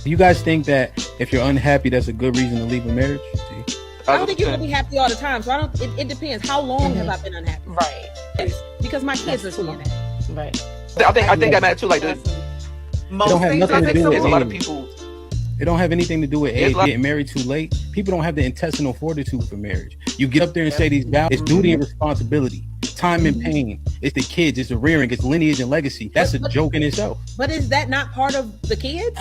Do you guys think that if you're unhappy, that's a good reason to leave a marriage? I don't think you're gonna be happy all the time. So it depends. How long have I been unhappy? Right. Because my kids are seeing that. Right. I think that matters too. Like Most things I think there's a lot of people. It don't have anything to do with age, getting married too late. People don't have the intestinal fortitude for marriage. You get up there and say these vows. It's duty and responsibility, time and pain. It's the kids. It's the rearing. It's lineage and legacy. That's a joke in itself. But is that not part of the kids?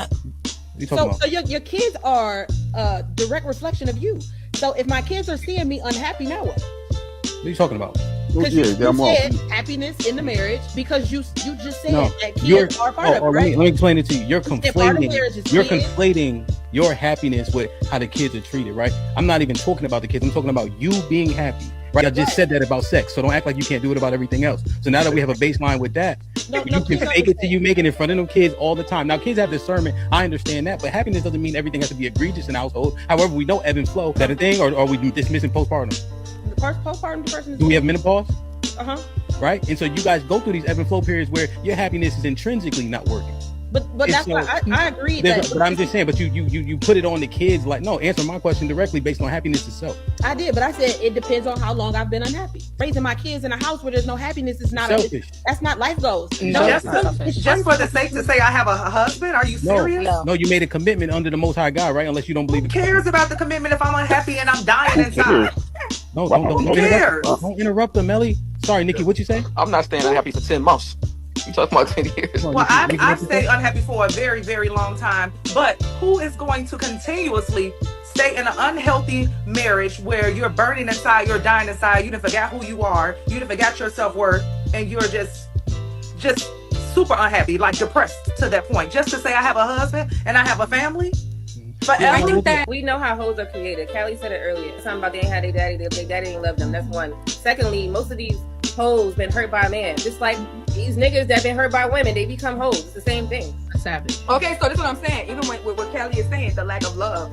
So your kids are a direct reflection of you. So if my kids are seeing me unhappy, now what? What are you talking about? Because you said happiness in the marriage, because you just said that kids are part of it, right? Let me explain it to you. You're conflating your happiness with how the kids are treated, right? I'm not even talking about the kids. I'm talking about you being happy, right? I just said that about sex, so don't act like you can't do it about everything else. So now that we have a baseline with that, you can fake it till you make it in front of them kids all the time. Now, kids have discernment. I understand that, but happiness doesn't mean everything has to be egregious in the household. However, we know ebb and flow. Is that a thing, or are we dismissing postpartum? Postpartum depression. Do we have menopause? Right. And so you guys go through these ebb and flow periods where your happiness is intrinsically not working. But that's why I agree. But I'm just saying, but you put it on the kids. Like, no, answer my question directly based on happiness itself. I did, but I said it depends on how long I've been unhappy. Raising my kids in a house where there's no happiness is not selfish. That's not life goals. No, just for the sake to say I have a husband. Are you serious? No, you made a commitment under the Most High God, right? Unless you don't believe. Who cares about the commitment if I'm unhappy and I'm dying inside? No, don't interrupt them, Melly. Sorry, Nikki, what you say? I'm not staying unhappy for 10 months. You talking about 10 years? Well, I've stayed unhappy for a very, very long time. But who is going to continuously stay in an unhealthy marriage where you're burning inside, you're dying inside, you done forgot who you are, you done forgot your self-worth, and you're just super unhappy, like depressed to that point, just to say I have a husband and I have a family? But I think that we know how hoes are created. Callie said it earlier. Something about they ain't had their daddy, their daddy didn't love them. That's one. Secondly, most of these hoes been hurt by a man. Just like these niggas that been hurt by women, they become hoes. It's the same thing. Savage. Okay, so this is what I'm saying. Even with what Callie is saying, the lack of love,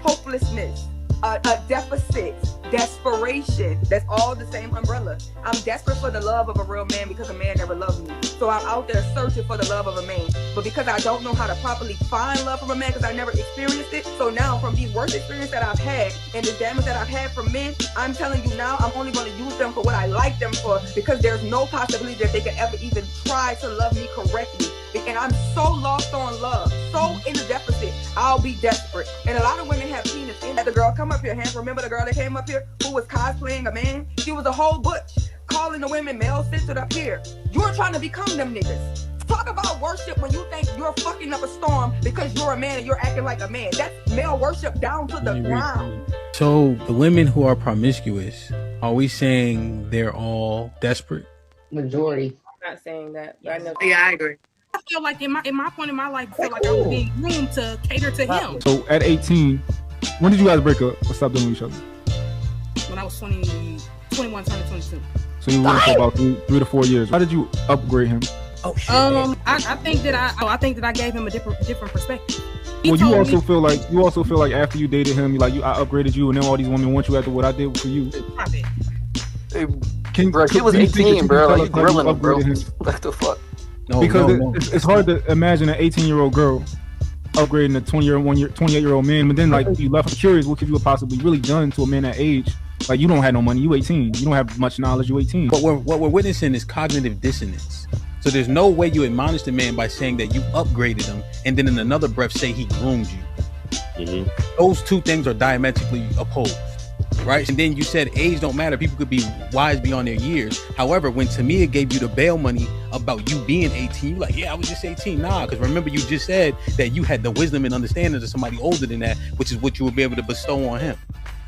hopelessness, a deficit, desperation. That's all the same umbrella. I'm desperate for the love of a real man because a man never loved me. So I'm out there searching for the love of a man. But because I don't know how to properly find love from a man because I never experienced it. So now from these worst experiences that I've had and the damage that I've had from men, I'm telling you now, I'm only going to use them for what I like them for, because there's no possibility that they could ever even try to love me correctly. And I'm so lost on love, so in the deficit, I'll be desperate. And a lot of women have seen this. And the girl come up here, Hank, remember the girl that came up here who was cosplaying a man? She was a whole butch, calling the women male-centered up here. You're trying to become them niggas. Talk about worship when you think you're fucking up a storm because you're a man and you're acting like a man. That's male worship down to the ground. So the women who are promiscuous, are we saying they're all desperate? Majority. I'm not saying that, but I know. Yeah, I agree. I feel like in my point in my life, I feel like I was being groomed to cater to him. So at 18, when did you guys break up or stop doing each other? When I was 21, turning 22. So you were for about 3 to 4 years. How did you upgrade him? Oh shit. I think that I gave him a different perspective. Well, you also feel like after you dated him, I upgraded you, and then all these women want you after what I did for you. Stop it. Bro, he was 18, bro. Like, you grilling him, bro. What the fuck? Because it's hard to imagine an 18-year-old girl upgrading a 28-year-old man, but then like you left curious, what could you have possibly really done to a man that age? Like, you don't have no money, you 18, you don't have much knowledge, you 18. But what we're witnessing is cognitive dissonance. So there's no way you admonish the man by saying that you upgraded him and then in another breath say he groomed you. Mm-hmm. Those two things are diametrically opposed, right? And then you said age don't matter. People could be wise beyond their years. However, when Tamia gave you the bail money about you being 18, you're like, yeah, I was just 18. Nah, because remember you just said that you had the wisdom and understanding of somebody older than that, which is what you would be able to bestow on him.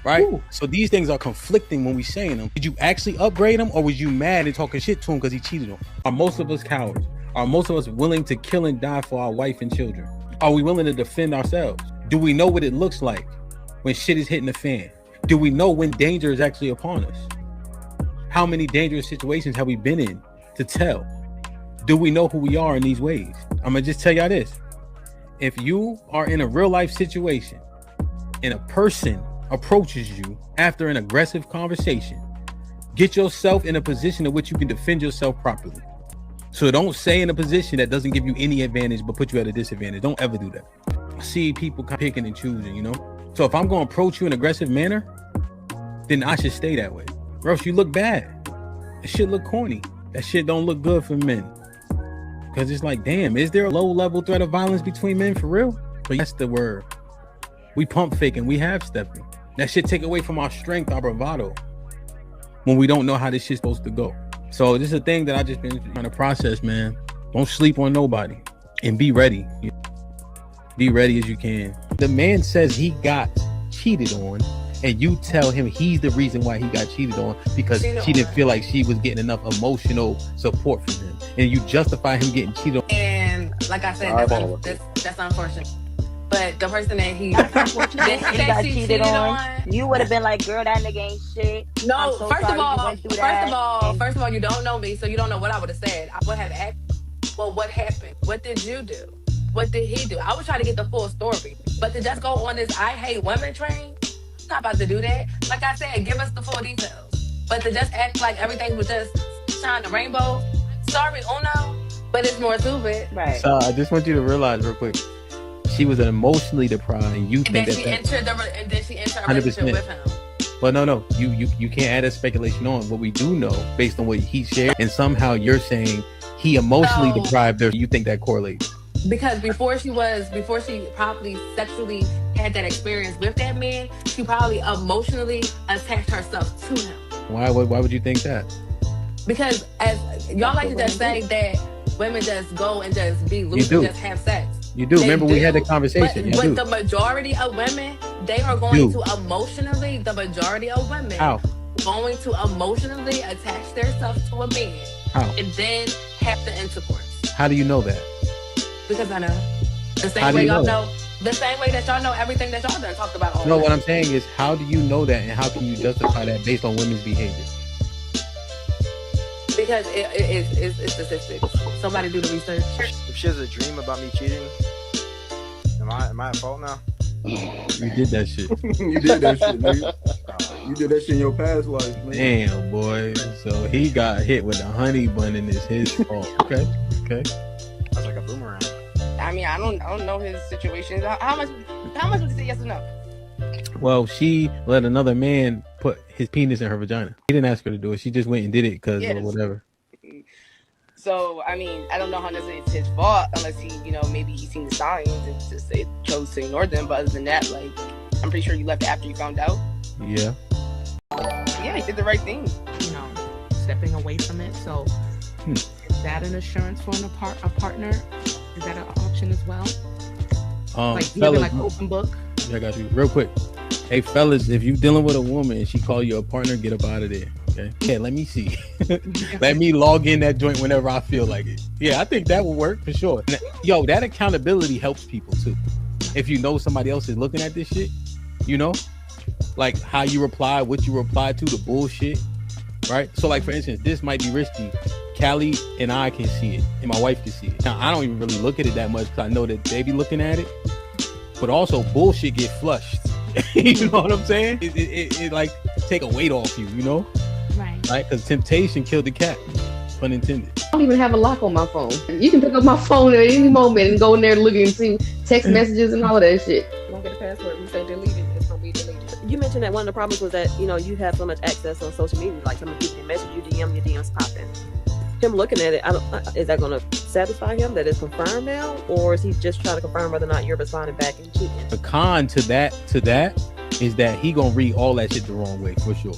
Right? Ooh. So these things are conflicting when we saying them. Did you actually upgrade him, or was you mad and talking shit to him because he cheated on? Are most of us cowards? Are most of us willing to kill and die for our wife and children? Are we willing to defend ourselves? Do we know what it looks like when shit is hitting the fan? Do we know when danger is actually upon us? How many dangerous situations have we been in to tell? Do we know who we are in these ways? I'm gonna just tell y'all this. If you are in a real life situation and a person approaches you after an aggressive conversation, get yourself in a position in which you can defend yourself properly. So don't stay in a position that doesn't give you any advantage but put you at a disadvantage. Don't ever do that. see people picking and choosing, you know? So if I'm going to approach you in an aggressive manner, then I should stay that way. Or else you look bad. That shit look corny. That shit don't look good for men. Because it's like, damn, is there a low-level threat of violence between men for real? But that's the word. We pump faking, we half stepping. That shit take away from our strength, our bravado, when we don't know how this shit's supposed to go. So this is a thing that I just been trying to process, man. Don't sleep on nobody and be ready. Be ready as you can. The man says he got cheated on, and you tell him he's the reason why he got cheated on because she didn't feel like she was getting enough emotional support from him, and you justify him getting cheated on. And like I said, that's unfortunate. But the person that he got cheated on, you would have been like, "Girl, that nigga ain't shit." No, first of all, you don't know me, so you don't know what I would have said. I would have asked, well, what happened? What did you do? What did he do? I was trying to get the full story. But to just go on this I hate women train, I'm not about to do that. Like I said, give us the full details. But to just act like everything was just shine the rainbow, sorry, Uno, but it's more to it. Right. So I just want you to realize real quick, she was emotionally deprived, and you think then she entered a relationship with him. Well, no, you can't add that speculation on. What we do know, based on what he shared, and somehow you're saying he emotionally deprived her. You think that correlates? Because before she probably sexually had that experience with that man, she probably emotionally attached herself to him. Why would you think that? Because as y'all like to just say that women just go and just be loose and just have sex. You do. Remember we had the conversation. But the majority of women, they are going to emotionally, the majority of women going to emotionally attach themselves to a man. How? And then have the intercourse. How do you know that? Because I know. The same way y'all know. The same way that y'all know everything that y'all done talked about. No, what I'm saying is, how do you know that, and how can you justify that based on women's behavior? Because it's statistics. Somebody do the research. If she has a dream about me cheating, am I at fault now? You did that shit. You did that shit, nigga. You did that shit in your past life, man. Damn, boy. So he got hit with a honey bun and it's his fault. Okay. That's like a boomerang. I mean, I don't know his situation. How much would you say yes or no? Well, she let another man put his penis in her vagina. He didn't ask her to do it. She just went and did it because or whatever. So, I mean, I don't know how necessarily it's his fault unless he, maybe he's seen the signs and just chose to ignore them. But other than that, like, I'm pretty sure you left after you found out. Yeah. Yeah, he did the right thing. Stepping away from it. So, is that an assurance for a partner? Is that an option as well? Like, fellas, like open book? I got you. Real quick. Hey, fellas, if you dealing with a woman and she call you a partner, get up out of there. Okay. Yeah, let me see. Let me log in that joint whenever I feel like it. Yeah, I think that will work for sure. Yo, that accountability helps people too. If you know somebody else is looking at this shit, like how you reply, what you reply to, the bullshit, right? So like, for instance, this might be risky. Callie and I can see it, and my wife can see it. Now, I don't even really look at it that much because I know that they be looking at it. But also, bullshit get flushed. You know what I'm saying? It like take a weight off you, Right? Because temptation killed the cat. Pun intended. I don't even have a lock on my phone. You can pick up my phone at any moment and go in there looking and see text messages and all of that shit. Don't get a password. We say delete it. It's gonna be deleted. You mentioned that one of the problems was that you have so much access on social media. Like some people can message you, DM, your DMs popping. Him looking at it, is that going to satisfy him that it's confirmed now, or is he just trying to confirm whether or not you're responding back and cheating? The con to that is that he gonna read all that shit the wrong way for sure.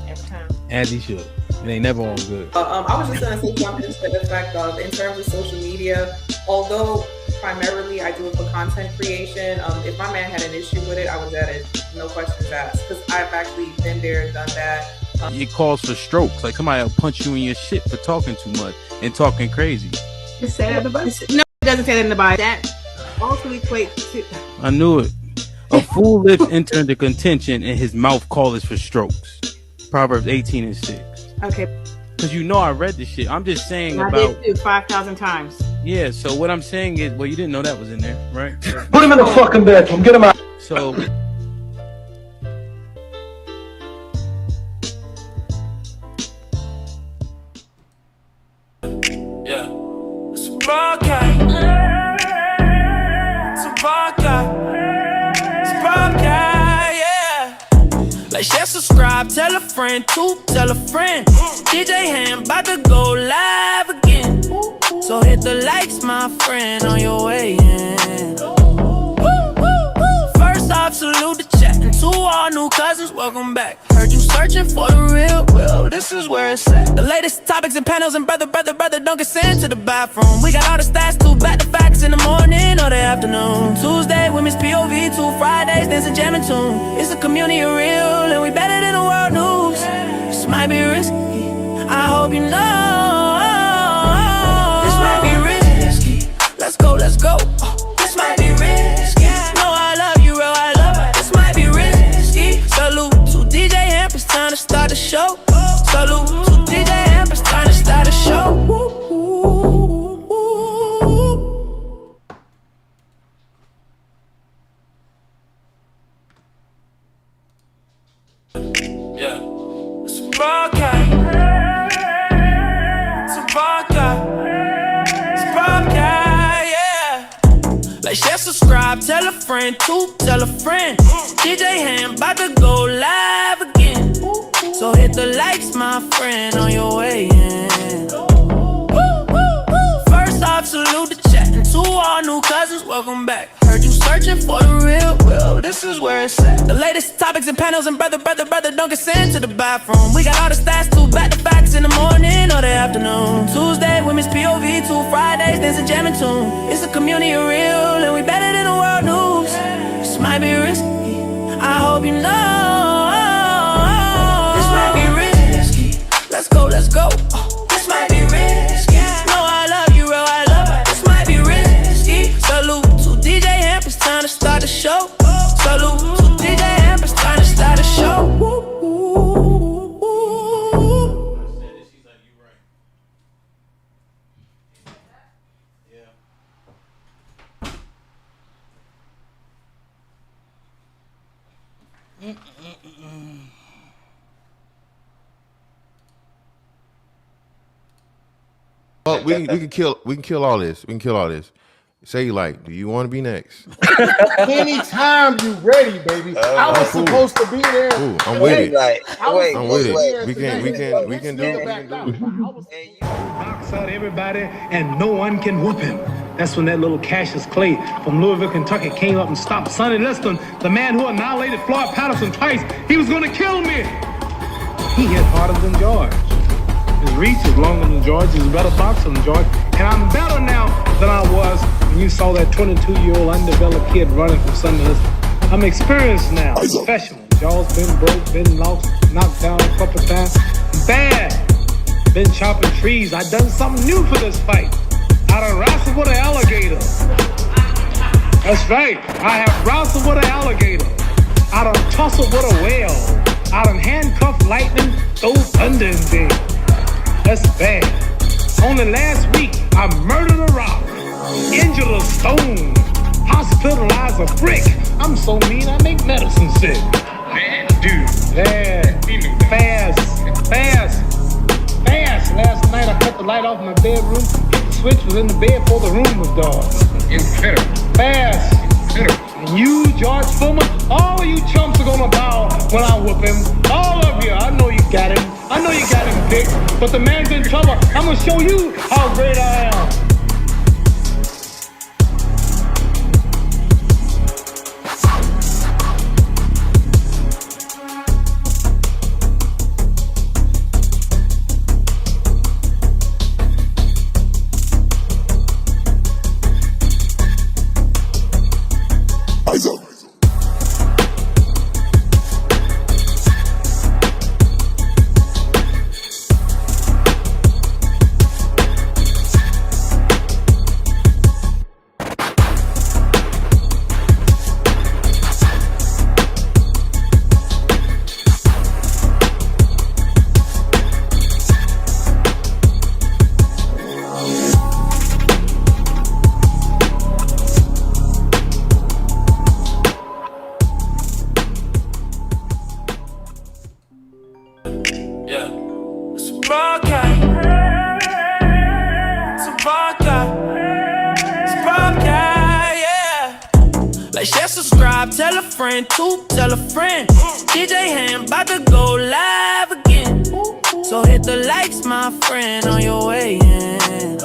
Every time, as he should. It ain't never all good. I was just gonna say something to the effect of, in terms of social media, although primarily I do it for content creation. If my man had an issue with it, I was at it, no questions asked, because I've actually been there and done that. It calls for strokes. Like somebody will punch you in your shit for talking too much and talking crazy. It say that in the Bible? No, it doesn't say that in the Bible. That also equates to... I knew it. A fool lips enter into contention and his mouth calleth for strokes. Proverbs 18:6. Okay. Because I read this shit. I'm just saying I about... did too, 5,000 times. Yeah, so what I'm saying is... Well, you didn't know that was in there, right? Put him in the fucking bedroom. Get him out. So... Yeah. It's a podcast. It's a podcast. Like, share, subscribe, tell a friend, tell a friend. DJ HAMP about to go live again. So hit the likes, my friend, on your way in. First off, salute the chat. And to all new cousins, welcome back. Heard you searching for the real, well, this is where it's at. The latest topics and panels and brother, don't get sent to the bathroom. We got all the stats, too, back to facts in the morning or the afternoon. Tuesday, women's POV, 2 Fridays, dancing, jamming tune. It's a community of real, and we better than the world news. This might be risky, I hope you know. This might be risky, let's go, let's go. This might be risky, no, I love you, real, I love it. This might be risky. Salute to DJ HAMP, it's time to start the show. Salute to DJ HAMP, it's time to start the show. Yeah, it's a Bobcat. It's a Bobcat. It's a Bobcat, yeah. Like, share, subscribe, tell a friend, tell a friend. DJ HAMP about to go live again. So hit the likes, my friend, on your way in. First off, salute the chat. And to all new cousins, welcome back. Heard you searching for the real, well, this is where it's at. The latest topics and panels and brother, don't get sent to the bathroom. We got all the stats, too, back to facts in the morning or the afternoon. Tuesday, women's POV, 2 Fridays, dancing, jamming tune. It's a community of real, and we better than the world news. This might be risky, I hope you know. This might be risky, let's go, let's go. This might be risky, no, I love you, real, I love it. This might be risky. Salute to DJ HAMP, it's time to start the show. Salute to DJ HAMP, it's time to start the show. Well, we can kill all this. We can kill all this. Say, like, do you want to be next? Anytime you ready, baby. I was supposed to be there. Ooh, I'm with it. I'm with it. We can do it. Knocks out everybody and no one can whoop him. That's when that little Cassius Clay from Louisville, Kentucky came up and stopped Sonny Liston, the man who annihilated Floyd Patterson twice. He was going to kill me. He hit harder than George. His reach is longer than George. He's a better boxer than George. And I'm better now than I was when you saw that 22-year-old undeveloped kid running from Sonny Liston. I'm experienced now, professional. Jaws been broke, been lost, knocked down a couple times. Bad. Been chopping trees. I done something new for this fight. I done wrestled with an alligator. That's right. I have wrestled with an alligator. I done tussled with a whale. I done handcuffed lightning, throw thunder in bed. That's bad. Only last week, I murdered a rock, injured a stone, hospitalized a brick. I'm so mean, I make medicine sick. Man, dude. Yeah. Fast. Last night, I cut the light off in my bedroom. The switch was in the bed before the room was dark. Incredible. Fast. Incredible. And you, George Foreman, all of you chumps are gonna bow when I whoop him. All of you. I know you got him. I know you got him picked. But the man's in trouble. I'm gonna show you how great I am. friend too, tell a friend. DJ Ham about to go live again. So hit the likes, my friend, on your way in.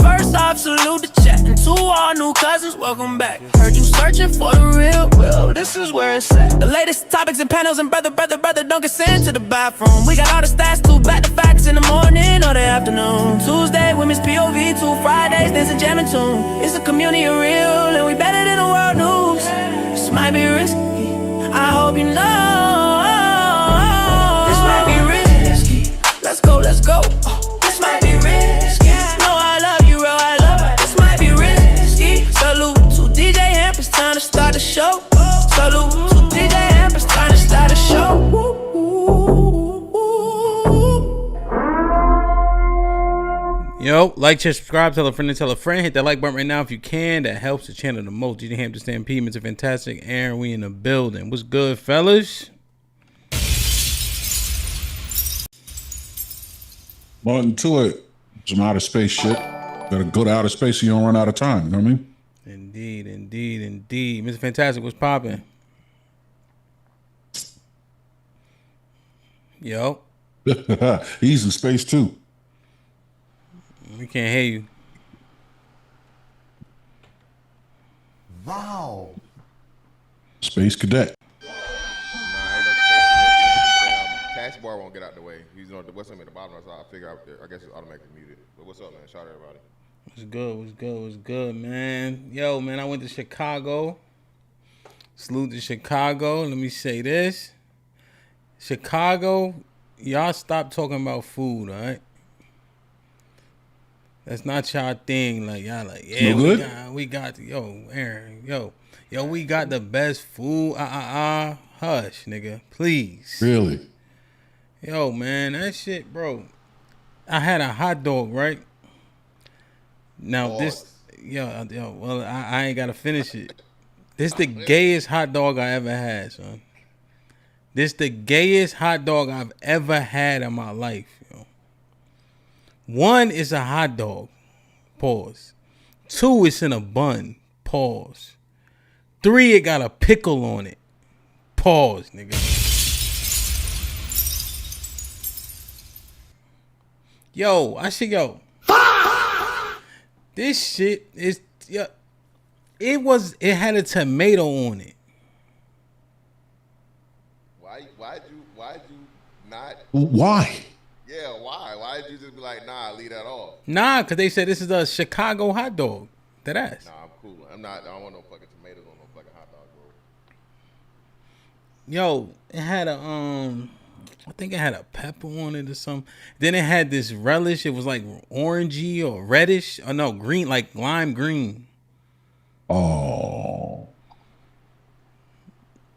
First off, salute the chat. And to all new cousins, welcome back. Heard you searching for the real, well, this is where it's at. The latest topics and panels and brother, don't get sent to the bathroom. We got all the stats too, back to facts in the morning or the afternoon. Tuesday, women's POV, 2 Fridays, dancing jamming tune. It's a community of real, and we better than the world news. This might be risky, I hope you know. This might be risky, let's go, let's go. This might be risky, no, I love you, real, I love it. This might be risky. Salute to DJ Hamp, it's time to start the show. Salute to DJ Hamp, it's time to start the show. Yo, like, share, subscribe, tell a friend and tell a friend. Hit that like button right now if you can. That helps the channel the most. DJ Hamp, the Stampede, Mr. Fantastic, Aaron, we in the building. What's good, fellas? Nothing to it. Some outer space shit. Gotta go to outer space so you don't run out of time. You know what I mean? Indeed, indeed, indeed. Mr. Fantastic, what's popping? Yo. He's in space too. We can't hear you. Wow. Space cadet. Taskbar won't get out the way. He's on what's up at the bottom, so I figure out there. I guess it's automatically muted. But what's up, man? Shout out everybody. What's good? What's good? What's good, man? Yo, man, I went to Chicago. Salute to Chicago. Let me say this. Chicago, y'all stop talking about food, all right? That's not y'all thing. Like, y'all like, yeah, no we got, yo, Aaron, yo, we got the best food. Hush, nigga, please. Really? Yo, man, that shit, bro. I had a hot dog, right? Now well, I ain't gotta finish it. This the gayest hot dog I ever had, son. This the gayest hot dog I've ever had in my life, yo. 1 is a hot dog. Pause. 2, it's in a bun. Pause. 3, it got a pickle on it. Pause, nigga. Yo, I said, yo. This shit is, yeah. It had a tomato on it. Why'd you not? Why? Yeah, why? Why did you just be like, nah, leave that off? Nah, because they said this is a Chicago hot dog. That ass. Nah, I'm cool. I don't want no fucking tomatoes on no fucking hot dog, bro. Yo, it had a, I think it had a pepper on it or something. Then it had this relish. It was like orangey or reddish. Oh, no, green, like lime green. Oh.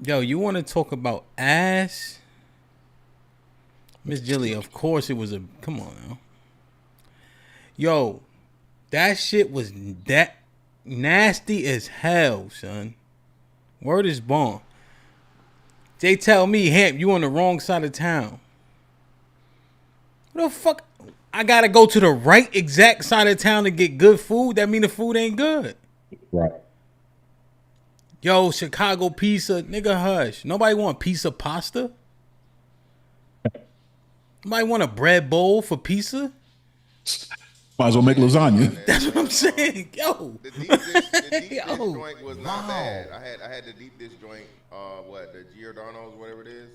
Yo, you want to talk about ass? Miss Jilly, of course it was a... Come on now. Yo, that shit was that nasty as hell, son. Word is born. They tell me, Hamp, you on the wrong side of town. What the fuck? I gotta go to the right exact side of town to get good food? That mean the food ain't good. Right. Yo, Chicago pizza. Nigga, hush. Nobody want pizza pasta? Nobody want a bread bowl for pizza? Might as well make lasagna. That's what I'm saying. Yo. The deep dish joint was not bad. I had the deep dish joint, the Giordano's, whatever it is.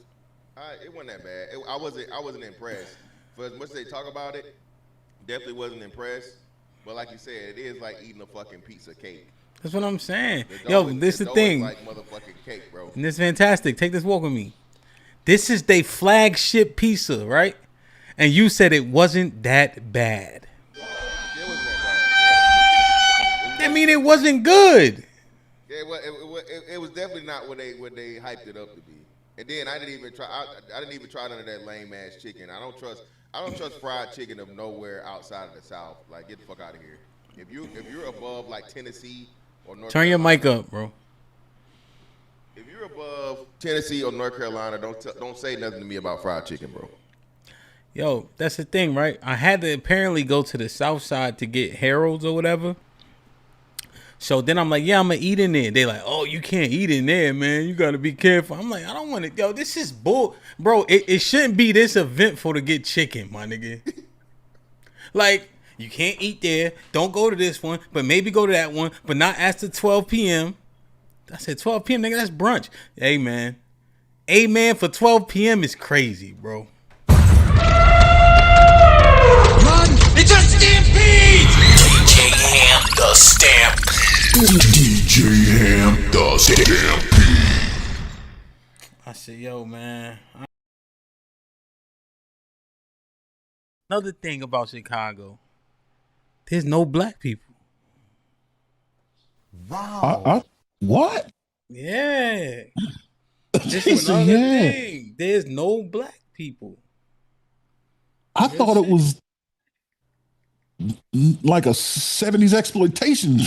It wasn't that bad. I wasn't impressed. For as much as they talk about it, definitely wasn't impressed. But like you said, it is like eating a fucking pizza cake. That's what I'm saying. Yo, this is the thing. Like motherfucking cake, bro. And it's fantastic. Take this walk with me. This is their flagship pizza, right? And you said it wasn't that bad. It wasn't that bad. I mean, it wasn't good. Yeah, it was definitely not what they hyped it up to be. And then I didn't even try. I didn't even try none of that lame ass chicken. I don't trust fried chicken of nowhere outside of the South. Like, get the fuck out of here. If you're above like Tennessee or North Turn your Carolina, mic up, bro. If you're above Tennessee or North Carolina, don't say nothing to me about fried chicken, bro. Yo, that's the thing, right? I had to apparently go to the South Side to get Harold's or whatever. So then I'm like, yeah, I'm gonna eat in there. They like, oh, you can't eat in there, man. You gotta be careful. I'm like, I don't want to. Yo, this is bull, bro. It shouldn't be this eventful to get chicken, my nigga. Like, you can't eat there. Don't go to this one, but maybe go to that one, but not after 12 p.m. I said 12 p.m. nigga, that's brunch. Hey man, for 12 p.m. is crazy, bro. Run! It's a stampede! DJ Ham the Stampede. DJ Ham the Stampede. I said, yo, man. Another thing about Chicago, there's no black people. Wow. What? Yeah. This is another thing. There's no black people. I thought it was like a 70s exploitation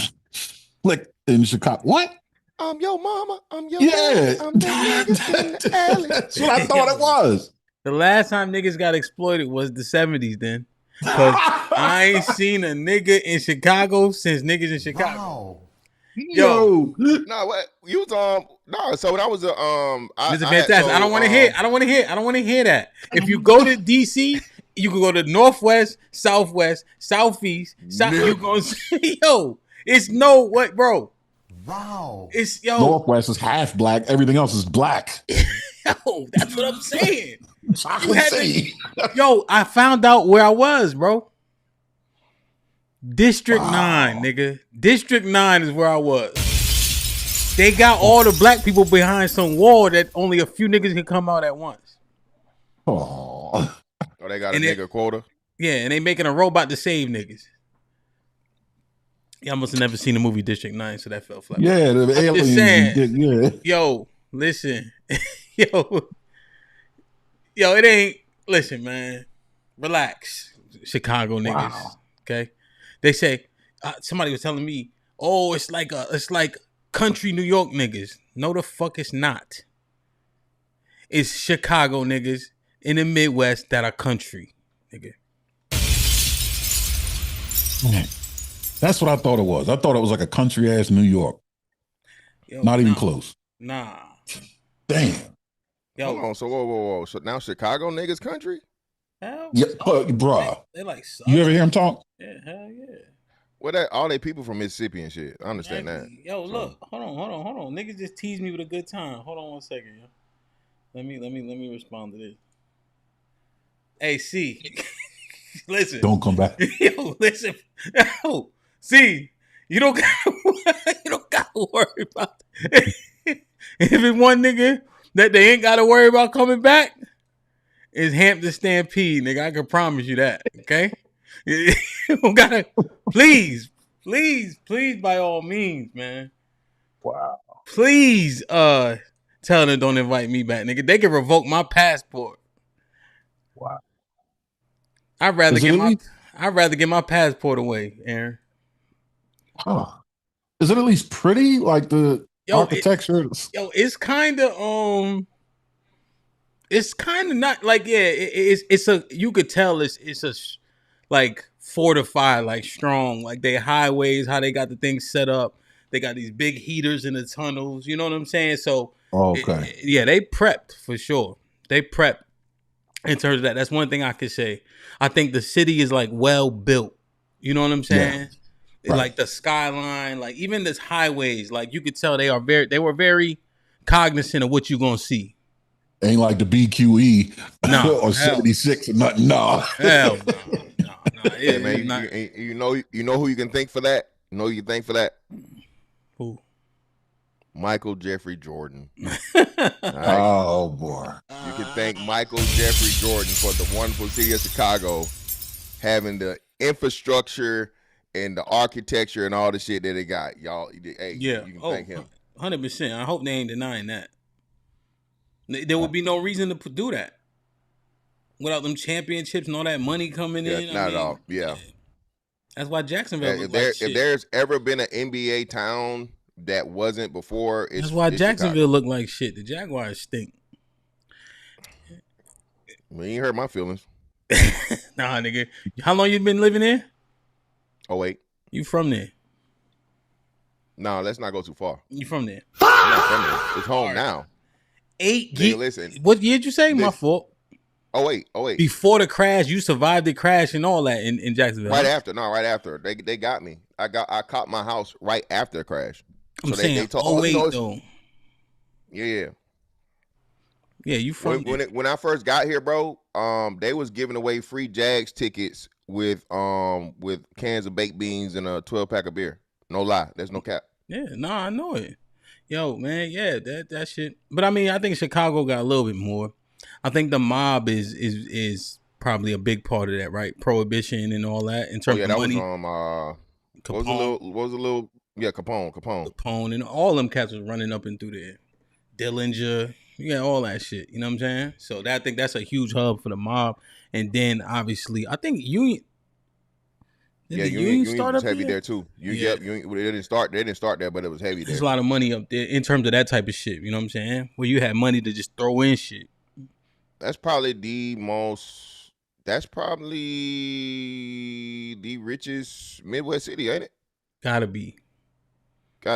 flick in Chicago. What? I'm your mama. I'm your Yeah. mama. I'm the niggas in the alley. That's what I thought it was. The last time niggas got exploited was the 70s then. Because I ain't seen a nigga in Chicago since niggas in Chicago. Wow. Yo. No, what you was no, so when I was This is fantastic. I don't want to hear. I don't want to hear that. If you go to DC, you can go to Northwest, Southwest, Southeast. You gonna see, yo, it's no what, bro. Wow. It's yo. Northwest is half black. Everything else is black. Yo, that's what I'm saying. Yo, I found out where I was, bro. District 9, nigga. District 9 is where I was. They got all the black people behind some wall that only a few niggas can come out at once. Oh, they got a nigga quota? Yeah, and they making a robot to save niggas. Yeah, I must have never seen the movie District 9, so that felt flat. Yeah, the aliens. Just saying, yeah. Yo, listen. Yo, it ain't. Listen, man. Relax, Chicago niggas. Wow. Okay, they say somebody was telling me, oh, it's like country New York niggas. No, the fuck it's not. It's Chicago niggas in the Midwest that are country, nigga. That's what I thought it was. I thought it was like a country ass New York. Yo, Not even close. Nah. Damn. Yo. Hold on. So whoa. So now Chicago niggas country? Hell yeah, bruh. They like you ever hear him talk? Yeah, hell yeah. Well, that all they people from Mississippi and shit. I understand that. Yo, look, hold on. Niggas just tease me with a good time. Hold on one second, yo. Let me respond to this. Hey, C. Listen. Don't come back. Yo, listen. Yo, C. You don't gotta worry about it. If it's one nigga that they ain't gotta worry about coming back, it's HAMP the Stampede, nigga. I can promise you that. Okay? You don't gotta please, by all means, man. Wow. Please, tell them don't invite me back, nigga. They can revoke my passport. Wow. I'd rather get my passport away, Aaron. Huh. Is it at least pretty? Like the architecture? It's kind of it's kind of not like it's a you could tell it's a like fortified, like strong, like they highways, how they got the things set up. They got these big heaters in the tunnels. You know what I'm saying? So okay, they prepped for sure. They prepped in terms of that. That's one thing I could say. I think the city is like well built. You know what I'm saying? Yeah. Right. Like the skyline, like even this highways, like you could tell they were very cognizant of what you're gonna see. Ain't like the BQE or 76 or nothing. No. Hell no. Yeah, man, you know who you can thank for that? You know who you can thank for that? Who? Michael Jeffrey Jordan. Right. Oh boy. You can thank Michael Jeffrey Jordan for the wonderful city of Chicago having the infrastructure and the architecture and all the shit that they got. Y'all, hey, you can thank him. 100%. I hope they ain't denying that. There would be no reason to do that without them championships and all that money coming in. Not at all. Yeah. That's why Jacksonville. If there's ever been an NBA town that wasn't before, that's why Jacksonville looked like shit. The Jaguars stink. Well, you ain't hurt my feelings. Nah, nigga. How long you been living there? Oh wait. You from there? No, let's not go too far. You from there? I'm not from there. It's home now. 8 years. Listen. What year did you say? My fault. Oh wait. Before the crash, you survived the crash and all that in Jacksonville. Right after. No, right after. They got me. I caught my house right after the crash. I'm so saying, they told, though. Yeah. Yeah, you from when I first got here, bro, they was giving away free Jags tickets with cans of baked beans and a 12-pack of beer. No lie. There's no cap. Yeah, I know it. Yo, man, yeah, that shit. But I mean, I think Chicago got a little bit more. I think the mob is probably a big part of that, right? Prohibition and all that in terms of money. That was a little Capone and all them cats was running up and through there. Dillinger, all that shit. You know what I'm saying? So I think that's a huge hub for the mob. And then obviously, I think Union. Union was heavy there too. Union, they didn't start there, but it was heavy there. There's a lot of money up there in terms of that type of shit. You know what I'm saying? Where you had money to just throw in shit. That's probably the richest Midwest city, ain't it? Gotta be.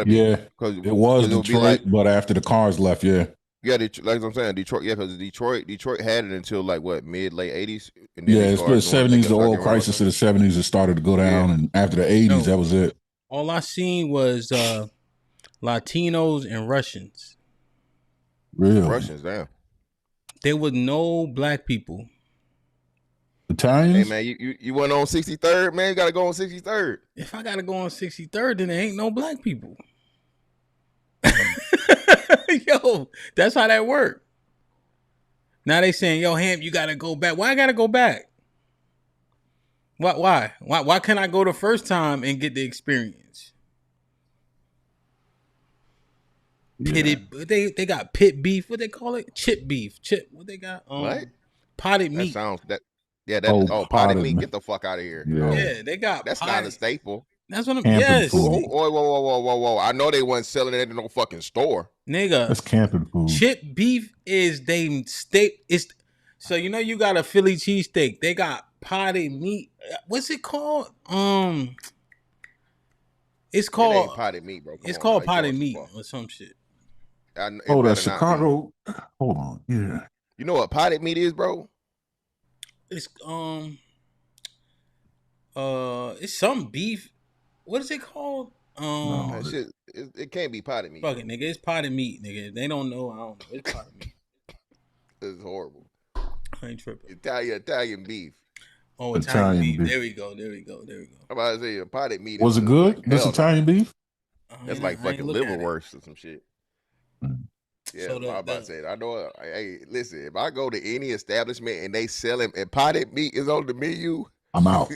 Yeah, because it was Detroit, but after the cars left, yeah. Yeah, like I'm saying, Detroit. Yeah, because Detroit had it until like what mid late '80s. And then it's the '70s, the oil crisis of the '70s. It started to go down, and after the '80s, that was it. All I seen was Latinos and Russians. Really? Russians, damn. There was no black people. Italians? Hey man, you went on 63rd, man. You gotta go on 63rd. If I gotta go on 63rd, then there ain't no black people. Yo, that's how that worked. Now they saying, yo, Hamp, you gotta go back. Why I gotta go back? Why? Why can't I go the first time and get the experience? Yeah. They got pit beef. What they call it? Chip beef. What they got? What? Potted meat. Potted meat. Get the fuck out of here. Yeah, they got. That's not a staple. That's what I'm. Yes. Whoa! I know they wasn't selling it in no fucking store, nigga. That's camping food. Chip beef is they steak. So you got a Philly cheesesteak. They got potted meat. What's it called? It's called it ain't potted meat, bro. It's called potted meat or some shit. That's Chicago. Hold on, yeah. You know what potted meat is, bro? It's it's some beef. What is it called? That shit, it can't be potted meat. Fuck it, nigga. It's potted meat, nigga. If they don't know, I don't know. It's potted meat. It's horrible. I ain't tripping. Italian beef. Oh, Italian beef. There we go. I'm about to say potted meat. Was it good? This Italian beef? That's like fucking liverwurst or some shit. Yeah, so I'm about to say it. I know. Hey, listen, if I go to any establishment and they sell him and potted meat is on the menu, I'm out.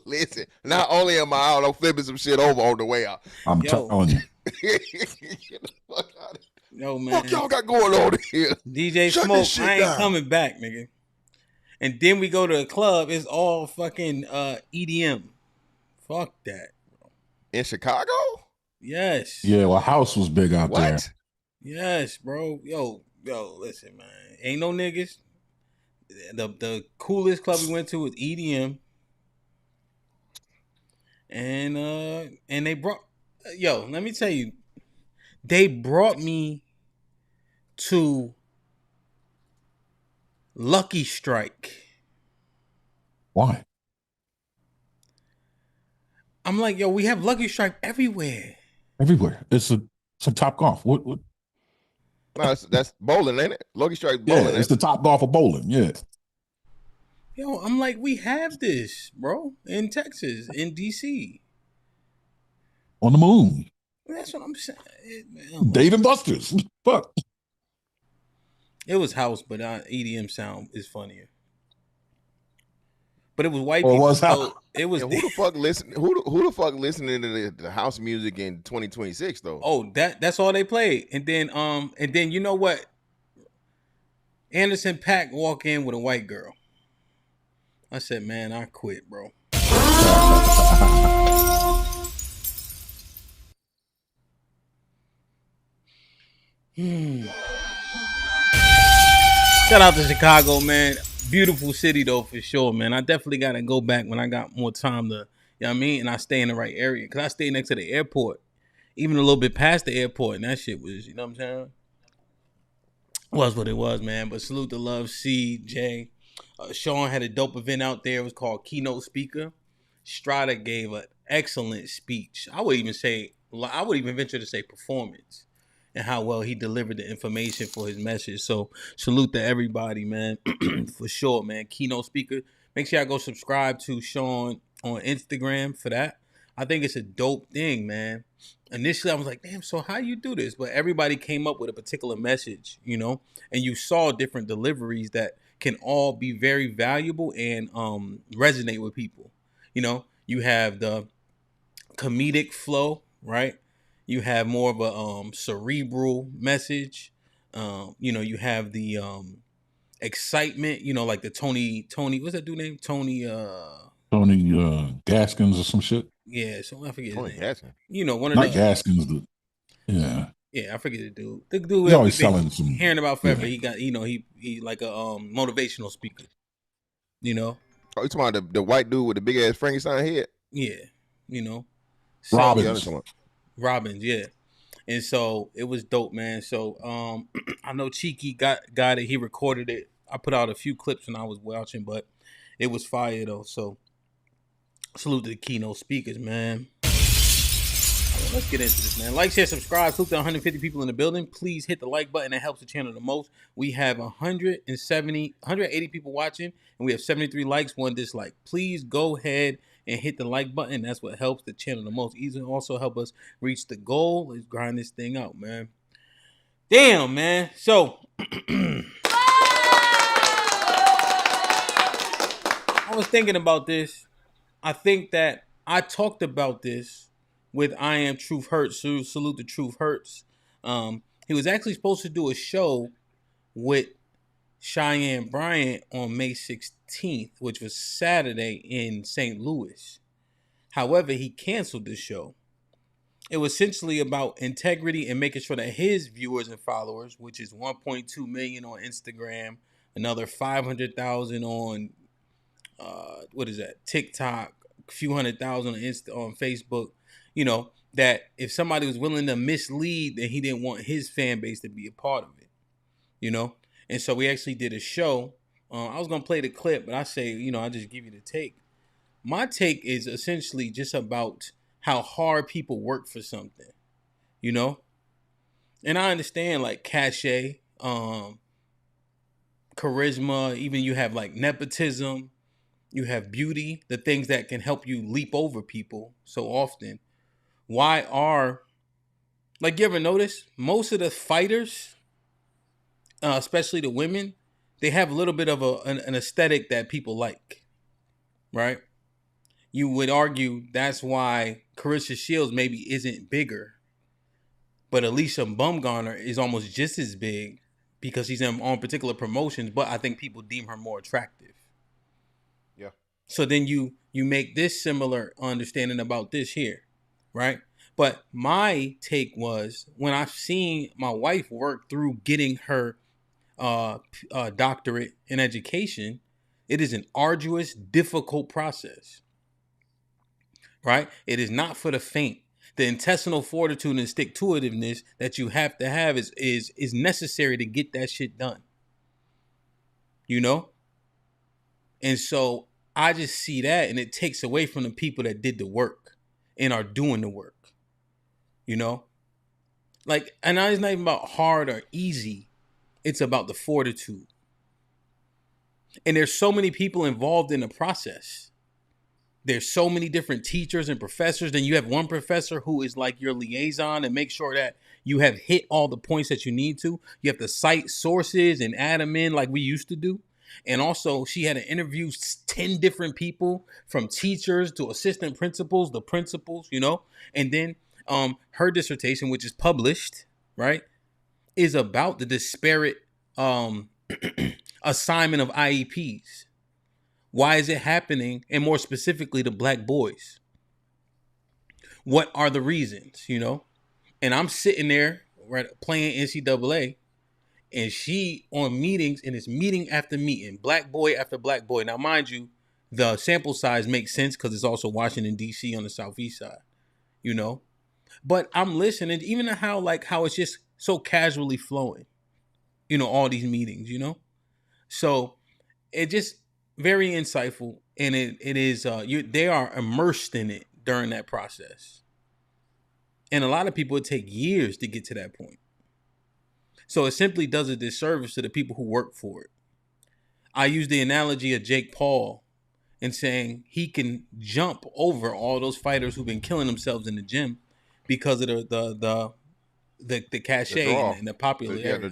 Listen, not only am I out, I'm flipping some shit over on the way out. I'm telling you. Get the fuck out of here. No, man. Fuck y'all got going on here? DJ Smoke, I ain't coming back, nigga. And then we go to a club, it's all fucking EDM. Fuck that, bro. In Chicago? Yes. Yeah, well, House was big out there. Yes, bro. Yo, listen, man. Ain't no niggas. The coolest club we went to was EDM. And they brought let me tell you, they brought me to Lucky Strike. Why? I'm like, yo, we have Lucky Strike everywhere. It's a Top Golf. What? No, that's bowling, ain't it? Lucky Strike bowling. Yeah, it's the Top Golf of bowling. Yeah. Yo, I'm like, we have this, bro, in Texas, in DC. On the moon. That's what I'm saying. Dave and Buster's. Fuck. It was House, but EDM sound is funnier. But it was white people. So it was. Who the fuck listen? Who the fuck listening to the house music in 2026 though? Oh, that's all they played, and then you know what? Anderson .Paak walk in with a white girl. I said, man, I quit, bro. Shout out to Chicago, man. Beautiful city though, for sure, man. I definitely gotta go back when I got more time to You know what I mean? And I stay in the right area because I stay next to the airport, even a little bit past the airport, and that shit was, you know what I'm saying? Was what it was, man. But salute to Love C, Jay. Sean had a dope event out there. It was called Keynote Speaker. Strada gave an excellent speech. I would even venture to say performance, and how well he delivered the information for his message. So salute to everybody, man. For sure, man. Keynote Speaker. Make sure y'all go subscribe to Sean on Instagram for that. I think it's a dope thing, man. Initially, I was like, damn, so how you do this? But everybody came up with a particular message, you know, and you saw different deliveries that can all be very valuable and resonate with people. You know, you have the comedic flow, right? You have more of a cerebral message. You know, you have the excitement, you know, like the Tony, what's that dude name? Tony Gaskins or some shit. Yeah, so I forget Tony his name. Gaskins. You know, one of Not the Gaskins, dude. Yeah. Yeah, I forget the dude. The dude He's always we've been selling some. hearing about forever. Yeah. He got, you know, he like a motivational speaker. You know? Oh, you talking about the white dude with the big ass Frankenstein head? Yeah, you know. So, Robbins, yeah. And so it was dope, man. So I know Cheeky got it. He recorded it. I put out a few clips when I was watching, but it was fire though. So salute to the keynote speakers, man. Let's get into this, man. Like, share, subscribe. Salute to 150 people in the building. Please hit the like button. It helps the channel the most. We have 180 people watching, and we have 73 likes, 1 dislike. Please go ahead and hit the like button. That's what helps the channel the most. Easy also help us reach the goal. Let's grind this thing out, man. Damn, man. So I was thinking about this. I think that I talked about this with I Am Truth Hurts. Salute to Truth Hurts. He was actually supposed to do a show with Cheyenne Bryant on May 16th, which was Saturday in St. Louis. However, he canceled the show. It was essentially about integrity and making sure that his viewers and followers, which is 1.2 million on Instagram, another 500,000 on TikTok, a few 100,000 on Facebook, you know, that if somebody was willing to mislead, then he didn't want his fan base to be a part of it, you know? And so we actually did a show. I was going to play the clip, but I say, you know, I just give you the take. My take is essentially just about how hard people work for something, you know? And I understand like cachet, charisma, even you have like nepotism, you have beauty, the things that can help you leap over people so often. Why are, like, you ever notice most of the fighters, especially the women, they have a little bit of an aesthetic that people like, right? You would argue that's why Carissa Shields maybe isn't bigger, but Alicia Bumgarner is almost just as big because she's on particular promotions, but I think people deem her more attractive. Yeah. So then you make this similar understanding about this here, right? But my take was when I've seen my wife work through getting her doctorate in education, it is an arduous, difficult process, right? It is not for the faint. The intestinal fortitude and stick-to-itiveness that you have to have is necessary to get that shit done, you know? And so I just see that, and it takes away from the people that did the work and are doing the work, you know? Like, and it's not even about hard or easy. It's about the fortitude. And there's so many people involved in the process. There's so many different teachers and professors. Then you have one professor who is like your liaison and make sure that you have hit all the points that you need to. You have to cite sources and add them in like we used to do. And also she had to interview 10 different people, from teachers to assistant principals, the principals, you know. And then her dissertation, which is published, right, is about the disparate assignment of IEPs. Why is it happening? And more specifically, to black boys. What are the reasons, you know? And I'm sitting there, right, playing NCAA, and she on meetings, and it's meeting after meeting, black boy after black boy. Now, mind you, the sample size makes sense because it's also Washington D.C. on the southeast side, you know. But I'm listening, even to how it's just so casually flowing, you know, all these meetings, you know. So it just very insightful, and it is they are immersed in it during that process, and a lot of people it take years to get to that point. So it simply does a disservice to the people who work for it. I use the analogy of Jake Paul and saying he can jump over all those fighters who've been killing themselves in the gym because of the cachet and the popularity.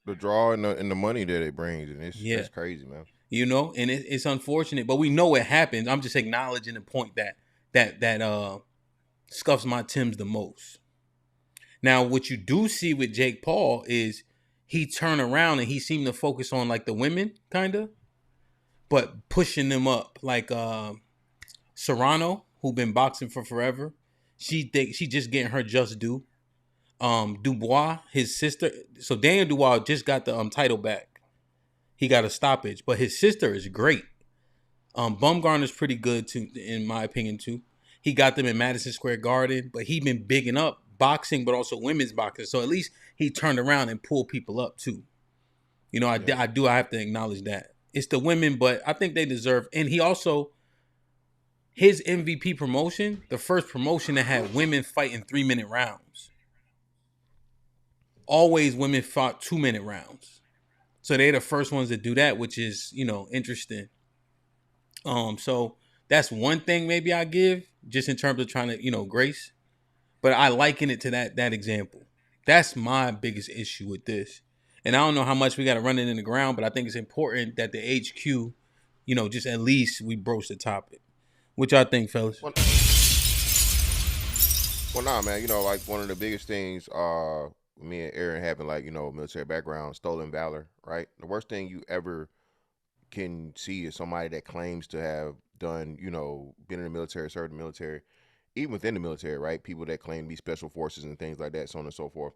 The draw and the money that it brings, and it's crazy, man. You know, and it's unfortunate, but we know it happens. I'm just acknowledging the point that scuffs my Timbs the most. Now, what you do see with Jake Paul is he turn around and he seemed to focus on like the women, kind of, but pushing them up. Like Serrano, who been boxing for forever, she just getting her just due. Dubois, his sister. So Daniel Dubois just got the title back. He got a stoppage, but his sister is great. Bumgarner's pretty good too, in my opinion too. He got them in Madison Square Garden, but he been bigging up boxing, but also women's boxing. So at least he turned around and pulled people up too. You know, I have to acknowledge that. It's the women, but I think they deserve. And he also, his MVP promotion, the first promotion that had women fighting 3-minute rounds. Always women fought 2-minute rounds. So they're the first ones to do that, which is, you know, interesting. So that's one thing maybe I give just in terms of trying to, you know, grace. But I liken it to that example. That's my biggest issue with this. And I don't know how much we got to run it in the ground, but I think it's important that the HQ, you know, just at least we broach the topic. What y'all think, fellas? Well, nah, man. You know, like one of the biggest things me and Aaron having, like, you know, military background, stolen valor, right? The worst thing you ever can see is somebody that claims to have done, you know, been in the military, served in the military, even within the military, right? People that claim to be special forces and things like that, so on and so forth.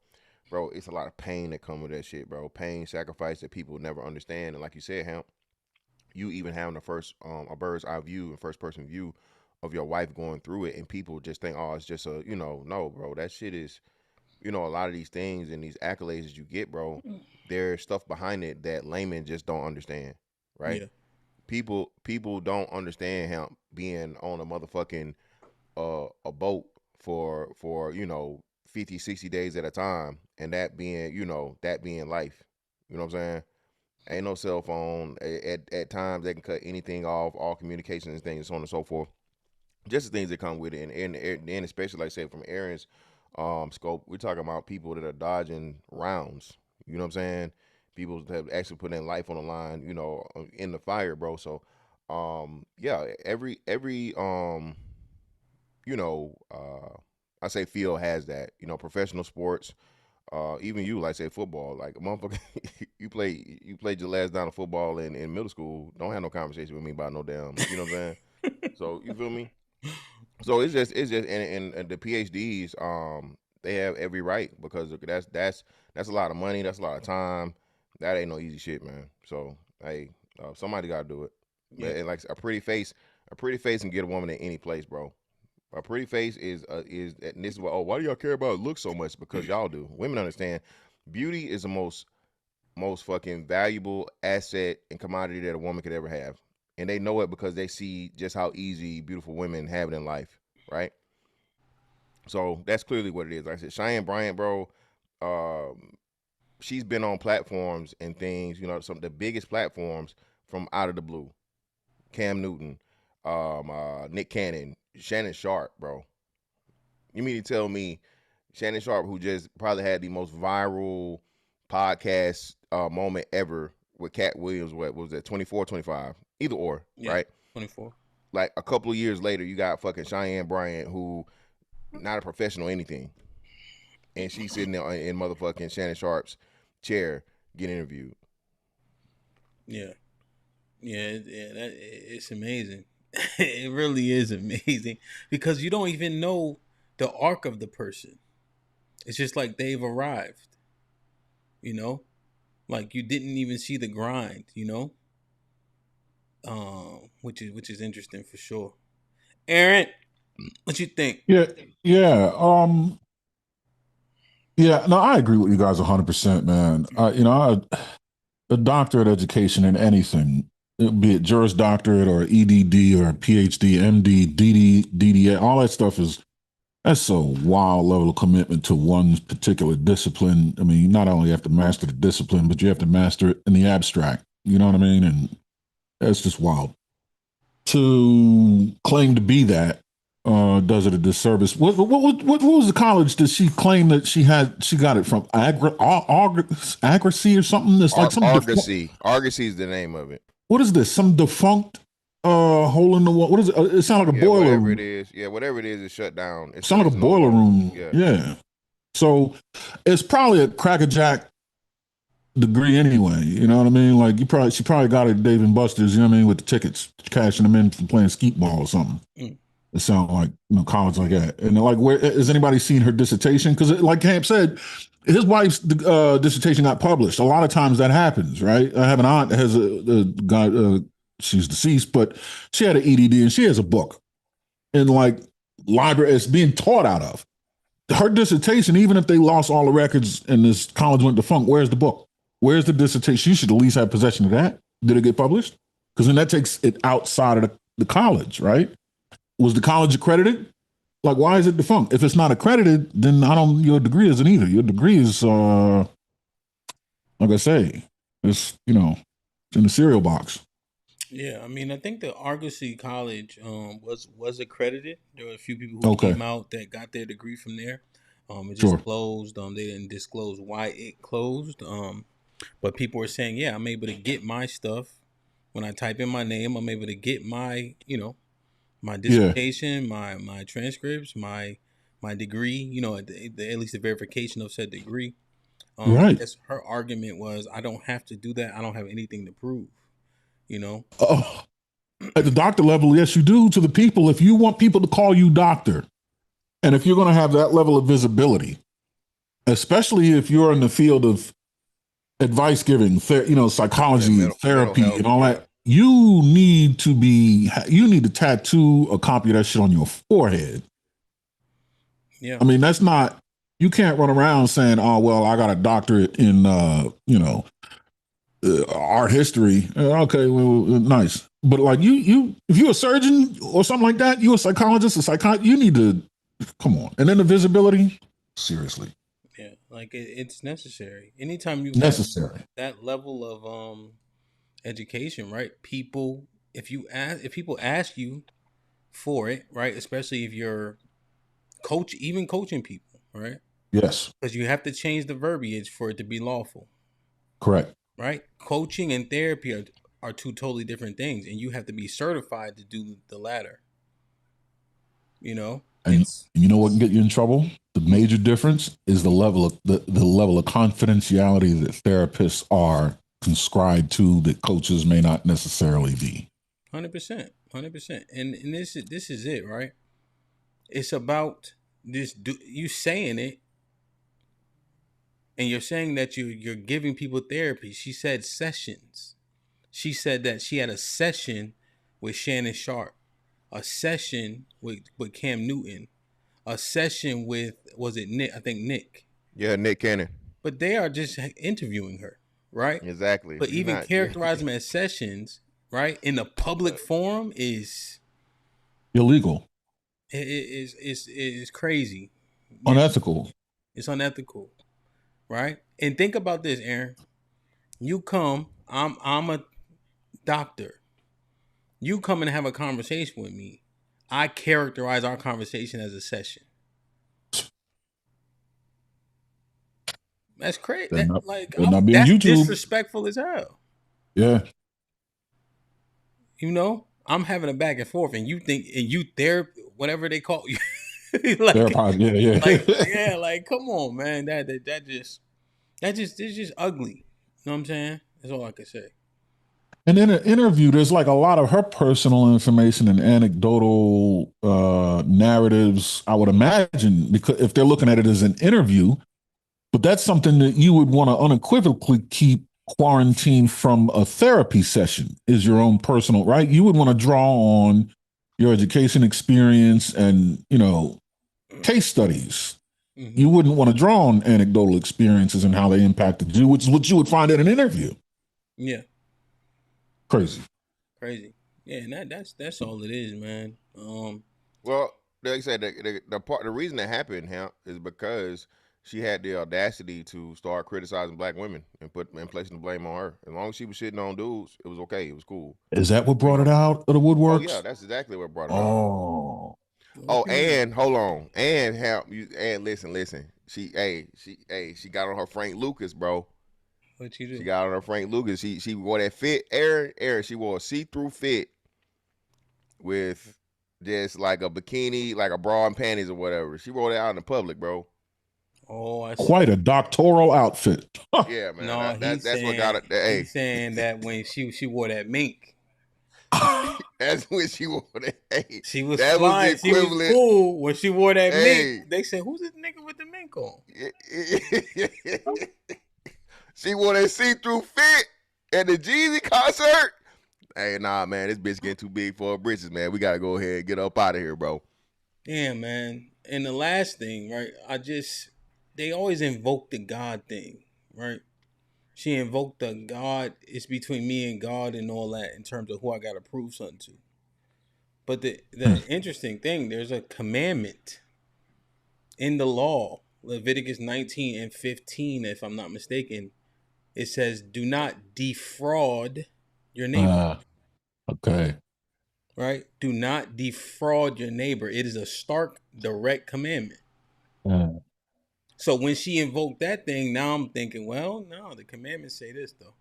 Bro, it's a lot of pain that come with that shit, bro. Pain, sacrifice that people never understand. And like you said, Hamp, you even having a bird's eye view and first person view of your wife going through it, and people just think, oh, it's just a, you know, no, bro, that shit is, you know, a lot of these things and these accolades that you get, bro, there's stuff behind it that laymen just don't understand, right? Yeah. People don't understand how being on a motherfucking a boat for you know 50, 60 days at a time, and that being, you know, that being life. You know what I'm saying? Ain't no cell phone. At times they can cut anything off, all communications and things, so on and so forth. Just the things that come with it, and especially, like I said, from Aaron's scope, we're talking about people that are dodging rounds. You know what I'm saying? People that have actually put in life on the line, you know, in the fire, bro. So, yeah, every you know, I say field has that. You know, professional sports, even you, like say football, like a motherfucker, you played your last down of football in middle school. Don't have no conversation with me about no damn. You know what I'm saying? So you feel me? So it's just and the PhDs, they have every right, because that's a lot of money, that's a lot of time. That ain't no easy shit, man. So hey, somebody gotta do it. Yeah. And like a pretty face can get a woman in any place, bro. A pretty face is and this is what, why do y'all care about looks so much? Because y'all do. Women understand beauty is the most fucking valuable asset and commodity that a woman could ever have. And they know it because they see just how easy beautiful women have it in life, right? So that's clearly what it is. Like I said, Cheyenne Bryant, bro, she's been on platforms and things, you know, some of the biggest platforms from out of the blue. Cam Newton, Nick Cannon, Shannon Sharp, bro. You mean to tell me Shannon Sharp, who just probably had the most viral podcast moment ever with Cat Williams, what was that, 24, 25? Either or, yeah, right? 24. Like a couple of years later, you got fucking Cheyenne Bryant, who not a professional anything, and she's sitting there in motherfucking Shannon Sharp's chair getting interviewed. Yeah, it's amazing. It really is amazing, because you don't even know the arc of the person. It's just like they've arrived, you know, like you didn't even see the grind, you know. which is interesting for sure. Aaron, what you think? Yeah. No, I agree with you guys 100%, man. A doctorate education in anything, be it Juris Doctorate or EDD or PhD, MD, DD, DDA, all that stuff that's a wild level of commitment to one particular discipline. I mean, you not only have to master the discipline, but you have to master it in the abstract. You know what I mean? And that's just wild. To claim to be that does it a disservice. What was the college that she claimed that she got it from? Argosy or something? That's like some Argosy. Argosy is the name of it. What is this? Some defunct hole in the wall? What is it? It sounds like a boiler whatever room. It is. Yeah, whatever it is, it's shut down. It sounds like a boiler room. Yeah. So it's probably a crackerjack degree anyway. You know what I mean? Like she probably got it at Dave and Buster's. You know what I mean? With the tickets, cashing them in from playing skeet ball or something. It sounds like college like that. And like, where has anybody seen her dissertation? Because like Hamp said, his wife's dissertation got published. A lot of times that happens, right? I have an aunt that has a guy. She's deceased, but she had an EDD and she has a book. And like library, it's being taught out of. Her dissertation, even if they lost all the records and this college went defunct, where's the book? Where's the dissertation? She should at least have possession of that. Did it get published? Because then that takes it outside of the college, right? Was the college accredited? Like, why is it defunct? If it's not accredited, then your degree isn't either. Your degree is, like I say, it's in the cereal box. Yeah, I mean, I think the Argosy College was accredited. There were a few people who came out that got their degree from there. It just closed. They didn't disclose why it closed. But people were saying, yeah, I'm able to get my stuff when I type in my name. I'm able to get my, my dissertation, my transcripts, my degree. At least the verification of said degree. Right. That's her argument was, I don't have to do that. I don't have anything to prove. At the doctor level, yes, you do. To the people, if you want people to call you doctor, and if you're going to have that level of visibility, especially if you're in the field of advice giving, psychology, therapy, and all that, you need to tattoo a copy of that shit on your forehead. Yeah, I mean, you can't run around saying, "Oh, well, I got a doctorate in art history." Okay, well, nice. But like if you're a surgeon or something like that, you're a psychologist, you need to come on. And then the visibility, seriously. Yeah, like it's necessary. Anytime you necessary that level of education, right? People, if people ask you for it, right? Especially if you're coaching people, right? Yes. Because you have to change the verbiage for it to be lawful. Correct. Right? Coaching and therapy are two totally different things, and you have to be certified to do the latter. And you know what can get you in trouble? The major difference is the level of the level of confidentiality that therapists are conscribed to that coaches may not necessarily be. 100%. And this is it, right? It's about this. You saying it. And you're saying that you're giving people therapy. She said sessions. She said that she had a session with Shannon Sharp, a session with Cam Newton, a session with, was it Nick? I think Nick. Yeah, Nick Cannon. But they are just interviewing her, right? Exactly. But even characterize them as sessions, right, in the public forum is illegal. It is crazy. Unethical. It's unethical. Right? And think about this, Aaron. You come, I'm a doctor. You come and have a conversation with me. I characterize our conversation as a session. That's crazy. That's disrespectful as hell. Yeah. I'm having a back and forth, and you think, and you whatever they call you. Like, come on, man. It's just ugly. You know what I'm saying? That's all I can say. And in an interview, there's like a lot of her personal information and anecdotal narratives, I would imagine, because if they're looking at it as an interview, but that's something that you would want to unequivocally keep quarantine from a therapy session is your own personal, right? You would want to draw on your education experience and, case studies. Mm-hmm. You wouldn't want to draw on anecdotal experiences and how they impacted you, which is what you would find in an interview. Yeah. Crazy. Yeah, and that's all it is, man. Well, like I said, the reason that happened, HAMP, is because she had the audacity to start criticizing black women and placing the blame on her. As long as she was shitting on dudes, it was okay. It was cool. Is that what brought it out of the woodworks? Oh yeah, that's exactly what brought it out. Oh, and hold on, and HAMP, and listen. She got on her Frank Lucas, bro. What you do? She got on her Frank Lucas. She wore that fit, Aaron. She wore a see-through fit with just like a bikini, like a bra and panties or whatever. She wore that out in the public, bro. Oh, I see. Quite a doctoral outfit. Yeah, man. No, that's saying, what got it. Hey. He's saying that when she wore that mink. That's when she wore that. Hey, she was that flying. Was the equivalent. She was cool when she wore that mink. They said, "Who's this nigga with the mink on?" She wore that see-through fit at the Jeezy concert. Hey, nah, man, this bitch getting too big for her britches, man. We gotta go ahead and get up out of here, bro. Yeah, man. And the last thing, right? They always invoke the God thing, right? She invoked the God, it's between me and God and all that in terms of who I got to prove something to. But the interesting thing, there's a commandment in the law, Leviticus 19 and 15, if I'm not mistaken. It says, do not defraud your neighbor. Okay. Right? Do not defraud your neighbor. It is a stark, direct commandment. So when she invoked that thing, now I'm thinking, well, no, the commandments say this though.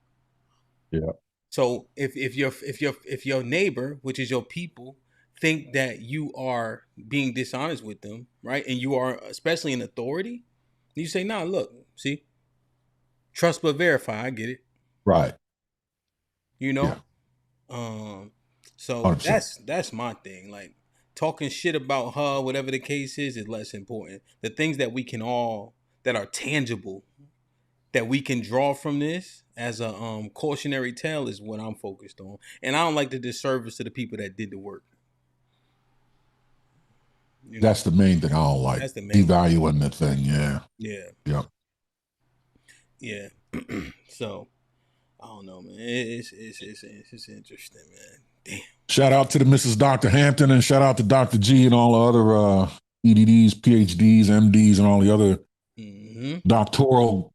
Yeah. So if your neighbor, which is your people, think that you are being dishonest with them, right? And you are especially in authority, you say, nah, look, see, trust but verify. I get it. Right. Yeah. So 100%. that's my thing. Like, talking shit about her, whatever the case is less important. The things that we can all, that are tangible, that we can draw from this as a cautionary tale is what I'm focused on. And I don't like the disservice to the people that did the work. That's the main thing I don't like. That's the main devaluing the thing, yeah. Yeah. Yeah. So, I don't know, man. It's interesting, man. Damn. Shout out to the Mrs. Dr. Hampton and shout out to Dr. G and all the other EDDs, PhDs, MDs, and all the other doctoral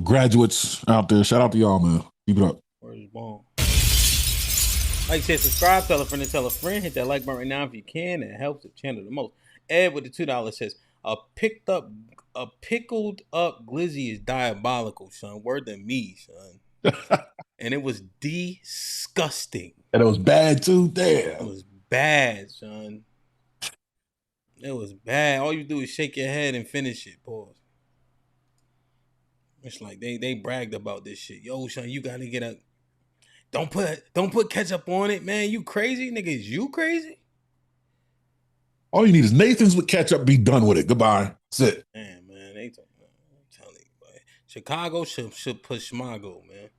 graduates out there. Shout out to y'all, man. Keep it up. Where's bomb? Like I said, subscribe, tell a friend, hit that like button right now if you can. It helps the channel the most. Ed with the $2 says, a pickled up glizzy is diabolical, son. Word to me, son. And it was disgusting. And it was bad too. Damn. It was bad, son. It was bad. All you do is shake your head and finish it. Pause. It's like they bragged about this shit. Yo, son, you gotta get a. Don't put ketchup on it, man. You crazy, nigga? Is you crazy? All you need is Nathan's with ketchup. Be done with it. Goodbye. That's it. Man, I'm telling you, boy. Chicago should push Schmago, man.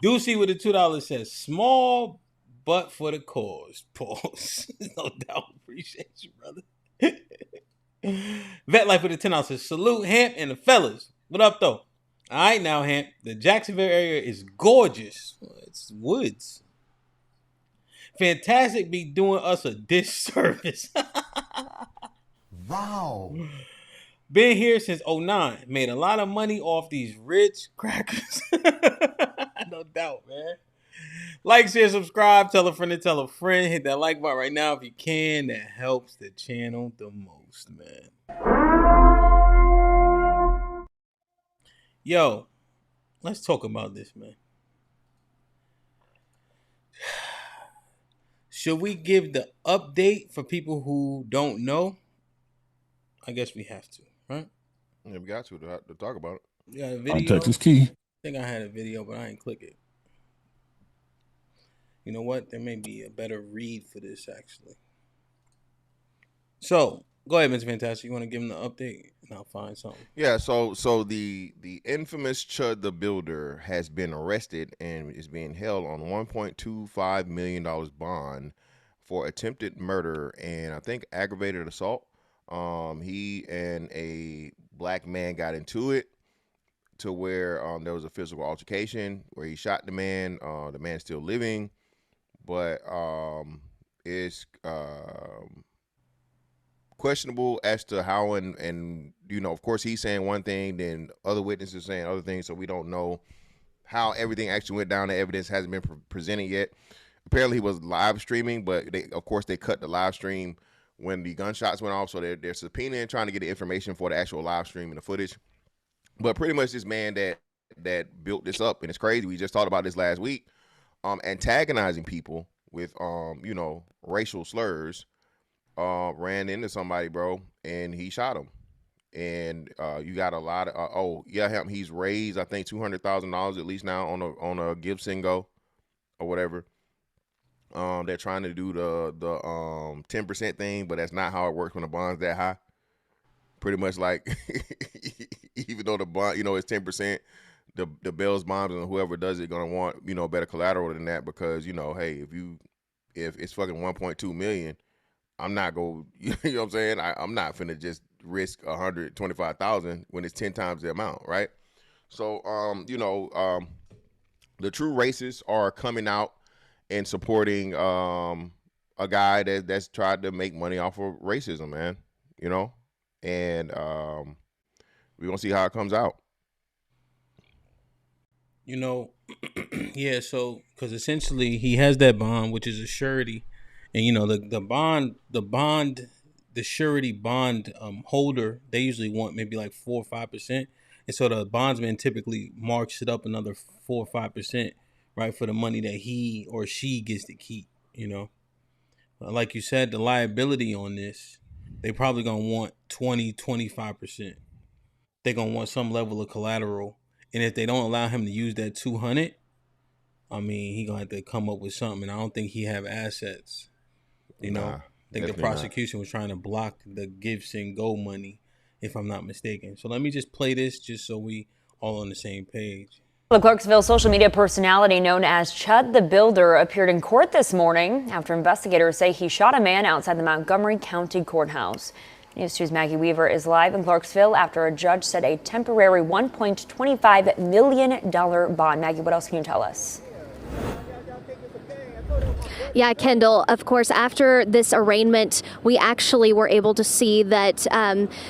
Deucey with the $2 says, small but for the cause. Pause. No doubt. Appreciate you, brother. Vet Life with the $10 says, salute Hamp and the fellas. What up, though? All right, now, Hamp. The Jacksonville area is gorgeous. It's woods. Fantastic be doing us a disservice. Wow. Been here since 2009. Made a lot of money off these rich crackers. No doubt, man. Like, share, subscribe, tell a friend to tell a friend. Hit that like button right now if you can. That helps the channel the most, man. Yo, let's talk about this, man. Should we give the update for people who don't know? I guess we have to, right? Yeah, we got to talk about it. You got a video? Context is key. I think I had a video, but I didn't click it. You know what? There may be a better read for this, actually. So, go ahead, Mr. Fantastic. You want to give them the update? and I'll find something. Yeah, so the infamous Chud the Builder has been arrested and is being held on $1.25 million bond for attempted murder and I think aggravated assault. He and a black man got into it to where there was a physical altercation where he shot the man. The man's still living, but it's questionable as to how and you know, of course he's saying one thing, then other witnesses saying other things, so we don't know how everything actually went down. The evidence hasn't been presented yet. Apparently he was live streaming, but of course they cut the live stream when the gunshots went off, so they're subpoenaing, trying to get the information for the actual live stream and the footage. But pretty much this man that built this up, and it's crazy, we just talked about this last week, antagonizing people with you know, racial slurs, ran into somebody, bro, and he shot him. And you got a lot of he's raised I think $200,000 at least now on a Gibson Go or whatever. They're trying to do the 10% thing, but that's not how it works when the bond's that high. Pretty much like even though the bond, you know, it's 10%, the bail's bonds and whoever does it gonna want, you know, better collateral than that, because, you know, hey, if it's fucking 1.2 million, I'm not go, you know what I'm saying? I'm not finna just risk 125,000 when it's 10 times the amount, right? So you know, the true racists are coming out and supporting a guy that's tried to make money off of racism, man. You know, and we're gonna see how it comes out. You know, yeah. So because essentially he has that bond, which is a surety, and you know the surety bond holder, they usually want maybe like 4 or 5%, and so the bondsman typically marks it up another 4 or 5%, right, for the money that he or she gets to keep. You know, like you said, the liability on this, they probably gonna want 20-25%. They're gonna want some level of collateral, and if they don't allow him to use that 200, I mean, he gonna have to come up with something. And I don't think he have assets. You know, I think the prosecution was trying to block the Gibson Go money, if I'm not mistaken. So let me just play this just so we all on the same page. The Clarksville social media personality known as Chud the Builder appeared in court this morning after investigators say he shot a man outside the Montgomery County Courthouse. News 2's Maggie Weaver is live in Clarksville after a judge set a temporary $1.25 million bond. Maggie, what else can you tell us? Yeah, Kendall, of course, after this arraignment, we actually were able to see that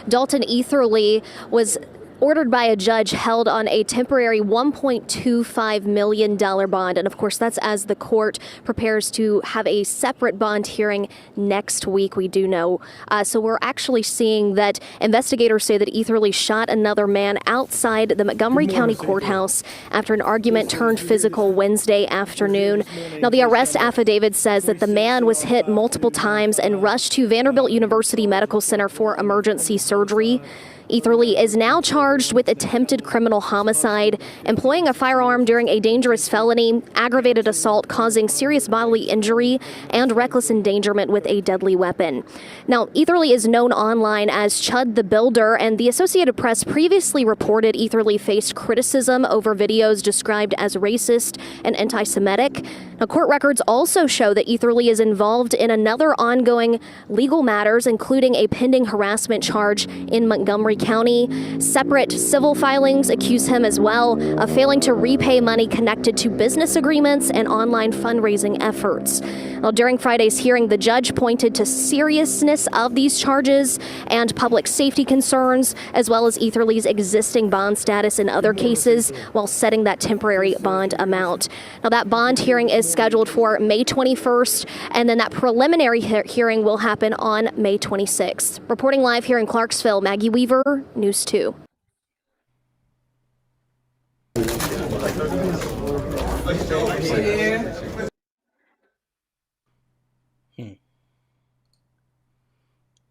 Dalton Etherly was ordered by a judge held on a temporary $1.25 million bond. And of course, that's as the court prepares to have a separate bond hearing next week, we do know. So we're actually seeing that investigators say that Etherly shot another man outside the Montgomery County Courthouse after an argument turned physical Wednesday afternoon. Now, the arrest affidavit says that the man was hit multiple times and rushed to Vanderbilt University Medical Center for emergency surgery. Etherly is now charged with attempted criminal homicide, employing a firearm during a dangerous felony, aggravated assault causing serious bodily injury, and reckless endangerment with a deadly weapon. Now, Etherly is known online as Chud the Builder, and the Associated Press previously reported Etherly faced criticism over videos described as racist and anti-Semitic. Now, court records also show that Etherly is involved in another ongoing legal matters, including a pending harassment charge in Montgomery County. Separate civil filings accuse him as well of failing to repay money connected to business agreements and online fundraising efforts. Well, during Friday's hearing, the judge pointed to seriousness of these charges and public safety concerns, as well as Etherly's existing bond status in other cases, while setting that temporary bond amount. Now, that bond hearing is scheduled for May 21st, and then that preliminary hearing will happen on May 26th. Reporting live here in Clarksville, Maggie Weaver, News 2.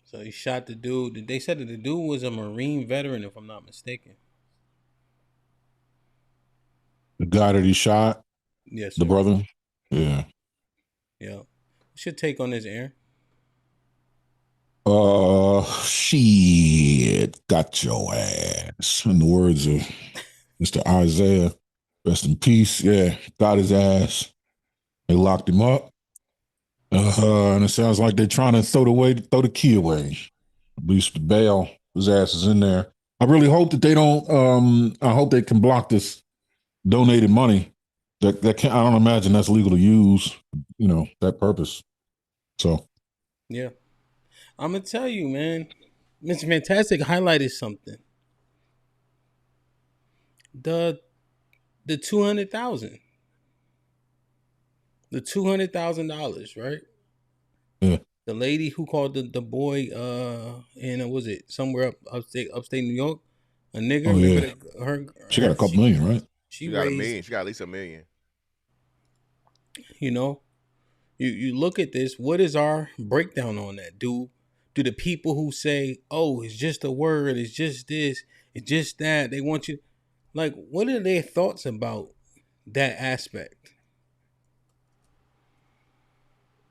So he shot the dude. They said that the dude was a Marine veteran, if I'm not mistaken. The guy that he shot? Yes, the brother? Yeah. Yeah. What's your take on this, Aaron? Shit. Copycat got your ass. In the words of Mr. Isaiah, rest in peace. Yeah, got his ass. They locked him up. And it sounds like they're trying to throw the key away. At least the bail, his ass is in there. I really hope that they don't. I hope they can block this donated money. That can't. I don't imagine that's legal to use. That purpose. So. Yeah, I'm gonna tell you, man. Mr. Fantastic highlighted something. The $200,000. The $200,000, right? Yeah. The lady who called the boy, and was it somewhere upstate New York? A nigger. Oh, yeah. She got a couple million, right? She got $1 million. She got at least $1 million. You look at this. What is our breakdown on that? Do the people who say, "Oh, it's just a word. It's just this. It's just that," they want you? Like, what are their thoughts about that aspect?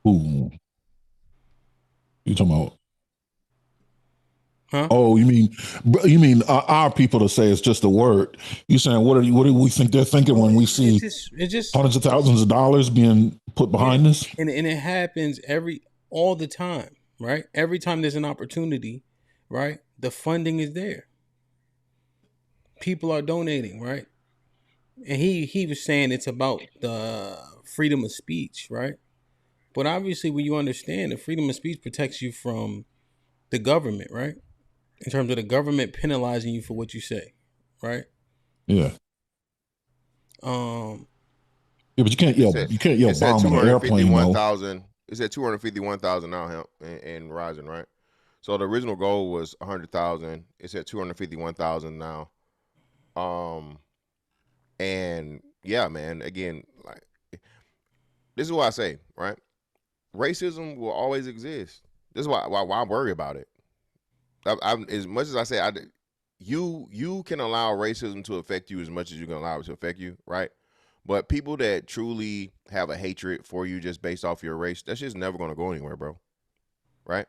Ooh. You talking about? Huh? Oh, you mean our people to say it's just a word? You saying what do we think they're thinking when we see it's just hundreds of thousands of dollars being put behind this? And it happens all the time, right? Every time there's an opportunity, right? The funding is there. People are donating, right? And he was saying it's about the freedom of speech, right? But obviously, when you understand the freedom of speech protects you from the government, right? In terms of the government penalizing you for what you say, right? Yeah. Yeah, but you can't yell. You can't yell bomb on an airplane. It's at 251,000 now, HAMP, and rising, right? So the original goal was 100,000. It's at 251,000 now. And yeah, man. Again, like, this is what I say, right? Racism will always exist. This is why I worry about it. As much as I say, you can allow racism to affect you as much as you can allow it to affect you, right? But people that truly have a hatred for you just based off your race, that's just never going to go anywhere, bro. Right?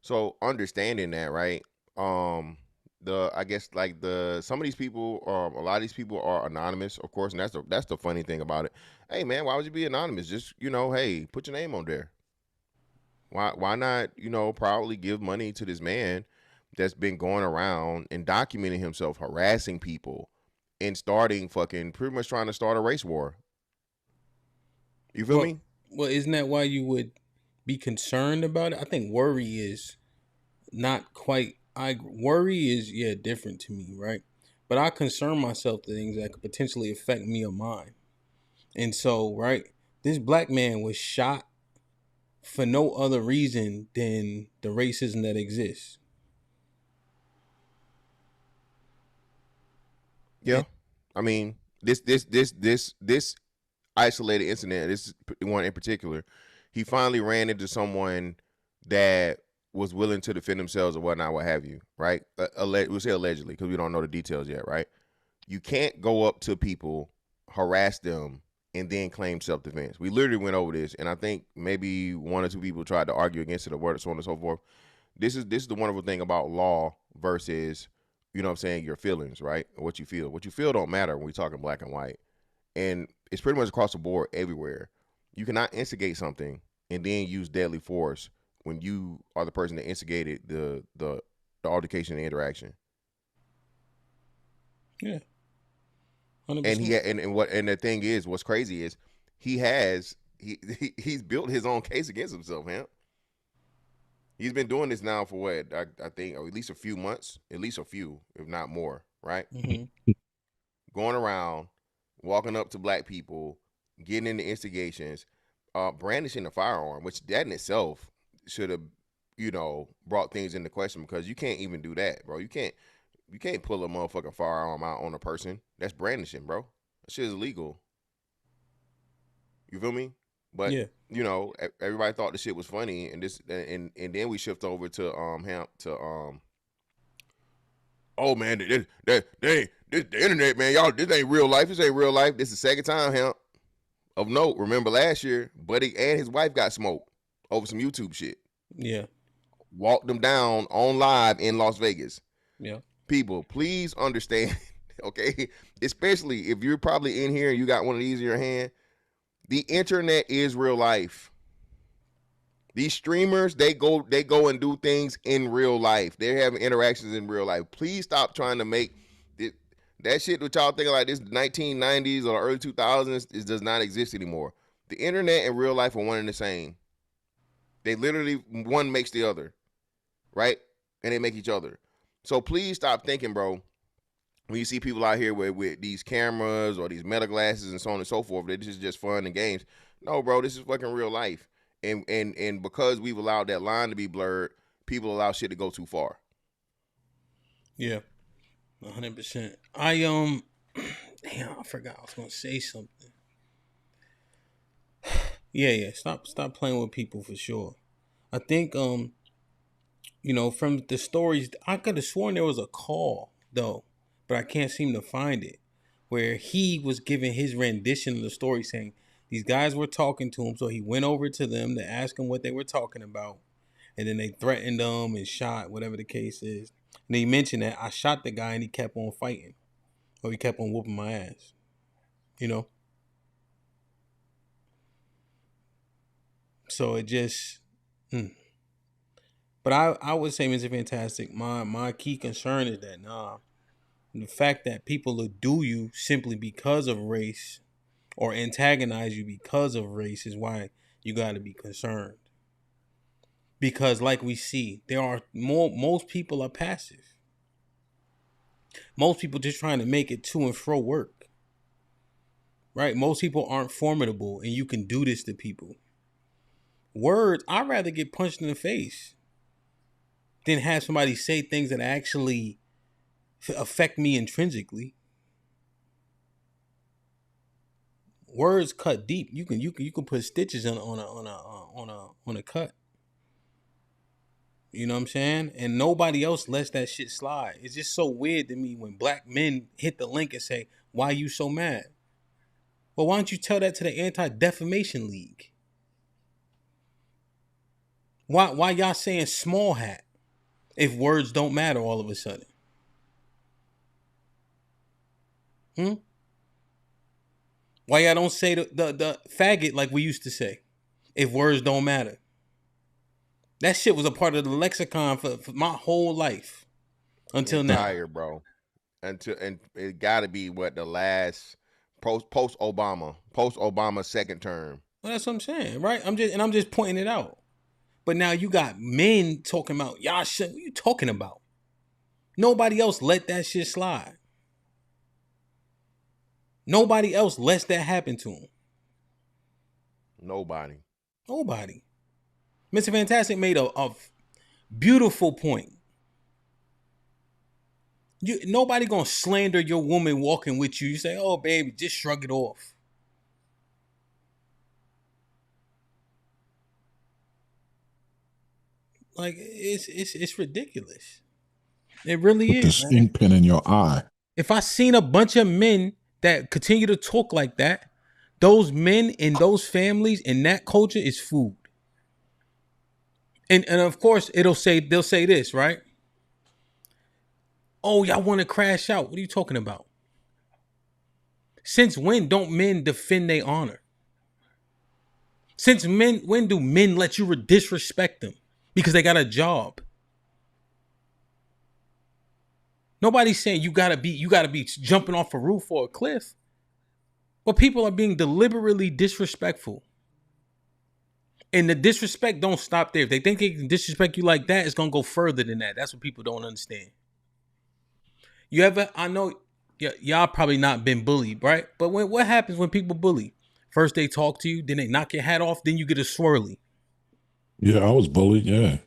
So understanding that, right? I guess like some of these people, a lot of these people are anonymous, of course, and that's the funny thing about it. Hey, man, why would you be anonymous? Just, hey, put your name on there. Why not, proudly give money to this man that's been going around and documenting himself, harassing people, and pretty much trying to start a race war. You feel me? Well, isn't that why you would be concerned about it? I think worry is not quite. Worry is different to me, right? But I concern myself to things that could potentially affect me or mine. And so, right, this black man was shot for no other reason than the racism that exists. Yeah, I mean, this isolated incident, this one in particular, he finally ran into someone that was willing to defend themselves or whatnot, what have you, right? We'll say allegedly because we don't know the details yet, right? You can't go up to people, harass them, and then claim self-defense. We literally went over this, and I think maybe one or two people tried to argue against it or so on and so forth. This is the wonderful thing about law versus, your feelings, right? What you feel. What you feel don't matter when we're talking black and white. And it's pretty much across the board everywhere. You cannot instigate something and then use deadly force when you are the person that instigated the altercation and interaction. Yeah. 100%. And the thing is, what's crazy is he's built his own case against himself, man. He's been doing this now for what I think at least a few months, if not more, right? Mm-hmm. Going around, walking up to black people, getting into instigations, brandishing a firearm, which that in itself should have, brought things into question because you can't even do that, bro. You can't pull a motherfucking firearm out on a person. That's brandishing, bro. That shit is illegal. You feel me? But everybody thought the shit was funny, and then we shift over to HAMP to oh man, the internet, man, y'all, this ain't real life. This ain't real life. This is the second time, HAMP. Of note, remember last year, Buddy and his wife got smoked over some YouTube shit. Yeah. Walked them down on live in Las Vegas. Yeah. People, please understand, okay? Especially if you're probably in here and you got one of these in your hand. The internet is real life. These streamers, they go and do things in real life. They're having interactions in real life. Please stop trying to make that shit that y'all thinking like this 1990s or early 2000s does not exist anymore. The internet and real life are one and the same. They literally, one makes the other, right? And they make each other. So please stop thinking, bro, when you see people out here with these cameras or these meta glasses and so on and so forth, that this is just fun and games. No, bro, this is fucking real life. And because we've allowed that line to be blurred, people allow shit to go too far. Yeah, 100%. Damn, I forgot I was gonna say something. Yeah. Stop playing with people for sure. I think from the stories, I could have sworn there was a call though, but I can't seem to find it, where he was giving his rendition of the story, saying these guys were talking to him, so he went over to them to ask them what they were talking about, and then they threatened them and shot, whatever the case is. And he mentioned that I shot the guy and he kept on fighting, or he kept on whooping my ass, So it just, But I would say Mr. Fantastic, my key concern is that the fact that people will do you simply because of race or antagonize you because of race is why you got to be concerned. Because like we see, most people are passive. Most people just trying to make it to and fro work. Right? Most people aren't formidable, and you can do this to people. Words, I'd rather get punched in the face than have somebody say things that actually affect me intrinsically. Words cut deep. You can put stitches on a cut. You know what I'm saying? And nobody else lets that shit slide. It's just so weird to me when black men hit the link and say, "Why you so mad?" Well, why don't you tell that to the Anti-Defamation League? Why y'all saying small hat if words don't matter all of a sudden? Why y'all don't say the faggot like we used to say if words don't matter? That shit was a part of the lexicon for my whole life until now. Bro. And it got to be the last post Obama second term. Well, that's what I'm saying, right? I'm just pointing it out. But now you got men talking about y'all shit. What are you talking about? Nobody else let that shit slide. Nobody else lets that happen to them. Nobody. Mr. Fantastic made a beautiful point. Nobody gonna slander your woman walking with you. You say, "Oh, baby, just shrug it off." Like it's ridiculous. It really is. The stink pin in your eye. If I seen a bunch of men that continue to talk like that, those men in those families in that culture is food. And of course they'll say this, right? Oh, y'all want to crash out. What are you talking about? Since when don't men defend their honor? When do men let you disrespect them because they got a job? Nobody's saying you gotta be jumping off a roof or a cliff. But people are being deliberately disrespectful. And the disrespect don't stop there. If they think they can disrespect you like that, it's gonna go further than that. That's what people don't understand. I know y'all probably not been bullied, right? But what happens when people bully? First they talk to you, then they knock your hat off, then you get a swirly. Yeah, I was bullied, yeah.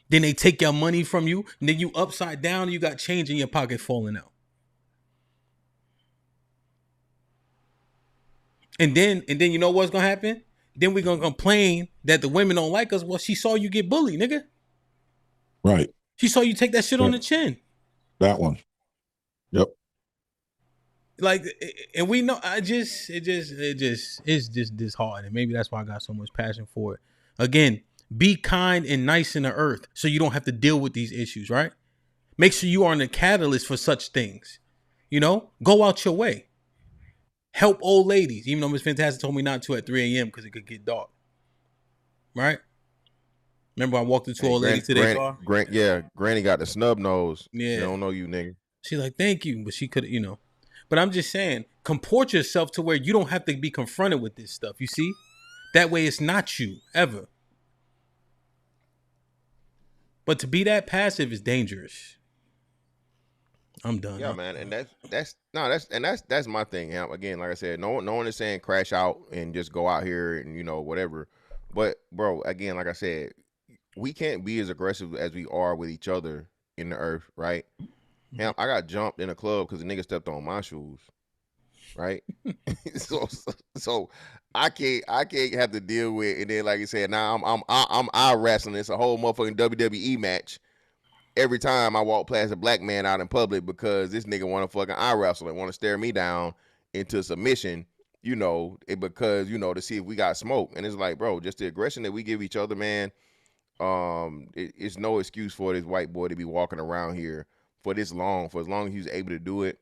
Then they take your money from you, and then you upside down and you got change in your pocket falling out. And then you know what's gonna happen? Then we're gonna complain that the women don't like us. Well, she saw you get bullied, nigga. Right. She saw you take that shit on the chin. That one. Yep. Like, and we know, it's just disheartening. Maybe that's why I got so much passion for it. Again, be kind and nice in the earth so you don't have to deal with these issues, right? Make sure you aren't a catalyst for such things. You know, go out your way. Help old ladies, even though Miss Fantastic told me not to at 3 a.m. because it could get dark. Right? Remember I walked into old lady to their car? Granny got the snub nose. Yeah. She don't know you, nigga. She's like, thank you. But she could, you know. But I'm just saying, comport yourself to where you don't have to be confronted with this stuff. You see? That way it's not you, ever. But to be that passive is dangerous. I'm done. Yeah, man, and that's my thing. Again, like I said, no one is saying crash out and just go out here and you know whatever. But bro, again, like I said, we can't be as aggressive as we are with each other in the earth, right? Now, I got jumped in a club because the nigga stepped on my shoes, right? so I can't have to deal with. And then, like you said, now I'm eye wrestling. It's a whole motherfucking WWE match. Every time I walk past a black man out in public because this nigga want to fucking eye wrestle and want to stare me down into submission, you know, because, you know, to see if we got smoke. And it's like, bro, just the aggression that we give each other, man, it's no excuse for this white boy to be walking around here for this long, for as long as he's able to do it,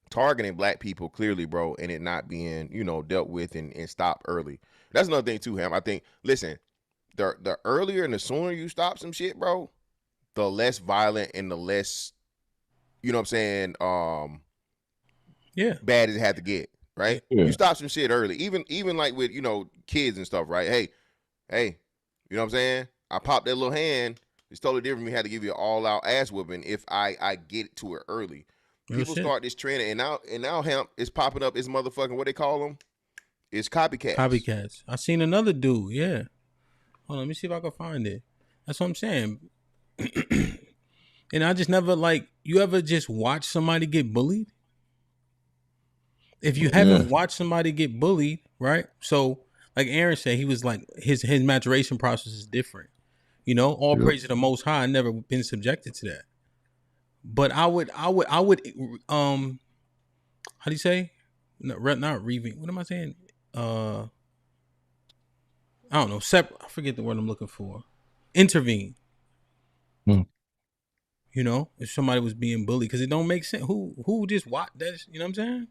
targeting black people clearly, bro, and it not being, you know, dealt with and stopped early. That's another thing too, Ham. I think, listen, the earlier and the sooner you stop some shit, bro, the less violent and the less, you know what I'm saying, bad it had to get, right? Yeah. You stop some shit early, even like with, you know, kids and stuff, right? Hey, you know what I'm saying? I popped that little hand. It's totally different. We had to give you an all-out ass whooping if I get to it early. People start this trend, and now Hemp is popping up. It's motherfucking, what they call them? It's copycats. Copycats. I seen another dude. Yeah. Hold on, let me see if I can find it. That's what I'm saying. And I just never, like, you ever just watch somebody get bullied? If you haven't watched somebody get bullied, right? So, like Aaron said, he was like, his maturation process is different. You know, all praise to the Most High. I never been subjected to that. But I would, how do you say? Not reaving. What am I saying? I don't know. I forget the word I'm looking for. Intervene. You know, if somebody was being bullied, because it don't make sense. Who just watch that? You know what I'm saying?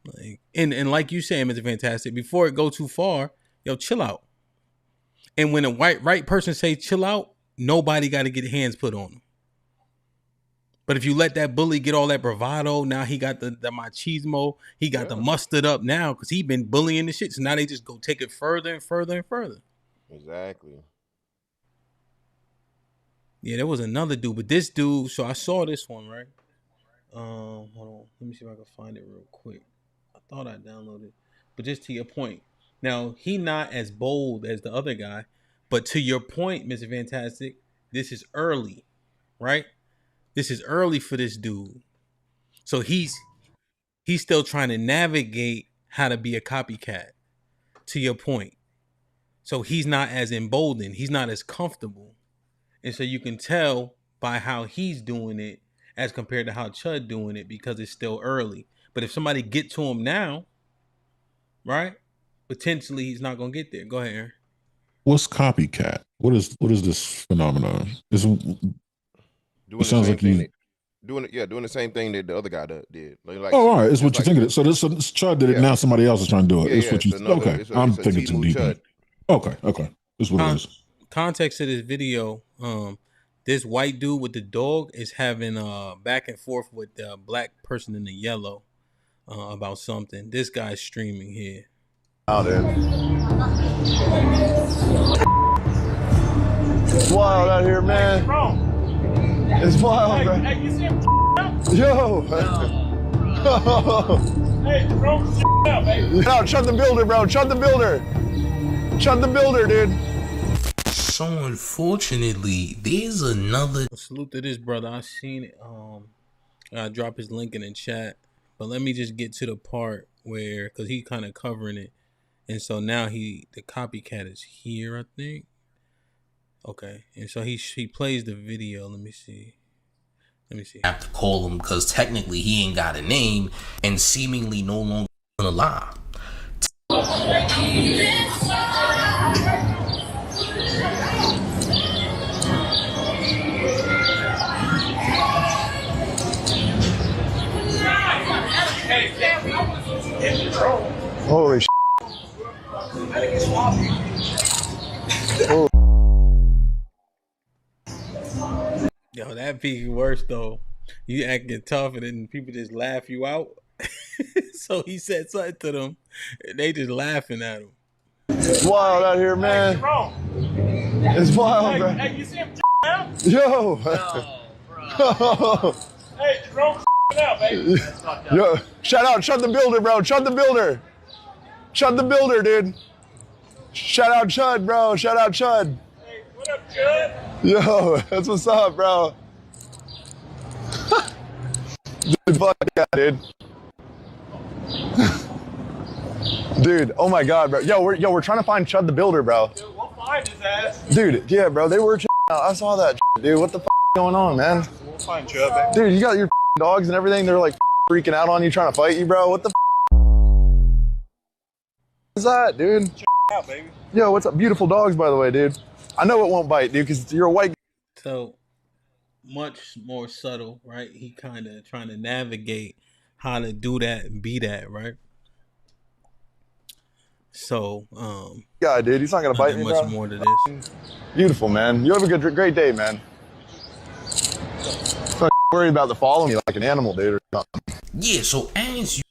Like, and like you say, Mr. Fantastic, before it go too far, yo, chill out. And when a right person say chill out, nobody got to get hands put on them. But if you let that bully get all that bravado, now he got the machismo, he got the mustard up now because he been bullying the shit. So now they just go take it further and further and further. Exactly. Yeah, there was another dude, but this dude, so I saw this one, right? Hold on. Let me see if I can find it real quick. I thought I downloaded it. But just to your point. Now, he not as bold as the other guy, but to your point, Mr. Fantastic, this is early, right? This is early for this dude. So he's still trying to navigate how to be a copycat, to your point. So he's not as emboldened. He's not as comfortable. And so you can tell by how he's doing it as compared to how Chud doing it because it's still early. But if somebody get to him now, right, potentially he's not going to get there. Go ahead, Aaron. What's copycat? What is this phenomenon? It sounds like you doing the same thing that the other guy did. Like, all right, it's what you think it is. So this Chud did it. Now somebody else is trying to do it. It's what you. Okay, I'm thinking too deep. Okay, that's what it is. Context of this video, this white dude with the dog is having back and forth with the black person in the yellow about something. This guy's streaming here. It's wild out here, man. It's wild, bro. Hey, you see him Yo. Hey, bro, up, baby. No, Chud the Builder, bro. Chud the Builder. Chud the Builder, dude. So unfortunately, there's another. Salute to this brother. I seen it. I drop his link in the chat, but let me just get to the part where, because he kind of covering it, and so now the copycat is here, I think. Okay, and so he plays the video. Let me see. I have to call him because technically he ain't got a name and seemingly no longer alive. Holy shit. Oh. Yo, that be worse though. You acting tough and then people just laugh you out. So he said something to them, and they just laughing at him. It's wild out here, man. It's wild, bro. Hey, you see him now? Yo. Hey, Jerome out, baby. Yo, shout out Chud the Builder, bro. Chud the Builder. Chud the Builder, dude. Shout out Chud, bro. Shout out Chud. Hey, what up, Chud? Yo, that's what's up, bro. Dude, fuck yeah, dude. Dude, oh my god, bro. We're trying to find Chud the Builder, bro. Dude, we'll find his ass. Dude, yeah, bro, they were out. I saw that, dude. What the f going on, man? We'll find Chud, baby. Dude, you got your dogs and everything. They're like freaking out on you, trying to fight you, bro. What the f is that, dude? Out, baby. Yo, what's up? Beautiful dogs, by the way, dude. I know it won't bite, dude, because you're a white. So much more subtle, right? He kind of trying to navigate how to do that and be that, right? So, yeah, dude, he's not gonna bite me, much bro. more to this. Beautiful, man. You have a great day, man. Don't worry about the following me like an animal, dude, or something. Yeah, so as you.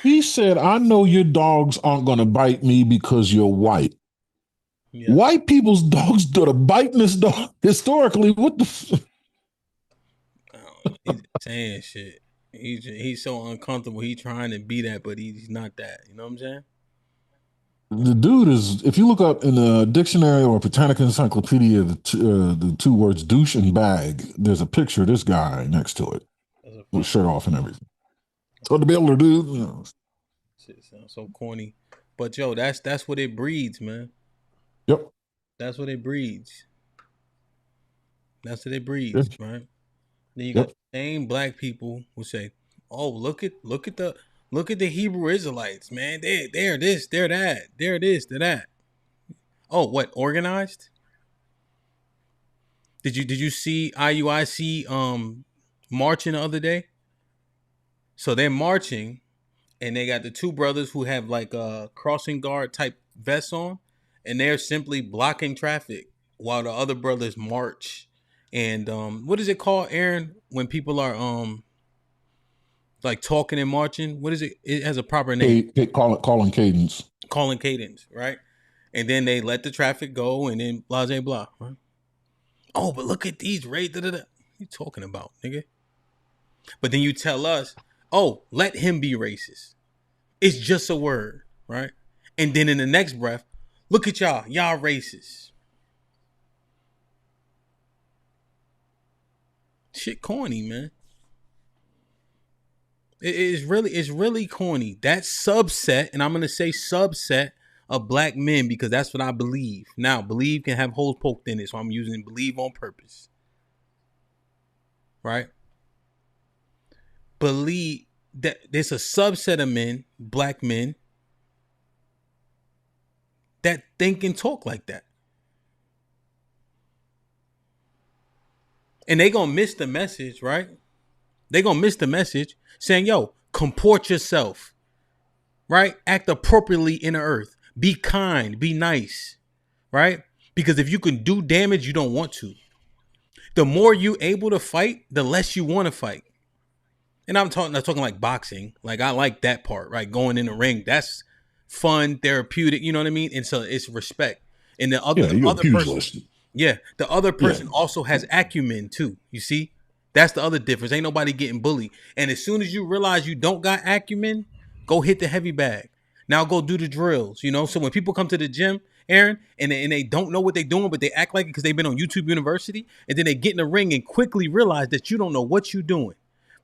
He said, I know your dogs aren't going to bite me because you're white. Yeah. White people's dogs do the bitingest dog historically. What the He's saying shit. He's so uncomfortable. He's trying to be that, but he's not that. You know what I'm saying? The dude is, if you look up in the dictionary or Britannica Encyclopedia, the two words douche and bag, there's a picture of this guy next to it with shirt off and everything. So to be able to do, you know. Shit sounds so corny. But yo, that's what it breeds, man. Yep. That's what it breeds. That's what it breeds, right? Then you got the same black people who say, "Oh, look at the Hebrew Israelites, man. They're this, they're that, they're this, they're that." Oh, what, organized? Did you see IUIC marching the other day? So they're marching, and they got the two brothers who have like a crossing guard type vests on, and they're simply blocking traffic while the other brothers march. And what is it called, Aaron, when people are like talking and marching? What is it? It has a proper name. Calling cadence. Calling cadence, right? And then they let the traffic go, and then blah blah blah. Right? Oh, but look at these What you talking about, nigga? But then you tell us, oh, let him be racist. It's just a word, right? And then in the next breath, look at y'all racist. Shit corny, man. It's really corny. That subset, and I'm gonna say subset of black men because that's what I believe. Now, believe can have holes poked in it, so I'm using believe on purpose. Right? Believe that there's a subset of men, black men, that think and talk like that. And they gonna miss the message, right? They gonna miss the message saying, yo, comport yourself, right? Act appropriately in the earth. Be kind, be nice, right? Because if you can do damage, you don't want to. The more you able to fight, the less you want to fight. And I'm talking like boxing. Like I like that part, right? Going in the ring, that's fun, therapeutic, you know what I mean? And so it's respect. And the other person. Yeah, the other person also has acumen too. You see, that's the other difference. Ain't nobody getting bullied. And as soon as you realize you don't got acumen, go hit the heavy bag. Now go do the drills. You know, so when people come to the gym, Aaron, and they don't know what they're doing, but they act like it because they've been on YouTube University, and then they get in the ring and quickly realize that you don't know what you're doing,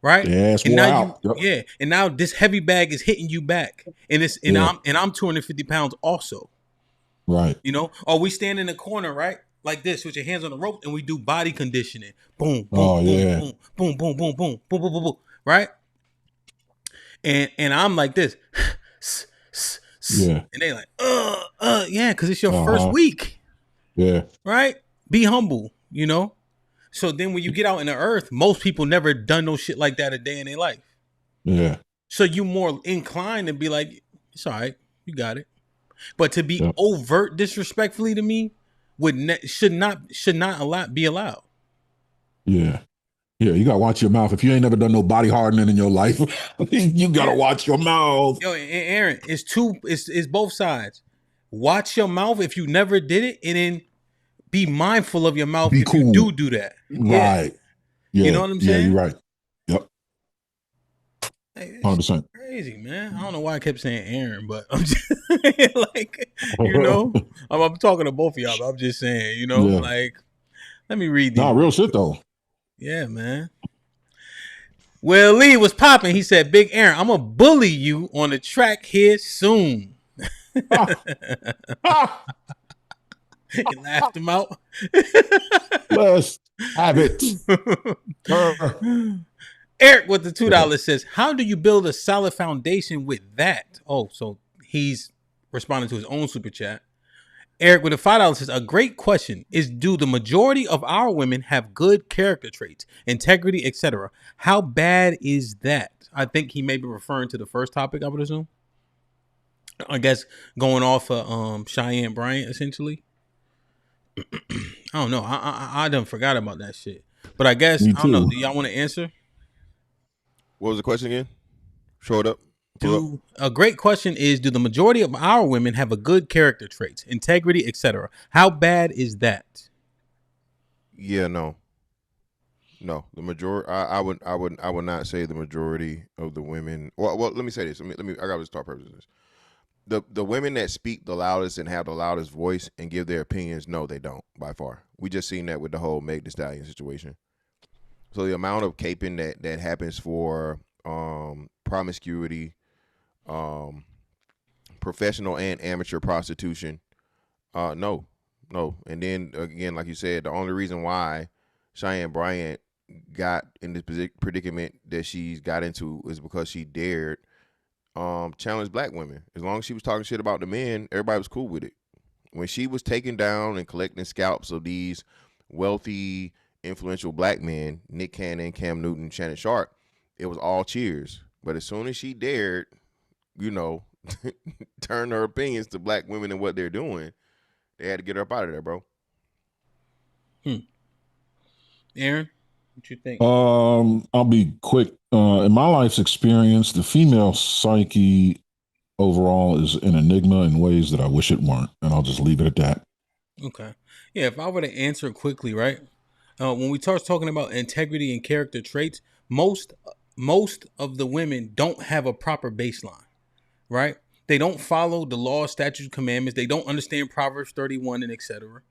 right? Yes, and now and now this heavy bag is hitting you back, and I'm 250 pounds also, right? You know, or we stand in the corner, right? Like this with your hands on the rope, and we do body conditioning. Boom, boom, boom, boom, boom, boom, boom, boom, boom, boom, boom, boom, right? And I'm like this, and they like, yeah, because it's your first week, right? Be humble, you know. So then when you get out in the earth, most people never done no shit like that a day in their life, So you more inclined to be like, it's all right, you got it. But to be overt disrespectfully to me should not be allowed. Yeah. Yeah, you gotta watch your mouth. If you ain't never done no body hardening in your life, you gotta watch your mouth. Yo, Aaron, it's both sides. Watch your mouth if you never did it, and then be mindful of your mouth if you do that. Right. Yeah. You know what I'm saying? Yeah, you're right. Yep. 100%. Crazy, man. I don't know why I kept saying Aaron, but I'm just like, I'm talking to both of y'all, but I'm just saying, like, let me read these. Nah, real shit though. Yeah, man. Well, Lee was popping. He said, Big Aaron, I'm going to bully you on the track here soon. He laughed him out. Let's have it. Eric with the $2 says, how do you build a solid foundation with that? Oh, so he's responding to his own super chat. Eric with a $5 says, a great question is, do the majority of our women have good character traits, integrity, etc.? How bad is that? I think he may be referring to the first topic, I would assume. I guess going off of Cheyenne Bryant, essentially. I don't know. I done forgot about that shit. But I guess, I don't know. Do y'all want to answer? What was the question again? Show it up. A great question is, do the majority of our women have a good character traits, integrity, etc.? How bad is that? Yeah, no. The majority. I would not say the majority of the women. Well, let me say this. I got to start purposes. The women that speak the loudest and have the loudest voice and give their opinions, no, they don't by far. We just seen that with the whole Meg Thee Stallion situation. So the amount of caping that happens for promiscuity, professional and amateur prostitution, no. And then again, like you said, the only reason why Cheyenne Bryant got in this predicament that she's got into is because she dared challenge black women. As long as she was talking shit about the men, everybody was cool with it. When she was taking down and collecting scalps of these wealthy, influential black men, Nick Cannon, Cam Newton, Shannon Sharp, it was all cheers. But as soon as she dared, turn her opinions to black women and what they're doing, they had to get her up out of there, bro. Aaron, what you think? I'll be quick. In my life's experience, the female psyche overall is an enigma in ways that I wish it weren't, and I'll just leave it at that. Okay. Yeah, if I were to answer quickly, right? When we start talking about integrity and character traits, most of the women don't have a proper baseline, right? They don't follow the law, statutes, commandments. They don't understand Proverbs 31 and etc.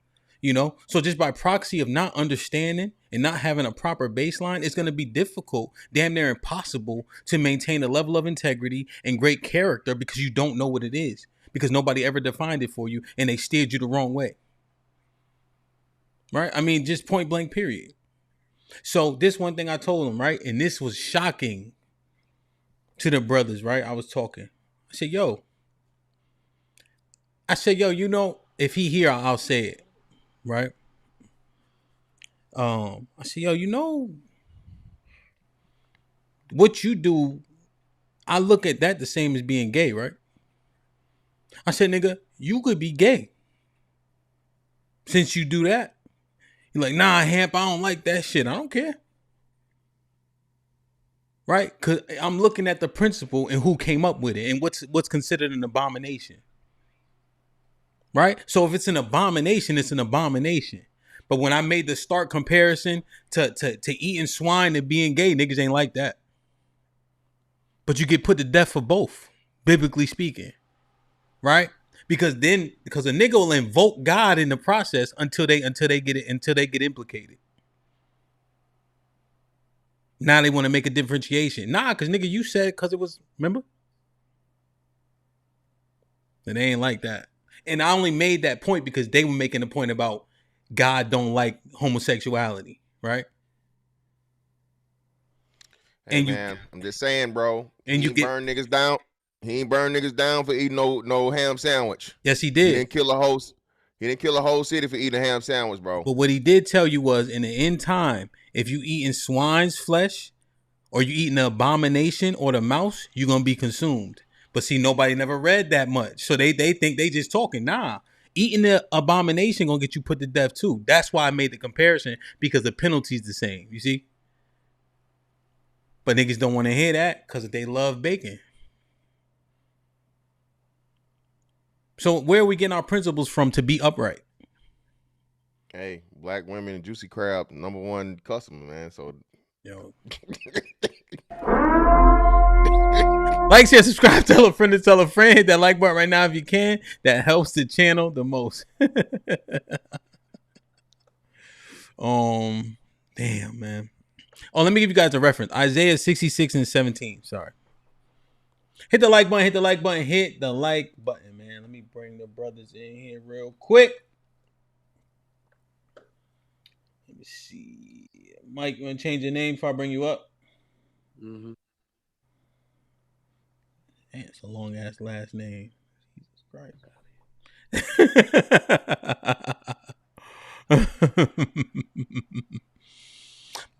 So just by proxy of not understanding and not having a proper baseline, it's going to be difficult, damn near impossible, to maintain a level of integrity and great character because you don't know what it is, because nobody ever defined it for you and they steered you the wrong way. Right? I mean, just point blank, period. So this one thing I told them, right? And this was shocking to the brothers, right? I was talking. I said, yo, if he here, I'll say it. Right? I said, yo, what you do, I look at that the same as being gay, right? I said, nigga, you could be gay since you do that. You're like, nah, Hamp, I don't like that shit. I don't care. Right? Because I'm looking at the principle and who came up with it and what's considered an abomination. Right? So if it's an abomination, it's an abomination. But when I made the stark comparison to eating swine and being gay, niggas ain't like that. But you get put to death for both, biblically speaking. Right? Because a nigga will invoke God in the process until they get implicated. Now they want to make a differentiation. Nah, because nigga, you said because it was, remember? And they ain't like that. And I only made that point because they were making a point about God don't like homosexuality, right? Hey, man, I'm just saying, bro. And you burn niggas down. He ain't burn niggas down for eating no ham sandwich. Yes, he did. He didn't kill a whole city for eating a ham sandwich, bro. But what he did tell you was, in the end time, if you eating swine's flesh or you eating the abomination or the mouse, you're gonna be consumed. But see, nobody never read that much, so they think they just talking. Nah, eating the abomination gonna get you put to death too. That's why I made the comparison, because the penalty's the same. You see, but niggas don't want to hear that because they love bacon. So where are we getting our principles from to be upright? Hey, black women and juicy crab, #1 customer, man. So, yo. Like, share, subscribe, tell a friend to tell a friend. Hit that like button right now if you can. That helps the channel the most. Damn, man. Oh, let me give you guys a reference. Isaiah 66:17. Sorry. Hit the like button, hit the like button, hit the like button, man. Let me bring the brothers in here real quick. Let me see. Mike, you want to change your name before I bring you up? Mm-hmm. Man, it's a long ass last name. Jesus Christ.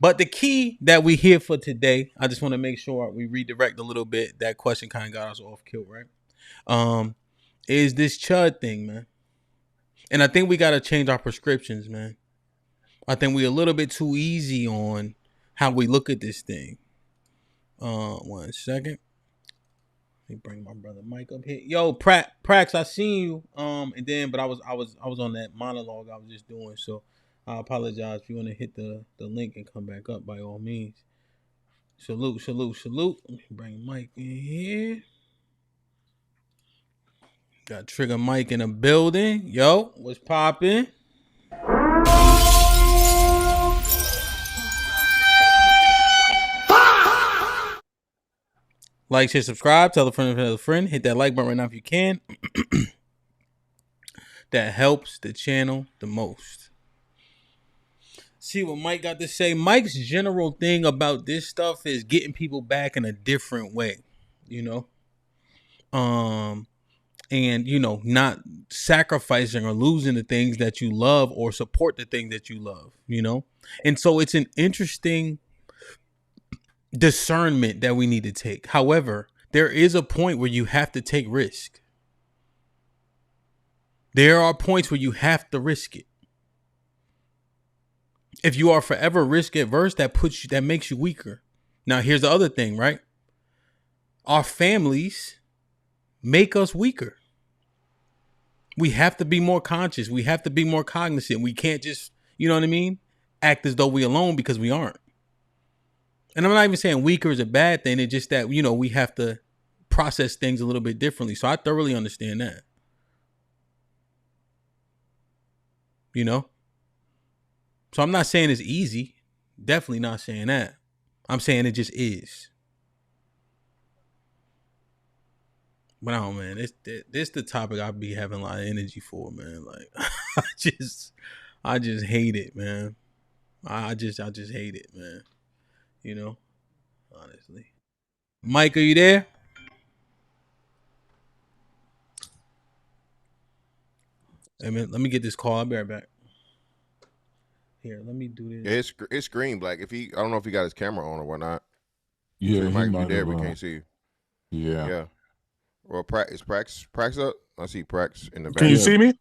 But the key that we here for today, I just want to make sure we redirect a little bit. That question kind of got us off kilt, right? Is this chud thing, man. And I think we got to change our prescriptions, man. I think we're a little bit too easy on how we look at this thing. 1 second. Let me bring my brother Mike up here. Yo, Prax, I seen you. And then, but I was on that monologue I was just doing. So I apologize. If you want to hit the link and come back up, by all means. Salute. Let me bring Mike in here. Got Trigger Mike in the building. Yo, what's poppin'? Like, share, subscribe, tell a friend, tell a friend. Hit that like button right now if you can. That helps the channel the most. See what Mike got to say. Mike's general thing about this stuff is getting people back in a different way, you know? And, you know, not sacrificing or losing the things that you love or support the things that you love, you know? And so it's an interesting discernment that we need to take. However, there is a point where you have to take risk. There are points where you have to risk it. If you are forever risk adverse, that makes you weaker. Now, here's the other thing, right? Our families make us weaker. We have to be more conscious. We have to be more cognizant. We can't just, you know what I mean, act as though we alone, because we aren't. And I'm not even saying weaker is a bad thing. It's just that, you know, we have to process things a little bit differently. So I thoroughly understand that. You know? So I'm not saying it's easy. Definitely not saying that. I'm saying it just is. But I don't, man. This the topic I be having a lot of energy for, man. Like, I just hate it, man. I just hate it, man. You know, honestly. Mike, are you there? Hey, man, let me get this call. I'll be right back. Here, let me do this. Yeah, it's green black. I don't know if he got his camera on or whatnot. Yeah, so he might might be there. have, We can't see you. Yeah. Well, is Prax up? I see Prax in the back. Can you see me?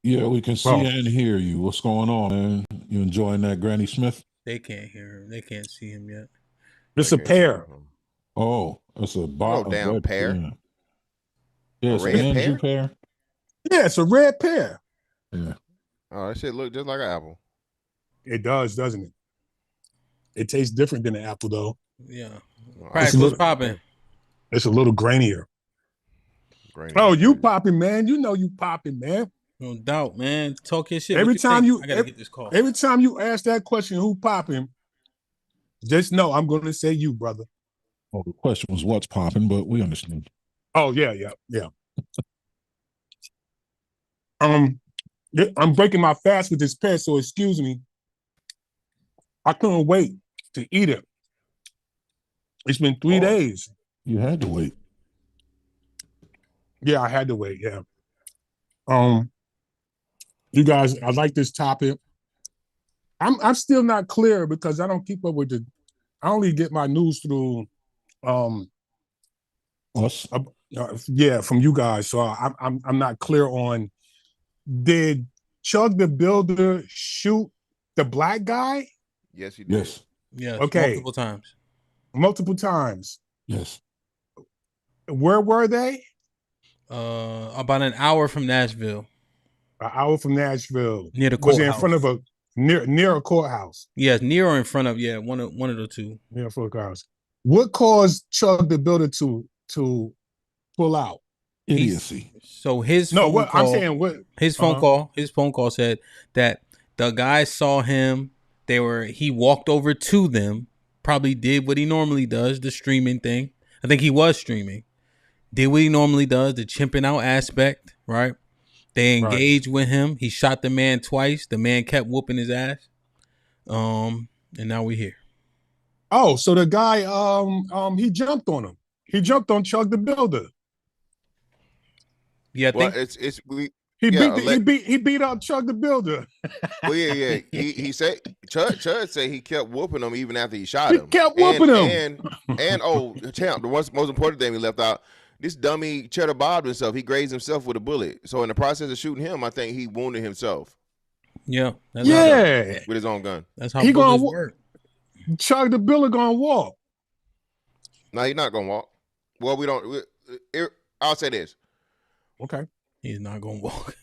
Yeah, we can see and hear you. What's going on, man? You enjoying that Granny Smith? They can't hear him. They can't see him yet. It's a pear. Oh, it's a bottle. Damn pear. Yeah, it's an Anjou pear. Yeah, it's a red pear. Yeah. Oh, that shit look just like an apple. It does, doesn't it? It tastes different than an apple, though. Yeah. Prax, what's popping? It's a little grainier. Oh, you popping, man. You know you popping, man. No doubt, man. Talk your shit. Every time I gotta get this call. Every time you ask that question, who popping, just know I'm going to say you, brother. Well, the question was what's popping, but we understand. Oh, yeah. I'm breaking my fast with this pear, so excuse me. I couldn't wait to eat it. It's been 3 days. You had to wait. Yeah, I had to wait. Yeah. You guys, I like this topic. I'm still not clear because I don't keep up with I only get my news through us. Yeah, from you guys. So I'm not clear on, did Chud the Builder shoot the black guy? Yes, he did. Yes. Yes. Okay. Multiple times. Multiple times. Yes. Where were they? About an hour from Nashville. An hour from Nashville. Near the Was it in courthouse. front of a near a courthouse? Yes, near or in front of, one of the two. Near a courthouse. What caused Chud the Builder to pull out? Idiocy. So his No, phone what call, I'm saying, what his phone call said that the guys saw him. He walked over to them, probably did what he normally does, the streaming thing. I think he was streaming. Did what he normally does, the chimping out aspect, right? They engaged with him. He shot the man twice. The man kept whooping his ass. And now we're here. Oh, so the guy he jumped on him. He jumped on Chud the Builder. Yeah, I think he beat up Chud the Builder. Well, yeah. He said Chud said he kept whooping him even after he shot him. He kept whooping him. And champ, the most important thing we left out. This dummy cheddar bobbed himself. He grazed himself with a bullet. So in the process of shooting him, I think he wounded himself. Yeah. With his own gun. That's how bullets work. Chud the Builder gonna walk. No, he's not gonna walk. Well, we don't. I'll say this. Okay. He's not gonna walk.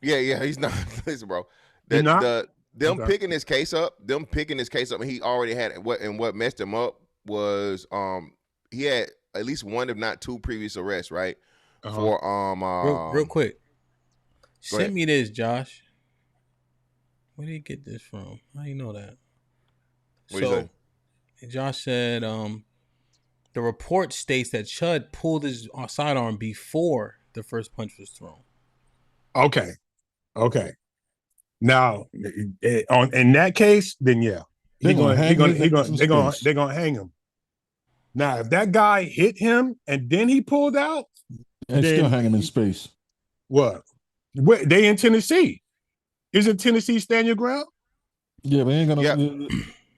Yeah, he's not. Listen, bro. Picking this case up, and he already had what messed him up was he had at least one, if not two, previous arrests, right? For real quick. Send me this, Josh. Where did he get this from? How do you know that? So Josh said the report states that Chud pulled his sidearm before the first punch was thrown. Okay. Now, in that case, then yeah, they're gonna hang him. Now, if that guy hit him and then he pulled out, and still hang him in space. What? They in Tennessee? Isn't Tennessee stand your ground? Yeah, but ain't gonna. Yeah.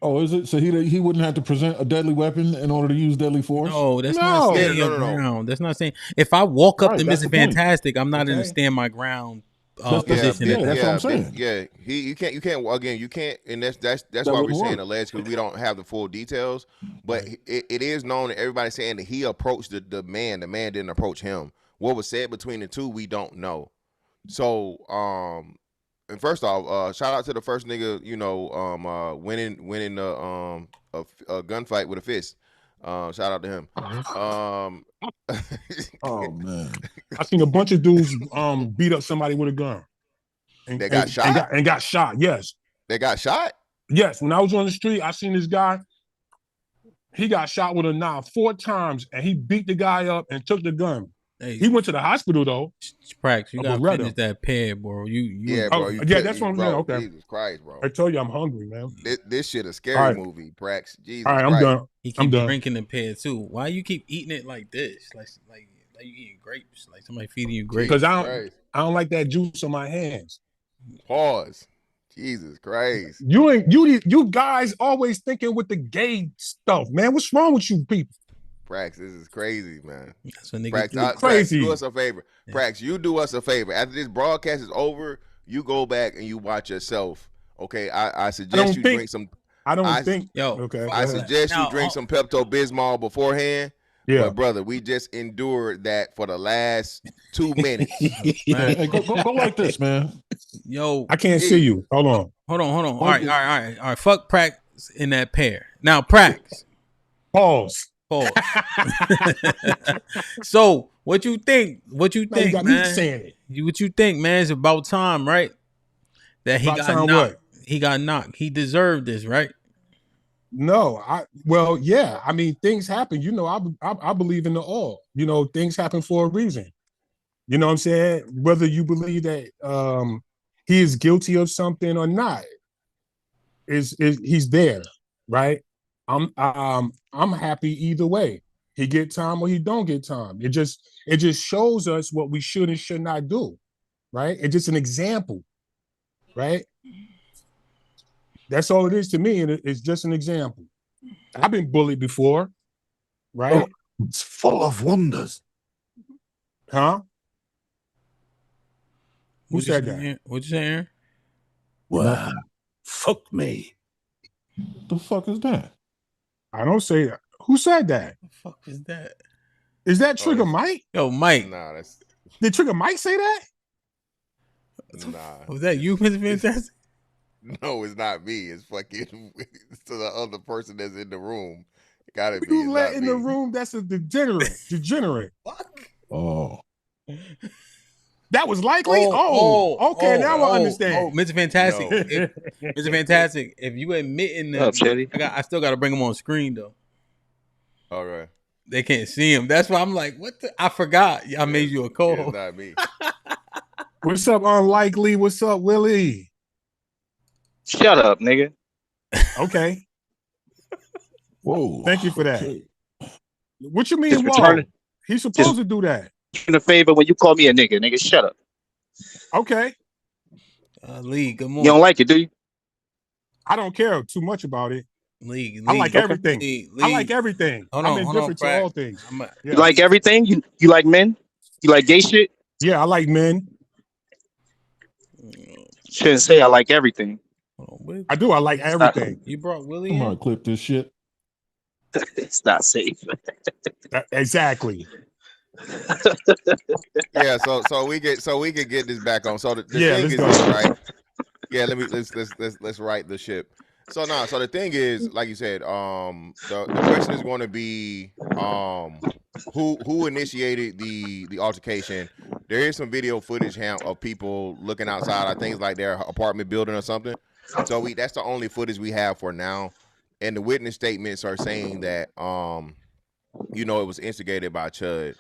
Oh, is it? So he wouldn't have to present a deadly weapon in order to use deadly force? No, that's not saying your ground. That's not saying if I walk up to Mr. Fantastic, I'm not in a stand my ground position. That's what I'm saying. Yeah, you can't again. You can't, and that's why we're saying alleged, because we don't have the full details. But it is known that everybody's saying that he approached the man. The man didn't approach him. What was said between the two, we don't know. So, and first off, shout out to the first nigga, winning a gunfight with a fist. Shout out to him. Oh man, I seen a bunch of dudes beat up somebody with a gun. They got shot. And got shot. Yes. They got shot. Yes. When I was on the street, I seen this guy. He got shot with a knife 4 times, and he beat the guy up and took the gun. Hey, he went to the hospital though. Prax, you gotta finish that pair, bro. That's what I'm saying. Okay. Jesus Christ, bro. I told you I'm hungry, man. This shit a scary movie, Prax. Jesus. All right, I'm Christ. done. He keep drinking the pear too. Why you keep eating it like this? Like you eating grapes? Like somebody feeding you grapes? Because I don't like that juice on my hands. Pause. Jesus Christ. You guys always thinking with the gay stuff, man. What's wrong with you people? Prax, this is crazy, man. That's what niggas do. Crazy. Prax, do us a favor. Yeah. Prax, you do us a favor. After this broadcast is over, you go back and you watch yourself. Okay, I suggest you drink some. I suggest you drink some Pepto-Bismol beforehand. Yeah, but brother, we just endured that for the last 2 minutes. Hey, go like this, man. Yo, I can't see you. Hold on. All right. Fuck Prax in that pair. Now, Prax. Pause. So, what you think? What you think, man? What you think, man? It's about time, right? That he got knocked. What? He got knocked. He deserved this, right? No, yeah. I mean, things happen. I believe in the all. Things happen for a reason. You know what I'm saying? Whether you believe that he is guilty of something or not, he's there, right? I'm happy either way. He get time or he don't get time. It just shows us what we should and should not do, right? It's just an example, right? That's all it is to me, and it's just an example. I've been bullied before, right? Oh, it's full of wonders. Huh? Who What'd you said say, that? Aaron? What'd you say, Aaron? Well, fuck me. The fuck is that? I don't say that. Who said that? The fuck is that? Is that Trigger Mike? Yo, Mike. Nah, that's Did Trigger Mike say that? nah. Was that you, Mr. Fantastic? No, it's not me. It's fucking it's to the other person that's in the room. Gotta be. You It's let not in me. the room? That's a degenerate. Oh. That was likely? Okay, now I understand. Mr. Fantastic. Mr. Fantastic, if you admitting that, I still got to bring him on screen, though. All right. They can't see him. That's why I'm like, what the? I forgot. I made you a co-host. It's not me. What's up, Unlikely? What's up, Willie? Shut up, nigga. Okay. Whoa. Thank you for that. What you mean, Just whoa? return it. He's supposed to do that. In a favor when you call me a nigga. Nigga, shut up. Okay. Lee, good morning. You don't like it, do you? I don't care too much about it. Lee, I like okay. everything. Lee. I like everything. I'm indifferent to all things. You like everything? You like men? You like gay shit? Yeah, I like men. Shouldn't say I like everything. I do. I like everything. You brought Willie I'm in? gonna clip this shit. It's not safe. Exactly. Yeah, so we could get this back on. So the thing let's is go. this, right? Yeah, let's right the ship. So so the thing is, like you said, the question is going to be who initiated the altercation. There is some video footage, HAMP, of people looking outside. I think it's like their apartment building or something. So that's the only footage we have for now. And the witness statements are saying that it was instigated by Chud.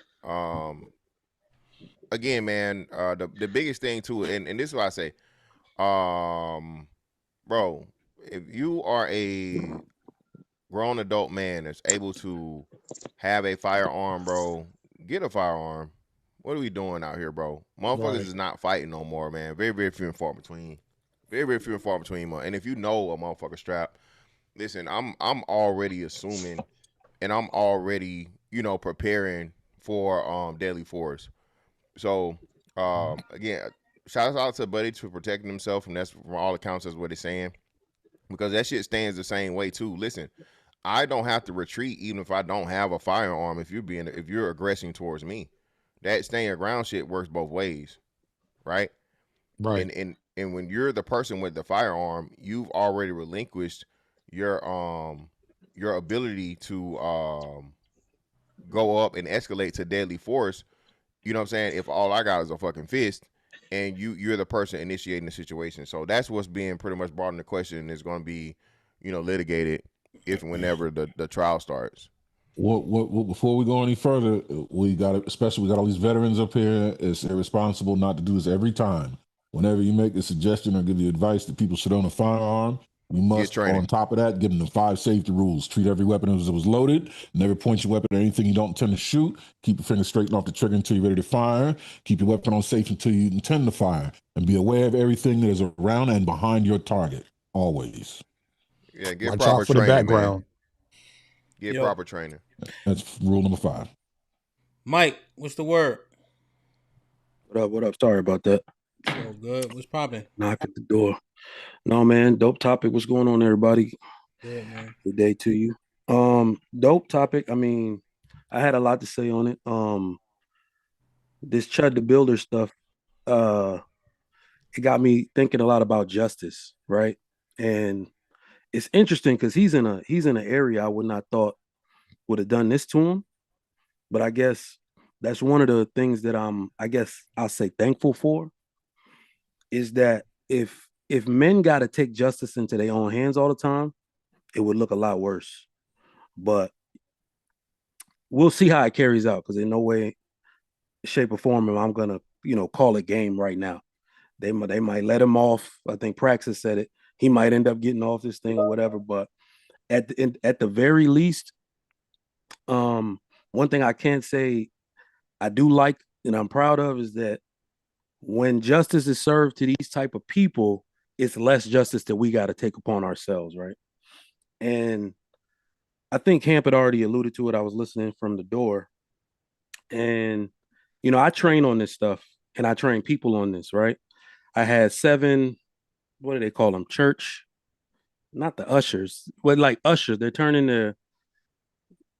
Again, man, the biggest thing too, and this is what I say, bro, if you are a grown adult man that's able to have a firearm, bro, get a firearm. What are we doing out here, bro? Motherfuckers is not fighting no more, man. Very, very few and far between. Very, very few and far between, man. And if you know a motherfucker strap, listen, I'm already assuming, and I'm already, preparing for deadly force. So again, shout out to Buddy for protecting himself, and that's from all accounts that's what he's saying, because that shit stands the same way too. Listen, I don't have to retreat even if I don't have a firearm. If you're aggressing towards me, that stand your ground shit works both ways, right? Right. And when you're the person with the firearm, you've already relinquished your ability to go up and escalate to deadly force. You know what I'm saying? If all I got is a fucking fist, and you're the person initiating the situation. So that's what's being pretty much brought into question, and is going to be, litigated if and whenever the trial starts. What before we go any further, we got all these veterans up here. It's irresponsible not to do this every time. Whenever you make a suggestion or give you advice that people should own a firearm, you must, on top of that, give them the 5 safety rules. Treat every weapon as it was loaded. Never point your weapon at anything you don't intend to shoot. Keep your finger straight off the trigger until you're ready to fire. Keep your weapon on safe until you intend to fire. And be aware of everything that is around and behind your target, always. Yeah, get Watch proper out for the training, background. Man. Get proper training. That's rule number 5. Mike, what's the word? What up? Sorry about that. So good. What's popping? Knock at the door. No, man. Dope topic. What's going on, everybody? Yeah, man. Good day to you. Dope topic. I mean, I had a lot to say on it. This Chud the Builder stuff, it got me thinking a lot about justice, right? And it's interesting because he's in an area I would not thought would have done this to him. But I guess that's one of the things that I'll say thankful for, is that if men got to take justice into their own hands all the time, it would look a lot worse. But we'll see how it carries out, because in no way, shape, or form am I gonna, call it game right now. They might let him off. I think Praxis said it. He might end up getting off this thing or whatever. But at the very least, one thing I can say I do like and I'm proud of is that when justice is served to these type of people, it's less justice that we got to take upon ourselves, right? And I think Hamp had already alluded to it. I was listening from the door, and I train on this stuff, and I train people on this. Right? I had 7. What do they call them? Church, not the ushers, but like ushers. They're turning the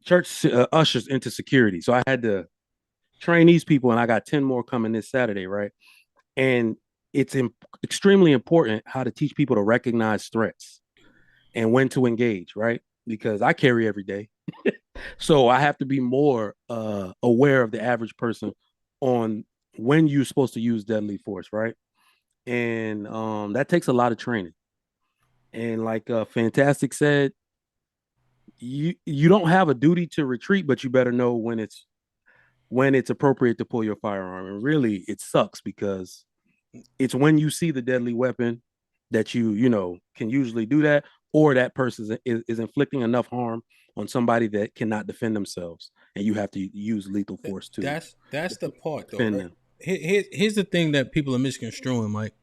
church ushers into security. So I had to train these people, and I got 10 more coming this Saturday. Right? And it's extremely important how to teach people to recognize threats and when to engage, right? Because I carry every day. So I have to be more aware of the average person on when you're supposed to use deadly force, right? And that takes a lot of training. And like Fantastic said, you don't have a duty to retreat, but you better know when it's appropriate to pull your firearm. And really, it sucks because it's when you see the deadly weapon that you can usually do that, or that person is inflicting enough harm on somebody that cannot defend themselves, and you have to use lethal force too. That's the part, though. Right? Here's the thing that people are misconstruing, Mike.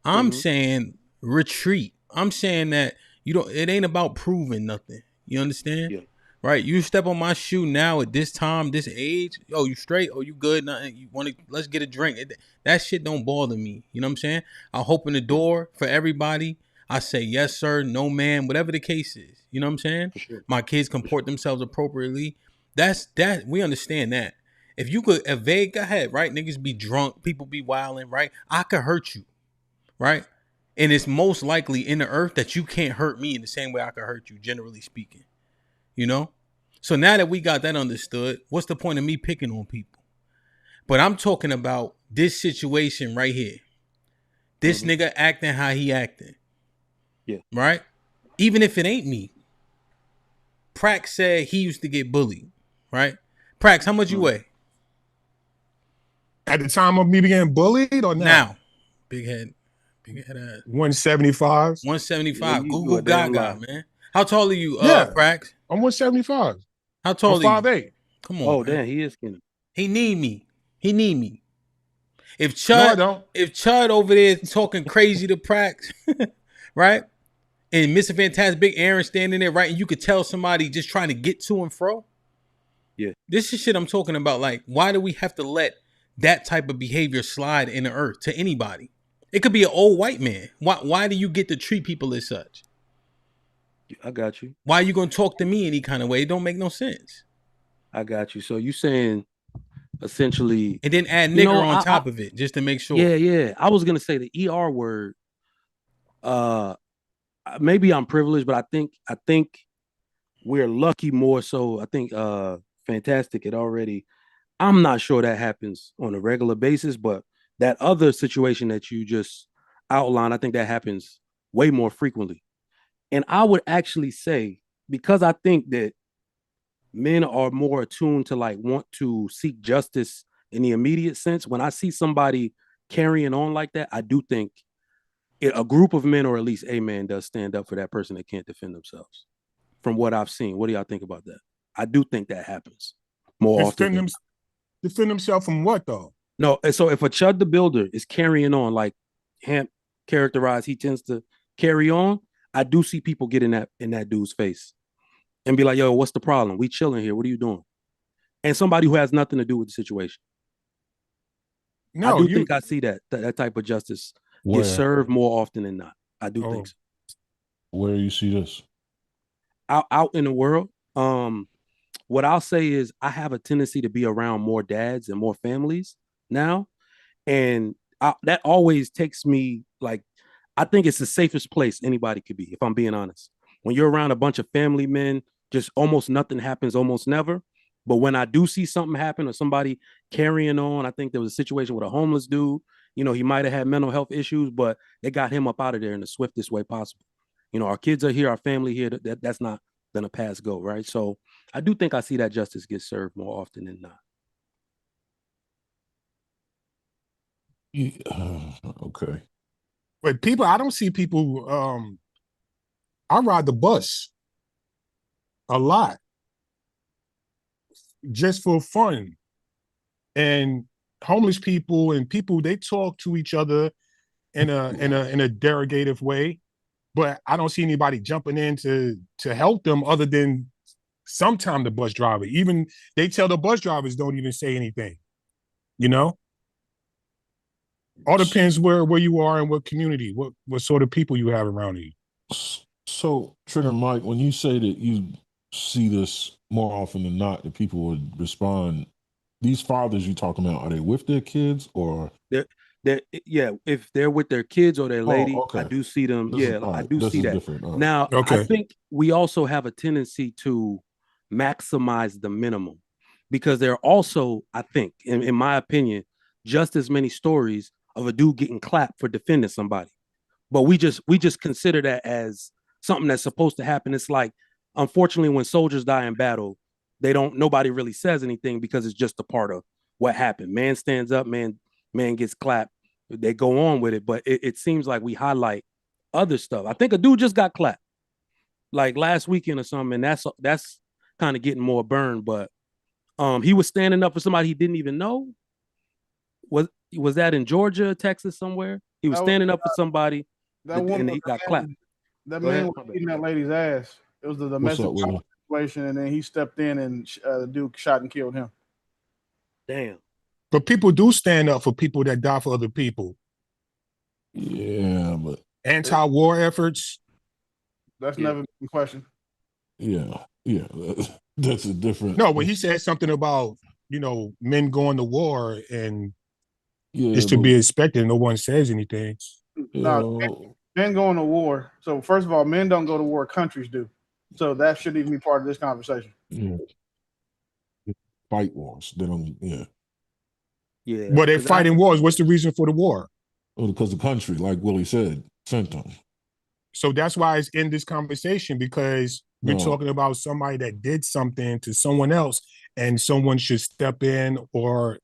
I'm saying retreat. I'm saying that it ain't about proving nothing. You understand? Yeah. Right? You step on my shoe now at this time, this age. Oh, you straight? Oh, you good? Nothing. You want to? Let's get a drink. That shit don't bother me. You know what I'm saying? I'll open the door for everybody. I say yes, sir, no, ma'am, whatever the case is. You know what I'm saying? Sure. My kids comport themselves appropriately. That's that. We understand that. If you could evade, go ahead, right? Niggas be drunk, people be wilding, right? I could hurt you, right? And it's most likely in the earth that you can't hurt me in the same way I could hurt you, generally speaking. You know? So now that we got that understood, what's the point of me picking on people? But I'm talking about this situation right here. This nigga acting how he acting. Yeah. Right? Even if it ain't me. Prax said he used to get bullied. Right? Prax, how much you weigh? At the time of me being bullied or now? Big head ass. 175. 175. Yeah, Google Gaga, man. How tall are you, Prax? I'm 175. How tall are you? 5'8". Come on. Oh, man. damn, he is skinny. He need me. If No, I Chud, don't. if Chud over there talking crazy to Prax, right? And Mr. Fantastic Big Aaron standing there, right? And you could tell somebody just trying to get to and fro. Yeah. This is shit I'm talking about. Like, why do we have to let that type of behavior slide in the earth to anybody? It could be an old white man. Why do you get to treat people as such? I got you. Why are you going to talk to me any kind of way? It don't make no sense. I got you. So you saying essentially, and then add nigger on top of it just to make sure. Yeah. I was gonna say the ER word. Maybe I'm privileged, but I think we're lucky more so. I think Fantastic it already. I'm not sure that happens on a regular basis, but that other situation that you just outlined, I think that happens way more frequently. And I would actually say, because I think that men are more attuned to like want to seek justice in the immediate sense. When I see somebody carrying on like that, I do think a group of men, or at least a man, does stand up for that person that can't defend themselves. From what I've seen, what do y'all think about that? I do think that happens more often. Defend himself from what though? No, so if a Chud the Builder is carrying on like Hamp characterized, he tends to carry on. I do see people get in that dude's face and be like, yo, what's the problem? We chilling here. What are you doing? And somebody who has nothing to do with the situation. No, I do think I see that type of justice Where? get served more often than not. I do think so. Where you see this? Out in the world. What I'll say is I have a tendency to be around more dads and more families now. And that always takes me like, I think it's the safest place anybody could be, if I'm being honest. When you're around a bunch of family men, just almost nothing happens, almost never. But when I do see something happen or somebody carrying on, I think there was a situation with a homeless dude. You know, he might have had mental health issues, but they got him up out of there in the swiftest way possible. You know, our kids are here, our family here. That's not gonna pass go, right? So I do think I see that justice get served more often than not. Okay. But people, I don't see people. I ride the bus a lot just for fun, and homeless people and people, they talk to each other in a derogative way, but I don't see anybody jumping in to help them other than Sometimes the bus driver, even they tell the bus drivers don't even say anything. You know? All depends where you are and what community, what sort of people you have around you. So, Trigger Mike, when you say that you see this more often than not, that people would respond, these fathers you talking about, are they with their kids or? Yeah, if they're with their kids or their lady, okay. I do see them. This is- I alright, do this see is that. different. Alright. Now, Okay. I think we also have a tendency to maximize the minimum because there are also, I think, in my opinion, just as many stories of a dude getting clapped for defending somebody. But we just consider that as something that's supposed to happen. It's like, unfortunately, when soldiers die in battle, nobody really says anything because it's just a part of what happened. Man stands up, man gets clapped. They go on with it, but it seems like we highlight other stuff. I think a dude just got clapped like last weekend or something, and that's kind of getting more burned. But he was standing up for somebody he didn't even know. Was that in Georgia, Texas, somewhere? He was standing up for somebody, and he got clapped. That Go ahead. man was beating that lady's ass. It was the domestic violence situation, and then he stepped in and the dude shot and killed him. Damn. But people do stand up for people that die for other people. Yeah, but anti-war efforts. That's never been in question. Yeah, that's a different. No, when he said something about men going to war and it's to be expected, no one says anything. No, men going to war. So first of all, men don't go to war; countries do. So that shouldn't even be part of this conversation. Yeah. Fight wars. They don't. Yeah. Yeah. But they're fighting wars. What's the reason for the war? Well, because the country, like Willie said, sent them. So that's why it's in this conversation, because we're talking about somebody that did something to someone else and someone should step in or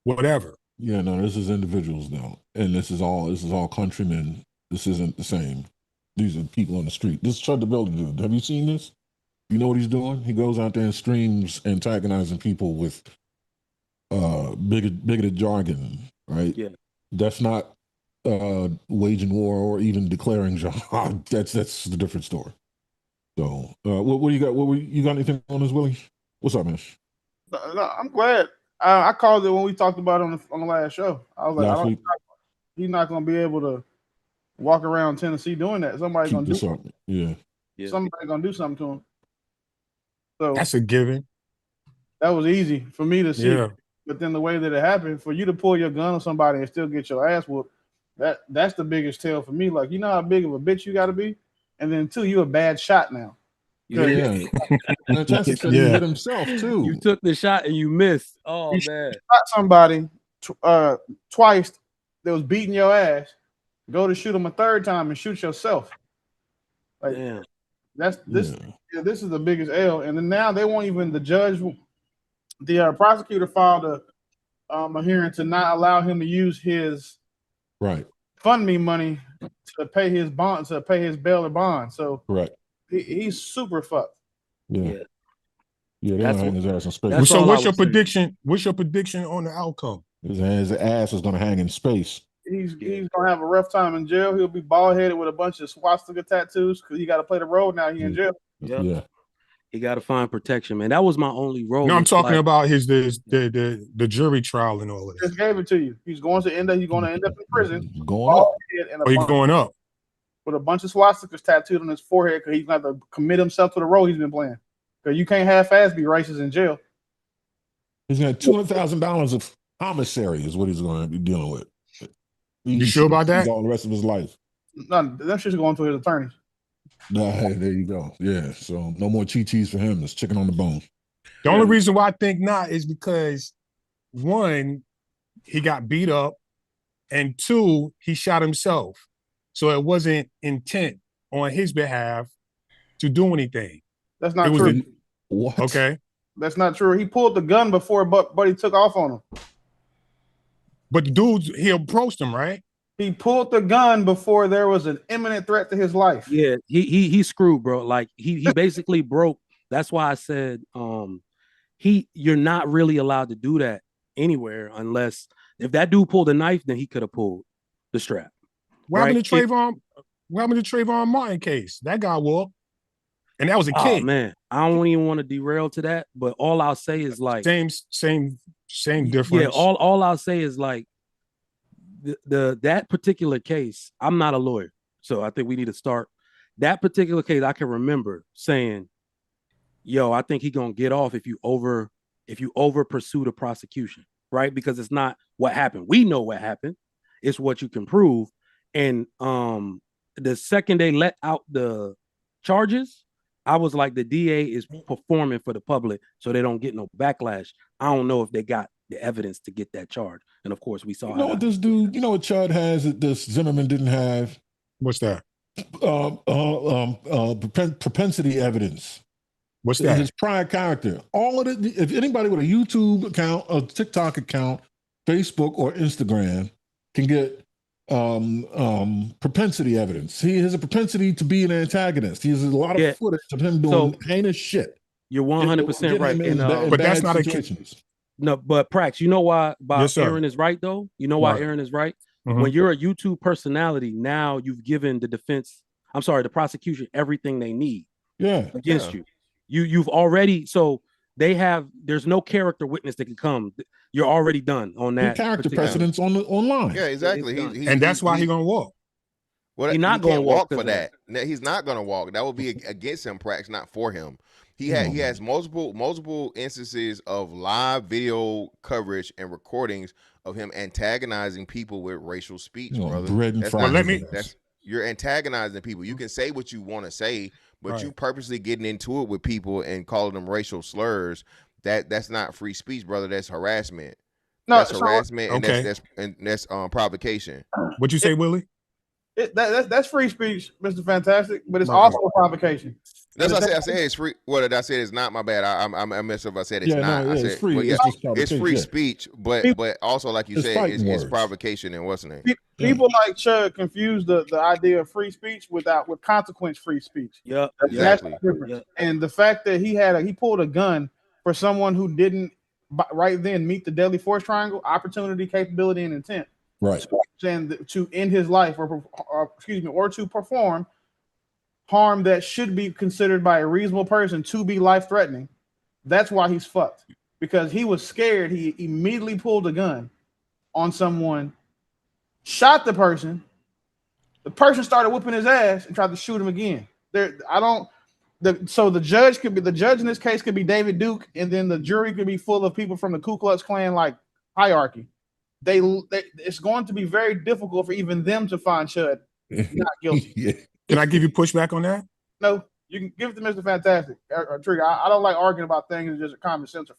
whatever. Yeah, no, this is individuals now. And this is all countrymen. This isn't the same. These are people on the street. This is Chud the Builder dude. Have you seen this? You know what he's doing? He goes out there and streams antagonizing people with bigoted jargon, right? Yeah. That's not waging war or even declaring jihad. That's a different story. So, what do you got? You got anything on this, Willie? What's up, man? No, I'm glad. I called it when we talked about it on the last show. I was like, he's not going to be able to walk around Tennessee doing that. Somebody's going to do something. Yeah. Somebody's going to do something to him. So that's a given. That was easy for me to see. Yeah. But then the way that it happened, for you to pull your gun on somebody and still get your ass whooped, that's the biggest tell for me. Like, you know how big of a bitch you got to be? And then, two, you a bad shot now. Yeah. Fantastic said he hit himself, too. You took the shot and you missed. Oh, you man. Shot somebody twice that was beating your ass. Go to shoot them a third time and shoot yourself. Like, damn. This is the biggest L. And then now they won't even, the judge, the prosecutor filed a hearing to not allow him to use his fund me money to pay his bond, to pay his bail or bond. So he's super fucked. Yeah, they're gonna hang his ass in space. So what's your prediction? What's your prediction on the outcome? His ass is gonna hang in space. He's gonna have a rough time in jail. He'll be bald headed with a bunch of swastika tattoos because he got to play the role now. He in jail. Yeah. He got to find protection, man. That was my only role. No, I'm talking about the jury trial and all of Just gave it to you. He's going to end up in prison. Going up. He's going up with a bunch of swastikas tattooed on his forehead because he's going to have to commit himself to the role he's been playing. Because you can't half-ass be racist in jail. He's got $200,000 of commissary is what he's going to be dealing with. You sure about that? All the rest of his life. None. That's just going to his attorneys. There you go. Yeah. So no more cheese for him. It's chicken on the bone. The only reason why I think not is because, one, he got beat up, and two, he shot himself. So it wasn't intent on his behalf to do anything. That's not true. What? Okay. That's not true. He pulled the gun before Buddy took off on him. But the dude, he approached him, right? He pulled the gun before there was an imminent threat to his life. Yeah, he screwed, bro. Like he basically broke. That's why I said you're not really allowed to do that anywhere unless if that dude pulled a knife, then he could have pulled the strap. What happened to Trayvon? What happened to Trayvon Martin case? That guy walked. and that was a Oh kid. man, I don't even want to derail to that, but all I'll say is like same difference. Yeah, all I'll say is like that particular case. I'm not a lawyer, so I think we need to start that particular case. I can remember saying, "Yo, I think he's gonna get off if you over pursue the prosecution, right? Because it's not what happened. We know what happened. It's what you can prove." And the second they let out the charges, I was like, the DA is performing for the public so they don't get no backlash. I don't know if they got the evidence to get that charge. And of course, we saw. You know what this dude? You know what Chud has that this Zimmerman didn't have? What's that? Propensity evidence. What's that? His prior character. All of it. If anybody with a YouTube account, a TikTok account, Facebook or Instagram can get propensity evidence. He has a propensity to be an antagonist. He has a lot of footage of him doing heinous shit. You're 100% right. But that's not situations. No, but Prax, you know why Yes, Aaron is right though? You know why Right. Aaron is right? Mhm. When you're a YouTube personality, now you've given the prosecution everything they need against you. You've already, so there's no character witness that can come. You're already done on that. Character particular- precedence online. Yeah, exactly. And that's why he's gonna walk. Well, He's not he can't gonna walk for 'cause that. No, he's not going to walk. That would be against him, Prax, not for him. He has multiple instances of live video coverage and recordings of him antagonizing people with racial speech, brother. Bread and That's fries. not- you're antagonizing people. You can say what you want to say, but Right. you purposely getting into it with people and calling them racial slurs. That's not free speech, brother. That's harassment. No, That's so- harassment, Okay. and that's provocation. What you say, Willie? That's free speech, Mr. Fantastic, but it's also a provocation. That's what I said. I said it's free. What did I say? It's not. My bad. I messed up. I said it's Yeah, not. no, I yeah, said it's free. well, It's yeah, just provocation, it's free yeah. speech, but also like you It's said, fighting it's words. provocation and what's the name? People like Chud confuse the idea of free speech with consequence free speech. Yeah, That's the difference. And the fact that he pulled a gun for someone who didn't right then meet the deadly force triangle: opportunity, capability, and intent. Right. And to end his life, or to perform harm that should be considered by a reasonable person to be life threatening. That's why he's fucked, because he was scared. He immediately pulled a gun on someone, shot the person. The person started whipping his ass and tried to shoot him again. So the judge in this case could be David Duke, and then the jury could be full of people from the Ku Klux Klan like hierarchy. It's going to be very difficult for even them to find Chud not guilty. Can I give you pushback on that? No, you can give it to Mr. Fantastic or Trigger. I don't like arguing about things that just common sense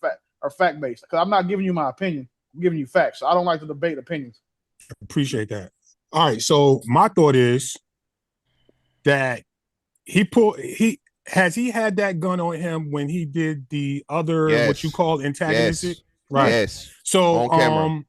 or fact based, because I'm not giving you my opinion. I'm giving you facts. So I don't like to debate opinions. Appreciate that. All right. So my thought is that he had that gun on him when he did the other what you call antagonistic? Yes. Right. Yes. So On camera.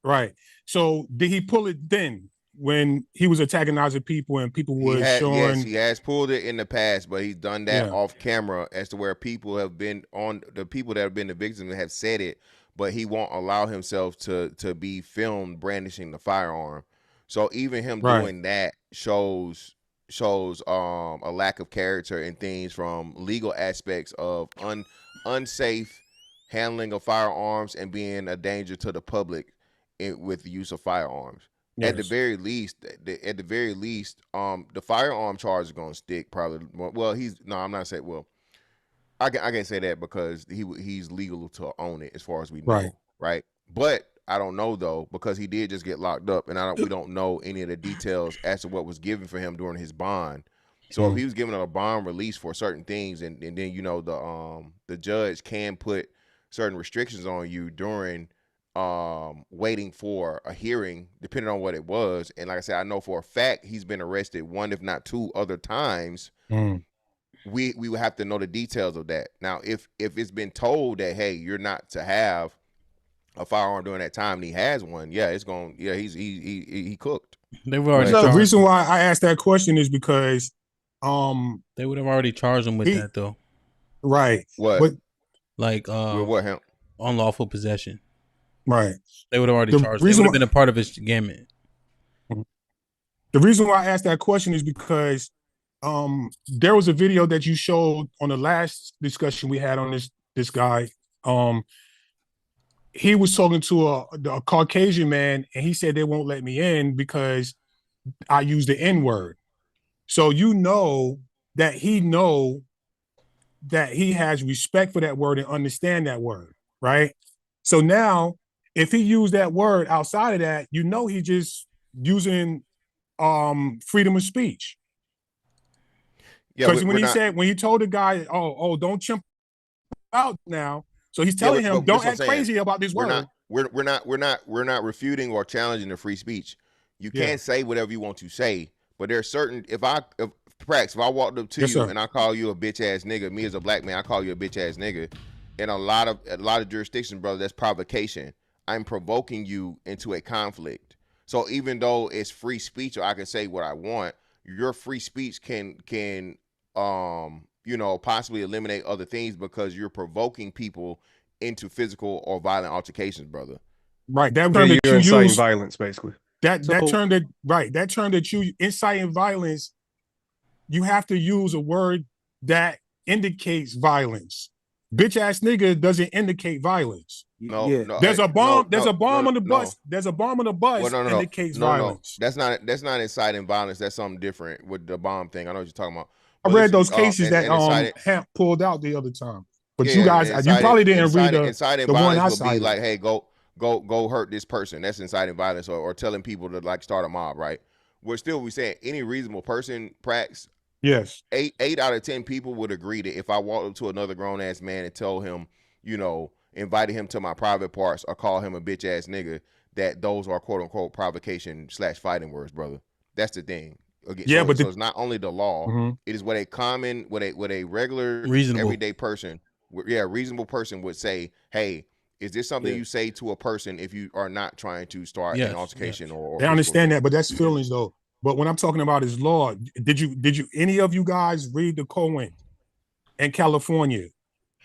Right. So did he pull it then when he was antagonizing people and people were showing? Yes, he has pulled it in the past, but he's done that off camera as to where people have been the people that have been the victims have said it, but he won't allow himself to be filmed brandishing the firearm. So even him doing that shows a lack of character and things from legal aspects of unsafe handling of firearms and being a danger to the public with the use of firearms. Yes. At the very least, the firearm charge is going to stick probably. Well, I'm not saying. Well, I can't say that because he's legal to own it as far as we know, right? But I don't know though, because he did just get locked up, and we don't know any of the details as to what was given for him during his bond. So if he was given a bond release for certain things, and then the judge can put certain restrictions on you during waiting for a hearing, depending on what it was. And like I said, I know for a fact he's been arrested 1, if not 2 other times. We would have to know the details of that. Now, if it's been told that, hey, you're not to have a firearm during that time, and he has one, he cooked. They were already. The reason why I asked that question is because they would have already charged him with that though. Right. What? But, like what? Unlawful possession. Right. They would have already charged him. It would have been a part of his gamut. The reason why I asked that question is because there was a video that you showed on the last discussion we had on this guy. He was talking to a Caucasian man, and he said they won't let me in because I use the N-word. So you know that he has respect for that word and understand that word, right? So now, if he used that word outside of that, you know he's just using freedom of speech. Yeah, because when he told the guy, oh, don't chimp out now. So he's telling him, don't act crazy about this word. We're not refuting or challenging the free speech. You can't say whatever you want to say, but there's certain. If I walked up to you and I call you a bitch ass nigga, me as a black man, I call you a bitch ass nigga. In a lot of jurisdictions, brother, that's provocation. I'm provoking you into a conflict. So even though it's free speech, or I can say what I want, your free speech can possibly eliminate other things because you're provoking people into physical or violent altercations, brother. Right. That term that you're you inciting use, violence, basically. That term that you inciting violence, you have to use a word that indicates violence. Bitch ass nigga doesn't indicate violence. No, there's a bomb. There's a bomb on the bus. There's a bomb on the bus. Indicates violence. That's not inciting violence. That's something different with the bomb thing. I know what you're talking about. I read those cases that HAMP pulled out the other time. But you guys, you probably didn't read the one I cited. Like, hey, go hurt this person. That's inciting violence, or telling people to like start a mob, right? We saying any reasonable person, Prax. Yes. 8 out of 10 people would agree that if I walked up to another grown ass man and told him, invited him to my private parts or call him a bitch ass nigga, that those are quote unquote provocation / fighting words, brother. That's the thing. Again, so it's not only the law, it is what a regular everyday person, reasonable person would say, hey, is this something you say to a person if you are not trying to start an altercation or they understand that, but that's feelings though. But when I'm talking about is law, did you any of you guys read the Cohen in California?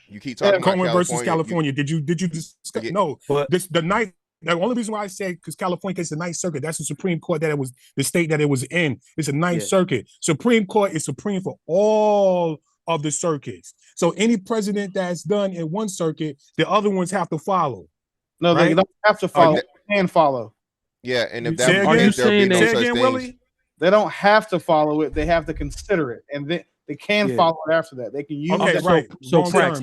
You keep talking about Cohen versus California. Did you discuss? No, but the only reason why I say because California is the Ninth Circuit. That's the Supreme Court that it was the state that it was in. It's a Ninth Circuit. Supreme Court is supreme for all of the circuits. So any president that's done in one circuit, the other ones have to follow. No, they don't have to follow. They can follow. Yeah, and if that are you saying no such things, Willie? They don't have to follow it. They have to consider it, and they can follow it after that. They can use it. Right. So Prax,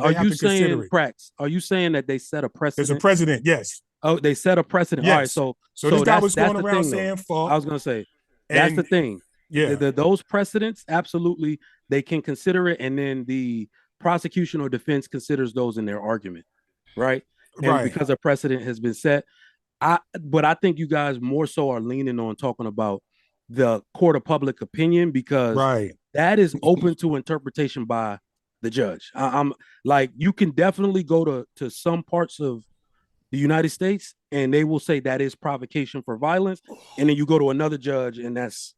are you saying that they set a precedent? There's a precedent, yes. Oh, they set a precedent. Yes. All right, so this guy was going around saying fuck. I was gonna say that's the thing. Yeah, those precedents, absolutely, they can consider it, and then the prosecution or defense considers those in their argument, right? And because a precedent has been set, but I think you guys more so are leaning on talking about the court of public opinion because that is open to interpretation by the judge. I'm like, you can definitely go to some parts of the United States and they will say that is provocation for violence, and then you go to another judge and that's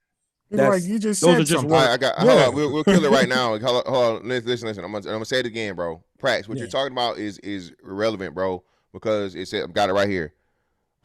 like you just said something. Hold on, we'll kill it right now. Hold on, listen. I'm gonna say it again, bro. Prax, what you're talking about is irrelevant, bro, because it said I've got it right here.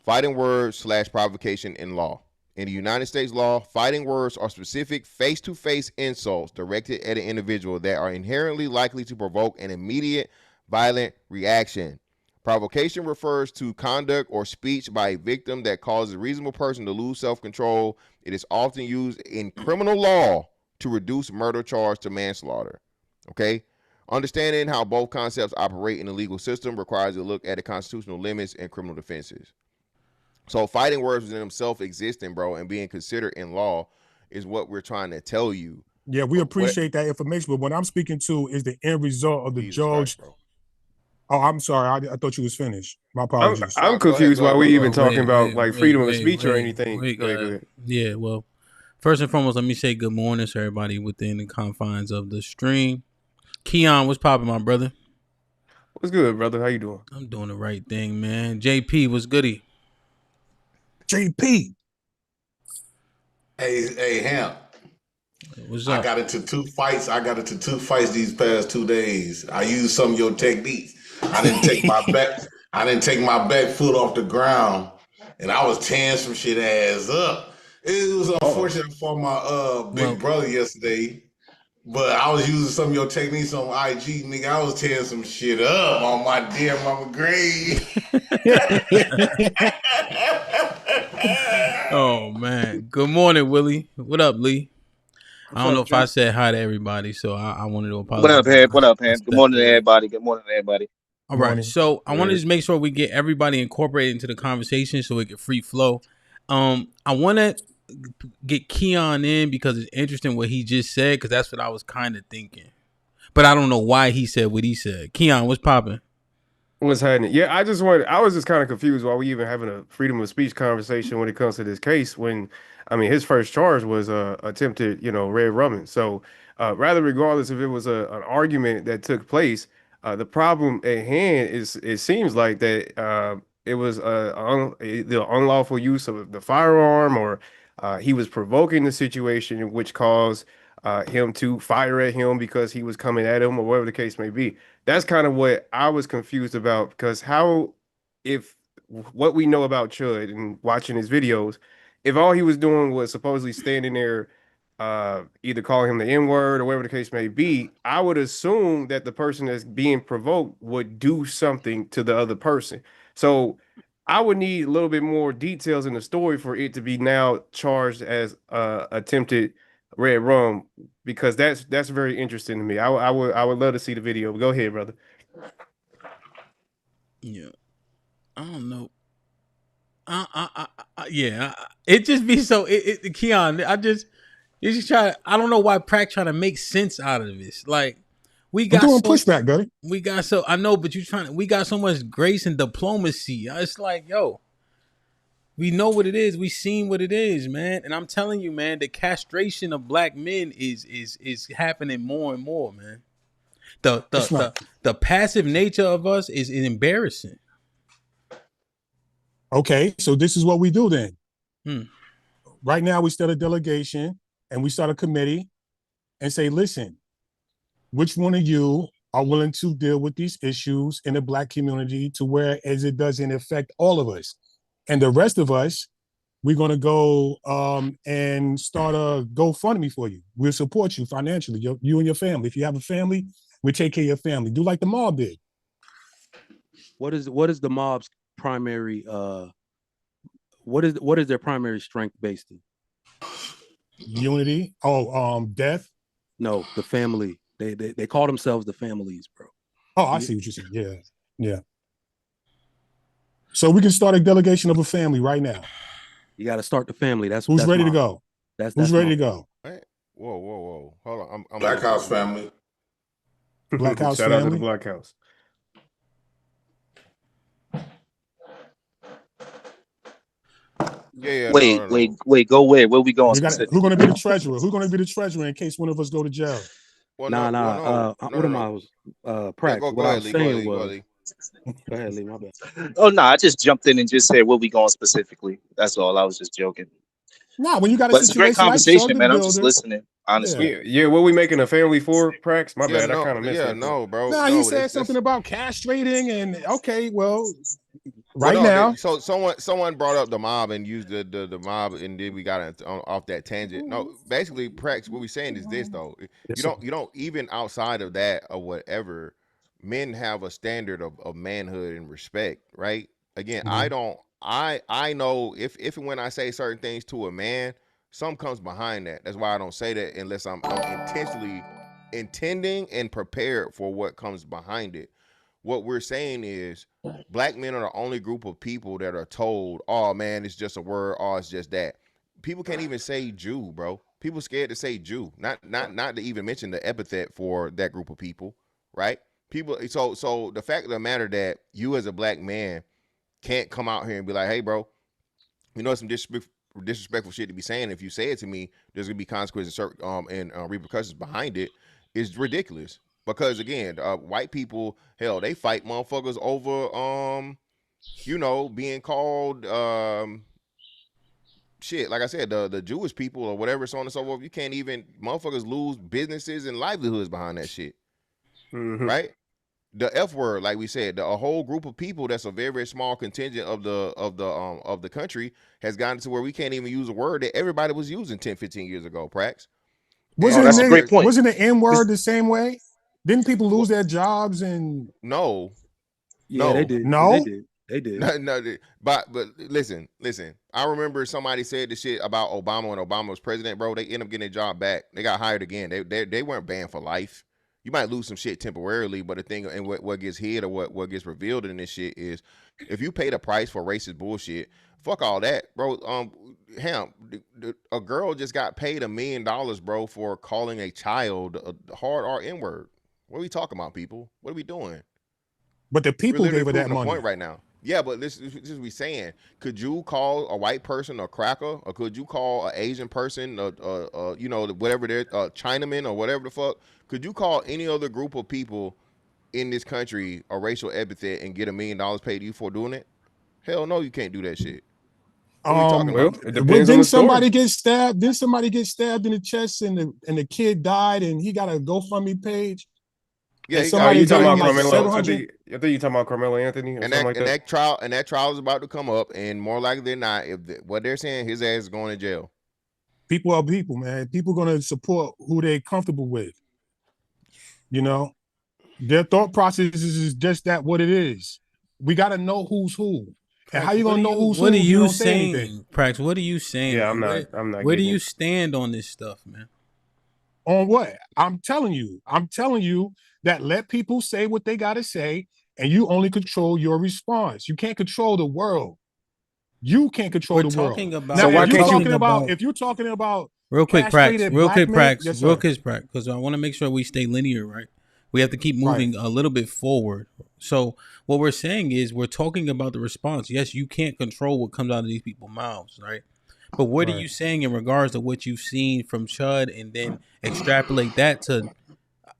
Fighting words / provocation in law. In the United States law, fighting words are specific face-to-face insults directed at an individual that are inherently likely to provoke an immediate violent reaction. Provocation refers to conduct or speech by a victim that causes a reasonable person to lose self-control. It is often used in criminal law to reduce murder charge to manslaughter. Okay? Understanding how both concepts operate in the legal system requires a look at the constitutional limits and criminal defenses. So fighting words within themselves existing, bro, and being considered in law is what we're trying to tell you. Yeah, we appreciate that information, but what I'm speaking to is the end result of the judge. Christ, oh, I'm sorry. I thought you was finished. My apologies. I'm confused why we even talking about freedom of speech or anything. Go ahead. Yeah, well, first and foremost, let me say good morning to everybody within the confines of the stream. Keon, what's popping, my brother? What's good, brother? How you doing? I'm doing the right thing, man. JP, what's goody? JP. Hey, Hamp. What's up? I got into 2 fights. These past 2 days. I used some of your techniques. I didn't take my back foot off the ground, and I was tearing some shit ass up. It was unfortunate for my big brother yesterday. But I was using some of your techniques on IG, nigga. I was tearing some shit up on my dear mama grave. Oh man. Good morning, Willie. What up, Lee? I don't know if I said hi to everybody, so I wanted to apologize. What up, Ham? What up, Ham? Good morning to everybody. Good morning to everybody. All right. So I want to just make sure we get everybody incorporated into the conversation so we can free flow. I want to get Keon in because it's interesting what he just said, because that's what I was kind of thinking. But I don't know why he said what he said. Keon, what's popping? What's happening? Yeah, I was just kind of confused why we even having a freedom of speech conversation when it comes to this case, when I mean his first charge was attempted, red rumming. So rather, regardless if it was an argument that took place, the problem at hand is it seems like that it was the unlawful use of the firearm, or he was provoking the situation, which caused him to fire at him because he was coming at him, or whatever the case may be. That's kind of what I was confused about, because if what we know about Chud and watching his videos, if all he was doing was supposedly standing there, either calling him the N-word or whatever the case may be, I would assume that the person that's being provoked would do something to the other person. So I would need a little bit more details in the story for it to be now charged as attempted red rum, because that's very interesting to me. I would love to see the video. Go ahead, brother. Yeah, I don't know. Yeah, it just be so. Keon, you just try. I don't know why Prac trying to make sense out of this. Like we got doing pushback, buddy. We got I know, but we got so much grace and diplomacy. It's like, yo, we know what it is. We seen what it is, man. And I'm telling you, man, the castration of black men is happening more and more, man. The passive nature of us is embarrassing. Okay, so this is what we do then. Right now, we start a delegation and we start a committee and say, listen, which one of you are willing to deal with these issues in the black community to where as it doesn't affect all of us? And the rest of us, we're going to go and start a GoFundMe for you. We'll support you financially, you and your family. If you have a family, we'll take care of your family. Do like the mob did. What is the mob's primary what is their primary strength based in? Unity. Death. No, the family. They call themselves the families, bro. Oh, I see what you're saying. Yeah. So we can start a delegation of a family right now. You got to start the family. Who's ready to go. Who's ready to go? Whoa. Hold on. I'm Black House family. Black House Shout family. out to the Black House. Yeah. Wait. Go where? Where we going? Who's going to be the treasurer? Who's going to be the treasurer in case one of us go to jail? What am I? Prac. What I was saying was. Go ahead, Lee. My bad. Oh no, I just jumped in and just said where we going specifically. That's all. I was just joking. Nah, when you got but it's a great conversation, like man. I'm just listening, honestly. Yeah. What we making a family for, Prax? My bad. I kind of missed it. No, bro. Nah, he said something about castrating, and okay, well, now. So someone brought up the mob and used the mob, and then we got off that tangent. No, basically, Prax, what we're saying is this though. You don't even outside of that or whatever, men have a standard of manhood and respect, right? Again, I know if and when I say certain things to a man, some comes behind that. That's why I don't say that unless I'm intentionally intending and prepared for what comes behind it. What we're saying is black men are the only group of people that are told, oh man, it's just a word, oh, it's just that. People can't even say Jew, bro. People scared to say Jew, not to even mention the epithet for that group of people, right? People, so the fact of the matter that you as a black man can't come out here and be like, hey, bro, you know some disrespectful shit to be saying. If you say it to me, there's gonna be consequences and repercussions behind it. Is ridiculous. Because again, white people, hell, they fight motherfuckers over, being called shit. Like I said, the Jewish people or whatever, so on and so forth. You can't even motherfuckers lose businesses and livelihoods behind that shit, right? The F word, like we said, a whole group of people that's a very, very small contingent of the country has gotten to where we can't even use a word that everybody was using 10, 15 years ago, Prax. Wasn't that's a great point. Wasn't the N word the same way? Didn't people lose their jobs and no? Yeah, they did. No, they did. They did. No, but listen. I remember somebody said the shit about Obama when Obama was president, bro. They ended up getting their job back. They got hired again. They weren't banned for life. You might lose some shit temporarily, but the thing and what gets hid or what gets revealed in this shit is if you pay the price for racist bullshit, fuck all that, bro. HAMP, a girl just got paid $1 million, bro, for calling a child a hard R N-word. What are we talking about, people? What are we doing? But the people gave her that money point right now. Yeah, but this is we saying. Could you call a white person a cracker, or could you call an Asian person, you know, whatever they're, Chinaman or whatever the fuck? Could you call any other group of people in this country a racial epithet and get $1 million paid to you for doing it? Hell no, you can't do that shit. Didn't somebody get stabbed? Didn't somebody get stabbed in the chest and the kid died and he got a GoFundMe page? Yeah, you talking about Carmelo? I think you're talking about Carmelo Anthony or something like that. That trial is about to come up, and more likely than not, if what they're saying, his ass is going to jail. People are people, man. People are going to support who they're comfortable with. You know, their thought process is just that what it is. We got to know who's who. And how you gonna know who's who? What are you saying, Prax? What are you saying? Yeah, I'm not. Where do you stand on this stuff, man? On what? I'm telling you that let people say what they got to say, and you only control your response. You can't control the world. You can't control the world. About, now, so why can't you about? If you're talking about real quick, Prax, because I want to make sure we stay linear, right? We have to keep moving a little bit forward. So what we're saying is we're talking about the response. Yes, you can't control what comes out of these people's mouths, right? But what are you saying in regards to what you've seen from Chud and then extrapolate that to,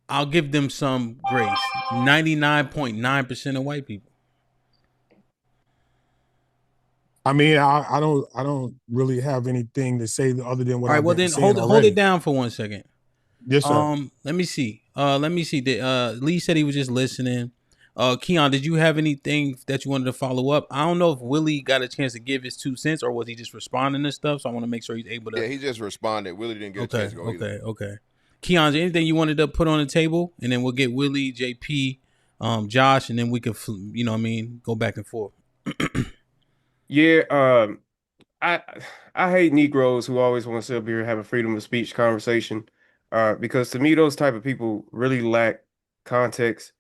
I'll give them some grace, 99.9% of white people. I mean, I don't really have anything to say other than what All right, well then hold it down for 1 second. Yes, sir. Let me see. Lee said he was just listening. Keon, did you have anything that you wanted to follow up? I don't know if Willie got a chance to give his 2 cents or was he just responding to stuff. So I want to make sure he's able to. Yeah, he just responded. Willie didn't get a chance to go either. Okay. Keon, is there anything you wanted to put on the table? And then we'll get Willie, JP, Josh, and then we could, go back and forth. Yeah, I hate Negroes who always want to sit up here and have a freedom of speech conversation, because to me those type of people really lack context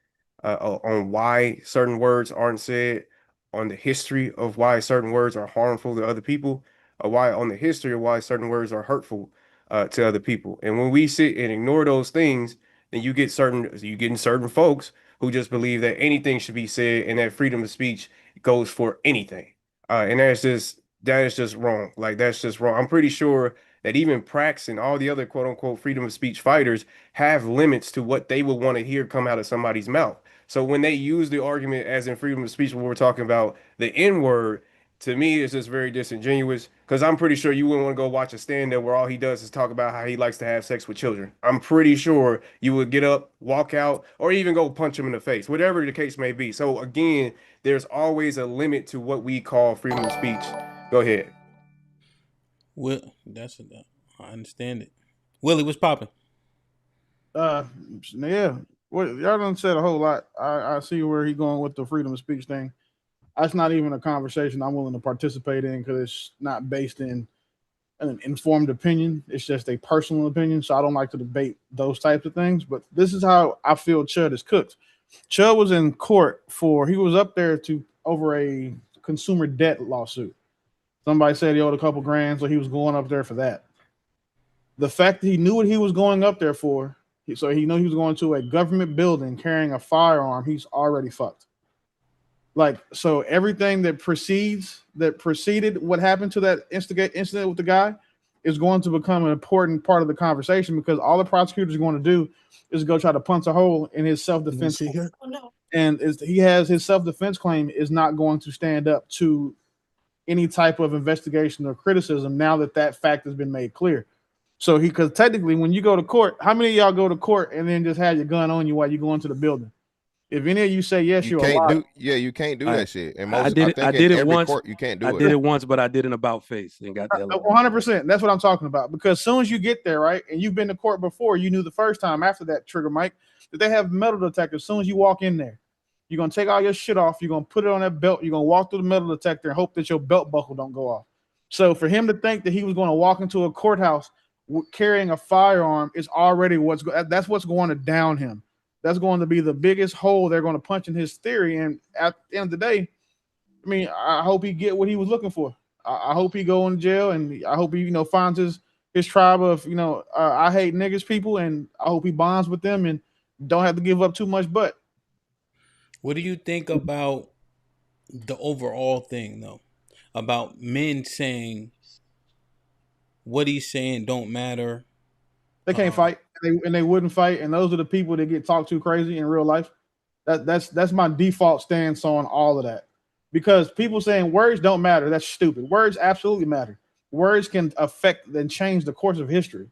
on why certain words aren't said, on the history of why certain words are harmful to other people, or on the history of why certain words are hurtful to other people. And when we sit and ignore those things, then you get certain folks who just believe that anything should be said and that freedom of speech goes for anything. And that is just wrong. Like, that's just wrong. I'm pretty sure that even Prax and all the other quote unquote freedom of speech fighters have limits to what they would want to hear come out of somebody's mouth. So when they use the argument as in freedom of speech, when we're talking about the N word, to me, it's just very disingenuous, because I'm pretty sure you wouldn't want to go watch a stand-up where all he does is talk about how he likes to have sex with children. I'm pretty sure you would get up, walk out, or even go punch him in the face, whatever the case may be. So again, there's always a limit to what we call freedom of speech. Go ahead. Well, I understand it. Willie, what's popping? Yeah. Well, y'all done said a whole lot. I see where he's going with the freedom of speech thing. That's not even a conversation I'm willing to participate in, because it's not based in an informed opinion. It's just a personal opinion. So I don't like to debate those types of things. But this is how I feel Chud is cooked. Chud was in court he was up there over a consumer debt lawsuit. Somebody said he owed a couple grand, so he was going up there for that. The fact that he knew what he was going up there for, so he knew he was going to a government building carrying a firearm, he's already fucked. Like, so everything that preceded what happened to that incident with the guy is going to become an important part of the conversation, because all the prosecutor's going to do is go try to punch a hole in his self-defense. And his self-defense claim is not going to stand up to any type of investigation or criticism now that fact has been made clear. So because technically when you go to court, how many of y'all go to court and then just have your gun on you while you go into the building? If any of you say yes, You you're a can't liar. you can't do that shit. And I most, did it. think I in did it every once. court you can't do I it. did it once, but I did an about face and got the 100%. That's what I'm talking about. Because as soon as you get there, right, and you've been to court before, you knew the first time after that trigger, Mike, that they have metal detectors. As soon as you walk in there, you're gonna take all your shit off. You're gonna put it on that belt. You're gonna walk through the metal detector and hope that your belt buckle don't go off. So for him to think that he was going to walk into a courthouse carrying a firearm is already that's what's going to down him. That's going to be the biggest hole they're going to punch in his theory. And at the end of the day, I mean, I hope he get what he was looking for. I hope he go in jail, and I hope he, finds his tribe of, I hate niggas people, and I hope he bonds with them and don't have to give up too much butt. What do you think about the overall thing, though? About men saying what he's saying don't matter. They can't fight, and they wouldn't fight, and those are the people that get talked to crazy in real life. That's my default stance on all of that. Because people saying words don't matter, that's stupid. Words absolutely matter. Words can affect and change the course of history.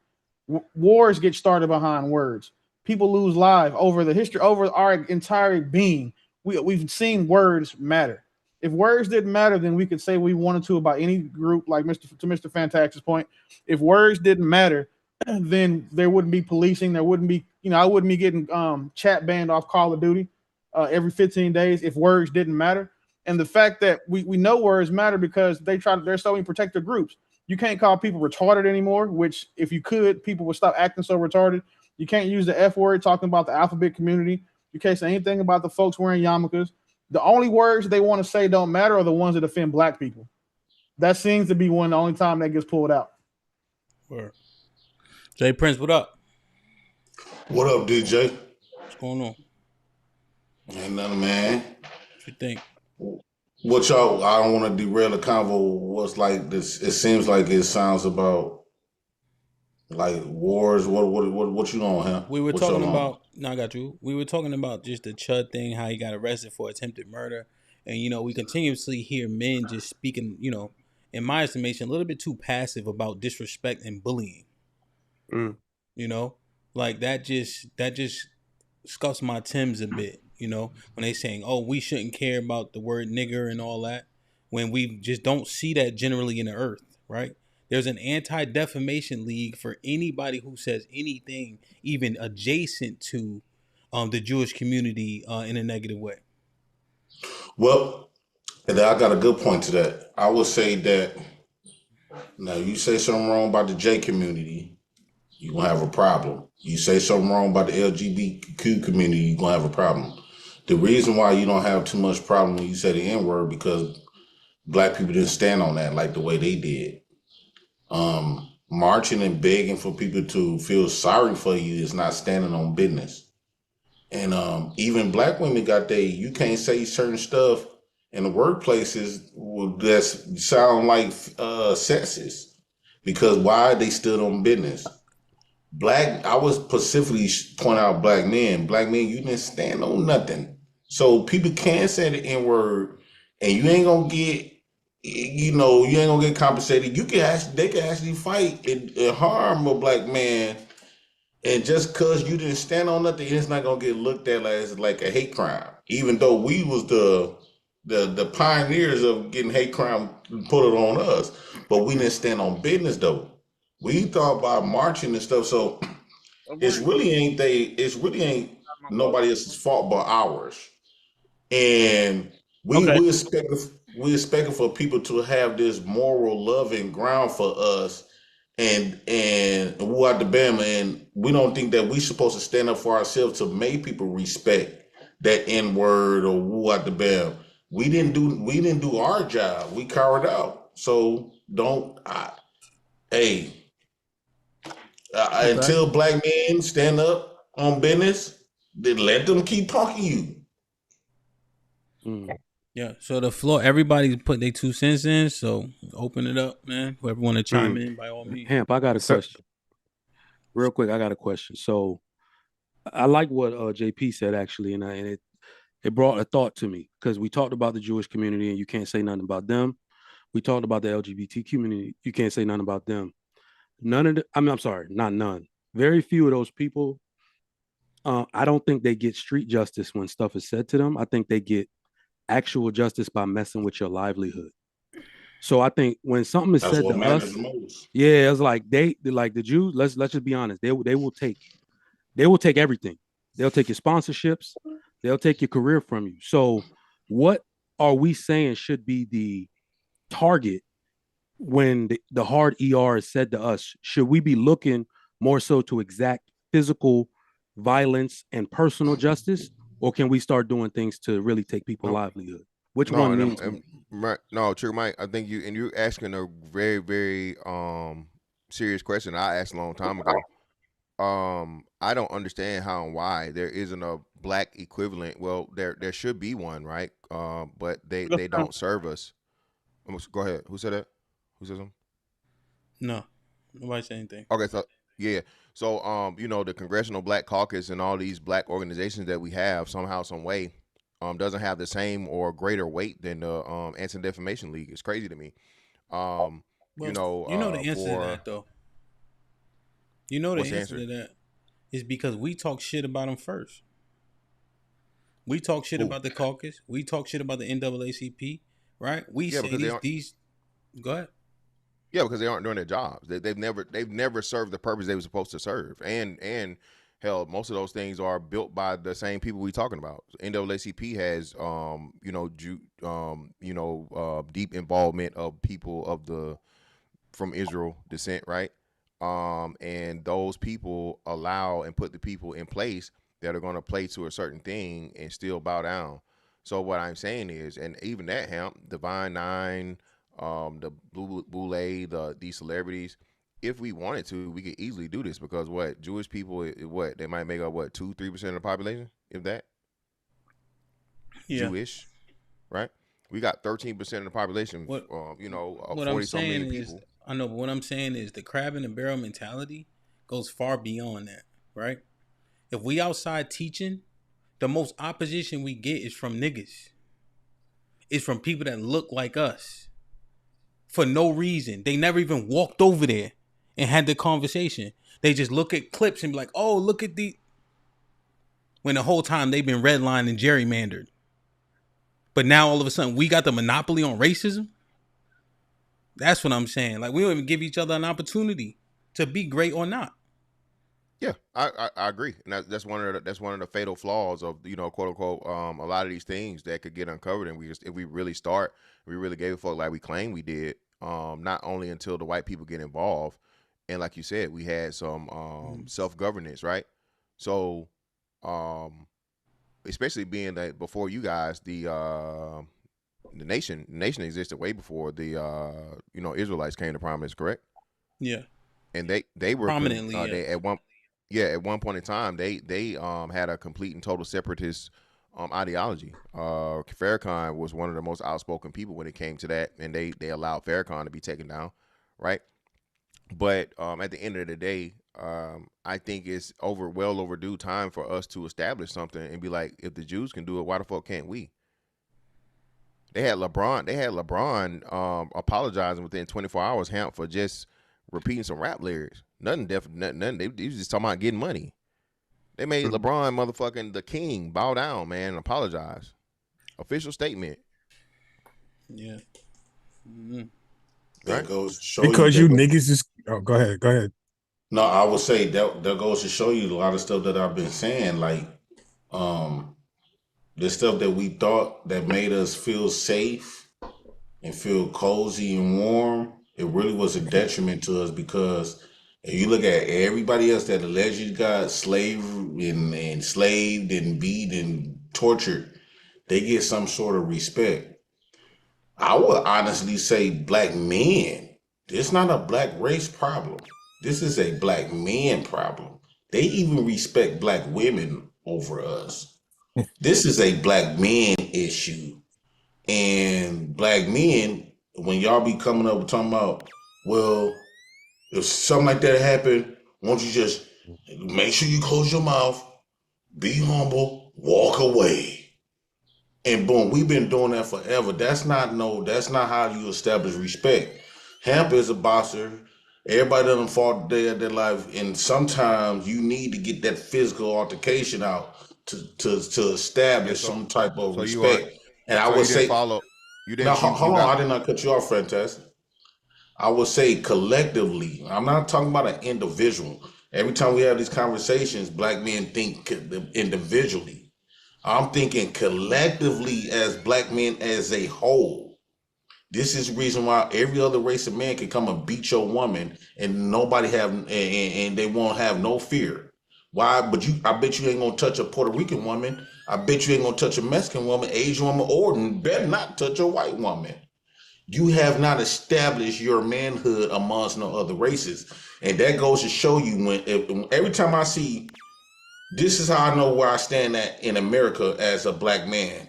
Wars get started behind words. People lose lives over the history, over our entire being. We've seen words matter. If words didn't matter, then we could say we wanted to about any group, like Mr. Fantax's point. If words didn't matter, then there wouldn't be policing. There wouldn't be, I wouldn't be getting chat banned off Call of Duty every 15 days if words didn't matter. And the fact that we know words matter because there's so many protected groups. You can't call people retarded anymore, which if you could, people would stop acting so retarded. You can't use the F word talking about the alphabet community. You can't say anything about the folks wearing yarmulkes. The only words they want to say don't matter are the ones that offend black people. That seems to be the only time that gets pulled out. Word. Jay Prince, what up? What up, DJ? What's going on? Ain't nothing, man. What you think? What y'all? I don't want to derail the convo. What's like this? It seems like it sounds about like wars. What you on, huh? We were talking about. No, I got you. We were talking about just the Chud thing, how he got arrested for attempted murder, and we continuously hear men just speaking. In my estimation, a little bit too passive about disrespect and bullying. Like that just scuffs my Timbs a bit. When they saying, "Oh, we shouldn't care about the word nigger and all that," when we just don't see that generally in the earth, right? There's an anti-defamation league for anybody who says anything even adjacent to the Jewish community in a negative way. Well, and I got a good point to that. I would say that now you say something wrong about the J community, you're gonna have a problem. You say something wrong about the LGBTQ community, you're gonna have a problem. The reason why you don't have too much problem when you say the N-word because black people didn't stand on that like the way they did. Marching and begging for people to feel sorry for you is not standing on business. And even black women you can't say certain stuff in the workplaces that sound like sexist because why they stood on business. I was specifically point out black men, you didn't stand on nothing. So people can say the N-word and you ain't gonna get, you ain't gonna get compensated. They can actually fight and harm a black man. And just cause you didn't stand on nothing, it's not gonna get looked at as like a hate crime. Even though we was the pioneers of getting hate crime put it on us, but we didn't stand on business though. We thought about marching and stuff, so it really ain't nobody else's fault but ours. And we expect for people to have this moral loving ground for us and woo out the Bama, and we don't think that we supposed to stand up for ourselves to make people respect that N-word or woo out the Bama. We didn't do our job. We cowered out. So until black men stand up on business, then let them keep punking you. Yeah, so the floor, everybody's put their 2 cents in, so open it up, man. Whoever want to chime in, by all means. Hamp, I got a question. Real quick, I got a question. So I like what JP said, actually, and it brought a thought to me, because we talked about the Jewish community, and you can't say nothing about them. We talked about the LGBT community. You can't say nothing about them. I'm sorry, not none. Very few of those people I don't think they get street justice when stuff is said to them. I think they get actual justice by messing with your livelihood. So I think when something is said to us, yeah, it's like they like the Jews. Let's just be honest. They will take everything. They'll take your sponsorships. They'll take your career from you. So what are we saying should be the target when the hard ER is said to us? Should we be looking more so to exact physical violence and personal justice, or can we start doing things to really take people's livelihood? Which one means no, true, Mike. I think you're asking a very, very serious question I asked a long time ago. I don't understand how and why there isn't a black equivalent. Well, there should be one, right? But they don't serve us. Go ahead. Who said that? Who said something? No, nobody said anything. Okay, so yeah, so the Congressional Black Caucus and all these black organizations that we have somehow, some way, doesn't have the same or greater weight than the Anti-Defamation League. It's crazy to me. Well, you know the answer to that, though. You know the answer to that is because we talk shit about them first. We talk shit about the caucus. We talk shit about the NAACP, right? We say these. Go ahead. Yeah, because they aren't doing their jobs. They've never served the purpose they were supposed to serve. And hell, most of those things are built by the same people we're talking about. NAACP has deep involvement of people from Israel descent, right? And those people allow and put the people in place that are going to play to a certain thing and still bow down. So what I'm saying is, and even that HAMP, Divine Nine, the Boule, these celebrities, if we wanted to, we could easily do this because Jewish people, they might make up 2-3% of the population, if that. Yeah. Jewish, right? We got 13% of the population. What 40 so many people. I know, but what I'm saying is the crab in the barrel mentality goes far beyond that, right? If we outside teaching, the most opposition we get is from niggas. It's from people that look like us. For no reason. They never even walked over there and had the conversation. They just look at clips and be like, oh, look at the... When the whole time they've been redlined and gerrymandered. But now all of a sudden we got the monopoly on racism? That's what I'm saying. Like, we don't even give each other an opportunity to be great or not. Yeah, I agree, and that's one of the fatal flaws of quote unquote a lot of these things that could get uncovered, and if we really gave a fuck like we claim we did, not only until the white people get involved, and like you said, we had some self-governance, right? So, especially being that before you guys, the nation existed way before the Israelites came to prominence, correct? Yeah, and they were prominently at one point in time, they had a complete and total separatist ideology. Farrakhan was one of the most outspoken people when it came to that, and they allowed Farrakhan to be taken down, right? But at the end of the day, I think it's well overdue time for us to establish something and be like, if the Jews can do it, why the fuck can't we? They had LeBron apologizing within 24 hours, HAMP, for just repeating some rap lyrics. Nothing. They was just talking about getting money. They made LeBron motherfucking the king bow down, man, and apologize. Official statement. Yeah. Mm-hmm. That goes to show because you niggas is. Oh, go ahead. No, I would say that goes to show you a lot of stuff that I've been saying, like the stuff that we thought that made us feel safe and feel cozy and warm. It really was a detriment to us because if you look at everybody else that allegedly got enslaved and beat and tortured, they get some sort of respect. I would honestly say black men. It's not a black race problem. This is a black man problem. They even respect black women over us. This is a black man issue. And black men, when y'all be coming up and talking about, well, if something like that happened, won't you just make sure you close your mouth, be humble, walk away. And boom, we've been doing that forever. That's not how you establish respect. HAMP is a boxer. Everybody doesn't fought their life, and sometimes you need to get that physical altercation out to establish some type of respect. And I would say, now hold on, I did not cut you off, Fantastic. I would say collectively. I'm not talking about an individual. Every time we have these conversations, black men think individually. I'm thinking collectively as black men as a whole. This is the reason why every other race of man can come and beat your woman and nobody have and they won't have no fear. Why? But I bet you ain't gonna touch a Puerto Rican woman. I bet you ain't gonna touch a Mexican woman, Asian woman, or better not touch a white woman. You have not established your manhood amongst no other races. And that goes to show you every time I see, this is how I know where I stand at in America as a black man.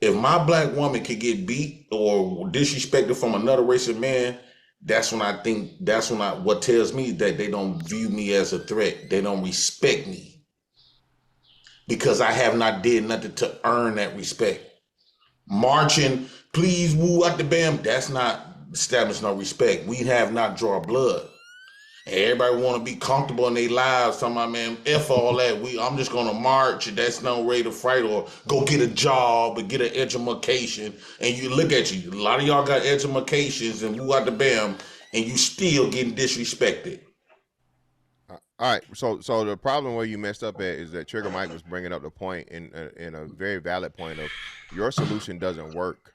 If my black woman could get beat or disrespected from another race of man, what tells me that they don't view me as a threat. They don't respect me because I have not did nothing to earn that respect. Marching, please woo out the bam, that's not establishing no respect. We have not drawn blood. And everybody want to be comfortable in their lives. Talking about, man, F all that. I'm just going to march. That's no way to fight or go get a job or get an education. And you look at you. A lot of y'all got educations and woo out the bam, and you still getting disrespected. All right. So the problem where you messed up at is that Trigger Mike was bringing up the point in a very valid point of your solution doesn't work.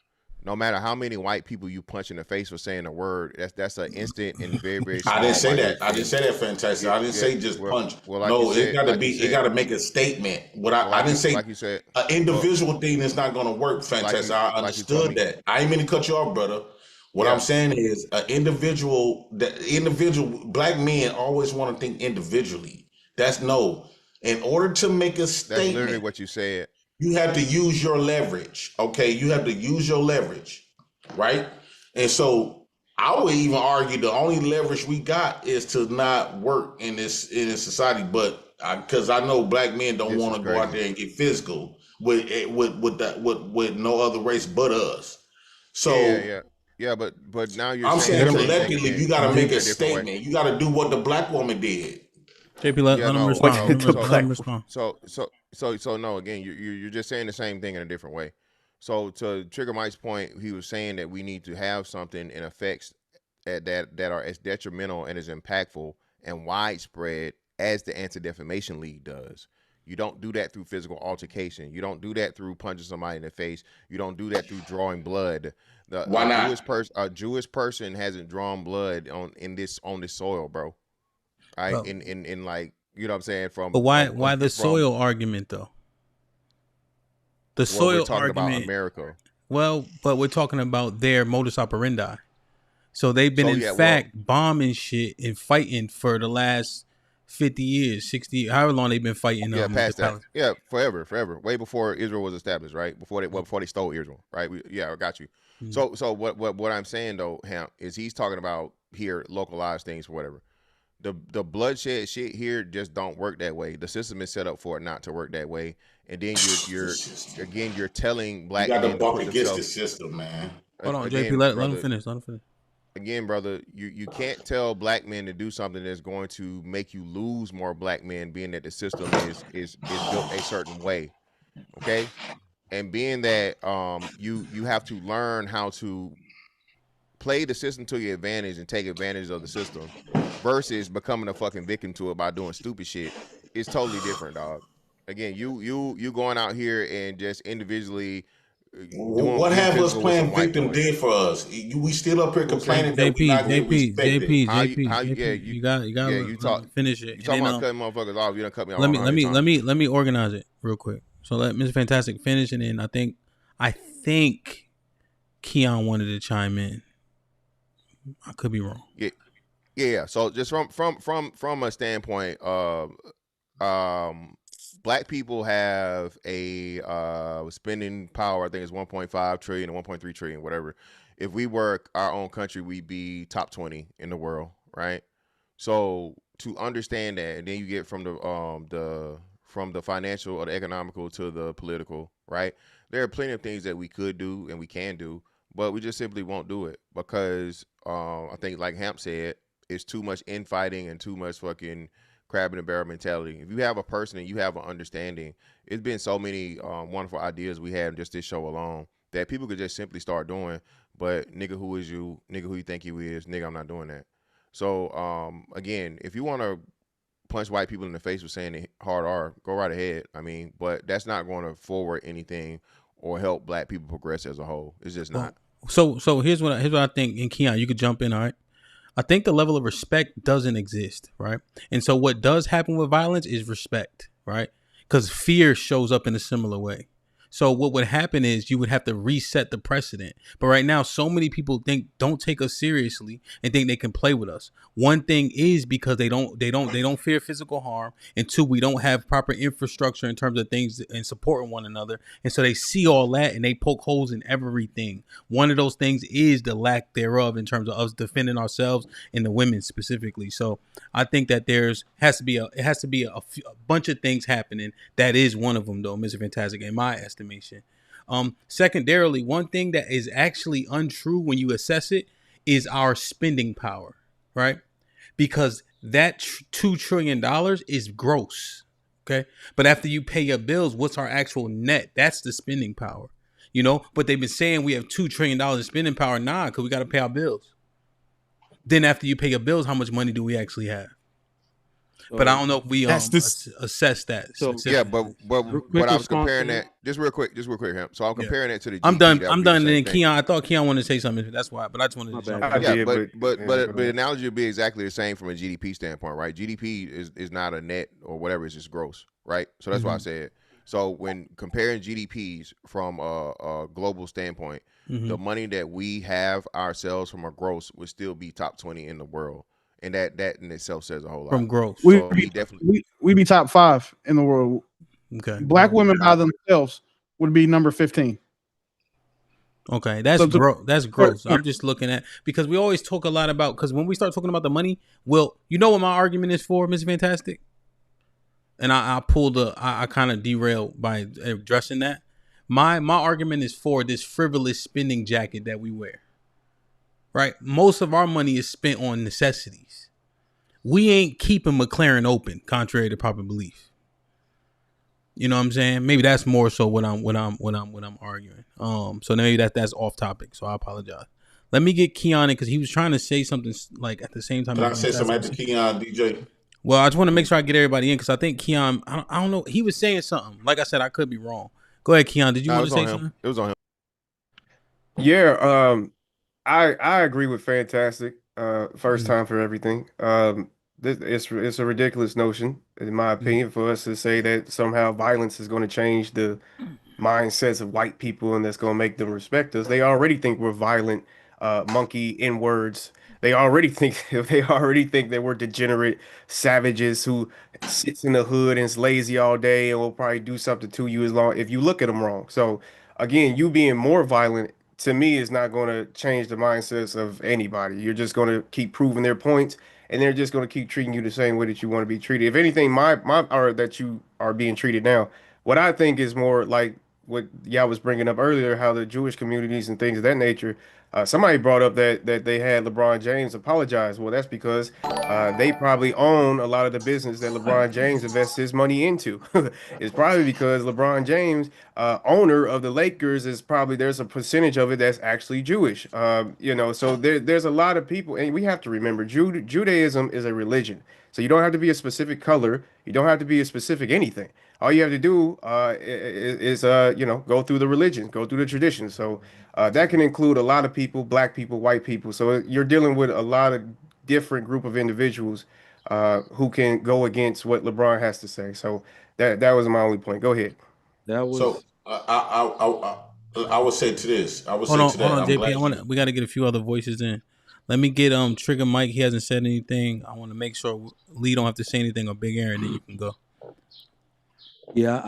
No matter how many white people you punch in the face for saying a word, that's an instant and very, very small. I didn't say that. I didn't say that, Fantastic. I didn't say just punch. Like no, it got to be. It got to make a statement. I didn't say. Like you said, an individual thing is not going to work, Fantastic. I understood that. I ain't mean to cut you off, brother. What I'm saying is, an individual black men always want to think individually. That's no. In order to make a statement, that's literally what you said. You have to use your leverage, okay? You have to use your leverage, right? And so I would even argue the only leverage we got is to not work in this society. But because I know black men don't want to go out there and get physical with no other race but us. So yeah. But now you're I'm saying collectively, you got to make a statement. You got to do what the black woman did. JP, let him respond. So no, again, you're just saying the same thing in a different way. So to Trigger Mike's point, he was saying that we need to have something in effects that are as detrimental and as impactful and widespread as the Anti-Defamation League does. You don't do that through physical altercation. You don't do that through punching somebody in the face. You don't do that through drawing blood. Why not? A Jewish person hasn't drawn blood on this soil, bro. Right, well, in like, you know what I'm saying, but why the soil argument though? The soil argument about America. Well, but we're talking about their modus operandi. So they've been bombing shit and fighting for the last 50 years, 60, however long they've been fighting. Past that. Yeah, forever. Way before Israel was established, right? Before they stole Israel, right? I got you. Mm-hmm. So what I'm saying though, Hamp, is he's talking about here localized things or whatever. The bloodshed shit here just don't work that way. The system is set up for it not to work that way. And then you're telling black men to put against the system, man. Hold on, JP, let him finish. Again, brother, you can't tell black men to do something that's going to make you lose more black men, being that the system is built a certain way. Okay? And being that you have to learn how to play the system to your advantage and take advantage of the system versus becoming a fucking victim to it by doing stupid shit. It's totally different, dog. Again, you going out here and just individually what have us playing victim did for us? We still up here complaining that we not getting respected. You got finish it. You talking about cutting motherfuckers off? You done cut me off. Let me organize it real quick. So let Mr. Fantastic finish, and then I think Keon wanted to chime in. I could be wrong. Yeah. So just from a standpoint of black people have a spending power. I think it's 1.5 trillion and 1.3 trillion, whatever. If we were our own country, we'd be top 20 in the world, right? So to understand that, and then you get from the financial or the economical to the political, right? There are plenty of things that we could do and we can do, but we just simply won't do it because I think, like Hamp said, it's too much infighting and too much fucking crab in the barrel mentality. If you have a person and you have an understanding, it's been so many wonderful ideas we had in just this show alone that people could just simply start doing. But nigga, who is you? Nigga, who you think you is? Nigga, I'm not doing that. So again, if you want to punch white people in the face with saying it hard R, go right ahead. I mean, but that's not going to forward anything or help black people progress as a whole. It's just not. So here's what I think. And Keon, you could jump in. All right. I think the level of respect doesn't exist, right? And so what does happen with violence is respect, right? Because fear shows up in a similar way. So what would happen is you would have to reset the precedent. But right now, so many people don't take us seriously and think they can play with us. One thing is because they don't fear physical harm, and two, we don't have proper infrastructure in terms of things and supporting one another. And so they see all that and they poke holes in everything. One of those things is the lack thereof in terms of us defending ourselves and the women specifically. So I think that it has to be a bunch of things happening. That is one of them, though, Mr. Fantastic, in my estimation. Secondarily, one thing that is actually untrue when you assess it is our spending power, right? Because that $2 trillion is gross, okay? But after you pay your bills, what's our actual net? That's the spending power, you know? But they've been saying we have $2 trillion in spending power. Nah, because we got to pay our bills. Then after you pay your bills, how much money do we actually have? But I don't know if we assess that. So yeah, but I was comparing that just real quick, Hamp. So I'm comparing it to the. I'm done. And then Keon, I thought Keon wanted to say something. That's why. But I just wanted to jump in. Yeah, but the analogy would be exactly the same from a GDP standpoint, right? GDP is not a net or whatever; it's just gross, right? So that's why I said. So when comparing GDPs from a global standpoint, the money that we have ourselves from a gross would still be top 20 in the world. And that in itself says a whole lot. From growth. We be top 5 in the world. Okay. Black women by themselves would be number 15. Okay, that's gross. I'm just looking at, because we always talk a lot about, because when we start talking about the money, well, you know what my argument is for, Mr. Fantastic? And I kind of derailed by addressing that. My argument is for this frivolous spending jacket that we wear. Right? Most of our money is spent on necessities. We ain't keeping McLaren open, contrary to popular belief. You know what I'm saying? Maybe that's more so what I'm arguing. So maybe that's off topic. So I apologize. Let me get Keon in, because he was trying to say something like at the same time. Can I say something to Keon, DJ? Well, I just want to make sure I get everybody in, because I think Keon, I don't know, he was saying something. Like I said, I could be wrong. Go ahead, Keon. Did you want to say something? It was on him. Yeah. I agree with Fantastic. First time for everything. It's a ridiculous notion, in my opinion, for us to say that somehow violence is going to change the mindsets of white people and that's going to make them respect us. They already think we're violent, monkey N-words. They already think that we're degenerate savages who sits in the hood and is lazy all day and will probably do something to you if you look at them wrong. So again, you being more violent, to me, is not going to change the mindsets of anybody. You're just going to keep proving their points, and they're just going to keep treating you the same way that you want to be treated. If anything, or that you are being treated now, what I think is more like what y'all was bringing up earlier, how the Jewish communities and things of that nature. Somebody brought up that they had LeBron James apologize. Well, that's because they probably own a lot of the business that LeBron James invests his money into. It's probably because LeBron James, owner of the Lakers, there's a percentage of it that's actually Jewish. So there's a lot of people, and we have to remember Judaism is a religion. So you don't have to be a specific color. You don't have to be a specific anything. All you have to do is go through the religion, go through the tradition. So that can include a lot of people, black people, white people. So you're dealing with a lot of different group of individuals who can go against what LeBron has to say. So that was my only point. Go ahead. So I would say to this. Hold on, JP. We got to get a few other voices in. Let me get Trigger Mike. He hasn't said anything. I want to make sure Lee don't have to say anything, or Big Aaron, then you can go. Yeah,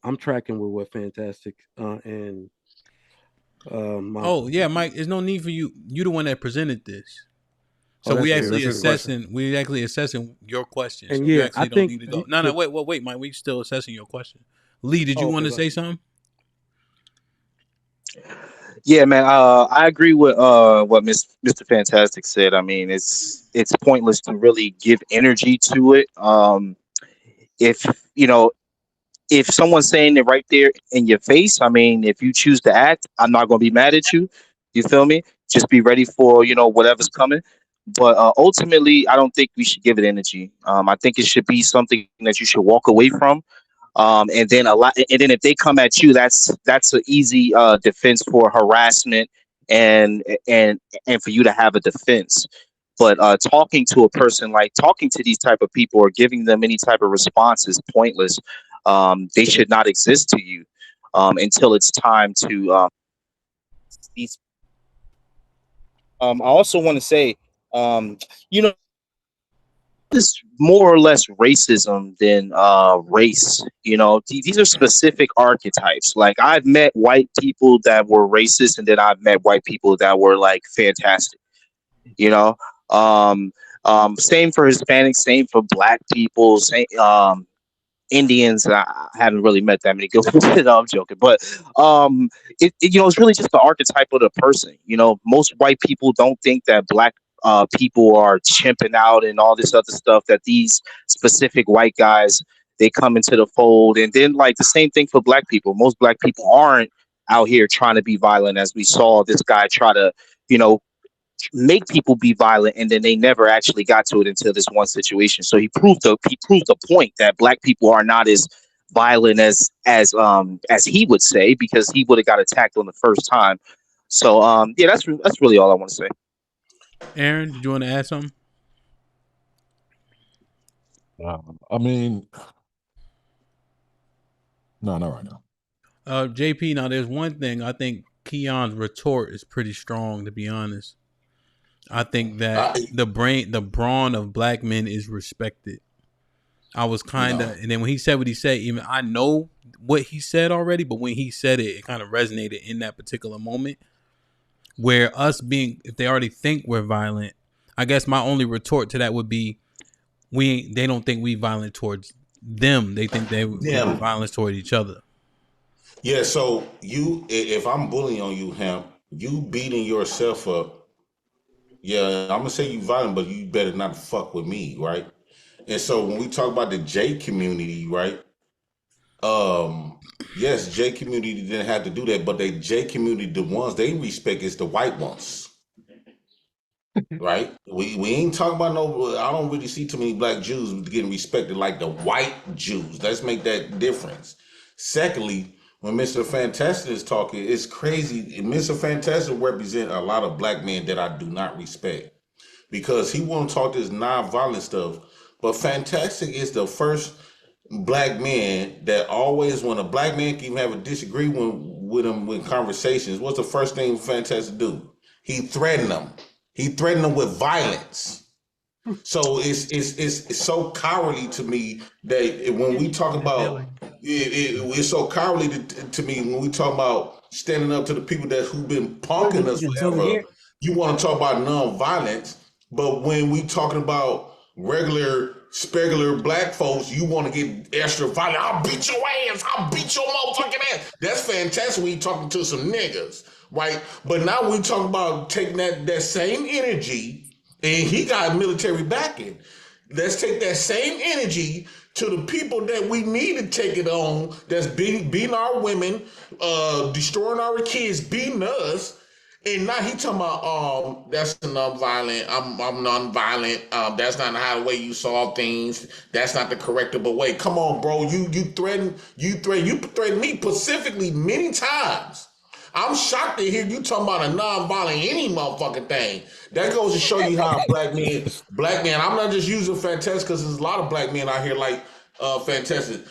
I'm tracking with what Fantastic and Mike, there's no need for you. You're the one that presented this. So we actually assessing your questions. And you actually don't need to go. No, wait, Mike, we still assessing your question. Lee, did you want to say something? Yeah, man. I agree with what Mr. Fantastic said. I mean, it's pointless to really give energy to it. If you know, if someone's saying it right there in your face, I mean, if you choose to act, I'm not gonna be mad at you. You feel me? Just be ready for whatever's coming. But ultimately, I don't think we should give it energy. I think it should be something that you should walk away from. And then if they come at you, that's an easy defense for harassment and and for you to have a defense. But talking to these type of people or giving them any type of response is pointless. They should not exist to you until it's time to these. I also want to say, you know, this more or less racism than race. These are specific archetypes. Like, I've met white people that were racist, and then I've met white people that were like fantastic. You know, same for Hispanics, same for Black people, same Indians. I haven't really met that many good people. No, I'm joking, but it's really just the archetype of the person. Most white people don't think that Black people are chimping out and all this other stuff. That these specific white guys, they come into the fold, and then like the same thing for Black people. Most Black people aren't out here trying to be violent, as we saw this guy try to, make people be violent, and then they never actually got to it until this one situation. So he proved the point that Black people are not as violent as he would say, because he would have got attacked on the first time. So yeah, that's really all I want to say. Aaron, did you want to add something? I mean, no, not right now. JP, now there's one thing. I think Keon's retort is pretty strong, to be honest. I think that the brawn of Black men is respected. I was kind of, and then when he said what he said, even I know what he said already, but when he said it, it kind of resonated in that particular moment. Where us being, if they already think we're violent, I guess my only retort to that would be, they don't think we violent towards them. They think they violence toward each other. Yeah. So if I'm bullying on you, Hamp, you beating yourself up. Yeah, I'm gonna say you violent, but you better not fuck with me, right? And so when we talk about the J community, right? Yes, J community didn't have to do that, but the J community, the ones they respect is the white ones, right? We ain't talking about no. I don't really see too many Black Jews getting respected like the white Jews. Let's make that difference. Secondly, when Mr. Fantastic is talking, it's crazy. Mr. Fantastic represents a lot of Black men that I do not respect, because he won't talk this non-violent stuff. But Fantastic is the first Black man that always, when a Black man can even have a disagreement with him with conversations, what's the first thing Fantastic do? He threatened them. He threatened them with violence. So it's so cowardly to me that when we talk about it's so cowardly to me when we talk about standing up to the people who've been punking us forever. You want to talk about non-violence, but when we talking about regular Black folks, you want to get extra violent. I'll beat your ass. I'll beat your motherfucking ass. That's fantastic when you talking to some niggas, right? But now we talk about taking that same energy. And he got military backing. Let's take that same energy to the people that we need to take it on, that's beating our women, destroying our kids, beating us. And now he talking about, that's non-violent. I'm non-violent. That's not how the way you solve things. That's not the correctable way. Come on, bro. You threaten me specifically many times. I'm shocked to hear you talking about a non-violent any motherfucking thing. That goes to show you how black men, I'm not just using Fantastic because there's a lot of Black men out here like Fantastic.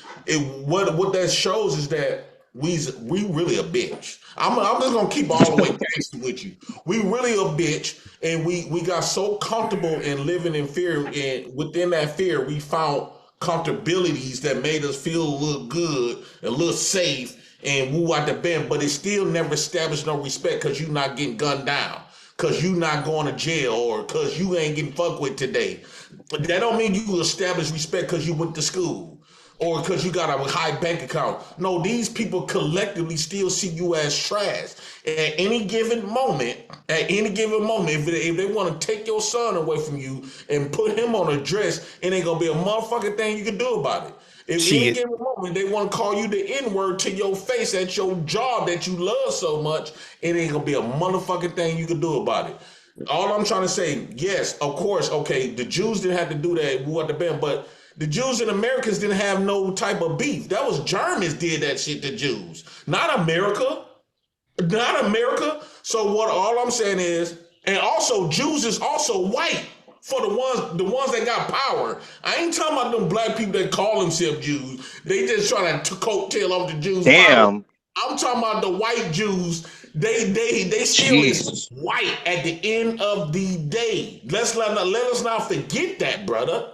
What that shows is that we really a bitch. I'm just gonna keep all the way gangster with you. We really a bitch, and we got so comfortable in living in fear, and within that fear, we found comfortabilities that made us feel a little good, a little safe, and woo out the bend. But it still never established no respect because you not getting gunned down, because you not going to jail, or because you ain't getting fucked with today. But that don't mean you establish respect because you went to school. or because you got a high bank account. No, these people collectively still see you as trash. At any given moment, if they want to take your son away from you and put him on a dress, it ain't gonna be a motherfucking thing you can do about it. If any given moment they want to call you the N-word to your face at your job that you love so much, it ain't gonna be a motherfucking thing you can do about it. All I'm trying to say, yes, of course, okay, the Jews didn't have to do that, but the Jews and Americans didn't have no type of beef. That was Germans did that shit to Jews, not America. Not America. So all I'm saying is, and also Jews is also white for the ones that got power. I ain't talking about them black people that call themselves Jews. They just trying to coattail off the Jews. Damn. Power. I'm talking about the white Jews. They still is white at the end of the day. Let us not forget that, brother.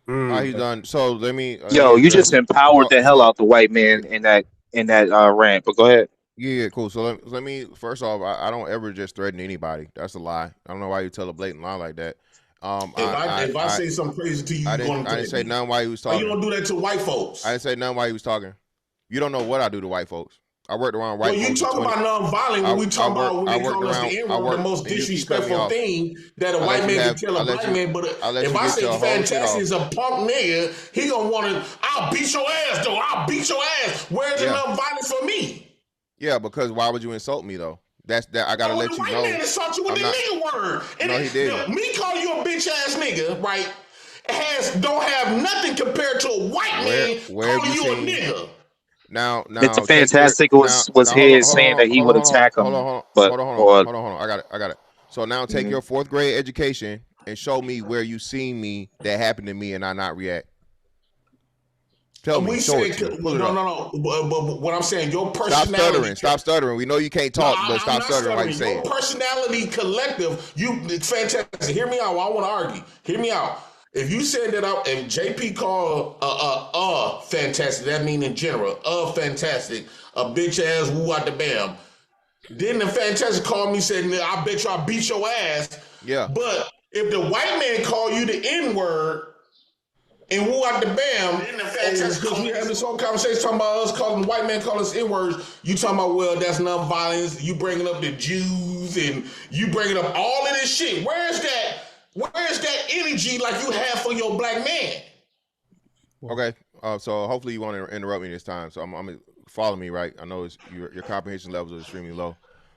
He's done. So let me. Yo, you just empowered the hell out the white man in that rant. But go ahead. Yeah, cool. So let me first off, I don't ever just threaten anybody. That's a lie. I don't know why you tell a blatant lie like that. If I say something crazy to you, I didn't say nothing while he was talking. You don't do that to white folks. I didn't say nothing while he was talking. You don't know what I do to white folks. I worked around white folks. Well, you talk about nonviolent when we talk about when they call us the N-word, the most disrespectful thing that a white man can tell a black man. But if I say Fantastic is a punk nigga, he gonna want to, I'll beat your ass though. I'll beat your ass. Where's the nonviolence for me? Yeah, because why would you insult me though? That's that. I gotta let you know. The white man insult you with the nigga word. And no, he didn't. Me call you a bitch ass nigga, right? Don't have nothing compared to a white man calling you a nigga. Now, Mr. Fantastic was saying that he would attack him. Hold on. I got it. So now take your 4th grade education and show me where you seen me that happened to me and I not react. Tell me. No. But what I'm saying, your personality. Stop stuttering. We know you can't talk, but stop stuttering while you say it. Your personality collective, it's fantastic. Hear me out. I want to argue. Hear me out. If you said that, if JP called fantastic, that mean in general, fantastic, a bitch ass woo out the bam. Then the fantastic called me saying, I bet you I beat your ass. Yeah. But if the white man call you the N-word and woo out the bam, then the fantastic because we have this whole conversation talking about us calling the white man calling us N-words. You talking about, well, that's nonviolence. You bringing up the Jews and you bringing up all of this shit. Where's that energy like you have for your black man? Okay, so hopefully you won't interrupt me this time. So I'm gonna follow me, right? I know your comprehension levels are extremely low.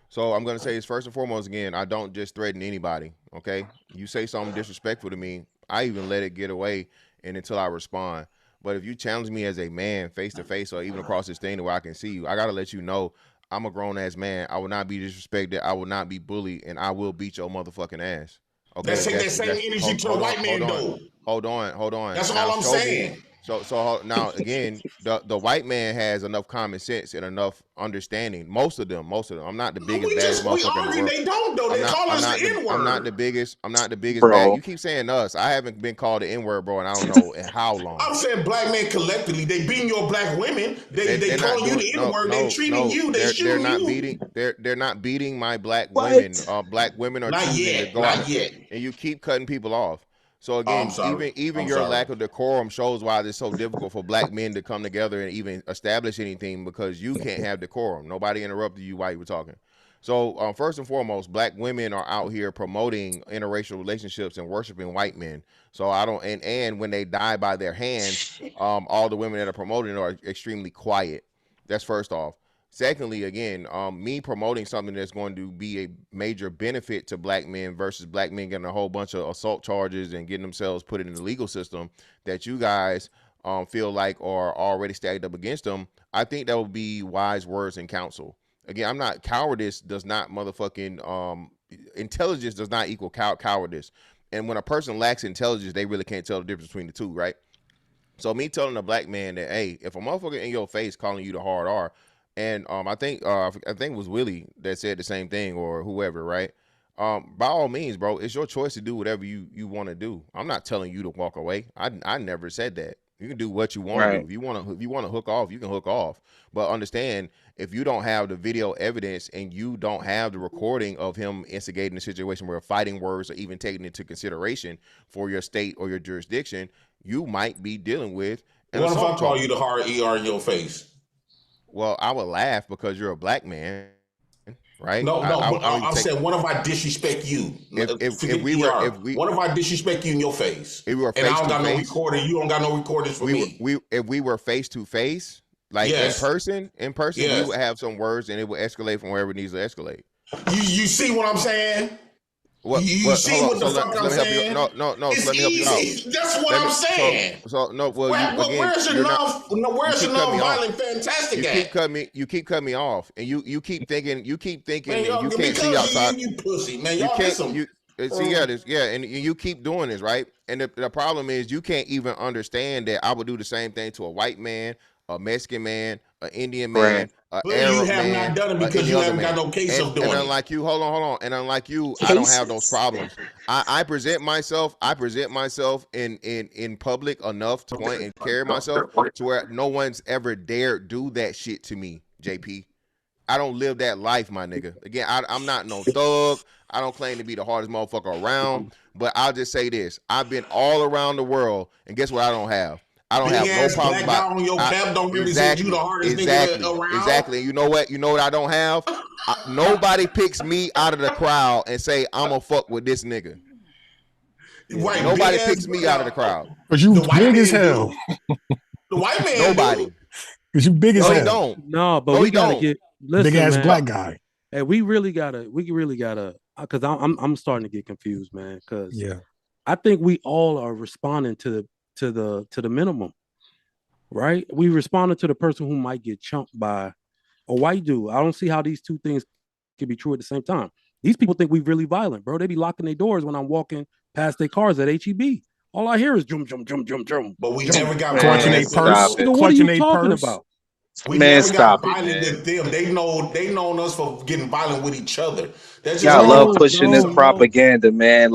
So I'm gonna say is first and foremost again, I don't just threaten anybody. Okay, you say something disrespectful to me, I even let it get away and until I respond. But if you challenge me as a man, face to face, or even across this thing where I can see you, I gotta let you know I'm a grown ass man. I will not be disrespected. I will not be bullied, and I will beat your motherfucking ass. Okay, let's take that same energy to a white man, though. Hold on. That's all I'm saying. So now again, the white man has enough common sense and enough understanding. Most of them. I'm not the biggest baddest motherfucker in the world. They don't though. They call us the N-word. I'm not the biggest bad. You keep saying us. I haven't been called the N-word, bro, and I don't know in how long. I'm saying black men collectively. They beating your black women. They calling you the N-word. They treating you. They shooting you. They're not beating my black women. Black women are choosing to go out. Not yet. And you keep cutting people off. So again, even your lack of decorum shows why it's so difficult for black men to come together and even establish anything because you can't have decorum. Nobody interrupted you while you were talking. So first and foremost, black women are out here promoting interracial relationships and worshiping white men. So I don't and when they die by their hands, all the women that are promoting are extremely quiet. That's first off. Secondly, again, me promoting something that's going to be a major benefit to black men versus black men getting a whole bunch of assault charges and getting themselves put in the legal system that you guys feel like are already stacked up against them. I think that would be wise words and counsel. Again, cowardice does not motherfucking, intelligence does not equal cowardice. And when a person lacks intelligence, they really can't tell the difference between the two, right? So me telling a black man that, hey, if a motherfucker in your face calling you the hard R, and I think it was Willie that said the same thing or whoever, right? By all means, bro, it's your choice to do whatever you want to do. I'm not telling you to walk away. I never said that. You can do what you want to do. If you want to hook off, you can hook off. But understand, if you don't have the video evidence and you don't have the recording of him instigating a situation where fighting words are even taken into consideration for your state or your jurisdiction, you might be dealing with an What if I assault call charge. you the hard ER in your face? Well, I would laugh because you're a black man, right? No, but I don't I'm take, saying, what if I disrespect you? if we were, what if I disrespect you in your face? if we were And I face don't to got no face, recorder, you don't got no recorders for me. if we were face to face, like Yes. in person, we Yes. would have some words and it would escalate from wherever it needs to escalate. You see what I'm saying? What, You see what the fuck I'm saying? No. It's So let me help you easy. out. That's what I'm saying. So no. Well, where's your non-violent fantastic at? You keep cutting me off, and you keep thinking, Man, and y'all, you can't because see outside. you pussy, man. You Y'all can't. some, And you keep doing this, right? And the problem is you can't even understand that I would do the same thing to a white man, a Mexican man, an Indian man, an Arab you have man, not done it because you any haven't other got man. no case of doing and it. unlike you, hold on. And unlike you, I don't have those problems. I present myself in public enough to point and carry myself to where no one's ever dared do that shit to me, JP. I don't live that life, my nigga. Again, I'm not no thug. I don't claim to be the hardest motherfucker around, but I'll just say this. I've been all around the world, and guess what I don't have? I don't have no problem black guy on your cap don't represent you the hardest nigga around. Exactly. You know what? You know what I don't have? Nobody picks me out of the crowd and say, I'm gonna fuck with this nigga. Right, nobody picks me out of the crowd. Cause you big as hell. The white man. Nobody. Cause you big as hell. He don't. No, but we gotta get big ass black guy. Hey, we really gotta, because I'm starting to get confused, man. Because I think we all are responding to the minimum, right? We responded to the person who might get chunked by a white dude. I don't see how these two things can be true at the same time. These people think we really violent, bro. They be locking their doors when I'm walking past their cars at HEB. All I hear is jum jum jum jum jum. But we never got clutching a purse. What are you talking about? We never got violent with them. They known us for getting violent with each other. That's Y'all love pushing this propaganda, man.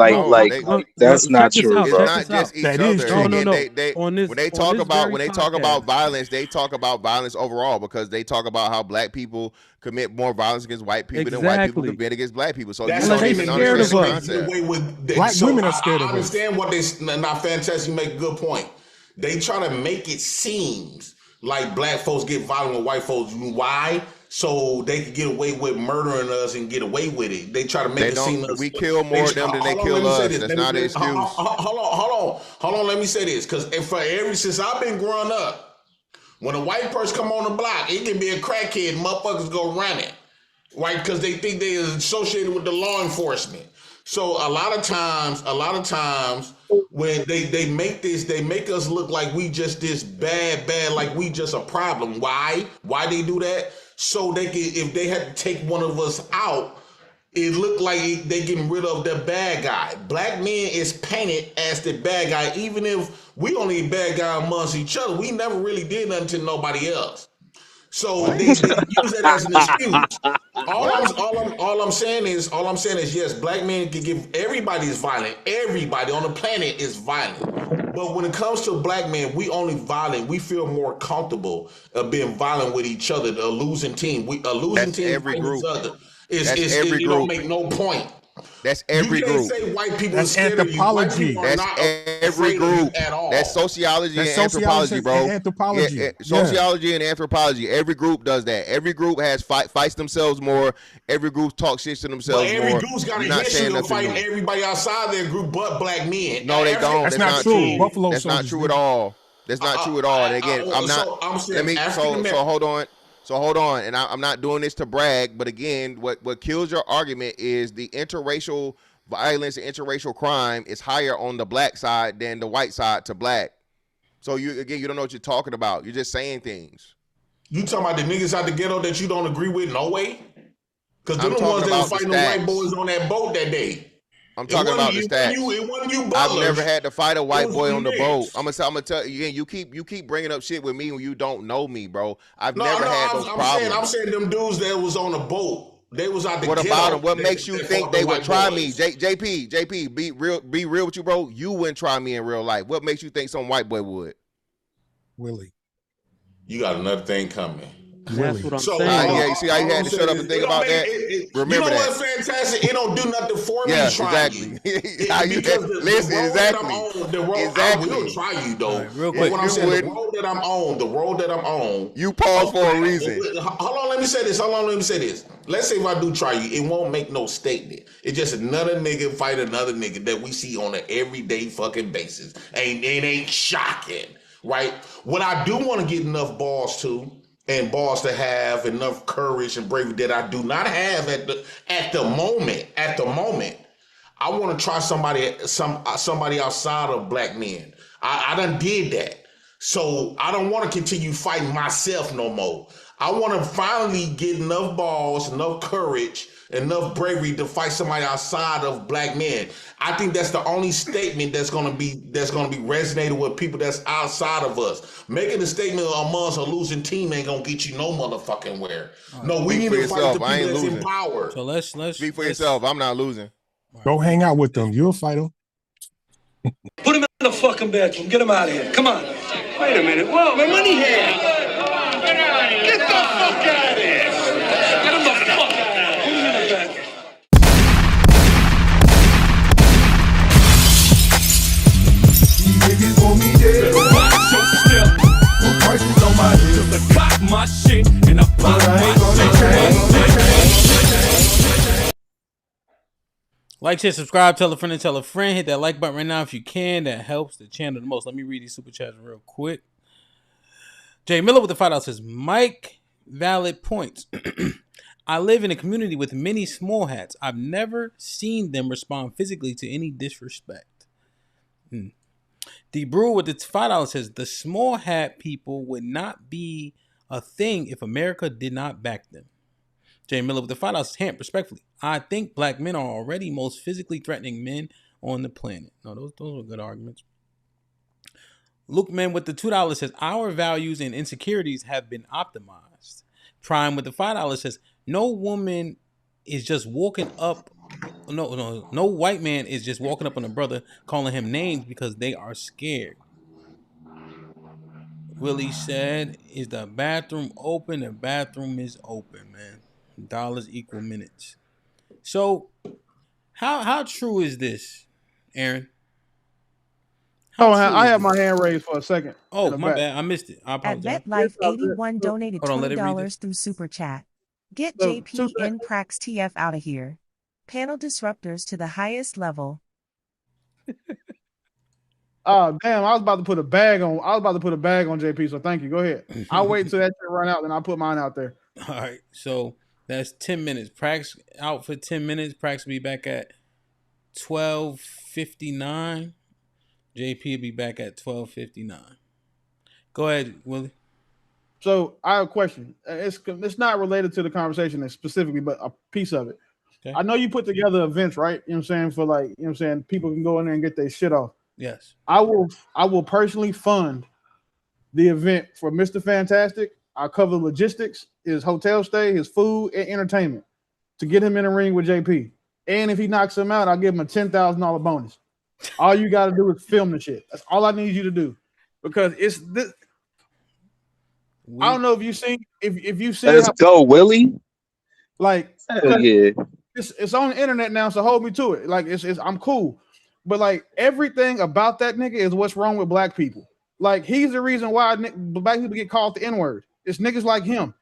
That's not true, bro. It's not just each other. When they talk about violence, they talk about violence overall because they talk about how black people commit more violence against white people than white people commit against black people. So that's you don't even understand the concept. Black women are scared of us. I understand what they not fantastic. You make a good point. They try to make it seem like black folks get violent with white folks. Why? So they can get away with murdering us and get away with it. They try to make it seem we kill more of them than they kill us. That's not an excuse. Hold on. Let me say this, because since I've been growing up, when a white person come on the block, it can be a crackhead. Motherfuckers go run it, right? Because they think they are associated with the law enforcement. So a lot of times when they make us look like we just this bad, like we just a problem. Why they do that? So they can, if they had to take one of us out, it looked like they getting rid of the bad guy. Black men is painted as the bad guy, even if we only bad guy amongst each other. We never really did nothing to nobody else. So they use that as an excuse. All I'm saying is yes, black men can give, everybody is violent. Everybody on the planet is violent. But when it comes to black men, we only violent. We feel more comfortable being violent with each other. A losing team, team every group. Each other. Every it group. don't make no point. That's every you group. Can't say white people That's are scared anthropology. Of you. That's every group. At all. That's sociology and anthropology, bro. Sociology and anthropology. Every group does that. Every group fights themselves more. Every group talks shit to themselves but more. Every group's got a history of fighting everybody outside their group but black men. No, they don't. That's not true. Buffalo That's not true at all. That's not true at all. And again, I'm not. So hold on, and I'm not doing this to brag, but again, what kills your argument is the interracial violence and interracial crime is higher on the black side than the white side to black. So you don't know what you're talking about. You're just saying things. You talking about the niggas out the ghetto that you don't agree with? No way. Because they're the ones that was fighting the white boys on that boat that day. I'm talking about the stats. It wasn't you, I've never had to fight a white boy on the boat. I'm gonna tell you again. You keep bringing up shit with me when you don't know me, bro. I've never had those problems. I'm saying them dudes that was on the boat. They was out the ghetto. What about them? What makes you think they would try me? JP, be real with you, bro. You wouldn't try me in real life. What makes you think some white boy would? Willie, you got another thing coming. That's what I'm So, saying. yeah, you see how you had to shut up and think about that? Remember you know that. what's fantastic? It don't do nothing for me trying you. Exactly. Listen, exactly. I will try you though. Right, real But quick. what I'm saying, the road that I'm on. You pause for a reason. Hold on, let me say this. Let's say if I do try you, it won't make no statement. It's just another nigga fight another nigga that we see on an everyday fucking basis. It ain't shocking, right? What I do want to get enough balls to have enough courage and bravery that I do not have at the moment. I want to try somebody outside of black men. I done did that. So I don't want to continue fighting myself no more. I want to finally get enough balls, enough courage, enough bravery to fight somebody outside of black men. I think that's the only statement that's gonna be resonating with people that's outside of us. Making a statement amongst a losing team ain't gonna get you no motherfucking where. No, we need to fight the people that's in power. So let's speak for yourself. I'm not losing. Go hang out with them. You'll fight them. Put him in the fucking bedroom. Get him out of here. Come on. Wait a minute. Whoa, my money here. Get the fuck out of here. Get him the fuck out of here. Put him in the bedroom. Niggas want me dead. Watch your step. Put prices on my head. Just to cock my shit and I pop my shit. Like, share, subscribe, tell a friend and tell a friend. Hit that like button right now if you can. That helps the channel the most. Let me read these super chats real quick. Jay Miller with the $5 says, Mike, valid points. I live in a community with many small hats. I've never seen them respond physically to any disrespect. D. Brew with the $5 says, the small hat people would not be a thing if America did not back them. Jay Miller with the $5 says, HAMP, respectfully, I think black men are already most physically threatening men on the planet. No, those were good arguments. Luke Man with the $2 says, our values and insecurities have been optimized. Prime with the $5 says, no woman is just walking up. No white man is just walking up on a brother calling him names because they are scared. Willie said, is the bathroom open? The bathroom is open, man. Dollars equal minutes. So how true is this, Aaron? I have my hand raised for a second. Oh, my bad. I missed it. I apologize. At MetLife81 donated $20 through Super Chat. Get JP and Prax TF out of here. Panel disruptors to the highest level. Oh damn! I was about to put a bag on JP. So thank you. Go ahead. I'll wait until that shit run out, then I'll put mine out there. All right. So that's 10 minutes. Prax out for 10 minutes. Prax will be back at 12:59. JP will be back at 12:59. Go ahead, Willie. So I have a question. It's not related to the conversation specifically, but a piece of it. Okay. I know you put together events, right? You know what I'm saying? For like, you know what I'm saying, people can go in there and get their shit off. Yes. I will personally fund the event for Mr. Fantastic. I'll cover logistics, his hotel stay, his food, and entertainment to get him in a ring with JP. And if he knocks him out, I'll give him a $10,000 bonus. All you got to do is film the shit. That's all I need you to do, because it's this. I don't know if you've seen Let's go, Willie. Like, yeah, it's on the internet now, so hold me to it. Like, it's I'm cool, but like everything about that nigga is what's wrong with black people. Like, he's the reason why black people get called the N-word. It's niggas like him.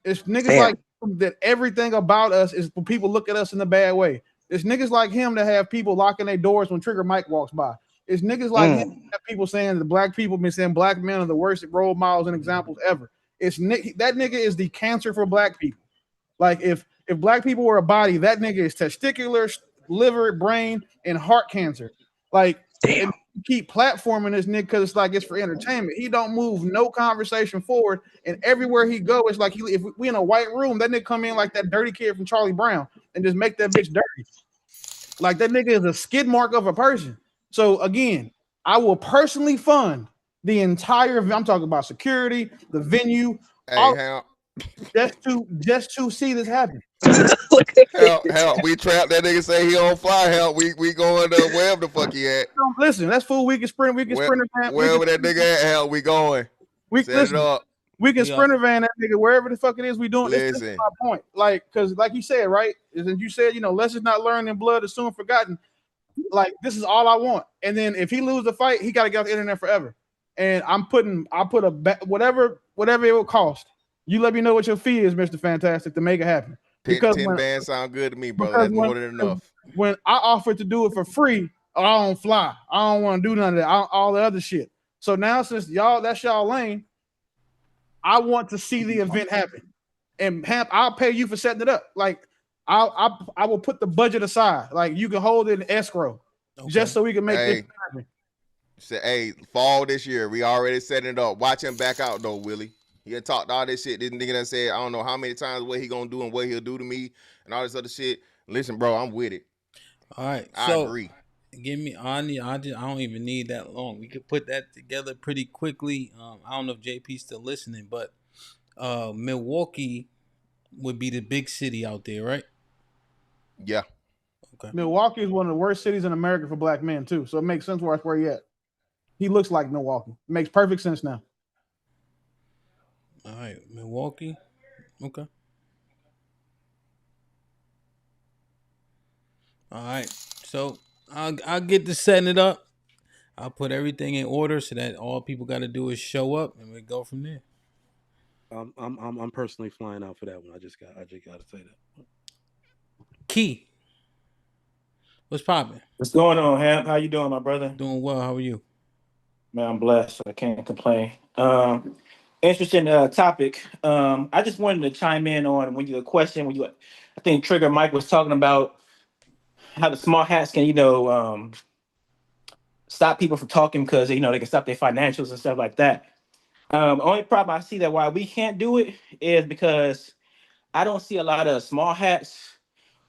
It's niggas like him that everything about us is people look at us in a bad way. It's niggas like him that have people locking their doors when Trigger Mike walks by. It's niggas like him that have people saying that black people been saying black men are the worst role models and examples ever. It's that nigga is the cancer for black people. Like, if black people were a body, that nigga is testicular, liver, brain, and heart cancer. Like, and keep platforming this nigga because it's like it's for entertainment. He don't move no conversation forward, and everywhere he go, it's like if we in a white room, that nigga come in like that dirty kid from Charlie Brown and just make that bitch dirty. Like, that nigga is a skid mark of a person. So again, I will personally fund the entire event. I'm talking about security, the venue, just to see this happen. Hell, we trapped that nigga. Say he on fire. Hell, we going to wherever the fuck he at. Listen, that's full weekend sprint. Wherever that nigga at, hell, we going. Set it up. We can sprinter van that nigga wherever the fuck it is we doing. This is Listen. my point. Like, because like you said, right? As you said, lessons not learned in blood is soon forgotten. Like, this is all I want. And then if he lose the fight, he got to get off the internet forever. And I'll put whatever it will cost. You let me know what your fee is, Mr. Fantastic, to make it happen. Because 10 bands sound good to me, brother. That's more than enough. When I offered to do it for free, I don't fly. I don't want to do none of that. All the other shit. So now, since that's y'all lane, I want to see the event happen. And HAMP, I'll pay you for setting it up. Like, I will put the budget aside. Like, you can hold it in escrow, just so we can make this happen. Say, fall this year. We already setting it up. Watch him back out though, Willie. He had talked all this shit. This nigga done said, I don't know how many times what he gonna do and what he'll do to me and all this other shit. Listen, bro, I'm with it. All right, I agree. Give me. I don't even need that long. We could put that together pretty quickly. I don't know if JP's still listening, but Milwaukee would be the big city out there, right? Yeah. Okay. Milwaukee is one of the worst cities in America for black men too, so it makes sense where he at. He looks like Milwaukee. It makes perfect sense now. All right, Milwaukee. Okay. All right, so I'll get to setting it up. I'll put everything in order so that all people got to do is show up, and we go from there. I'm personally flying out for that one. I just got to say that. Key, what's popping? What's going on, Hamp? How you doing, my brother? Doing well. How are you? Man, I'm blessed. So I can't complain. Interesting topic. I just wanted to chime in on I think Trigger Mike was talking about how the small hats can, stop people from talking because they can stop their financials and stuff like that. Only problem I see that why we can't do it is because I don't see a lot of small hats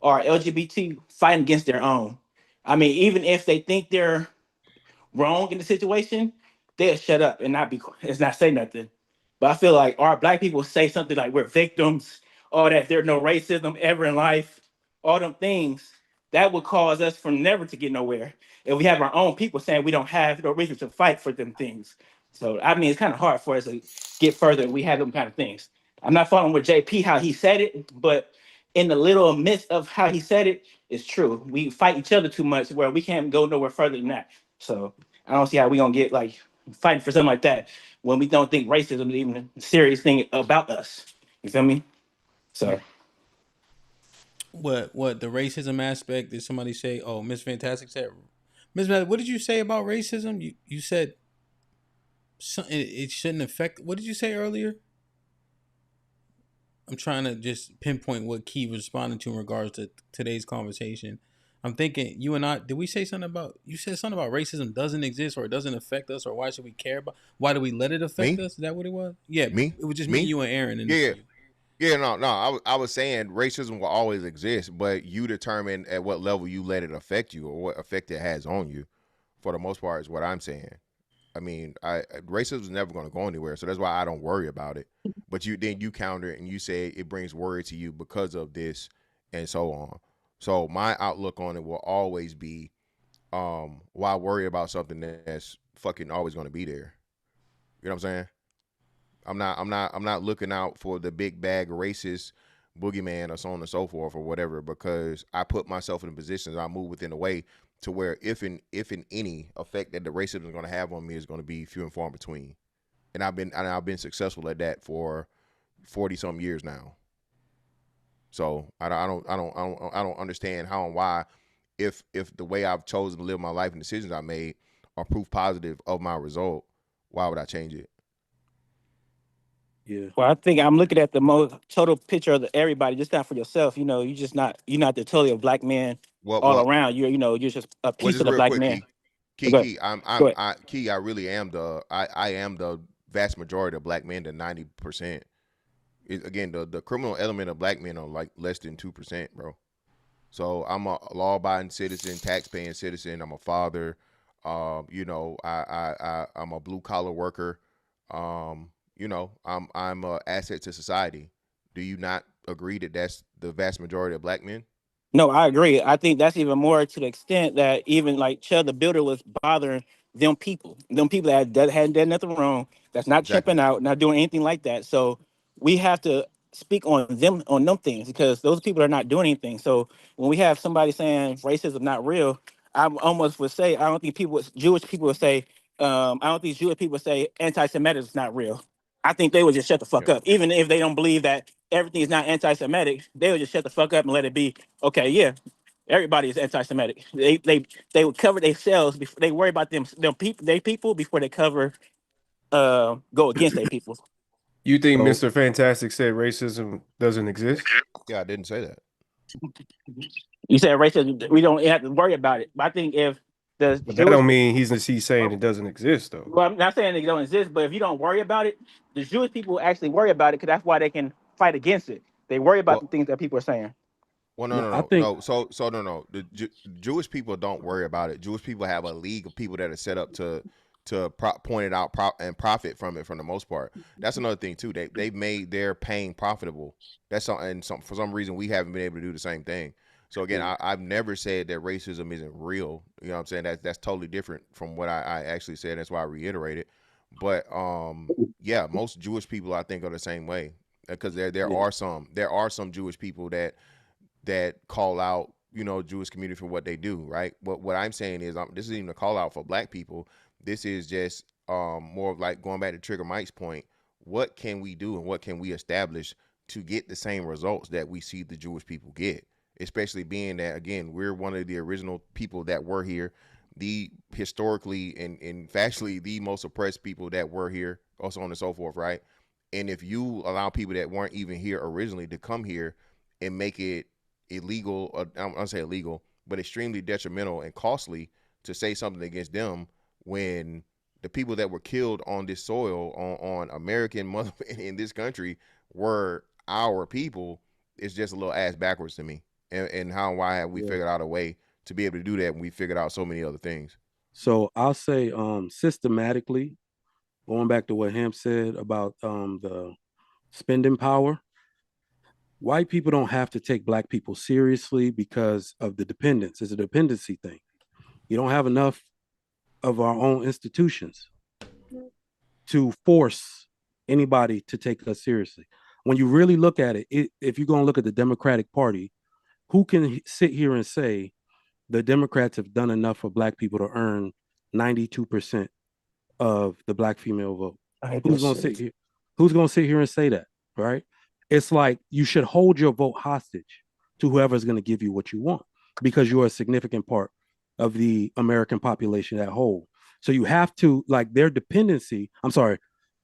or LGBT fighting against their own. I mean, even if they think they're wrong in the situation, they'll shut up and not say nothing. But I feel like our black people say something like we're victims, or that there's no racism ever in life, all them things that would cause us from never to get nowhere. If we have our own people saying we don't have no reason to fight for them things. So, I mean, it's kind of hard for us to get further. We have them kind of things. I'm not following with JP how he said it, but in the little midst of how he said it, it's true. We fight each other too much where we can't go nowhere further than that. So I don't see how we gonna get like fighting for something like that when we don't think racism is even a serious thing about us. You feel me? So what the racism aspect? Did somebody say? Oh, Miss Fantastic said. Miss, what did you say about racism? You said it shouldn't affect. What did you say earlier? I'm trying to just pinpoint what Key was responding to in regards to today's conversation. I'm thinking you and I, did we say something about, you said something about racism doesn't exist or it doesn't affect us, or why should we care about, why do we let it affect us? Is that what it was? Yeah, me. It was just me, you and Aaron. And no. I was saying racism will always exist, but you determine at what level you let it affect you or what effect it has on you. For the most part, is what I'm saying. I mean, racism is never going to go anywhere, so that's why I don't worry about it. But you counter it and you say it brings worry to you because of this and so on. So my outlook on it will always be, why worry about something that's fucking always going to be there? You know what I'm saying? I'm not looking out for the big bag racist boogeyman or so on and so forth or whatever, because I put myself in a position, I move within a way to where if in any effect that the racism is going to have on me is going to be few and far between. And I've been successful at that for 40 some years now. So I don't understand how and why, if the way I've chosen to live my life and decisions I made are proof positive of my result, why would I change it? Yeah. Well, I think I'm looking at the most total picture of everybody, just not for yourself. You're not the totality of black men around. You're just a piece of the black man. Key, I really am I am the vast majority of black men, to 90%. Again, the criminal element of black men are like less than 2%, bro. So I'm a law-abiding citizen, tax-paying citizen. I'm a father. I'm a blue-collar worker. I'm an asset to society. Do you not agree that that's the vast majority of black men? No, I agree. I think that's even more to the extent that even like Chud the Builder was bothering them people that hadn't done nothing wrong, that's not tripping out, not doing anything like that. So we have to speak on them things, because those people are not doing anything. So when we have somebody saying racism not real, I almost would say I don't think Jewish people would say I don't think Jewish people would say anti-Semitism is not real. I think they would just shut the fuck up, even if they don't believe that everything is not anti-Semitic. They would just shut the fuck up and let it be. Okay, yeah, everybody is anti-Semitic. They would cover themselves before they worry about them people before they cover go against their people. You think Mr. Fantastic said racism doesn't exist? Yeah, I didn't say that. You said racism, we don't have to worry about it. But I think if but that don't mean he's saying it doesn't exist, though. Well, I'm not saying it don't exist, but if you don't worry about it, the Jewish people actually worry about it, because that's why they can fight against it. They worry about the things that people are saying. Well, no. So no. The Jewish people don't worry about it. Jewish people have a league of people that are set up to point it out and profit from it, for the most part. That's another thing too. They've made their pain profitable. That's and for some reason we haven't been able to do the same thing. So again, I've never said that racism isn't real. You know what I'm saying? That's totally different from what I actually said. That's why I reiterated. But yeah, most Jewish people I think are the same way, because there are some Jewish people that call out, you know, Jewish community for what they do, right? But what I'm saying is, this isn't even a call out for black people. This is just more of like going back to Trigger Mike's point. What can we do and what can we establish to get the same results that we see the Jewish people get? Especially being that, again, we're one of the original people that were here, the historically and factually the most oppressed people that were here, so on and so forth, right? And if you allow people that weren't even here originally to come here and make it illegal, I don't say illegal, but extremely detrimental and costly to say something against them, when the people that were killed on this soil, on American mother in this country, were our people, it's just a little ass backwards to me. And why have we figured out a way to be able to do that when we figured out so many other things? So I'll say systematically, going back to what HAMP said about the spending power, white people don't have to take black people seriously because of the dependence. It's a dependency thing. You don't have enough of our own institutions to force anybody to take us seriously. When you really look at it, if you're going to look at the Democratic Party, who can sit here and say the Democrats have done enough for black people to earn 92% of the black female vote? Who's going to sit here? Who's going to sit here and say that, right? It's like you should hold your vote hostage to whoever's going to give you what you want, because you're a significant part of the American population at whole. So you have to, like, their dependency,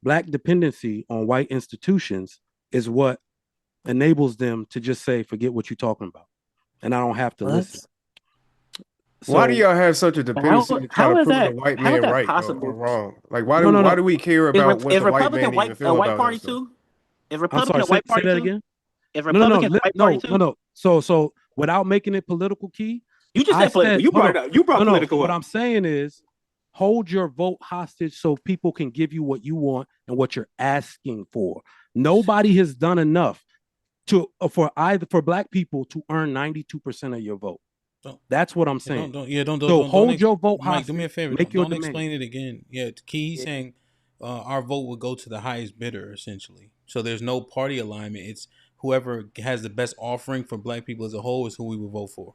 black dependency on white institutions is what enables them to just say, forget what you're talking about, and I don't have to listen. So, why do y'all have such a dependency to try to prove the white man right or wrong? Like, why do we care about what the white man even feel about party us? too? Is Republican a white party that too? again? Is Republican a white party too? No. So without making it political, Key, you just said political. You brought it up. You brought political up. What I'm saying is, hold your vote hostage so people can give you what you want and what you're asking for. Nobody has done enough for black people to earn 92% of your vote. That's what I'm saying. Don't hold your vote hostage. Mike, do me a favor. Don't explain it again. Yeah, Key, he's saying our vote would go to the highest bidder, essentially. So there's no party alignment. It's whoever has the best offering for black people as a whole is who we will vote for.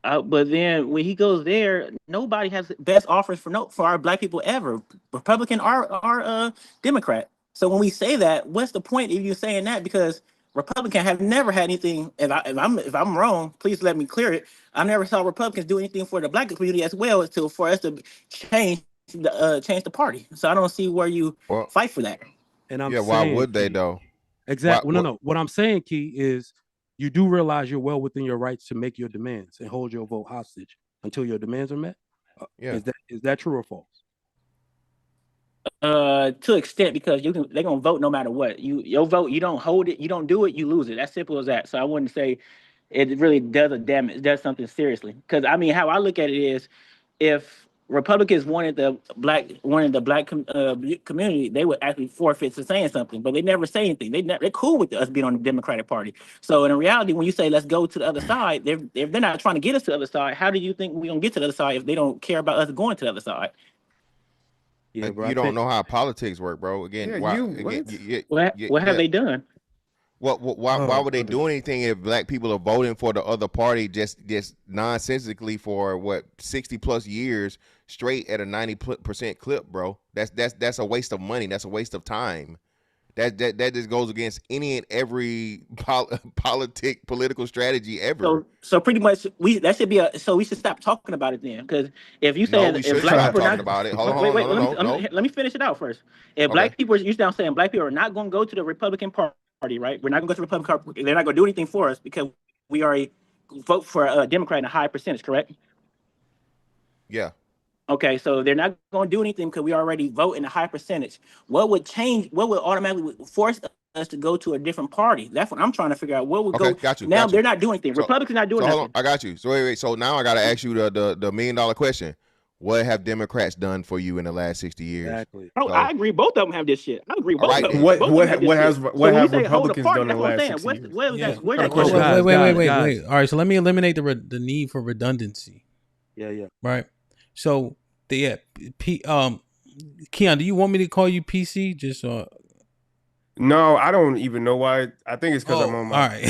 But then when he goes there, nobody has the best offers for our black people ever, Republican or Democrat. So when we say that, what's the point of you saying that? Because Republicans have never had anything. If I'm wrong, please let me clear it. I never saw Republicans do anything for the black community as well as for us to change the party. So I don't see where you fight for that. And I'm why would they though? Exactly. No. What I'm saying, Key, is you do realize you're well within your rights to make your demands and hold your vote hostage until your demands are met. Is that true or false? To an extent, because they're gonna vote no matter what. Your vote, you don't hold it, you don't do it, you lose it. As simple as that. So I wouldn't say it really does something seriously. Because I mean, how I look at it is, if Republicans wanted the black community, they would actually forfeit to saying something, but they never say anything. They're cool with us being on the Democratic Party. So in reality, when you say let's go to the other side, they're not trying to get us to the other side. How do you think we're gonna get to the other side if they don't care about us going to the other side? Yeah, bro, you don't know how politics work, bro. Again, yeah, what have they done? Why would they do anything if black people are voting for the other party just nonsensically for 60+ years straight at a 90% clip, bro? That's a waste of money. That's a waste of time. That just goes against any and every political strategy ever. So pretty much we should stop talking about it then, because if you say if black people are not about it, let me finish it out first. If black people, you down saying black people are not going to go to the Republican Party, right? We're not going to go to the Republican Party. They're not going to do anything for us because we already vote for a Democrat in a high percentage, correct? Yeah. Okay, so they're not going to do anything because we already vote in a high percentage. What would change? What would automatically force us to go to a different party? That's what I'm trying to figure out. What would go? Got you. Now they're not doing anything. Republicans not doing nothing. Hold on, I got you. So wait. So now I got to ask you the $1 million question. What have Democrats done for you in the last 60 years? Exactly. Oh, I agree. Both of them have this shit. I agree. Both of them. What have Republicans done in the last 60 years? Wait. All right, so let me eliminate the need for redundancy. Yeah. Right. So Keon, do you want me to call you PC? Just No, I don't even know why. I think it's because I'm on my. All right,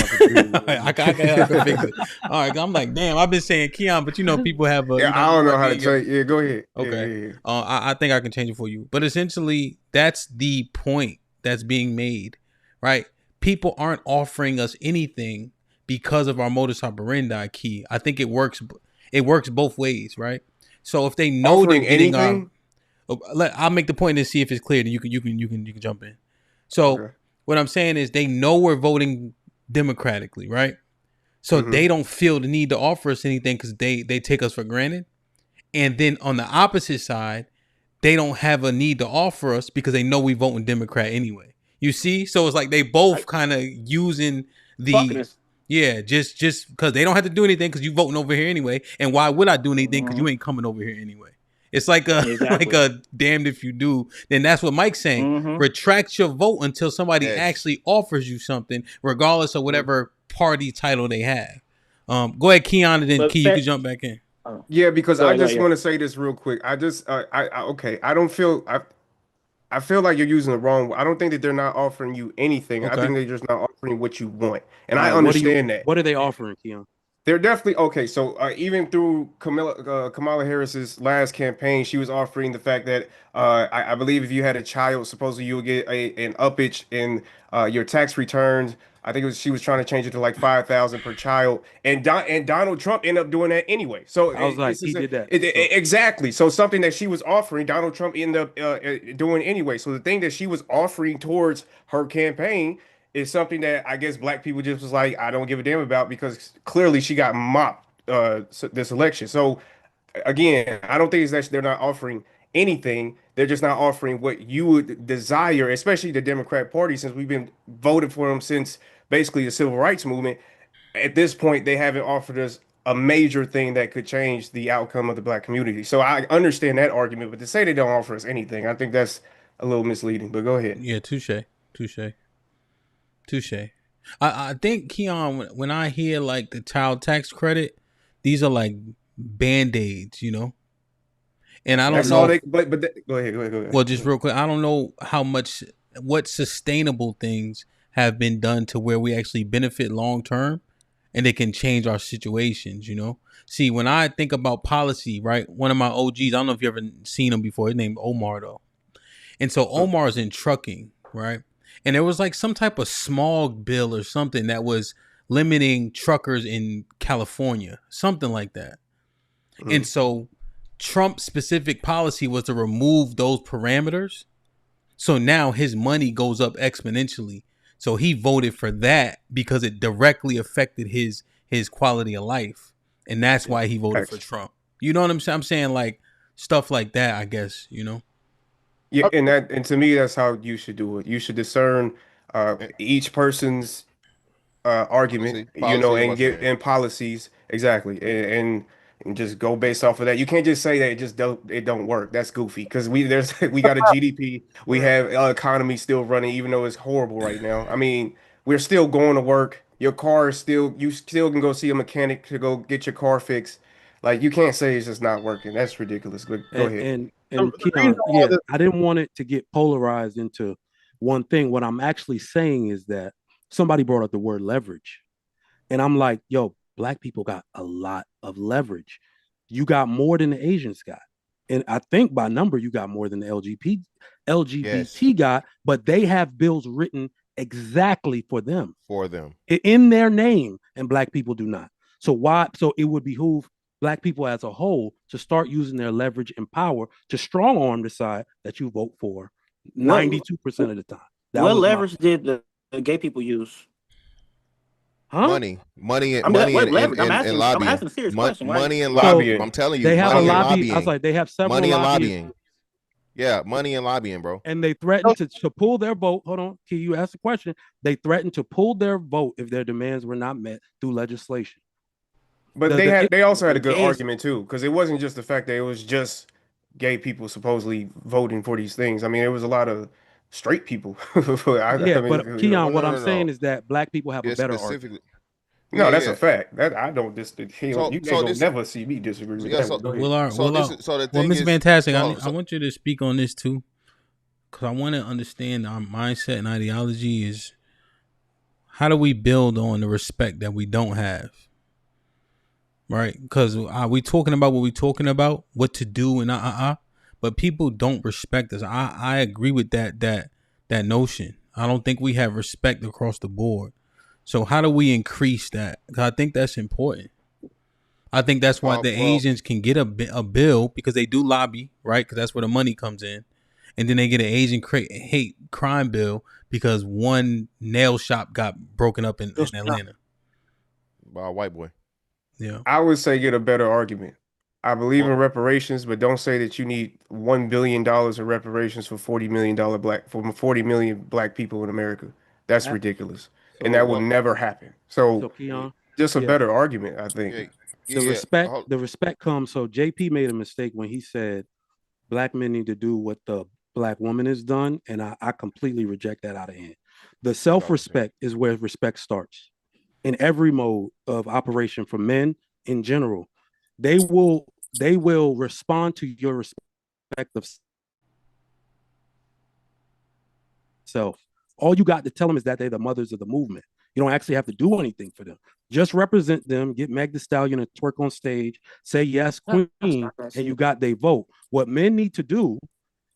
I can fix it. All right, I'm like, damn, I've been saying Keon, but people have. I don't know how to change. Yeah, go ahead. Okay. Yeah. I think I can change it for you, but essentially, that's the point that's being made, right? People aren't offering us anything because of our modus operandi. Key, I think it works. It works both ways, right? So if they know they're getting anything, I'll make the point and see if it's clear. Then you can jump in. So what I'm saying is they know we're voting democratically, right? So they don't feel the need to offer us anything because they take us for granted. And then on the opposite side, they don't have a need to offer us because they know we voting Democrat anyway. You see? So it's like they both kind of using just because they don't have to do anything because you voting over here anyway. And why would I do anything because you ain't coming over here anyway? It's like a damned if you do. Then that's what Mike's saying. Retract your vote until somebody actually offers you something, regardless of whatever party title they have. Go ahead, Keon, and then Key, you can jump back in. Yeah, because I just want to say this real quick. I just I don't feel I feel like you're using the wrong. I don't think that they're not offering you anything. I think they're just not offering what you want, and I understand that. What are they offering, Keon? They're definitely okay. So even through Kamala Harris's last campaign, she was offering the fact that I believe if you had a child, supposedly you would get an uppage in your tax returns. I think she was trying to change it to like 5,000 per child, and Donald Trump ended up doing that anyway. So I was like, he did that. Exactly. So something that she was offering, Donald Trump ended up doing anyway. So the thing that she was offering towards her campaign is something that I guess black people just was like, I don't give a damn about, because clearly she got mopped this election. So again, I don't think it's that they're not offering anything. They're just not offering what you would desire, especially the Democrat Party, since we've been voted for them since basically the civil rights movement. At this point, they haven't offered us a major thing that could change the outcome of the black community. So I understand that argument, but to say they don't offer us anything, I think that's a little misleading. But go ahead. Yeah, touche. I think, Keon, when I hear like the child tax credit, these are like band-aids, And I don't know. Go ahead. Well, just real quick, I don't know what sustainable things have been done to where we actually benefit long term, and they can change our situations. See, when I think about policy, right? One of my OGs, I don't know if you ever seen him before. His name Omar though, and so Omar's in trucking, right? And there was like some type of smog bill or something that was limiting truckers in California, something like that. And so Trump's specific policy was to remove those parameters. So now his money goes up exponentially. So he voted for that because it directly affected his quality of life. And that's why he voted for Trump. You know what I'm saying? I'm saying like stuff like that, I guess, Yeah, and to me, that's how you should do it. You should discern each person's argument, and get policies exactly, and and just go based off of that. You can't just say that it don't work. That's goofy because we got a GDP, we have our economy still running even though it's horrible right now. I mean, we're still going to work. Your car is you still can go see a mechanic to go get your car fixed. Like you can't say it's just not working. That's ridiculous. But go ahead. And Keon, I didn't want it to get polarized into one thing. What I'm actually saying is that somebody brought up the word leverage. And I'm like, yo, Black people got a lot of leverage. You got more than the Asians got. And I think by number, you got more than the LGBT got, but they have bills written exactly for them. In their name, and Black people do not. So it would behoove Black people as a whole to start using their leverage and power to strong arm the side that you vote for 92% of the time. What leverage did the gay people use? Money and lobbying. I'm asking a serious question. Money and lobbying. I'm telling you, they have a lobby. I was like, they have several money and lobbies. lobbying. Yeah, money and lobbying, bro. And they threatened to pull their vote. Hold on, Key, you asked the question. They threatened to pull their vote if their demands were not met through legislation. But they also had a good argument too, because it wasn't just the fact that it was just gay people supposedly voting for these things. I mean, it was a lot of straight people. But Keon, what I'm saying is that Black people have a better argument. No, that's a fact. That I don't disagree. You ain't never see me disagree with that. Well, Mr. Fantastic, I want you to speak on this too, because I want to understand our mindset and ideology is how do we build on the respect that we don't have, right? Because we talking about what we talking about, what to do and but people don't respect us. I agree with that notion. I don't think we have respect across the board. So how do we increase that? Because I think that's important. I think that's why the Asians can get a bill because they do lobby, right? Because that's where the money comes in. And then they get an Asian hate crime bill because one nail shop got broken up in Atlanta. By a white boy. Yeah. I would say get a better argument. I believe in reparations, but don't say that you need $1 billion in reparations for 40 million Black people in America. That's ridiculous. And that will never happen. So Keon, just a better argument, I think. The respect comes. So JP made a mistake when he said Black men need to do what the Black woman has done, and I completely reject that out of hand. The self-respect is where respect starts. In every mode of operation for men in general, they will respond to your respect of self. All you got to tell them is that they're the mothers of the movement. You don't actually have to do anything for them. Just represent them, get Meg Thee Stallion to twerk on stage, say yes, queen, and you got their vote. What men need to do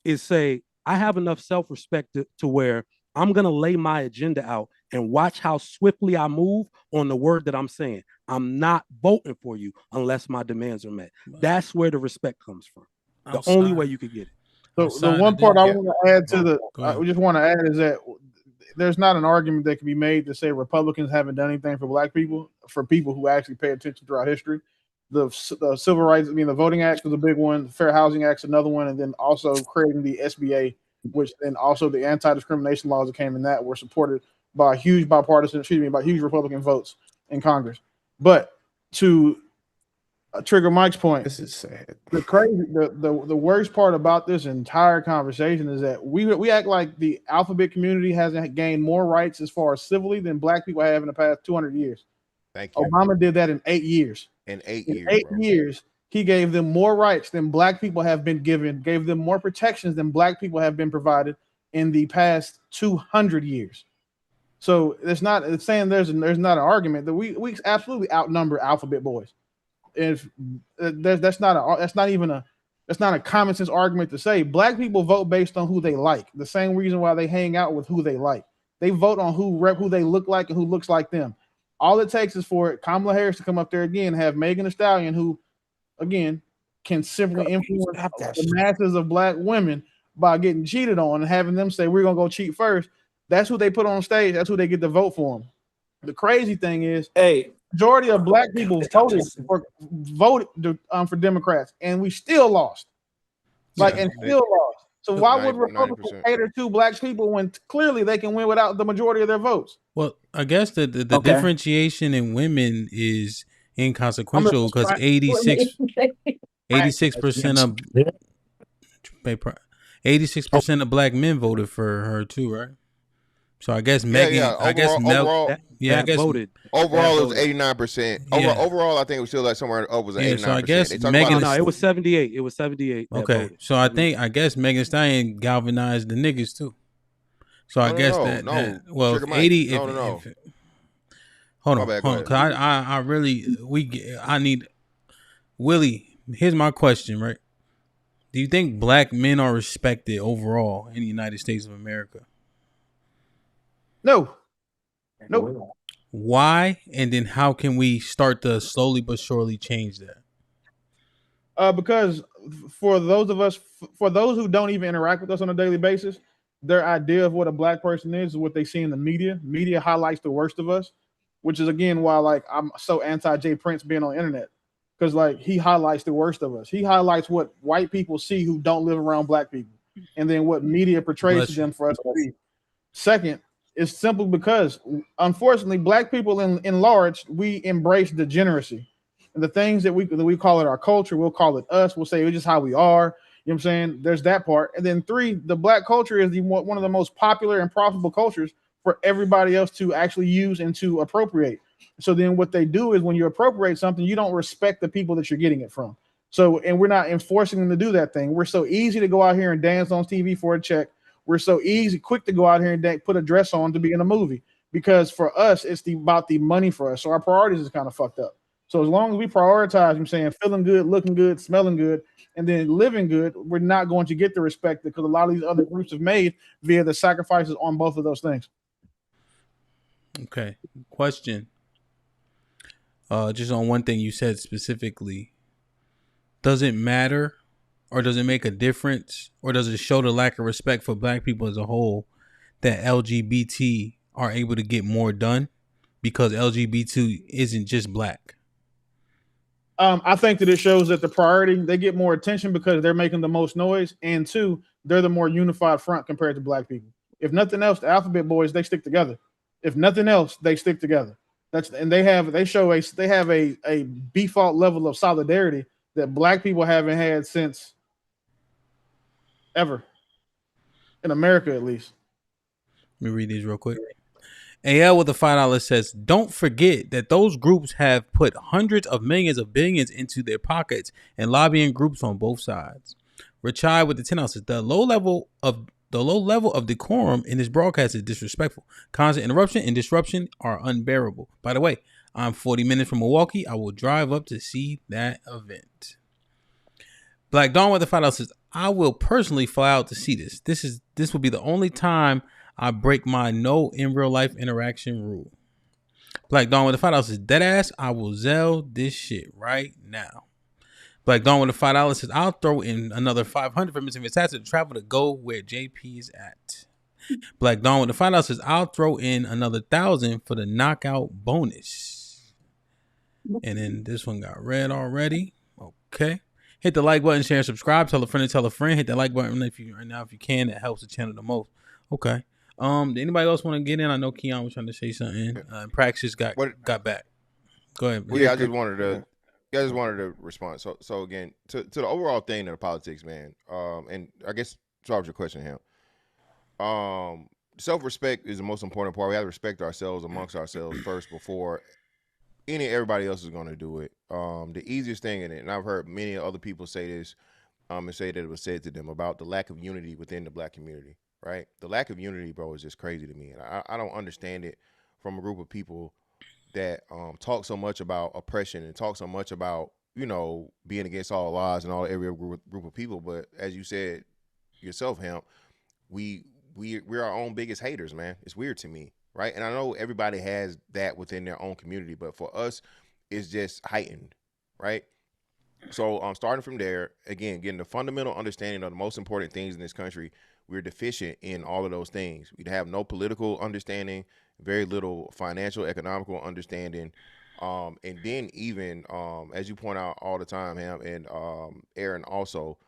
is say, I have enough self-respect to where I'm going to lay my agenda out and watch how swiftly I move on the word that I'm saying. I'm not voting for you unless my demands are met. That's where the respect comes from. The only way you could get it. So the one part I want to add to I just want to add is that there's not an argument that can be made to say Republicans haven't done anything for Black people, for people who actually pay attention throughout history. The Civil Rights, the Voting Act was a big one, the Fair Housing Act's another one, and then also creating the SBA, which then also the anti-discrimination laws that came in that were supported by huge huge Republican votes in Congress. But to trigger Mike's point, this is sad. The worst part about this entire conversation is that we act like the alphabet community hasn't gained more rights as far as civilly than Black people have in the past 200 years. Thank you. Obama did that in 8 years. In 8 years, he gave them more rights than Black people have been given, gave them more protections than Black people have been provided in the past 200 years. So it's saying there's not an argument that we absolutely outnumber alphabet boys. If that's not a common sense argument to say. Black people vote based on who they like. The same reason why they hang out with who they like. They vote on who they look like and who looks like them. All it takes is for Kamala Harris to come up there again, have Megan Thee Stallion, who again can simply influence the masses of Black women by getting cheated on and having them say we're gonna go cheat first. That's who they put on stage. That's who they get to vote for them. The crazy thing is, majority of Black people voted for Democrats, and we still lost. Still lost. So why would Republicans cater to Black people when clearly they can win without the majority of their votes? Well, I guess the differentiation in women is inconsequential because 86% of 86% of black men voted for her too, right? So I guess Megan. Voted. Overall, it was 89%. Overall, I think it was still like somewhere over 89%. So I guess Megan. No, it was 78. It was 78. Okay, voted. so I guess Megan Thee Stallion galvanized the niggas too. So I guess that well, if 80. Hold on, because I really I need Willie. Here's my question, right? Do you think black men are respected overall in the United States of America? No. Nope. Why? And then how can we start to slowly but surely change that? Because for those who don't even interact with us on a daily basis, their idea of what a black person is what they see in the media. Media highlights the worst of us, which is again why like I'm so anti Jay Prince being on the internet. Because like he highlights the worst of us. He highlights what white people see who don't live around black people, and then what media portrays to them for us to be. Second, it's simple because unfortunately, black people in large, we embrace degeneracy. And the things that we call it our culture, we'll call it us. We'll say it's just how we are. You know what I'm saying? There's that part. And then three, the black culture is one of the most popular and profitable cultures for everybody else to actually use and to appropriate. So then what they do is when you appropriate something, you don't respect the people that you're getting it from. So, and we're not enforcing them to do that thing. We're so easy to go out here and dance on TV for a check. We're so quick to go out here and put a dress on to be in a movie, because for us, it's about the money for us. So our priorities is kind of fucked up. So as long as we prioritize, I'm saying feeling good, looking good, smelling good, and then living good, we're not going to get the respect because a lot of these other groups have made via the sacrifices on both of those things. Okay. Question. Just on one thing you said specifically, does it matter or does it make a difference or does it show the lack of respect for black people as a whole that LGBT are able to get more done because LGBT isn't just black? I think that it shows that the priority, they get more attention because they're making the most noise, and two, they're the more unified front compared to black people. If nothing else, the Alphabet Boys, they stick together. If nothing else, they stick together. They have a default level of solidarity that black people haven't had since ever. In America, at least. Let me read these real quick. AL with the $5 says, don't forget that those groups have put hundreds of millions of billions into their pockets and lobbying groups on both sides. Richai with the $10 says, the low level of decorum in this broadcast is disrespectful. Constant interruption and disruption are unbearable. By the way, I'm 40 minutes from Milwaukee. I will drive up to see that event. Black Dawn with the $5 says, I will personally fly out to see this. This will be the only time I break my no in real life interaction rule. Black Dawn with the $5 says, deadass, I will Zelle this shit right now. Black Dawn with the $5 says, I'll throw in another 500 for Mr. Fantastic to travel to go where JP is at. Black Dawn with the $5 says, I'll throw in another 1,000 for the knockout bonus. And then this one got read already. Okay. Hit the like button, share, and subscribe. Tell a friend to tell a friend. Hit the like button if you can. It helps the channel the most. Okay. Did anybody else want to get in? I know Keon was trying to say something. Praxis got back. Go ahead. Well, yeah, I just wanted to respond. So again, to the overall thing of the politics, man. And I guess to answer your question, him. Self-respect is the most important part. We have to respect ourselves amongst ourselves first before everybody else is going to do it. The easiest thing in it, and I've heard many other people say this, and say that it was said to them about the lack of unity within the black community. Right, the lack of unity, bro, is just crazy to me, and I don't understand it from a group of people that talk so much about oppression and talk so much about being against all laws and every group of people. But as you said yourself, Hamp, we're our own biggest haters, man. It's weird to me, right? And I know everybody has that within their own community, but for us, it's just heightened, right? So starting from there, again, getting the fundamental understanding of the most important things in this country. We're deficient in all of those things. We have no political understanding, very little financial, economical understanding. And then even, as you point out all the time, Ham and Aaron, also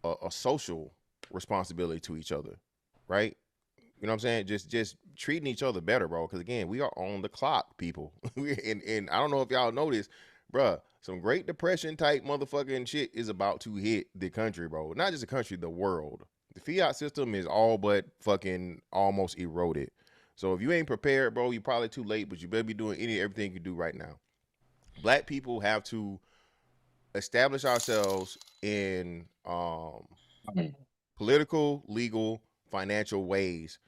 a social responsibility to each other, right? You know what I'm saying? Just treating each other better, bro. Because again, we are on the clock, people. And I don't know if y'all know this, bruh, some Great Depression type motherfucking shit is about to hit the country, bro. Not just the country, the world. The fiat system is all but fucking almost eroded. So if you ain't prepared, bro, you're probably too late, but you better be doing everything you do right now. Black people have to establish ourselves in political, legal, financial ways.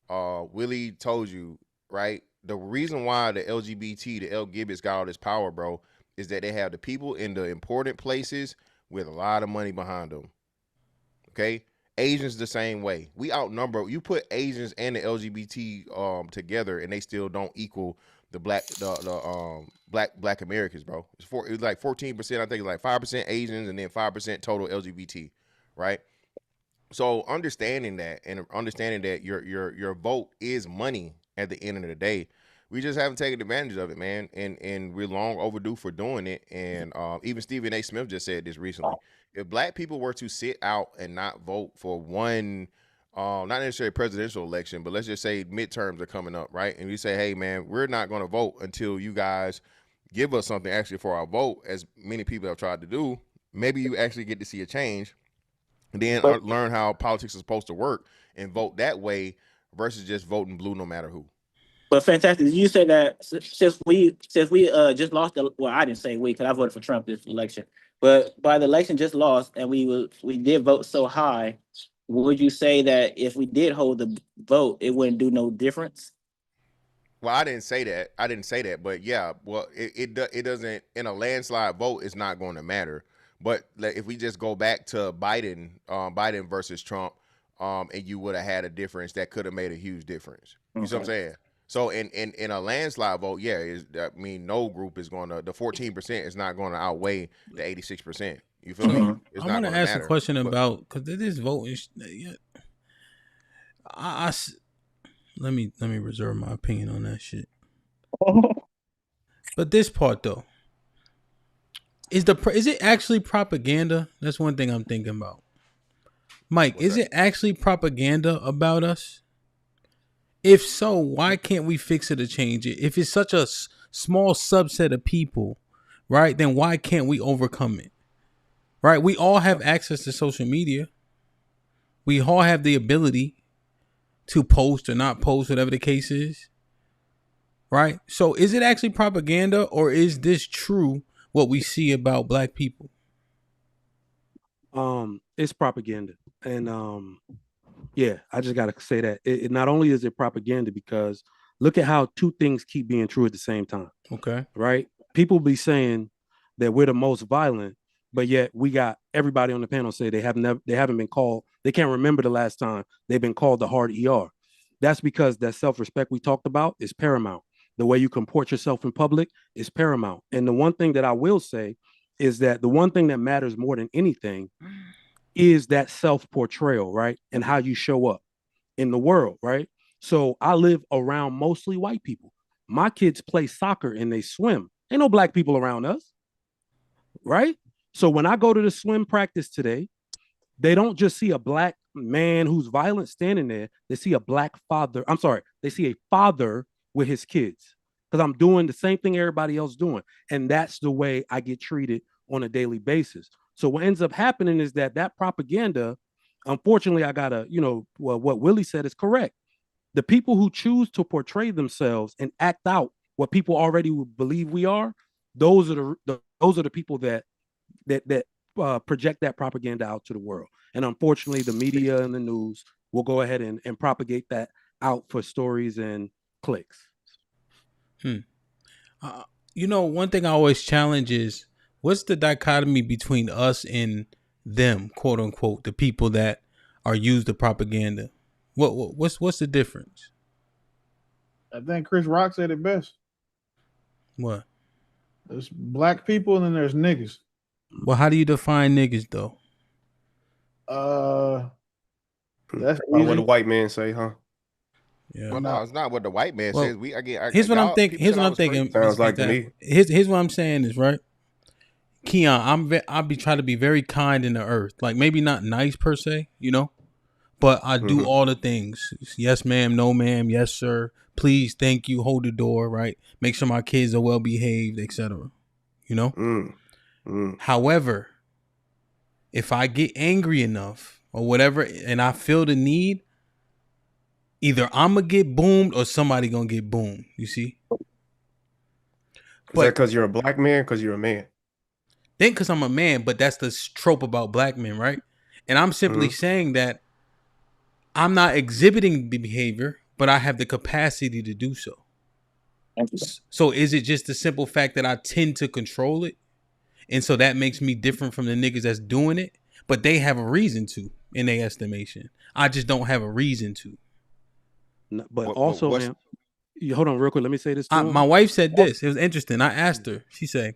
Willie told you, right? The reason why the LGBT, the LGBTs got all this power, bro, is that they have the people in the important places with a lot of money behind them. Okay? Asians the same way. We outnumber. You put Asians and the LGBT together, and they still don't equal the black Americans, bro. It's like 14%. I think it's like 5% Asians and then 5% total LGBT, right? So understanding that and understanding that your vote is money at the end of the day, we just haven't taken advantage of it, man. And we're long overdue for doing it. And even Stephen A. Smith just said this recently. If black people were to sit out and not vote for one, not necessarily presidential election, but let's just say midterms are coming up, right? And we say, hey, man, we're not going to vote until you guys give us something actually for our vote, as many people have tried to do. Maybe you actually get to see a change. And then learn how politics is supposed to work and vote that way versus just voting blue no matter who. But fantastic. You say that since we just lost I didn't say we because I voted for Trump this election, but by the election just lost and we did vote so high, would you say that if we did hold the vote, it wouldn't do no difference? Well, I didn't say that, but yeah, well, it doesn't, in a landslide vote, it's not going to matter. But if we just go back to Biden versus Trump, and you would have had a difference that could have made a huge difference. You see what I'm saying? So in a landslide vote, yeah, no group is going to, the 14% is not going to outweigh the 86%. You feel me? It's I want to ask a question about, because this voting, let me reserve my opinion on that shit. But this part though, is it actually propaganda? That's one thing I'm thinking about. Mike, is it actually propaganda about us? If so, why can't we fix it or change it? If it's such a small subset of people, right, then why can't we overcome it? Right? We all have access to social media. We all have the ability to post or not post, whatever the case is. Right? So is it actually propaganda, or is this true, what we see about black people? It's propaganda. And yeah, I just gotta say that it not only is it propaganda, because look at how two things keep being true at the same time. Okay. Right? People be saying that we're the most violent, but yet we got everybody on the panel say they haven't been called, they can't remember the last time they've been called the hard ER. That's because that self-respect we talked about is paramount. The way you comport yourself in public is paramount. And the one thing that I will say is that the one thing that matters more than anything is that self-portrayal, right? And how you show up in the world, right? So I live around mostly white people. My kids play soccer and they swim. Ain't no black people around us, right? So when I go to the swim practice today, they don't just see a black man who's violent standing there. They see a black father. I'm sorry. They see a father with his kids, because I'm doing the same thing everybody else doing. And that's the way I get treated on a daily basis. So what ends up happening is that propaganda, unfortunately, I gotta, what Willie said is correct. The people who choose to portray themselves and act out what people already believe we are, those are the people that project that propaganda out to the world. And unfortunately, the media and the news will go ahead and propagate that out for stories and clicks. One thing I always challenge is, what's the dichotomy between us and them, quote unquote, the people that are used to propaganda? What's the difference? I think Chris Rock said it best. What? There's black people and then there's niggas. Well, how do you define niggas though? That's what the white man say, huh? Yeah. Well, no, it's not what the white man says. Here's what I'm thinking. Sounds like to me. Here's what I'm saying is, right, Keon, I'll be trying to be very kind in the earth, like maybe not nice per se, but I do all the things. Yes, ma'am. No, ma'am. Yes, sir. Please, thank you. Hold the door. Right. Make sure my kids are well behaved, etc. you know? However, if I get angry enough or whatever and I feel the need, either I'm going to get boomed or somebody going to get boomed, you see? Is that because you're a black man? Because you're a man? Then because I'm a man, but that's the trope about black men, right? And I'm simply saying that I'm not exhibiting the behavior, but I have the capacity to do so. So is it just the simple fact that I tend to control it? And so that makes me different from the niggas that's doing it? But they have a reason to, in their estimation. I just don't have a reason to. No, but also, man, hold on real quick. Let me say this to him. My wife said this. It was interesting. I asked her. She said,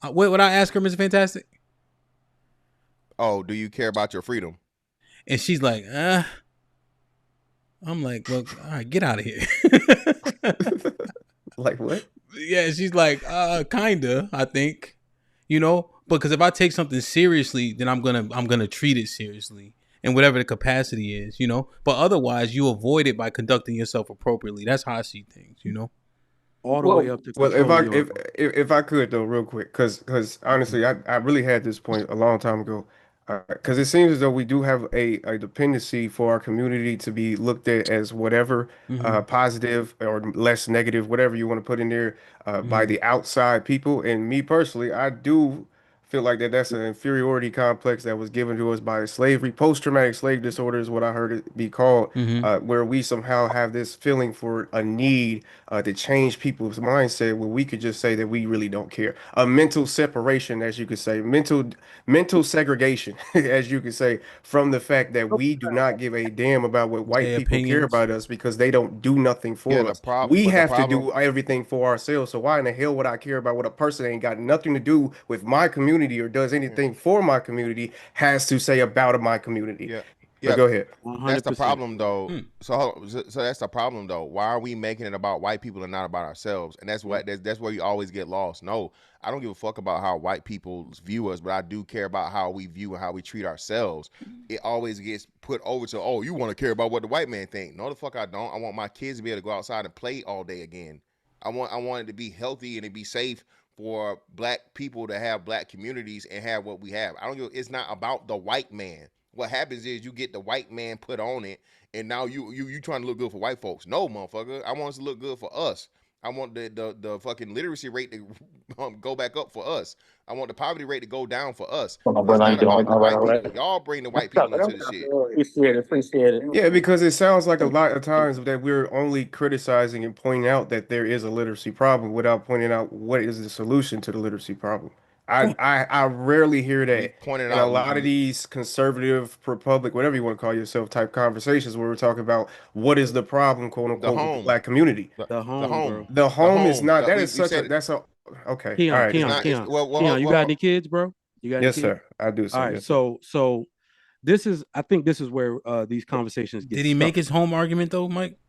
what would I ask her, Mr. Fantastic? Oh, do you care about your freedom? And she's like, I'm like, well, all right, get out of here. Like what? Yeah, she's like, kinda, I think. You know? Because if I take something seriously, then I'm gonna treat it seriously. And whatever the capacity is, you know? But otherwise you avoid it by conducting yourself appropriately. That's how I see things, you know? All the way up to if I could though, real quick, because honestly, I really had this point a long time ago, because it seems as though we do have a dependency for our community to be looked at as whatever positive or less negative, whatever you want to put in there, by the outside people. And me personally, I do feel like that's an inferiority complex that was given to us by slavery. Post-traumatic slave disorder is what I heard it be called, where we somehow have this feeling for a need to change people's mindset, where we could just say that we really don't care. A mental separation, as you could say, mental segregation, as you could say, from the fact that we do not give a damn about what white people care about us because they don't do nothing for us. We have to do everything for ourselves. So why in the hell would I care about what a person that ain't got nothing to do with my community or does anything for my community has to say about my community? Yeah, go ahead. 100%. That's the problem, though. So that's the problem, though. Why are we making it about white people and not about ourselves? And that's where you always get lost. No, I don't give a fuck about how white people view us, but I do care about how we view and how we treat ourselves. It always gets put over to, oh, you want to care about what the white man think? No, the fuck I don't. I want my kids to be able to go outside and play all day again. I want it to be healthy and to be safe for black people to have black communities and have what we have. It's not about the white man. What happens is you get the white man put on it, and now you trying to look good for white folks. No, motherfucker. I want us to look good for us. I want the fucking literacy rate to go back up for us. I want the poverty rate to go down for us. It's not about the white people. Y'all bring the white people into the shit. Appreciate it. Yeah, because it sounds like a lot of times that we're only criticizing and pointing out that there is a literacy problem without pointing out what is the solution to the literacy problem. I rarely hear that in a lot of these conservative, republic, whatever you want to call yourself, type conversations where we're talking about what is the problem, quote unquote, with the black community. The home. The home is not. That is such a. That's a. Okay. Keon, you got any kids, bro? You got any yes, kids? sir. I do. All right. So this is. I think this is where these conversations get. Did he make his home argument though, Mike?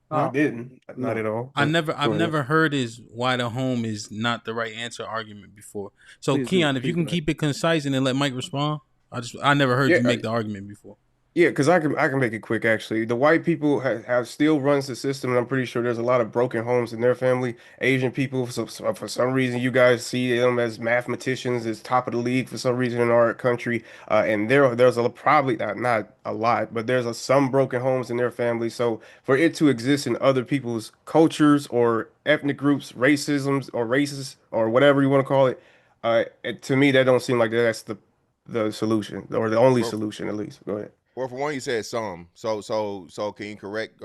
I didn't. Not at all. I've never heard his why the home is not the right answer argument before. So Keon, if you can keep it concise and then let Mike respond. I never heard you make the argument before. Yeah, because I can make it quick, actually. The white people have still runs the system, and I'm pretty sure there's a lot of broken homes in their family. Asian people, for some reason, you guys see them as mathematicians, as top of the league for some reason in our country. And there's probably not a lot, but there's some broken homes in their family. So for it to exist in other people's cultures or ethnic groups, racisms or races or whatever you want to call it, to me, that don't seem like that's the solution or the only solution, at least. Go ahead. Well, for one, you said some. So can you correct,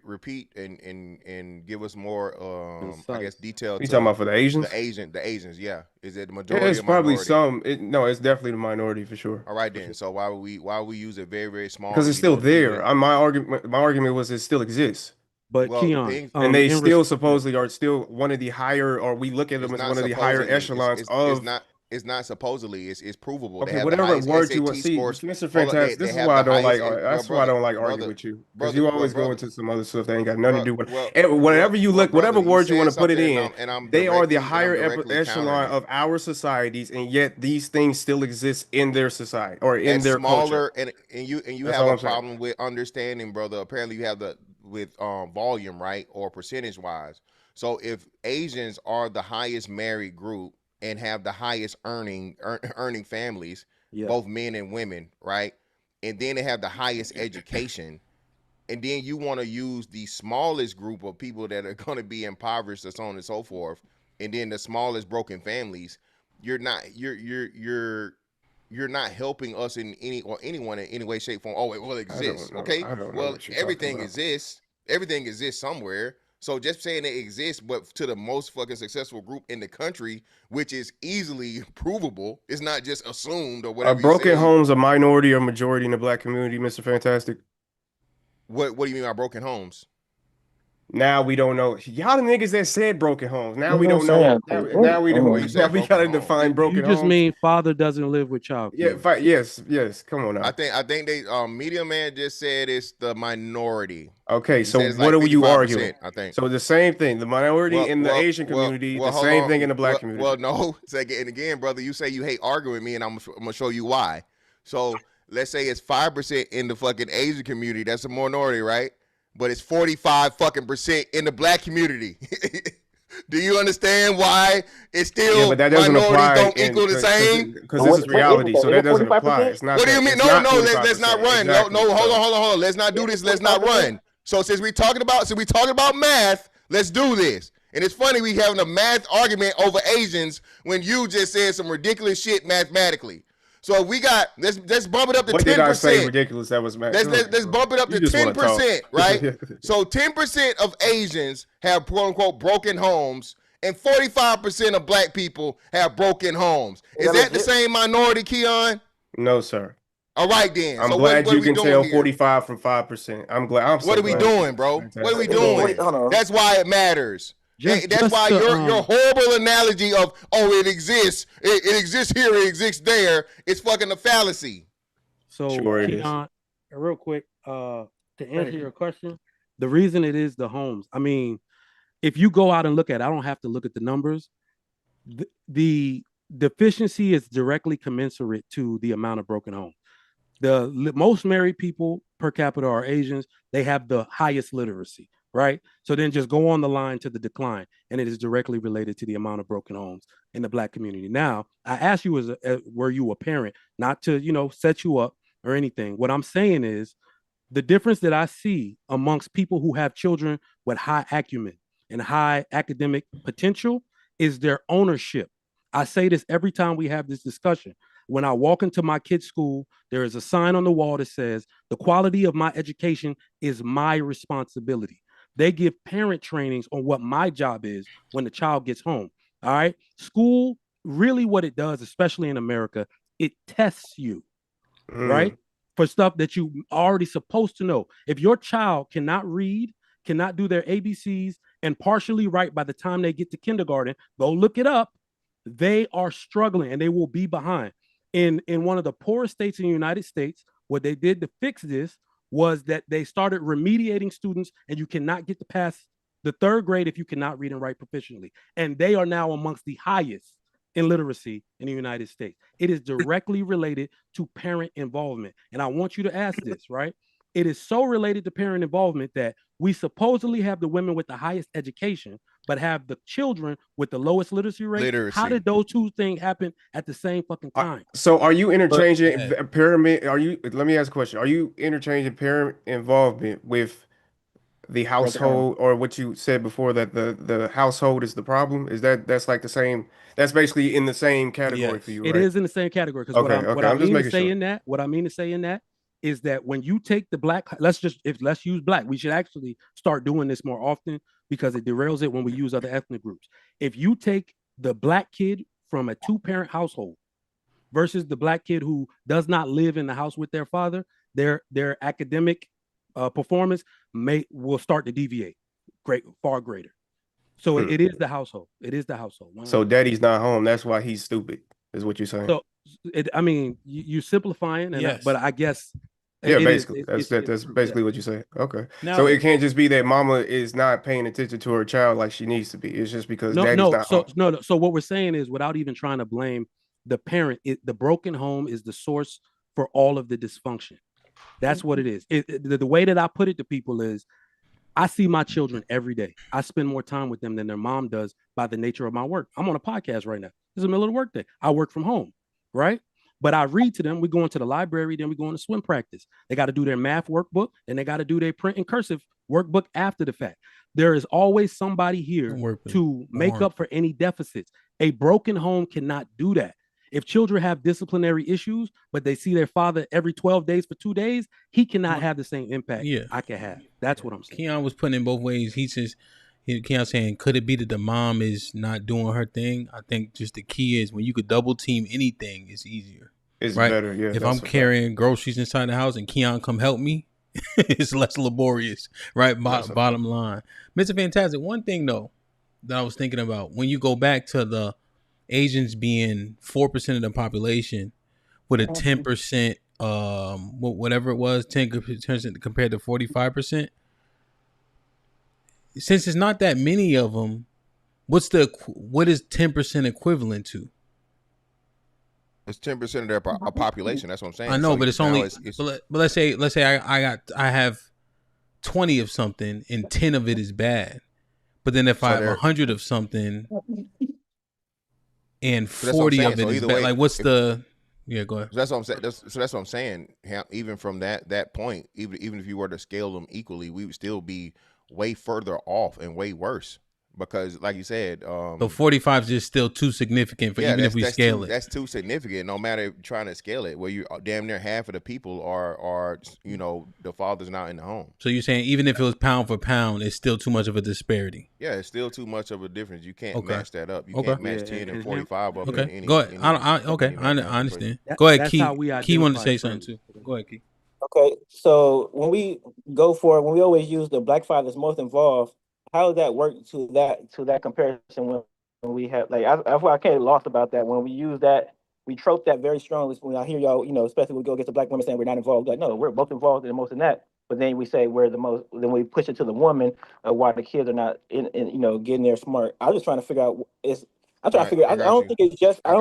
repeat, and give us more, I guess, detail? You talking about for the Asians? The Asians, yeah. Is it the majority? Yeah, it's probably some. No, it's definitely the minority for sure. All right then. So why would we use it very, very small? Because it's still there. My argument was it still exists. But Keon, and they still supposedly are still one of the higher, or we look at them as one of the higher echelons of. It's not supposedly. It's provable. Okay, whatever word you want to see, Mr. Fantastic. This is why I don't like. That's why I don't like arguing with you, because you always go into some other stuff that ain't got nothing to do with. Whatever you look, whatever words you want to put it in, they are the higher echelon of our societies, and yet these things still exist in their society or in their culture. And you have a problem with understanding, brother. Apparently, you have with volume, right, or percentage wise. So if Asians are the highest married group and have the highest earning families, both men and women, right? And then they have the highest education. And then you want to use the smallest group of people that are going to be impoverished, and so on and so forth, and then the smallest broken families. You're not helping us in any or anyone in any way, shape, form. Oh, it will exist. Okay. Well, everything exists. Everything exists somewhere. So just saying it exists, but to the most fucking successful group in the country, which is easily provable, it's not just assumed or whatever. Are broken homes a minority or majority in the black community, Mr. Fantastic? What do you mean by broken homes? Now we don't know. Y'all the niggas that said broken homes. Now we don't know. Now we don't. Now we gotta define broken homes. You just mean father doesn't live with child. Yeah. Yes. Come on now. I think they Media Man just said it's the minority. Okay, so what are you arguing? I think so. The same thing. The minority in the Asian community. The same thing in the black community. Well, no. And again, brother, you say you hate arguing me, and I'm gonna show you why. So let's say it's 5% in the fucking Asian community. That's a minority, right? But it's 45% in the black community. Do you understand why it's still but that doesn't apply don't equal the same? Because this is reality, so that doesn't apply. It's not. What do you mean? No, let's not run. Exactly. No, hold on. Let's not do this. Let's not run. So since we talking about math, let's do this. And it's funny we having a math argument over Asians when you just said some ridiculous shit mathematically. So we got let's bump it up to 10%. What did I say ridiculous? That was math. Let's bump it up to 10%, right? So 10% of Asians have quote unquote broken homes, and 45% of black people have broken homes. Is that the same minority, Keon? No, sir. All right then. I'm glad you can tell 45 from 5%. I'm glad. What are we doing, bro? What are we doing? That's why it matters. That's why your horrible analogy of it exists here, it exists there, it's fucking a fallacy. So Keon, real quick, to answer your question, the reason it is the homes. I mean, if you go out and look at it, I don't have to look at the numbers. The deficiency is directly commensurate to the amount of broken homes. The most married people per capita are Asians. They have the highest literacy. Right. So then just go on the line to the decline. And it is directly related to the amount of broken homes in the black community. Now, I asked you, were you a parent? Not to, set you up or anything. What I'm saying is the difference that I see amongst people who have children with high acumen and high academic potential is their ownership. I say this every time we have this discussion. When I walk into my kid's school, there is a sign on the wall that says the quality of my education is my responsibility. They give parent trainings on what my job is when the child gets home. All right. School, really what it does, especially in America, it tests you, right? For stuff that you already supposed to know. If your child cannot read, cannot do their ABCs, and partially write by the time they get to kindergarten, go look it up. They are struggling and they will be behind. In one of the poorest states in the United States, what they did to fix this was that they started remediating students, and you cannot get to pass the third grade if you cannot read and write proficiently. And they are now amongst the highest in literacy in the United States. It is directly related to parent involvement. And I want you to ask this, right? It is so related to parent involvement that we supposedly have the women with the highest education, but have the children with the lowest literacy rate. How did those two things happen at the same fucking time? So are you interchanging parent? Let me ask a question. Are you interchanging parent involvement with the household, or what you said before that the household is the problem? That's like the same? That's basically in the same category for you, right? It is in the same category. Because what I mean to say in that is that when you take the black, let's use black. We should actually start doing this more often because it derails it when we use other ethnic groups. If you take the black kid from a 2-parent household versus the black kid who does not live in the house with their father, their academic performance will start to deviate far greater. So it is the household. It is the household. So daddy's not home. That's why he's stupid, is what you're saying. So you're simplifying, but I guess. Yeah, basically. That's basically what you say. Okay. Now, so it can't just be that mama is not paying attention to her child like she needs to be. It's just because daddy's not home. No. So what we're saying is, without even trying to blame the parent, the broken home is the source for all of the dysfunction. That's what it is. The way that I put it to people is, I see my children every day. I spend more time with them than their mom does by the nature of my work. I'm on a podcast right now. This is the middle of the work day. I work from home, right? But I read to them. We go into the library, then we go into swim practice. They got to do their math workbook, and they got to do their print and cursive workbook after the fact. There is always somebody here to make up for any deficits. A broken home cannot do that. If children have disciplinary issues, but they see their father every 12 days for 2 days, he cannot have the same impact I can have. That's what I'm saying. Keon was putting in both ways. He says, Keon saying, could it be that the mom is not doing her thing? I think just the key is when you could double team anything, it's easier. It's right? better, yeah. If I'm carrying groceries inside the house and Keon come help me, it's less laborious, right? Bottom line. Mr. Fantastic, one thing though that I was thinking about, when you go back to the Asians being 4% of the population with a 10%, whatever it was, 10% compared to 45%. Since it's not that many of them, what is 10% equivalent to? It's 10% of their population. That's what I'm saying. I know, so but it's only. But let's say I have 20 of something and 10 of it is bad. But then if I have 100 of something and 40 of it is bad, like what's the? Yeah, go ahead. So that's what I'm saying. That's what I'm saying. Even from that point, even if you were to scale them equally, we would still be way further off and way worse. Because, like you said, so 45 is just still too significant for even if we scale it. That's too significant. No matter trying to scale it, where you damn near half of the people are the father's not in the home. So you're saying even if it was pound for pound, it's still too much of a disparity. Yeah, it's still too much of a difference. You can't match that up. You can't match 10 and 45 up. Okay, go ahead. I understand. Go ahead, Key. Key wanted to say something too. Go ahead, Key. Okay, so when we always use the black father's most involved. How does that work to that comparison when we have I can't lost about that when we use that we trope that very strongly when I hear y'all especially when we go against the black women saying we're not involved, like no, we're both involved in the most in that, but then we say we're the most, then we push it to the woman why the kids are not in getting there smart. I'm just trying to figure out I don't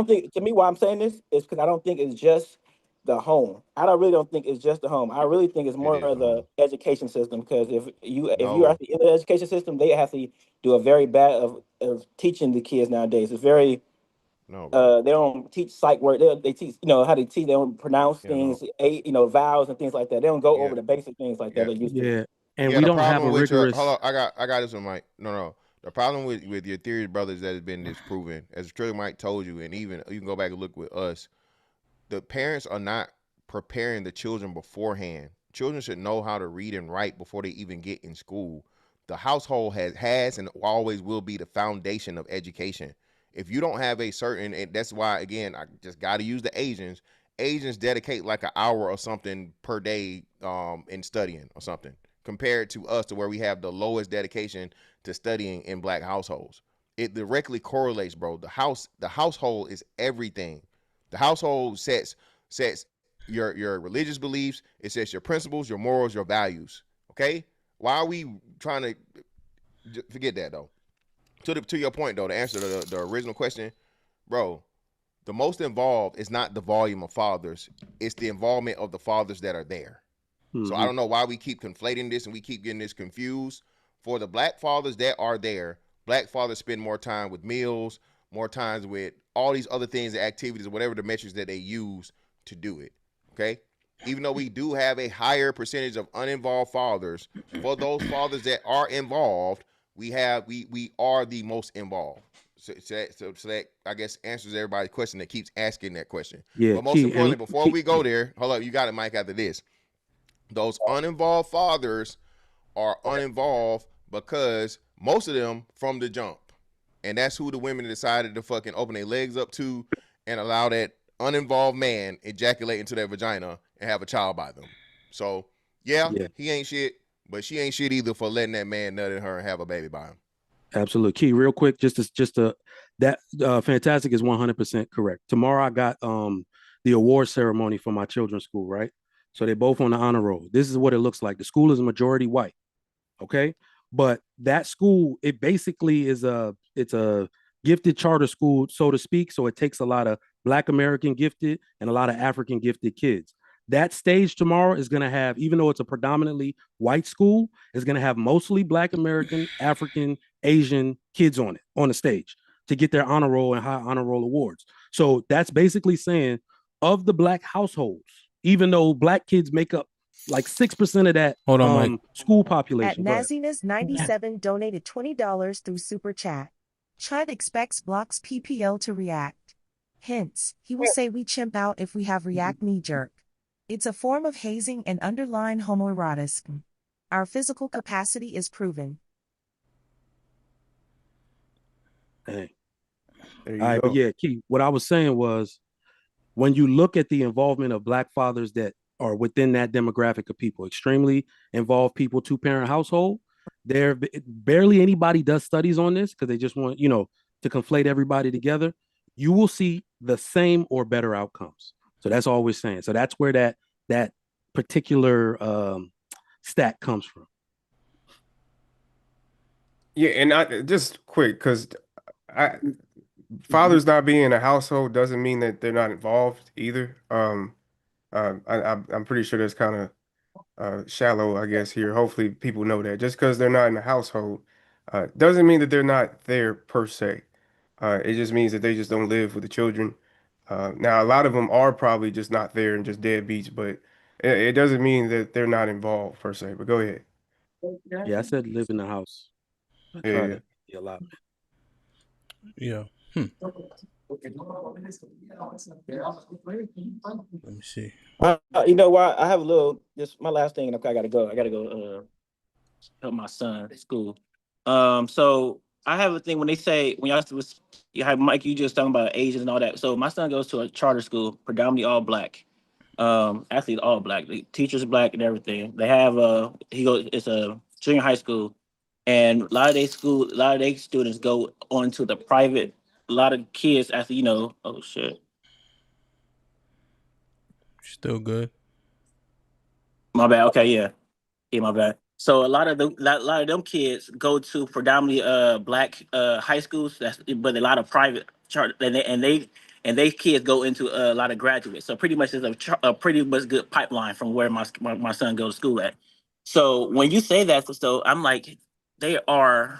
think to me why I'm saying this is because I don't think it's just the home. I really don't think it's just the home. I really think it's more of the education system, because if you are at the end of the education system, they have to do a very bad of teaching the kids nowadays. It's very they don't teach psych work. They teach how to teach. They don't pronounce things, vowels and things like that. They don't go over the basic things like that. They used to. And we don't have a rigorous. Hold on, I got this one, Mike. No. The problem with your theory, brothers, that has been disproven, as Trigger Mike told you, and even you can go back and look with us. The parents are not preparing the children beforehand. Children should know how to read and write before they even get in school. The household has and always will be the foundation of education. If you don't have a certain, and that's why, again, I just got to use the Asians. Asians dedicate like an hour or something per day in studying or something, compared to us, to where we have the lowest dedication to studying in black households. It directly correlates, bro. The household is everything. The household sets your religious beliefs. It sets your principles, your morals, your values. Okay? Why are we trying to forget that though? To your point though, to answer the original question, bro, the most involved is not the volume of fathers. It's the involvement of the fathers that are there. Mm-hmm. So I don't know why we keep conflating this and we keep getting this confused. For the black fathers that are there, black fathers spend more time with meals, more times with all these other things, activities, or whatever the metrics that they use to do it, okay? Even though we do have a higher percentage of uninvolved fathers, for those fathers that are involved, we are the most involved. So that, I guess, answers everybody's question that keeps asking that question. Yeah, but most importantly, before we go there, hold up, you got it, Mike, after this. Those uninvolved fathers are uninvolved because most of them from the jump. And that's who the women decided to fucking open their legs up to and allow that uninvolved man ejaculate into their vagina and have a child by them. So, yeah, he ain't shit, but she ain't shit either for letting that man nut in her and have a baby by him. Absolutely. Key, real quick, that Fantastic is 100% correct. Tomorrow I got the award ceremony for my children's school, right? So they're both on the honor roll. This is what it looks like. The school is majority white, okay? But that school, it basically is it's a gifted charter school, so to speak. So it takes a lot of Black American gifted and a lot of African gifted kids. that stage tomorrow is going to have, even though it's a predominantly white school, is going to have mostly Black American, African, Asian kids on the stage to get their honor roll and high honor roll awards. So that's basically saying of the Black households, even though Black kids make up like 6% of that Hold on, Mike. school At population. Nazinas97 donated $20 through Super Chat. Chud expects Blocks PPL to react. Hence, he will say we chimp out if we have react knee jerk. It's a form of hazing and underlying homoeroticism. Our physical capacity is proven. Hey. All right, but yeah, Key, what I was saying was when you look at the involvement of Black fathers that are within that demographic of people, extremely involved people, 2-parent household, there barely anybody does studies on this because they just want, to conflate everybody together. You will see the same or better outcomes. So that's all we're saying. So that's where that particular stat comes from. Yeah, and I just quick because fathers not being in a household doesn't mean that they're not involved either. I'm pretty sure that's kind of shallow, I guess, here. Hopefully people know that just because they're not in a household doesn't mean that they're not there per se. It just means that they just don't live with the children. Now, a lot of them are probably just not there and just deadbeats, but it doesn't mean that they're not involved per se. But go ahead. Yeah, I said live in the house. I try to be allotment. Yeah. Let me see. You know what? I have a little. Just my last thing, and I gotta go. Help my son at school. So I have a thing when they say when you have Mike, you just talking about Asians and all that. So my son goes to a charter school, predominantly all Black. Actually all Black. The teachers Black and everything. They have it's a junior high school, and a lot of their students go on to the private. A lot of kids after oh shit. Still good. My bad. Okay, yeah, my bad. So a lot of them kids go to predominantly Black high schools. But a lot of private charter, and they kids go into a lot of graduates. So pretty much there's a pretty much good pipeline from where my son goes to school at. So when you say that, so I'm like, they are.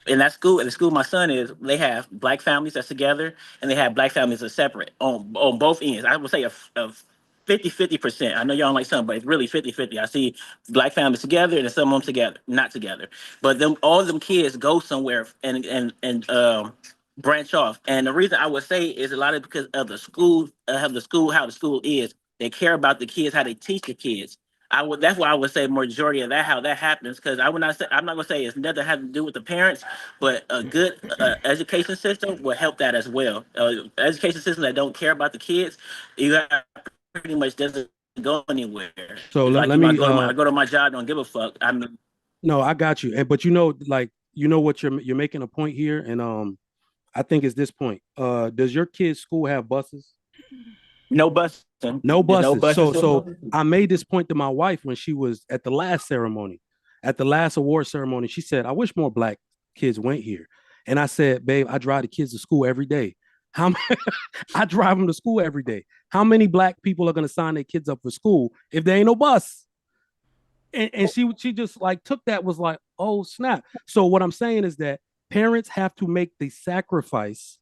In the school my son is, they have Black families that's together and they have Black families that's separate on both ends. I would say a 50-50%. I know y'all don't like some, but it's really 50-50. I see Black families together and some of them together, not together. But all of them kids go somewhere and branch off. And the reason I would say is a lot of because of the school, how the school is. They care about the kids, how they teach the kids. That's why I would say majority of that how that happens, because I'm not gonna say it's nothing has to do with the parents, but a good education system will help that as well. Education system that don't care about the kids, you have pretty much doesn't go anywhere. So let me I go to my job, don't give a fuck. No, I got you. But what you're making a point here, and I think it's this point. Does your kid's school have buses? No buses. No buses. So I made this point to my wife when she was at the last ceremony, at the last award ceremony. She said, "I wish more Black kids went here." And I said, "Babe, I drive the kids to school every day. I drive them to school every day. How many Black people are going to sign their kids up for school if there ain't no bus?" And she just like took that, was like, "Oh snap." So what I'm saying is that parents have to make the sacrifice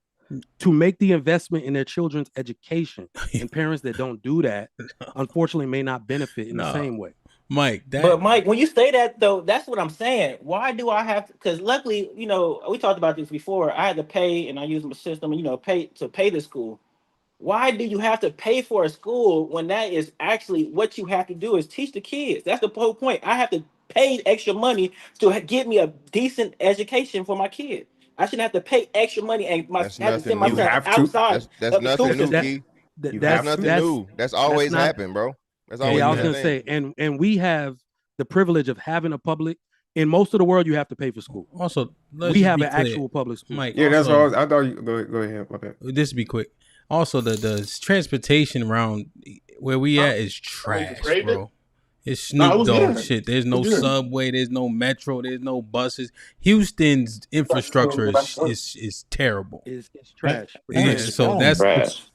to make the investment in their children's education. And parents that don't do that, unfortunately, may not benefit in the same way. Mike, But Mike, when you say that though, that's what I'm saying. Why do I have to? Because luckily, we talked about this before. I had to pay, and I use my system, pay the school. Why do you have to pay for a school when that is actually what you have to do is teach the kids? That's the whole point. I have to pay extra money to get me a decent education for my kid. I shouldn't have to pay extra money and have to send my son outside. That's nothing new, Key. That's nothing new. That's always happened, bro. That's always. I was gonna say, and we have the privilege of having a public. In most of the world, you have to pay for school. Also, we have an actual public school. Mike, yeah, that's what I thought. You go ahead. My bad. This be quick. Also, the transportation around where we at is trash, bro. It's Snoop Dogg shit. There's no subway. There's no metro. There's no buses. Houston's infrastructure is terrible. It's trash. Yeah, so that's trash.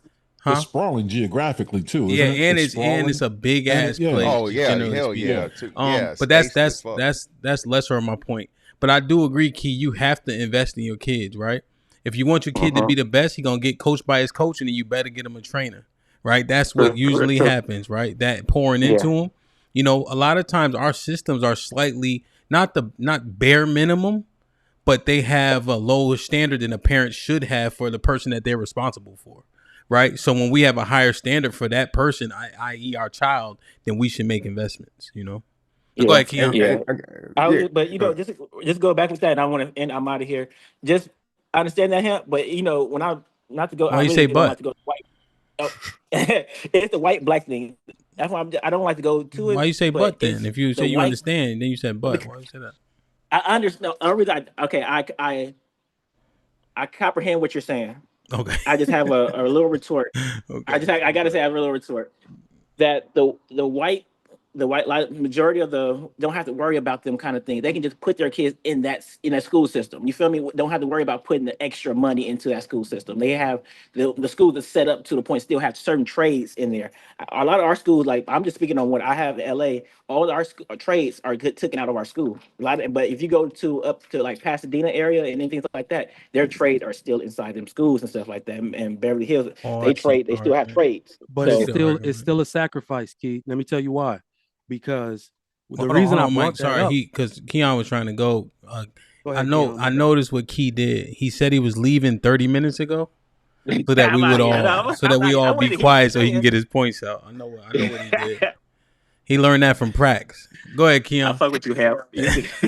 It's sprawling geographically too. Yeah, Isn't it? and sprawling. it's a big ass place. Oh yeah, generally hell speaking. yeah. But that's lesser of my point. But I do agree, Key. You have to invest in your kids, right? If you want your kid to be the best, he's gonna get coached by his coach, and then you better get him a trainer, right? That's what usually happens, right? That pouring into him. You know, a lot of times our systems are slightly not bare minimum, but they have a lower standard than a parent should have for the person that they're responsible for, right? So when we have a higher standard for that person, i.e. our child, then we should make investments, you know? Yeah, go ahead, Keon. But you know, just go back with that, and I want to, and I'm out of here. Just I understand that, him, but you know, when I not to go, Why I you really say don't but? like to go white. Oh, it's the white black thing. That's why I don't like to go to it. Why you say but then? it's If you the say you white- understand, then you said but. Why you say that? I understand. The only reason I comprehend what you're saying. Okay. I just have a little retort. Okay. I gotta say I have a little retort that the white majority of the don't have to worry about them kind of things. They can just put their kids in that school system. You feel me? Don't have to worry about putting the extra money into that school system. They have the schools that's set up to the point still have certain trades in there. A lot of our schools, like I'm just speaking on what I have in LA, all our trades are taken out of our school. But if you go up to like Pasadena area and anything like that, their trades are still inside them schools and stuff like that. And Beverly Hills, they still have trades. But it's still a sacrifice, Keith. Let me tell you why. Because the reason I brought Mike, that up, because Keon was trying to go. Go ahead, Keon, I noticed what Key did. He said he was leaving 30 minutes ago, so that we all be quiet so he can get his points out. I know what he did. He learned that from Prax. Go ahead, Keon. I fuck with you, Hal. Just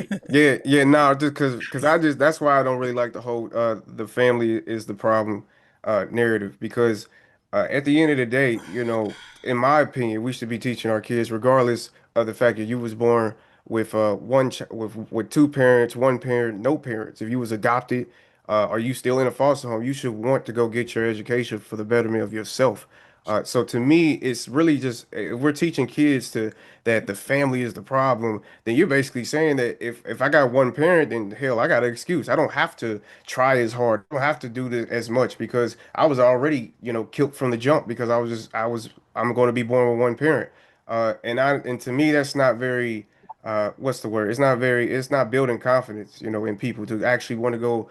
that's why I don't really like the whole the family is the problem narrative, because at the end of the day, you know, in my opinion, we should be teaching our kids, regardless of the fact that you was born with with two parents, one parent, no parents. If you was adopted, or you still in a foster home, you should want to go get your education for the betterment of yourself. So to me, it's really just, if we're teaching kids that the family is the problem, then you're basically saying that if I got one parent, then hell, I got an excuse. I don't have to try as hard. I don't have to do this as much, because I was already, you know, killed from the jump, because I'm going to be born with one parent. And to me, that's not very, what's the word? It's not building confidence, you know, in people to actually want to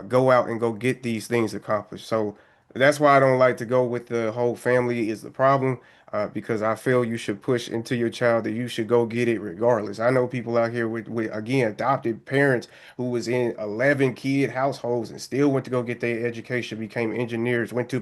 go out and go get these things accomplished. So that's why I don't like to go with the whole family is the problem, because I feel you should push into your child that you should go get it regardless. I know people out here with again, adopted parents who was in 11 kid households and still went to go get their education, became engineers, went to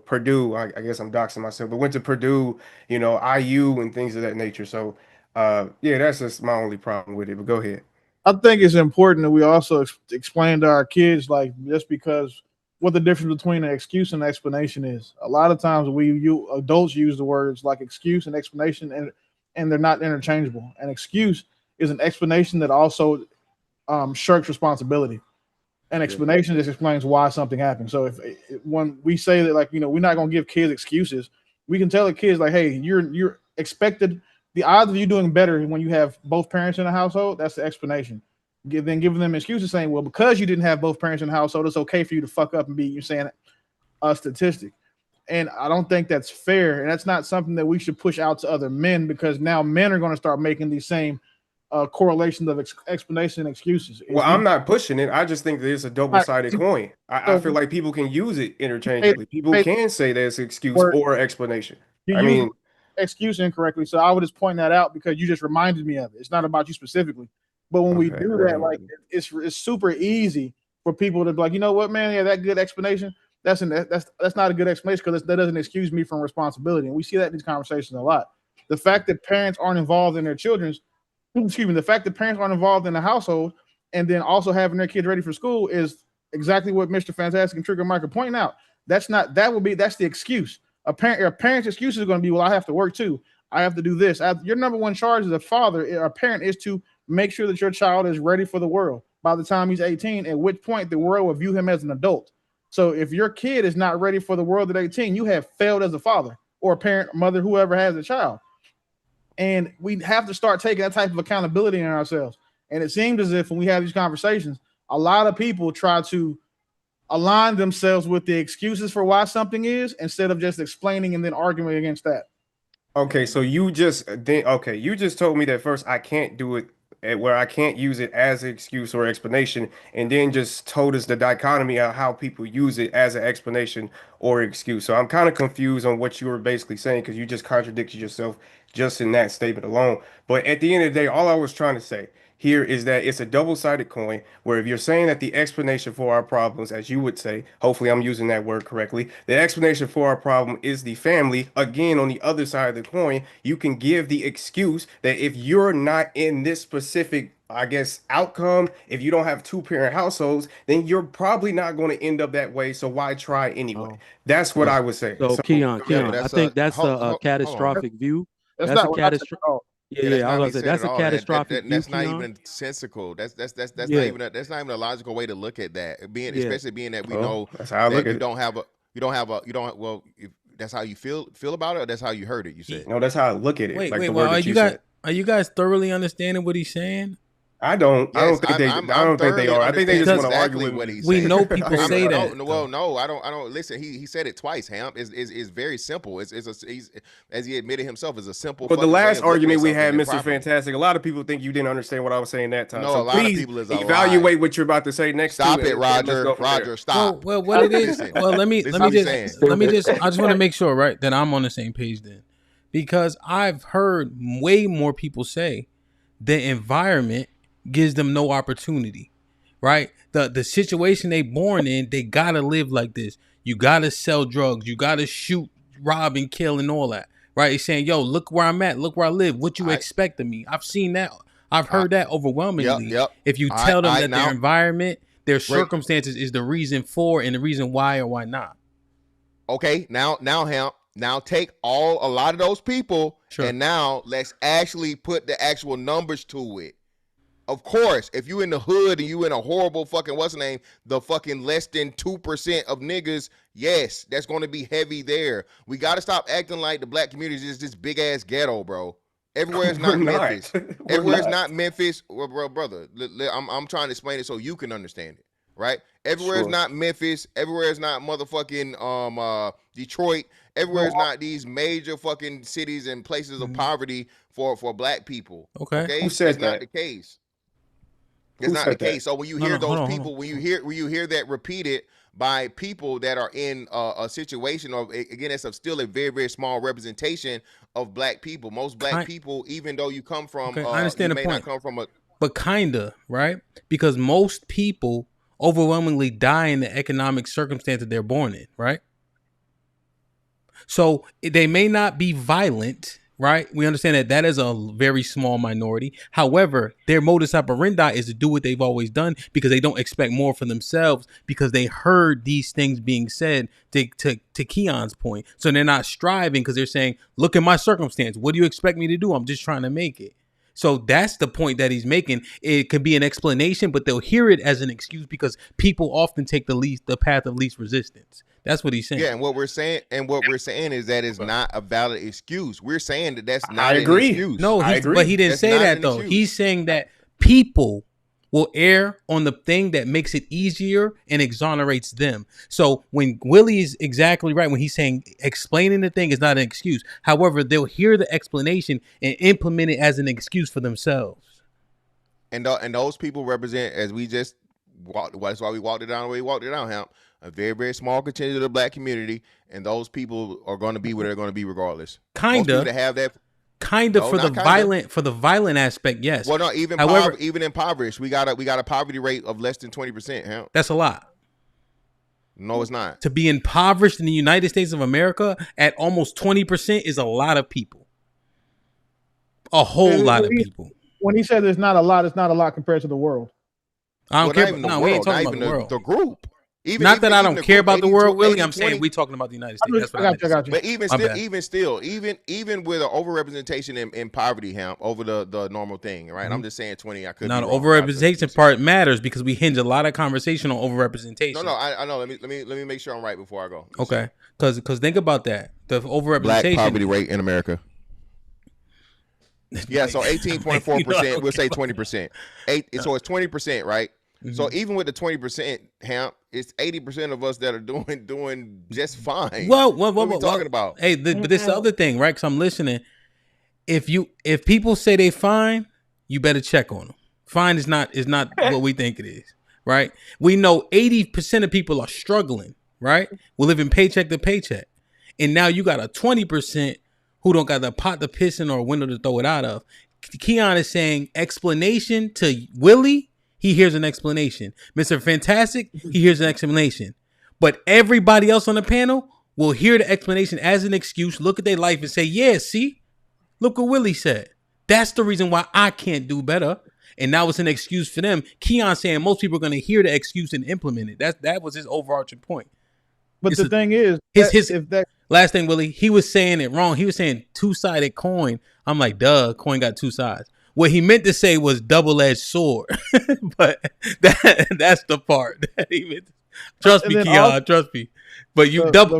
Purdue, I guess I'm doxing myself, but went to Purdue, you know, IU and things of that nature. So yeah, that's just my only problem with it, but go ahead. I think it's important that we also explain to our kids, like, just because what the difference between an excuse and explanation is. A lot of times adults use the words like excuse and explanation, and they're not interchangeable. An excuse is an explanation that also shirks responsibility. An explanation just explains why something happened. So when we say that, like, you know, we're not going to give kids excuses, we can tell the kids, like, hey, you're expected. The odds of you doing better when you have both parents in the household, that's the explanation. Then giving them excuses saying, well, because you didn't have both parents in the household, it's okay for you to fuck up and be, you're saying, a statistic. And I don't think that's fair. And that's not something that we should push out to other men, because now men are going to start making these same correlations of explanation and excuses. Well, I'm not pushing it. I just think that it's a double-sided coin. I feel like people can use it interchangeably. People can say there's an excuse or explanation. I mean, excuse incorrectly. So I would just point that out because you just reminded me of it. It's not about you specifically. But when we do that, like, it's super easy for people to be like, you know what, man, yeah, that good explanation, that's not a good explanation, because that doesn't excuse me from responsibility. And we see that in these conversations a lot. The fact that parents aren't involved in their the fact that parents aren't involved in the household and then also having their kids ready for school is exactly what Mr. Fantastic and Trigger Mike are pointing out. That's the excuse. A parent's excuse is going to be, well, I have to work too. I have to do this. Your number one charge as a father, a parent, is to make sure that your child is ready for the world by the time he's 18, at which point the world will view him as an adult. So if your kid is not ready for the world at 18, you have failed as a father or a parent, mother, whoever has a child. And we have to start taking that type of accountability in ourselves. And it seems as if when we have these conversations, a lot of people try to align themselves with the excuses for why something is, instead of just explaining and then arguing against that. Okay, so you just you just told me that first I can't do it where I can't use it as an excuse or explanation, and then just told us the dichotomy of how people use it as an explanation or excuse. So I'm kind of confused on what you were basically saying, because you just contradicted yourself just in that statement alone. But at the end of the day, all I was trying to say here is that it's a double-sided coin, where if you're saying that the explanation for our problems, as you would say, hopefully I'm using that word correctly, the explanation for our problem is the family. Again, on the other side of the coin, you can give the excuse that if you're not in this specific, I guess, outcome, if you don't have two-parent households, then you're probably not going to end up that way. So why try anyway? That's what I was saying. So Keon, I think that's a catastrophic view. That's That's a not what I said at catastrophic. all. Yeah, I was gonna say that's a catastrophic view. That's not Keon. even sensical. That's not Yeah. even a logical way to look at that. Yeah. Especially being that we know that's how I look that at you it. don't have well, if that's how you feel about it, or that's how you heard it. You said No, that's how I look at it. Wait, like the well, word that you said. are you guys thoroughly understanding what he's saying? I don't think they are. I think they just want to argue with what me. he's We saying. know people say that. No, I don't. Listen, he said it twice. Hamp is very simple. He's as he admitted himself, is a simple. But the last argument we had, Mr. Improperly. Fantastic, a lot of people think you didn't understand what I was saying that time. No, so a lot please of people is evaluate what you're about to say next. Stop to it, and let's Roger. go from there. Roger, stop. Well, what it is. Well, let me just. I just want to make sure, right, that I'm on the same page then, because I've heard way more people say the environment gives them no opportunity, right? The situation they born in, they gotta live like this. You gotta sell drugs. You gotta shoot, rob, and kill, and all that, right? He's saying, "Yo, look where I'm at. Look where I live. What you expect of me?" I've seen that. I've heard that overwhelmingly. Yep. If you tell them that now- their environment, their circumstances is the reason for and the reason why or why not. Okay, now, Hamp. Now take a lot of those people, and now let's actually put the actual numbers to it. Of course, if you in the hood and you in a horrible fucking the fucking less than 2% of niggas, yes, that's going to be heavy there. We got to stop acting like the black community is this big ass ghetto, bro. Everywhere is not Memphis. Everywhere is not Memphis. Well, bro, brother, I'm trying to explain it so you can understand it, right? Everywhere is not Memphis. Everywhere is not motherfucking Detroit. Everywhere is not these major fucking cities and places of poverty for black people. Okay. Who said That's that? not the case. It's not the case. So when you hear those people, when you hear that repeated by people that are in a situation of, again, it's still a very, very small representation of black people. Most black people, even though you come from, I understand you the may point. not come from But kinda, right? Because most people overwhelmingly die in the economic circumstance that they're born in, right? So they may not be violent, right? We understand that is a very small minority. However, their modus operandi is to do what they've always done because they don't expect more for themselves because they heard these things being said to Keon's point. So they're not striving because they're saying, look at my circumstance. What do you expect me to do? I'm just trying to make it. So that's the point that he's making. It could be an explanation, but they'll hear it as an excuse because people often take the path of least resistance. That's what he's saying. Yeah, and what we're saying is that it's not a valid excuse. We're saying that that's not an excuse. No, but he didn't say that though. He's saying that people will err on the thing that makes it easier and exonerates them. So when Willie is exactly right when he's saying explaining the thing is not an excuse. However, they'll hear the explanation and implement it as an excuse for themselves. And those people represent, as we just walked. That's why we walked it down the way we walked it down, Hamp. A very, very small contingent of the black community, and those people are going to be where they're going to be regardless. Kinda to have that. For the violent aspect, yes. Well, no, even impoverished, we got a poverty rate of less than 20%. Huh? That's a lot. No, it's not. To be impoverished in the United States of America at almost 20% is a lot of people. A whole lot of people. When he said there's not a lot, it's not a lot compared to the world. I don't care. No, we ain't talking about the world. The group. Not that I don't care about the world, Willie. I'm saying we're talking about the United States. That's what I got you. But even with an overrepresentation in poverty, Hamp, over the normal thing, right? I'm just saying 20. I could. Now the overrepresentation part matters because we hinge a lot of conversation on overrepresentation. No, I know. Let me make sure I'm right before I go. Okay, because think about that. The overrepresentation. Black poverty rate in America. Yeah, so 18.4%. We'll say 20%. So it's 20%, right? Mm-hmm. So even with the 20%, Hamp, it's 80% of us that are doing just fine. What are we talking about? Hey, but this is the other thing, right? Because I'm listening. If people say they fine, you better check on them. Fine is not what we think it is, right? We know 80% of people are struggling, right? We're living paycheck to paycheck, and now you got a 20% who don't got the pot to piss in or a window to throw it out of. Keon is saying explanation to Willie. He hears an explanation. Mr. Fantastic, he hears an explanation. But everybody else on the panel will hear the explanation as an excuse, look at their life and say, yeah, see? Look what Willie said. That's the reason why I can't do better. And now it's an excuse for them. Keon saying most people are going to hear the excuse and implement it. That was his overarching point. But the thing is, last thing, Willie, he was saying it wrong. He was saying two-sided coin. I'm like, duh, coin got two sides. What he meant to say was double-edged sword. But that's the part that he meant. Trust me, Keon. Trust me. But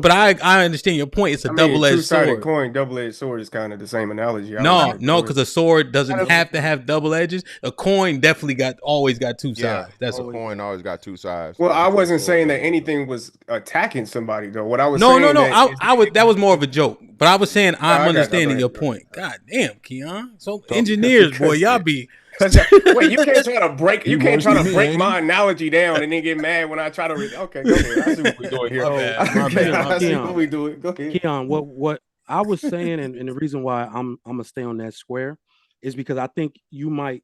but I understand your point. It's a double-edged two-sided sword. coin, double-edged sword is kind of the same analogy. No, because a sword doesn't have to have double edges. A coin definitely always got two sides. That's a coin always got two sides. Well, I wasn't saying that anything was attacking somebody though. What I was no. That was more of a joke. But I was saying I'm understanding your point. God damn, Keon. So engineers, boy, y'all be. Wait, you can't try to break. You can't try to break my analogy down and then get mad when I try to. Okay, go ahead. I see what we're doing here. I see what we doing. Go ahead. Keon, what I was saying, and the reason why I'm gonna stay on that square is because I think you might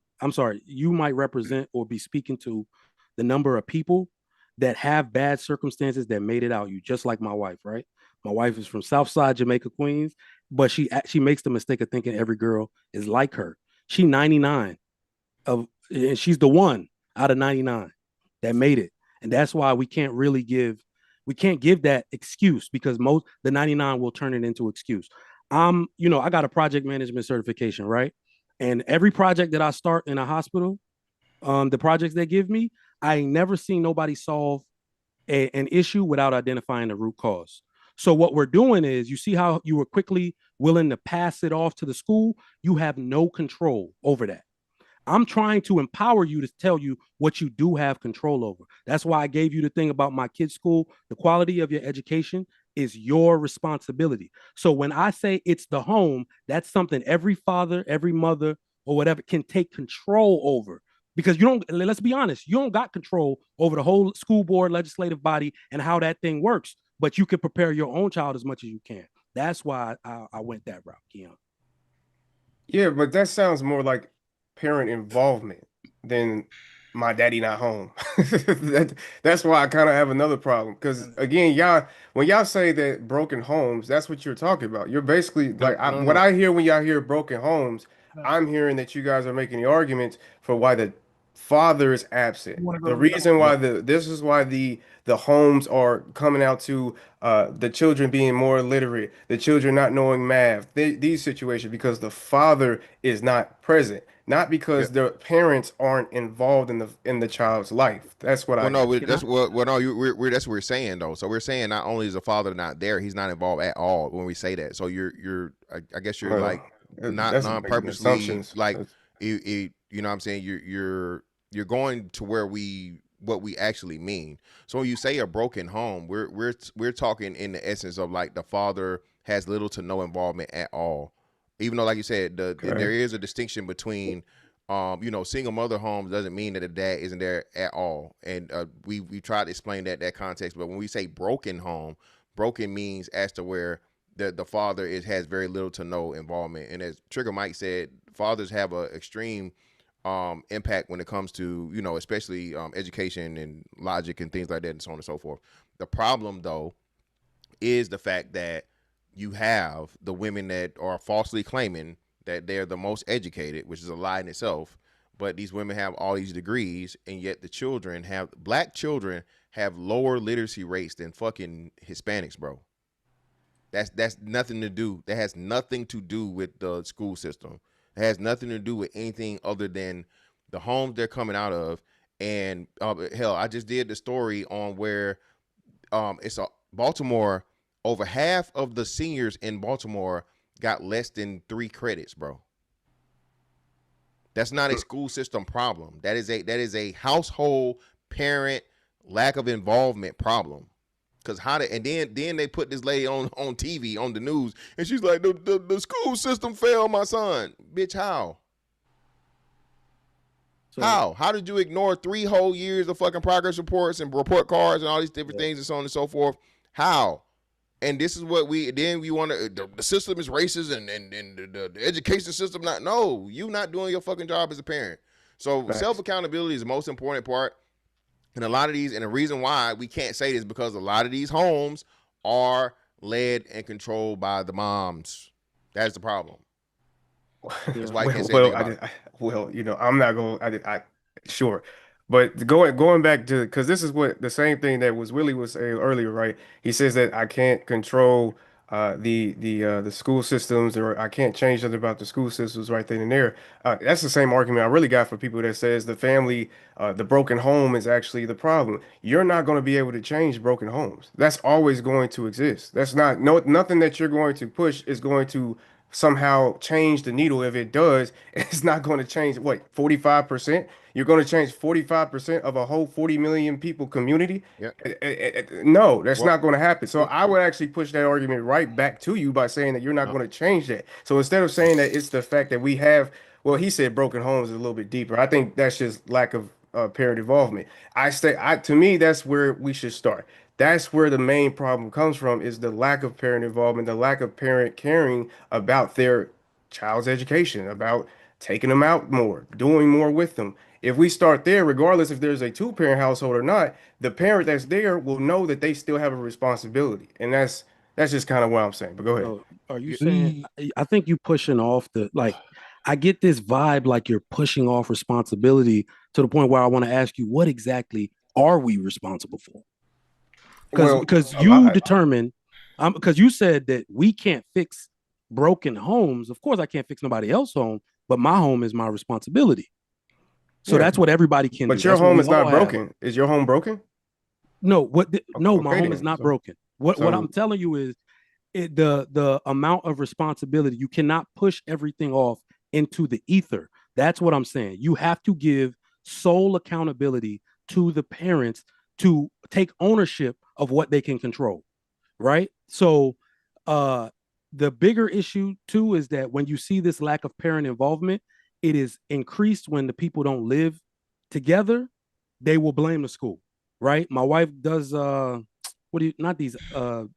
represent or be speaking to the number of people that have bad circumstances that made it out. You just like my wife, right? My wife is from Southside Jamaica, Queens, but she makes the mistake of thinking every girl is like her. She 99. And she's the one out of 99 that made it, and that's why we can't give that excuse, because the 99 will turn it into excuse. I got a project management certification, right? And every project that I start in a hospital, the projects they give me, I ain't never seen nobody solve an issue without identifying the root cause. So what we're doing is, you see how you were quickly willing to pass it off to the school? You have no control over that. I'm trying to empower you to tell you what you do have control over. That's why I gave you the thing about my kids' school. The quality of your education is your responsibility. So when I say it's the home, that's something every father, every mother, or whatever can take control over. Because let's be honest, you don't got control over the whole school board, legislative body, and how that thing works. But you can prepare your own child as much as you can. That's why I went that route, Keon. Yeah, but that sounds more like parent involvement than my daddy not home. That's why I kind of have another problem, because again, when y'all say that broken homes, that's what you're talking about. You're basically like, what I hear when y'all hear broken homes, I'm hearing that you guys are making the arguments for why the father is absent. The reason why this is why the homes are coming out to the children being more illiterate, the children not knowing math, these situations, because the father is not present. Not because the parents aren't involved in the child's life. That's what that's what we're saying though. So we're saying not only is the father not there, he's not involved at all when we say that. So I guess you're like not non-purposely, like you know what I'm saying, you're going to what we actually mean. So when you say a broken home, we're talking in the essence of like the father has little to no involvement at all. Even though, like you said, there is a distinction between, single mother homes doesn't mean that the dad isn't there at all. And we tried to explain that context. But when we say broken home, broken means as to where the father has very little to no involvement. And as Trigger Mike said, fathers have an extreme impact when it comes to, especially education and logic and things like that and so on and so forth. The problem, though, is the fact that you have the women that are falsely claiming that they're the most educated, which is a lie in itself. But these women have all these degrees, and yet black children have lower literacy rates than fucking Hispanics, bro. That's nothing to do. That has nothing to do with the school system. It has nothing to do with anything other than the homes they're coming out of. And hell, I just did the story on where it's Baltimore. Over half of the seniors in Baltimore got less than 3 credits, bro. That's not a school system problem. That is a household parent lack of involvement problem. Cause and then they put this lady on TV on the news, and she's like, the school system failed my son. Bitch, how? How did you ignore 3 whole years of fucking progress reports and report cards and all these different things and so on and so forth? How? And this is what we want to. The system is racist and the education system not. No, you not doing your fucking job as a parent. So self accountability is the most important part. And a lot of these, and the reason why we can't say this because a lot of these homes are led and controlled by the moms. That's the problem. That's why I can't say I'm not going. Sure, but going back to, because this is what the same thing that Willie was saying earlier, right? He says that I can't control the school systems, or I can't change nothing about the school systems right then and there. That's the same argument I really got for people that says the family, the broken home is actually the problem. You're not going to be able to change broken homes. That's always going to exist. That's nothing that you're going to push is going to somehow change the needle. If it does, it's not going to change 45%. You're going to change 45% of a whole 40 million people community. No, that's not going to happen. So I would actually push that argument right back to you by saying that you're not going to change that. So instead of saying that it's the fact that we have, he said broken homes is a little bit deeper. I think that's just lack of parent involvement. To me, that's where we should start. That's where the main problem comes from, is the lack of parent involvement, the lack of parent caring about their child's education, about taking them out more, doing more with them. If we start there, regardless if there's a 2-parent household or not, the parent that's there will know that they still have a responsibility. And that's just kind of what I'm saying. But go ahead. Are you saying, I think you pushing off I get this vibe like you're pushing off responsibility to the point where I want to ask you, what exactly are we responsible for? Because you determine, because you said that we can't fix broken homes. Of course, I can't fix nobody else's home, but my home is my responsibility. So that's what everybody can do. But your home is not broken. Is your home broken? No, my home is not broken. What I'm telling you is the amount of responsibility. You cannot push everything off into the ether. That's what I'm saying. You have to give sole accountability to the parents to take ownership of what they can control, right? So the bigger issue too is that when you see this lack of parent involvement, it is increased when the people don't live together. They will blame the school, right? My wife does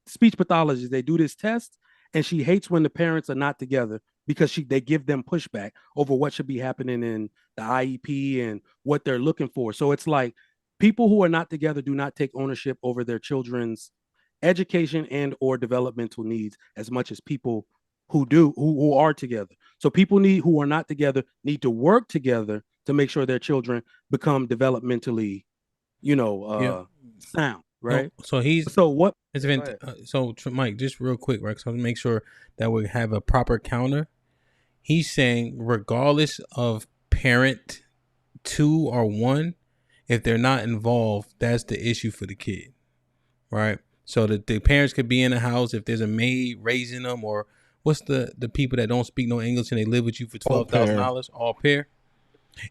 speech pathologists. They do this test, and she hates when the parents are not together because they give them pushback over what should be happening in the IEP and what they're looking for. So it's like people who are not together do not take ownership over their children's education and or developmental needs as much as people who are together. So people who are not together need to work together to make sure their children become developmentally, sound, right? So Mike, just real quick, right? So to make sure that we have a proper counter, he's saying regardless of parent 2 or 1, if they're not involved, that's the issue for the kid, right? So that the parents could be in the house if there's a maid raising them, or what's the people that don't speak no English and they live with you for $12,000, au pair.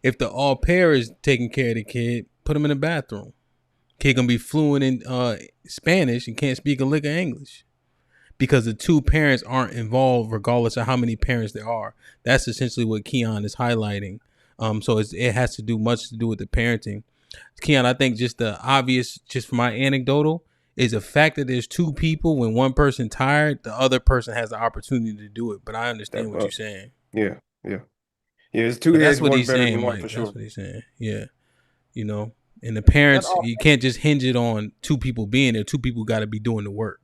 If the au pair is taking care of the kid, put him in the bathroom. Kid gonna be fluent in Spanish and can't speak a lick of English because the 2 parents aren't involved, regardless of how many parents there are. That's essentially what Keon is highlighting. So it has to do much to do with the parenting. Keon, I think just the obvious, just for my anecdotal, is the fact that there's 2 people. When one person tired, the other person has the opportunity to do it. But I understand what you're saying. Yeah. It's 2 heads, one better than one, for sure. That's what he's saying. Yeah, and the parents, you can't just hinge it on 2 people being there. 2 people got to be doing the work.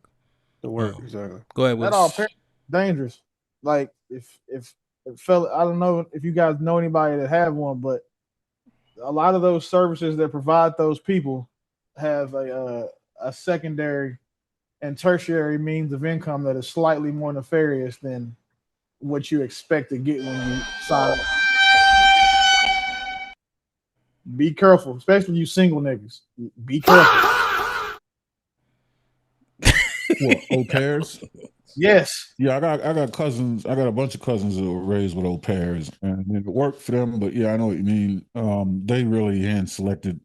Exactly. Go ahead. That all dangerous. Like if I don't know if you guys know anybody that have one, but a lot of those services that provide those people have a secondary and tertiary means of income that is slightly more nefarious than what you expect to get when you sign up. Be careful, especially you single niggas. Be careful. What, au pairs? Yes. Yeah, I got cousins. I got a bunch of cousins that were raised with au pairs, and it worked for them. But yeah, I know what you mean. They really hand selected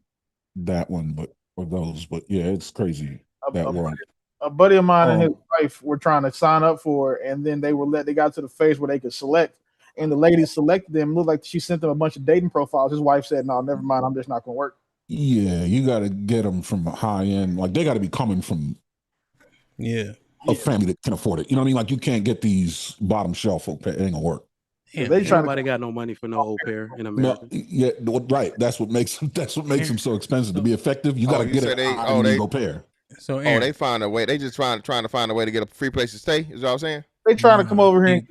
that one, but for those. But yeah, it's crazy that world. A buddy of mine and his wife were trying to sign up for it, and then they got to the phase where they could select, and the lady selected them. Looked like she sent them a bunch of dating profiles. His wife said, "No, never mind. I'm just not going to work." Yeah, you got to get them from a high end. Like they got to be coming from a family that can afford it. You know what I mean? Like you can't get these bottom shelf au pair. It ain't gonna work. Yeah, ain't nobody got no money for no au pair in America. No, yeah, right. That's what makes them so expensive. To be effective, you got to get an au pair. So they find a way. They just trying to find a way to get a free place to stay. Is what I'm saying. They trying to come over here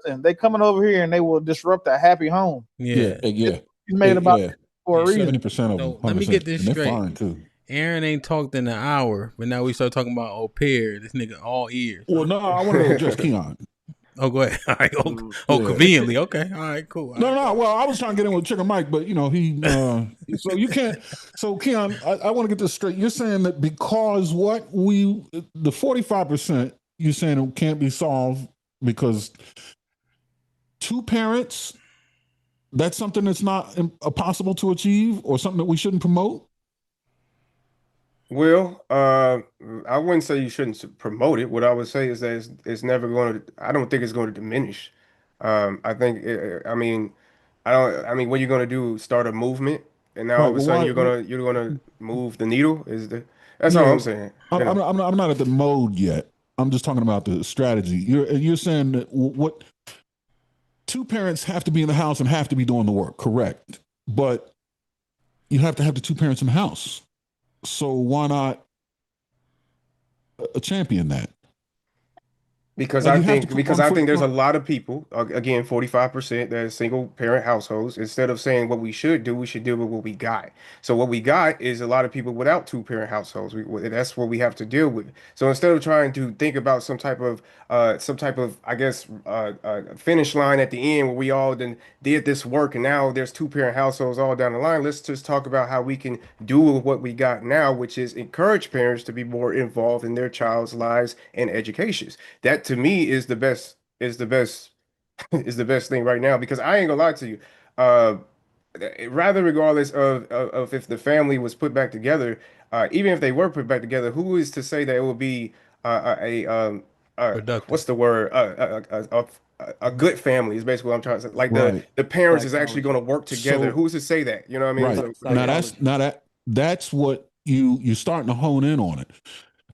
and they coming over here and they will disrupt a happy home. Yeah. It's made about for a reason. 70% of them. Let me get this straight. Fine too. Aaron ain't talked in an hour, but now we start talking about au pair. This nigga all ears. Well, no, I want to address Keon. Oh, go ahead. All right. Conveniently. Okay. All right, cool. No. Well, I was trying to get in with Chicken Mike, but he. So you can't. So Keon, I want to get this straight. You're saying that because the 45%, you're saying it can't be solved because two parents. That's something that's not possible to achieve, or something that we shouldn't promote. Well, I wouldn't say you shouldn't promote it. What I would say is that it's never going to. I don't think it's going to diminish. I think. I mean, what you're going to do? Start a movement, and now all of a sudden you're gonna move the needle. That's all I'm saying. I'm not at the mode yet. I'm just talking about the strategy. You're saying that what two parents have to be in the house and have to be doing the work, correct? But you have to have the two parents in the house. So why not champion that? Because I think there's a lot of people, again, 45% that are single parent households. Instead of saying what we should do with what we got. So what we got is a lot of people without two parent households. That's what we have to deal with. So instead of trying to think about some type of I guess finish line at the end where we all then did this work and now there's two parent households all down the line, let's just talk about how we can do with what we got now, which is encourage parents to be more involved in their child's lives and educations. That to me is the best thing right now, because I ain't gonna lie to you. Rather, regardless of if the family was put back together, even if they were put back together, who is to say that it will be what's the word? A good family is basically what I'm trying to say. Like the parents is actually going to work together. So, who's to say that? You know what I mean? Right. So, that's what you're starting to hone in on it.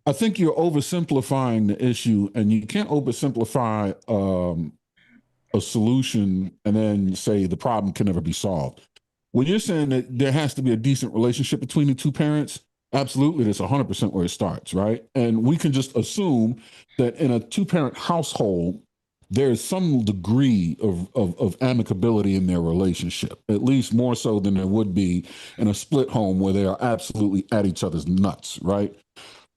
I think you're oversimplifying the issue, and you can't oversimplify a solution and then say the problem can never be solved. When you're saying that there has to be a decent relationship between the two parents, absolutely, that's 100% where it starts, right? And we can just assume that in a two-parent household, there's some degree of amicability in their relationship, at least more so than there would be in a split home where they are absolutely at each other's nuts, right?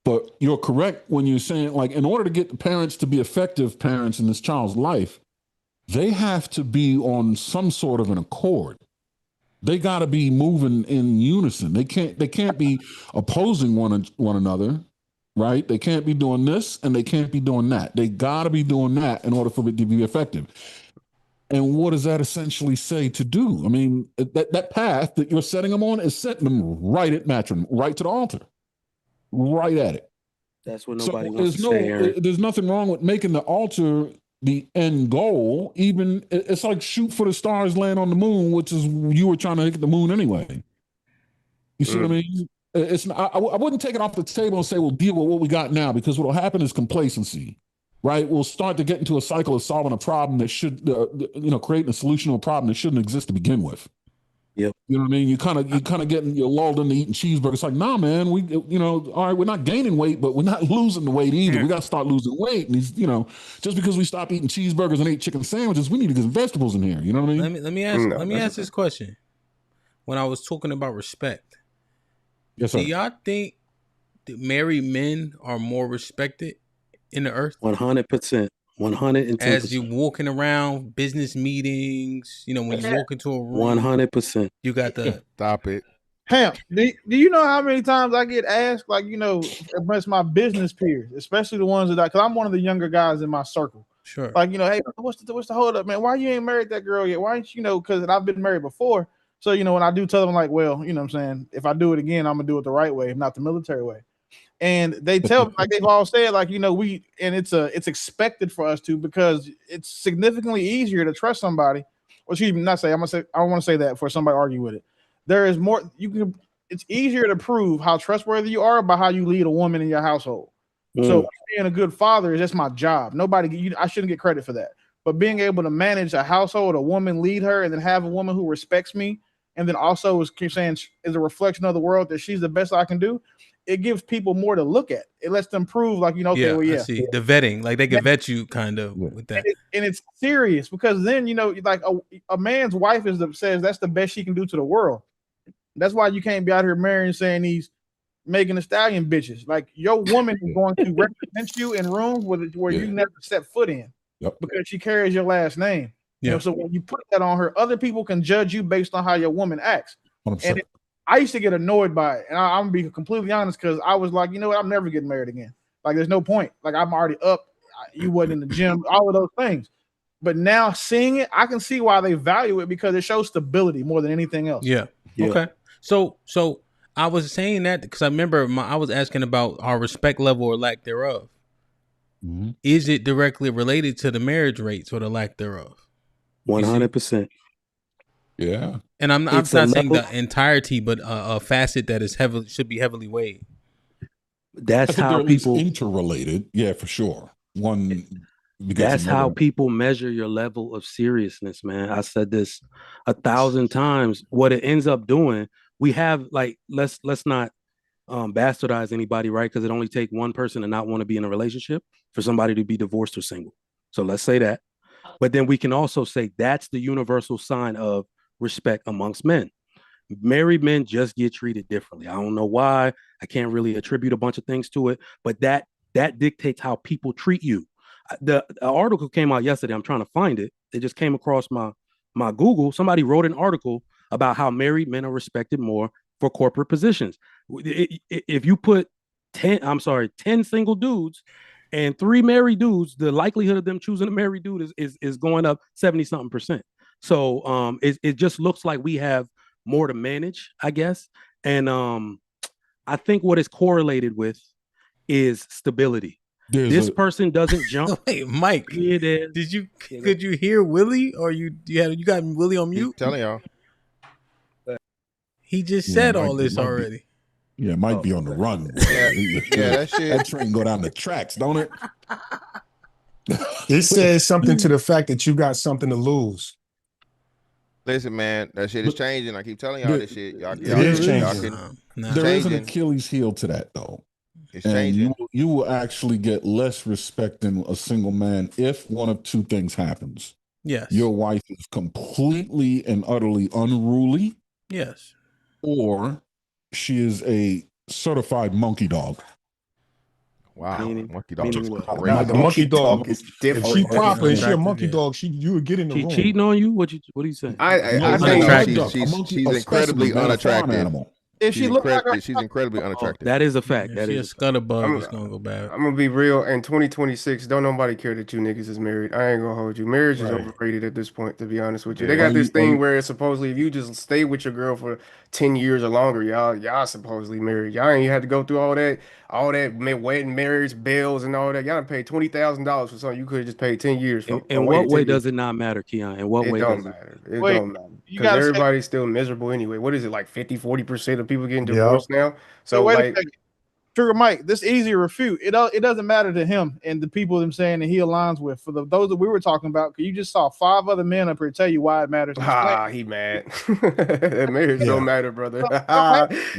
But you're correct when you're saying, like, in order to get the parents to be effective parents in this child's life, they have to be on some sort of an accord. They got to be moving in unison. They can't be opposing one another, right? They can't be doing this and they can't be doing that. They got to be doing that in order for it to be effective. And what does that essentially say to do? I mean, that path that you're setting them on is setting them right at matrimony, right to the altar. Right at it. That's what nobody wants to say, Aaron. There's nothing wrong with making the altar the end goal. Even it's like shoot for the stars, land on the moon, which is you were trying to hit the moon anyway. You see what I mean? I wouldn't take it off the table and say we'll deal with what we got now, because what will happen is complacency, right? We'll start to get into a cycle of solving a problem that should, creating a solution to a problem that shouldn't exist to begin with. Yep. You know what I mean? You're lulled into eating cheeseburgers. It's like, nah, man, all right, we're not gaining weight, but we're not losing the weight either. We got to start losing weight. And just because we stopped eating cheeseburgers and ate chicken sandwiches, we need to get some vegetables in here. You know what I mean? Let me ask this question. When I was talking about respect, yes, sir. Do y'all think that married men are more respected in the earth? 100%. 110%. As you walking around business meetings, when you walk into a room, 100%. You got the stop it. Hamp, do you know how many times I get asked, amongst my business peers, especially the ones because I'm one of the younger guys in my circle. Sure. Hey, what's the hold up, man? Why you ain't married that girl yet? Why ain't because I've been married before. So, when I do tell them, like, well, you know what I'm saying, if I do it again, I'm gonna do it the right way, not the military way. And they tell me, like they've all said, like, it's expected for us to, because it's significantly easier to trust somebody. Well, excuse me, not say, I don't want to say that for somebody to argue with it. There is more, it's easier to prove how trustworthy you are by how you lead a woman in your household. So being a good father is just my job. I shouldn't get credit for that. But being able to manage a household, a woman, lead her, and then have a woman who respects me, and then also is a reflection of the world that she's the best I can do, it gives people more to look at. It lets them prove, like, I see the vetting, like they can vet you kind of with that. And it's serious, because then, like a man's wife says that's the best she can do to the world. That's why you can't be out here marrying, saying these Megan Thee Stallion bitches. Like, your woman is going to represent you in rooms where you never set foot in, because she carries your last name. So when you put that on her, other people can judge you based on how your woman acts. 100%. And I used to get annoyed by it, and I'm gonna be completely honest, because I was like, I'm never getting married again. Like, there's no point. Like, I'm already up. You wasn't in the gym, all of those things. But now seeing it, I can see why they value it, because it shows stability more than anything else. Yeah. Okay. So I was saying that because I remember I was asking about our respect level or lack thereof. Mm-hmm. Is it directly related to the marriage rates or the lack thereof? 100%. Yeah. And I'm not saying the entirety, but a facet that is should be heavily weighed. That's how people interrelated. Yeah, for sure. That's how people measure your level of seriousness, man. I said this 1,000 times. What it ends up doing, we have, like, let's not bastardize anybody, right? Because it only takes one person to not want to be in a relationship for somebody to be divorced or single. So let's say that. But then we can also say that's the universal sign of respect amongst men. Married men just get treated differently. I don't know why. I can't really attribute a bunch of things to it, but that dictates how people treat you. The article came out yesterday. I'm trying to find it. It just came across my Google. Somebody wrote an article about how married men are respected more for corporate positions. If you put 10 single dudes and 3 married dudes, the likelihood of them choosing a married dude is going up 70-something%. So it just looks like we have more to manage, I guess. And I think what is correlated with is stability. This person doesn't jump. Wait, Mike, could you hear Willie, or you got Willie on mute? Telling y'all. He just said all this already. Yeah, it might be on the run. That shit. That train go down the tracks, don't it? It says something to the fact that you got something to lose. Listen, man, that shit is changing. I keep telling y'all this shit. Y'all There is an Achilles heel to that, though. It's and changing. You will actually get less respect than a single man if one of two things happens. Yes. Your wife is completely and utterly unruly. Yes. Or she is a certified monkey dog. Wow. Monkey dog is Nah, crazy. the monkey dog is If different. she proper and she a monkey dog, you would get in the She room. cheating on you? What are you saying? I think she's incredibly unattractive. If she look like her, she's incredibly unattractive. That is a fact. If she a scuttlebutt, it's gonna go bad. I'm gonna be real. In 2026, don't nobody care that you niggas is married. I ain't gonna hold you. Marriage is overrated at this point, to be honest with you. They got this thing where it's supposedly if you just stay with your girl for 10 years or longer, y'all supposedly married. Y'all ain't had to go through all that wedding, marriage, bills, and all that. Y'all paid $20,000 for something you could have just paid 10 years for. In what way does it not matter, Keon? In what way don't does matter? It don't matter. Because everybody's still miserable anyway. What is it, like 50-40% of people getting divorced now? So wait like, a second. Trigger Mike, this easy to refute. It doesn't matter to him and the people them saying that he aligns with. For those that we were talking about, because you just saw 5 other men up here tell you why it matters. He mad. Marriage don't matter, brother.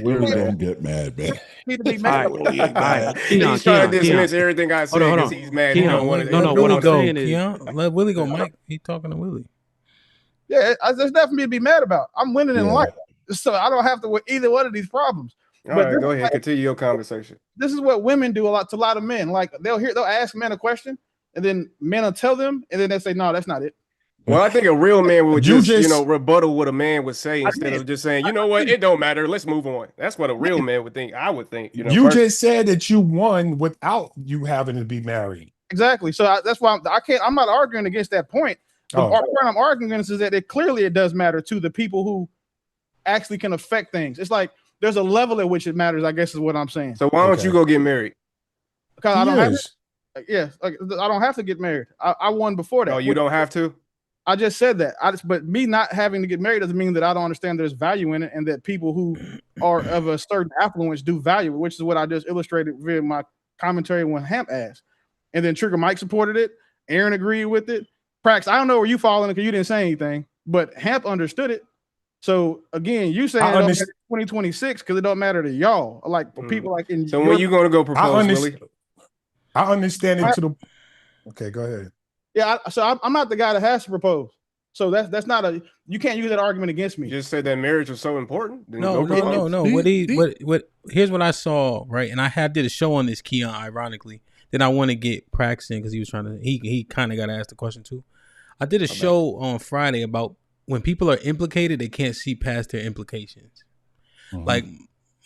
Willie don't get mad, man. He's mad. He's trying to dismiss everything I say because he's mad. He don't want to. Let Willie go. Let Willie go, Mike. He's talking to Willie. Yeah, there's nothing for me to be mad about. I'm winning in life, so I don't have to with either one of these problems. All right, go ahead, continue your conversation. This is what women do to a lot of men. Like they'll ask men a question, and then men will tell them, and then they say, "No, that's not it." Well, I think a real man would just rebuttal what a man would say instead of just saying, "You know what? It don't matter. Let's move on." That's what a real man would think. I would think. You just said that you won without you having to be married. Exactly. So that's why I'm not arguing against that point. The point I'm arguing against is that it does matter to the people who actually can affect things. It's like there's a level at which it matters, I guess is what I'm saying. So why don't you go get married? Because I don't have I don't have to get married. I won before that. No, you don't have to? I just said that. But me not having to get married doesn't mean that I don't understand there's value in it and that people who are of a certain affluence do value it, which is what I just illustrated via my commentary when Hamp asked. And then Trigger Mike supported it. Aaron agreed with it. Prax, I don't know where you fall in it because you didn't say anything, but Hamp understood it. So again, you saying it don't matter 2026 because it don't matter to y'all. Like people like in. So when you going to go propose, Willie? I understand it to the. Okay, go ahead. Yeah, so I'm not the guy that has to propose. So that's not a. You can't use that argument against me. You just said that marriage was so important. No. Here's what I saw, right? And I did a show on this, Keon, ironically. Then I want to get Prax in because he was trying to. He kind of got asked the question too. I did a show on Friday about when people are implicated, they can't see past their implications. Mm-hmm. Like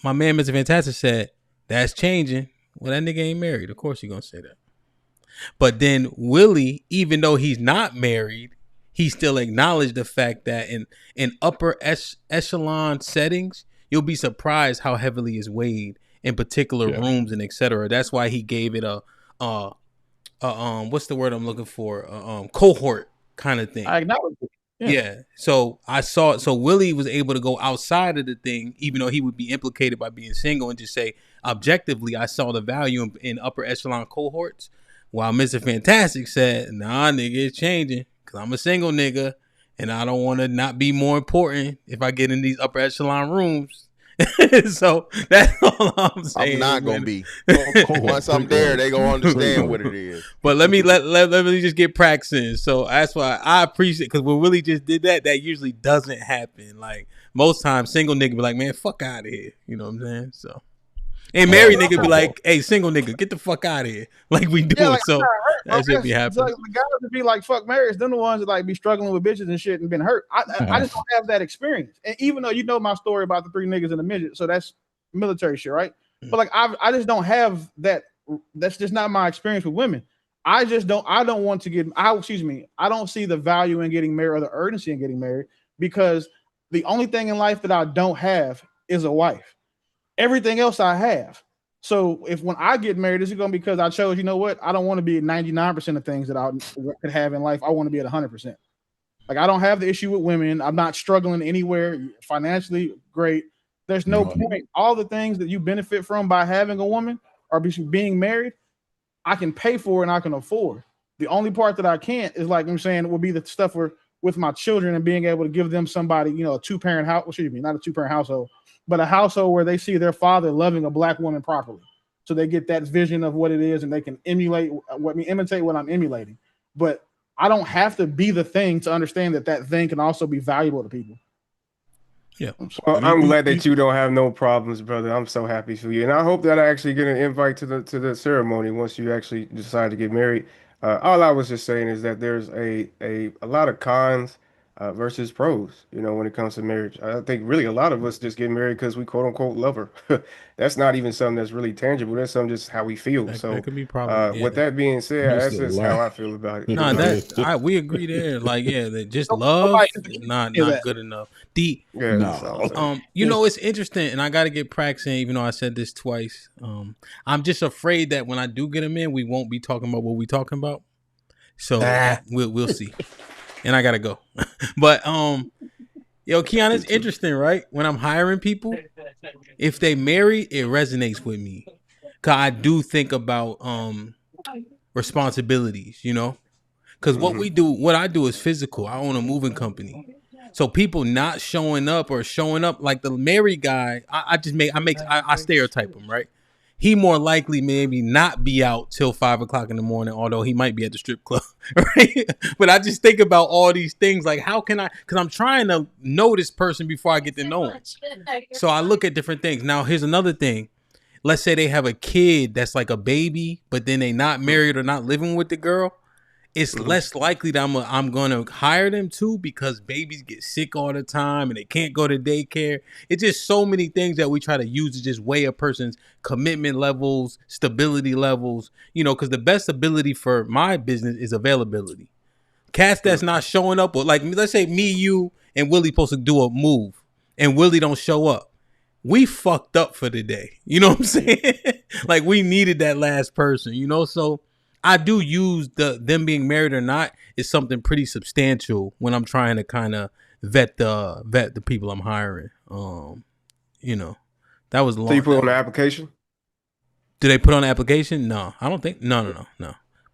my man, Mr. Fantastic said, that's changing. Well, that nigga ain't married. Of course you're gonna say that. But then Willie, even though he's not married, he still acknowledged the fact that in upper echelon settings, you'll be surprised how heavily is weighed in particular rooms and etc. That's why he gave it a what's the word I'm looking for? Cohort kind of thing. I acknowledge it. Yeah. So I saw it. So Willie was able to go outside of the thing, even though he would be implicated by being single, and just say objectively, I saw the value in upper echelon cohorts. While Mr. Fantastic said, nah, nigga, it's changing because I'm a single nigga and I don't want to not be more important if I get in these upper echelon rooms. So that's all I'm saying. I'm not going to be. Once I'm there, they going to understand what it is. But let me just get practicing. So that's why I appreciate, because when Willie just did that, that usually doesn't happen. Like most times, single nigga be like, man, fuck out of here. You know what I'm saying? So. And married nigga be like, hey, single nigga, get the fuck out of here. Like we do it. So that should be happening. Like the guys that be like, fuck marriage, them the ones that like be struggling with bitches and shit and been hurt. I just don't have that experience. And even though you know my story about the 3 niggas and a midget, so that's military shit, right? But like I just don't have that. That's just not my experience with women. I don't want to get I don't see the value in getting married or the urgency in getting married because the only thing in life that I don't have is a wife. Everything else I have. So if when I get married, is it going to be because I chose, you know what? I don't want to be at 99% of things that I could have in life. I want to be at 100%. Like I don't have the issue with women. I'm not struggling anywhere financially. Great. There's no point. All the things that you benefit from by having a woman or being married, I can pay for and I can afford. The only part that I can't is like I'm saying will be the stuff where with my children and being able to give them somebody, you know, a 2-parent house. Excuse me, not a 2-parent household. But a household where they see their father loving a black woman properly. So they get that vision of what it is and they can imitate what I'm emulating. But I don't have to be the thing to understand that thing can also be valuable to people. Yeah. Well, I'm glad that you don't have no problems, brother. I'm so happy for you. And I hope that I actually get an invite to the ceremony once you actually decide to get married. All I was just saying is that there's a lot of cons versus pros, you know, when it comes to marriage. I think really a lot of us just get married because we quote unquote love her. That's not even something that's really tangible. That's something just how we feel. That could be problem. With that being said, that's just how I feel about it. No, we agree there. Like, yeah, that just love not good enough. You know, it's interesting, and I got to get Prax in, even though I said this twice. I'm just afraid that when I do get him in, we won't be talking about what we talking about. So we'll see. And I gotta go. But yo, Keon, it's interesting, right? When I'm hiring people, if they married, it resonates with me. Cause I do think about responsibilities, you know? Cause what I do is physical. I own a moving company. So people not showing up or showing up, like the married guy, I stereotype him, right? He more likely maybe not be out till 5 o'clock in the morning, although he might be at the strip club, right? But I just think about all these things, like how can I, because I'm trying to know this person before I get to know him. So I look at different things. Now, here's another thing. Let's say they have a kid that's like a baby, but then they not married or not living with the girl. It's less likely that I'm going to hire them too, because babies get sick all the time and they can't go to daycare. It's just so many things that we try to use to just weigh a person's commitment levels, stability levels, you know, because the best ability for my business is availability. Cats that's not showing up, or like, let's say me, you, and Willie supposed to do a move. and Willie don't show up, we fucked up for the day. You know what I'm saying? Like we needed that last person, you know? So I do use them being married or not is something pretty substantial when I'm trying to kind of vet the people I'm hiring. You know, that was long. So you put on the application? Do they put on the application? No, I don't think. No.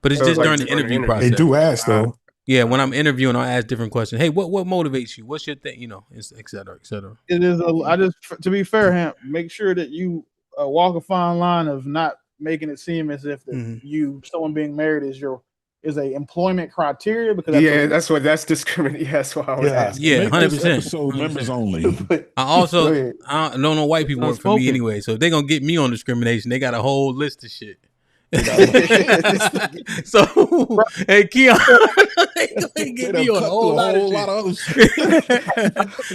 But it's just during the interview process. They do ask though. Yeah, when I'm interviewing, I'll ask different questions. Hey, what motivates you? What's your thing? You know, et cetera, et cetera. It is. I just, to be fair, Hamp, make sure that you walk a fine line of not making it seem as if someone being married is a employment criteria, because that's discrimination. Yeah, that's what I was asking. Yeah, 100%. So members only. I don't know white people work for me anyway, so if they're gonna get me on discrimination, they got a whole list of shit. So hey, Keon, get me on a whole lot of other shit.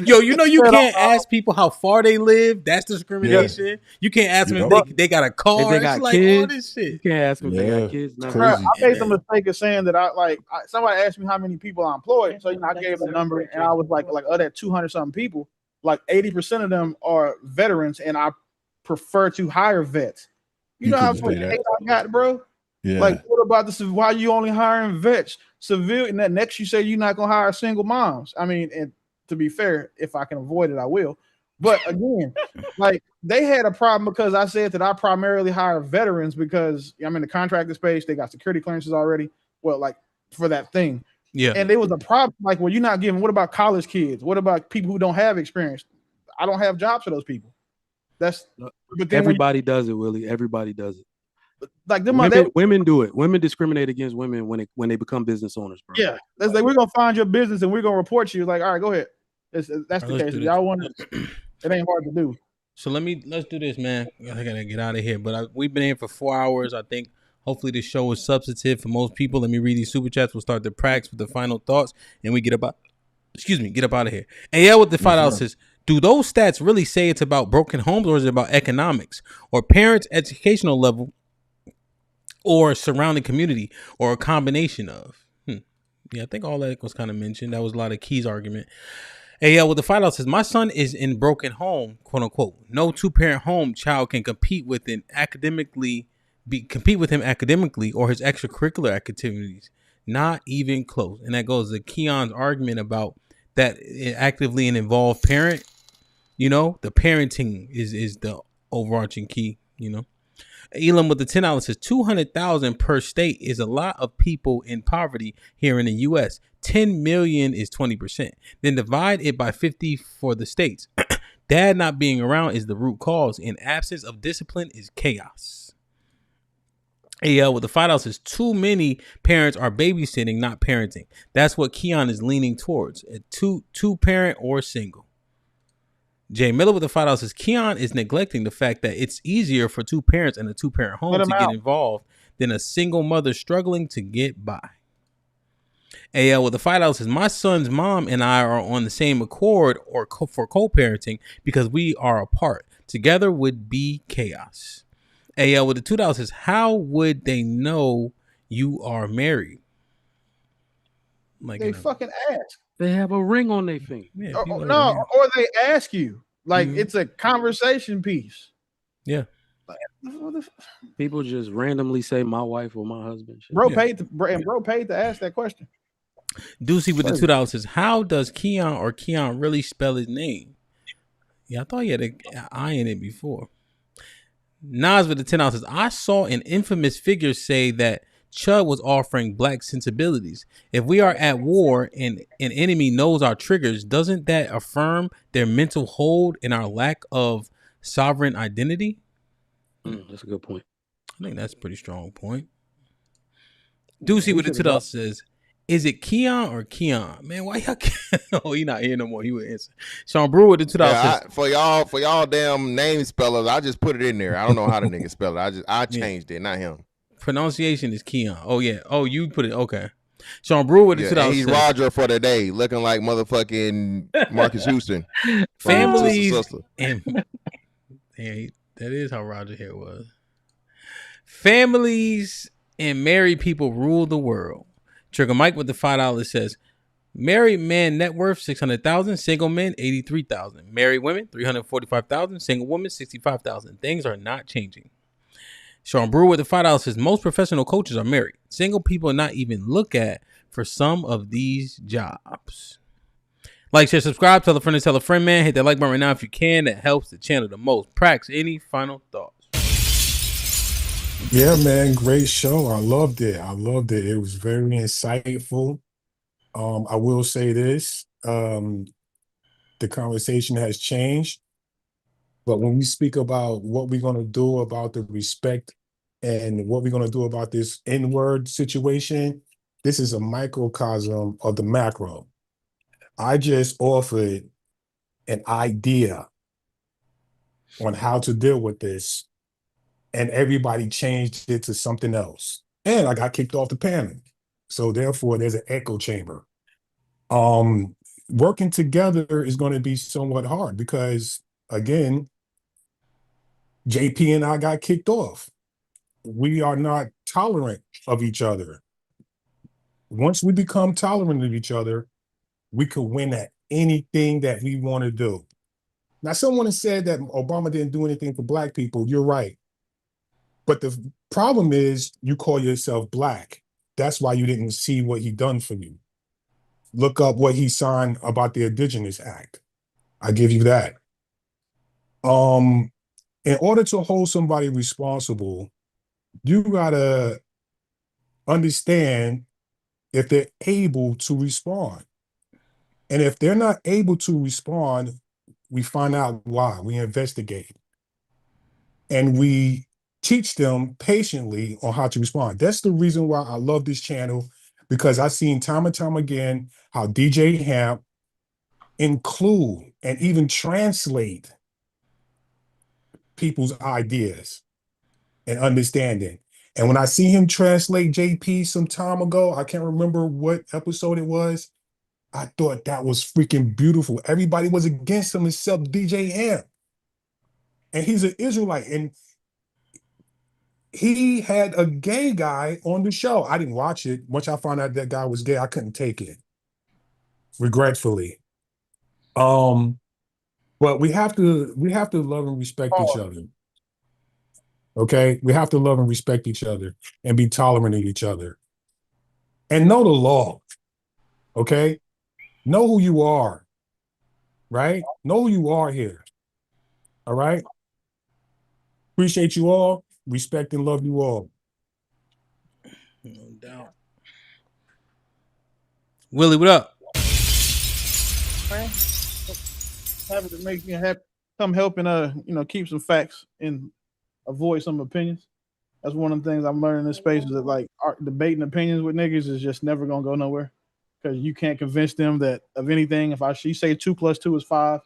Yo, you know you can't ask people how far they live. That's discrimination. Yeah. You can't ask them if they got a car. If they got like kids, all this shit. You can't ask them if they got kids. I made the mistake of saying that somebody asked me how many people I employed, so I gave a number, and I was like of that 200 something people, like 80% of them are veterans, and I prefer to hire vets. You know how much hate I got, bro? Yeah. Like, what about this? Why you only hiring vets? Civilian, and then next you say you're not gonna hire single moms. I mean, and to be fair, if I can avoid it, I will. But again, like they had a problem because I said that I primarily hire veterans because I'm in the contractor space. They got security clearances already. Well, like for that thing. Yeah. And there was a problem. Like, well, you're not giving. What about college kids? What about people who don't have experience? I don't have jobs for those people. But then everybody does it, Willie. Everybody does it. Like women do it. Women discriminate against women when they become business owners, bro. Yeah, that's like we're gonna find your business and we're gonna report you. Like, all right, go ahead. That's the case. Y'all want it? It ain't hard to do. So let's do this, man. I gotta get out of here. But we've been here for 4 hours. I think hopefully this show is substantive for most people. Let me read these super chats. We'll start the pracs with the final thoughts, and we get up out of here. And yeah, with the $5 says, do those stats really say it's about broken homes, or is it about economics, or parents' educational level, or surrounding community, or a combination of? Yeah, I think all that was kind of mentioned. That was a lot of Key's argument. AL with the $5 says, my son is in broken home, quote unquote. No 2-parent home child can compete with him academically or his extracurricular activities. Not even close. And that goes to Keon's argument about that actively an involved parent. You know, the parenting is the overarching key, you know. Elam with the $10 says 200,000 per state is a lot of people in poverty here in the U.S. 10 million is 20%. Then divide it by 50 for the states. Dad not being around is the root cause. In absence of discipline is chaos. AL with the $5 says too many parents are babysitting, not parenting. That's what Keon is leaning towards. A two parent or single. Jay Miller with the $5 says Keon is neglecting the fact that it's easier for 2 parents in a 2-parent home to get involved than a single mother struggling to get by. AL with the $5 says my son's mom and I are on the same accord for co-parenting because we are apart. Together would be chaos. AL with the $2 says how would they know you are married? Like they fucking ask. They have a ring on their finger. Yeah, or they ask you. Like it's a conversation piece. Yeah. People just randomly say my wife or my husband. Bro paid to ask that question. Deucey with the $2 says, how does Keon really spell his name? Yeah, I thought he had an I in it before. Nas with the $10 says, I saw an infamous figure say that Chud was offering black sensibilities. If we are at war and an enemy knows our triggers, doesn't that affirm their mental hold and our lack of sovereign identity? That's a good point. I think that's a pretty strong point. Deucey with the $2 says, is it Keon or Keon? Man, why y'all oh, he not here no more. He would answer. Sean Brewer with the $2 says, for y'all damn name spellers, I just put it in there. I don't know how the nigga spell it. I changed it, not him. Pronunciation is Keon. Oh yeah. Oh, you put it. Okay. Sean Brewer with the $2 he's says, Roger for the day, looking like motherfucking Marcus Houston. Families and that is how Roger here was. Families and married people rule the world. Trigger Mike with the $5 says, Married man net worth 600,000, single men 83,000, married women 345,000, single women 65,000. Things are not changing. Sean Brewer with the $5 says most professional coaches are married. Single people not even look at for some of these jobs. Like, share, subscribe, tell a friend, man. Hit that like button right now if you can. That helps the channel the most. Prax, any final thoughts? Yeah, man, great show. I loved it. It was very insightful. I will say this. The conversation has changed. But when we speak about what we're going to do about the respect and what we're going to do about this N-word situation, this is a microcosm of the macro. I just offered an idea on how to deal with this, and everybody changed it to something else. And I got kicked off the panel. So therefore, there's an echo chamber. Working together is going to be somewhat hard because, again, JP and I got kicked off. We are not tolerant of each other. Once we become tolerant of each other, we could win at anything that we want to do. Now, someone has said that Obama didn't do anything for Black people. You're right. But the problem is you call yourself Black. That's why you didn't see what he done for you. Look up what he signed about the Indigenous Act. I give you that. In order to hold somebody responsible, you gotta understand if they're able to respond. And if they're not able to respond, we find out why. We investigate. And we teach them patiently on how to respond. That's the reason why I love this channel, because I've seen time and time again how DJ HAMP include and even translate people's ideas and understanding. And when I see him translate JP some time ago, I can't remember what episode it was, I thought that was freaking beautiful. Everybody was against him except DJ HAMP. And he's an Israelite. And he had a gay guy on the show. I didn't watch it. Once I found out that guy was gay, I couldn't take it, regretfully. But we have to love and respect each other. Okay? We have to love and respect each other and be tolerant of each other. And know the law. Okay? Know who you are. Right? Know who you are here. All right? Appreciate you all. Respect and love you all. No doubt. Willie, what up? Happy to make me happy. Come help and keep some facts and avoid some opinions. That's one of the things I'm learning in this space is that like debating opinions with niggas is just never gonna go nowhere because you can't convince them that of anything. If she say 2 + 2 is 5,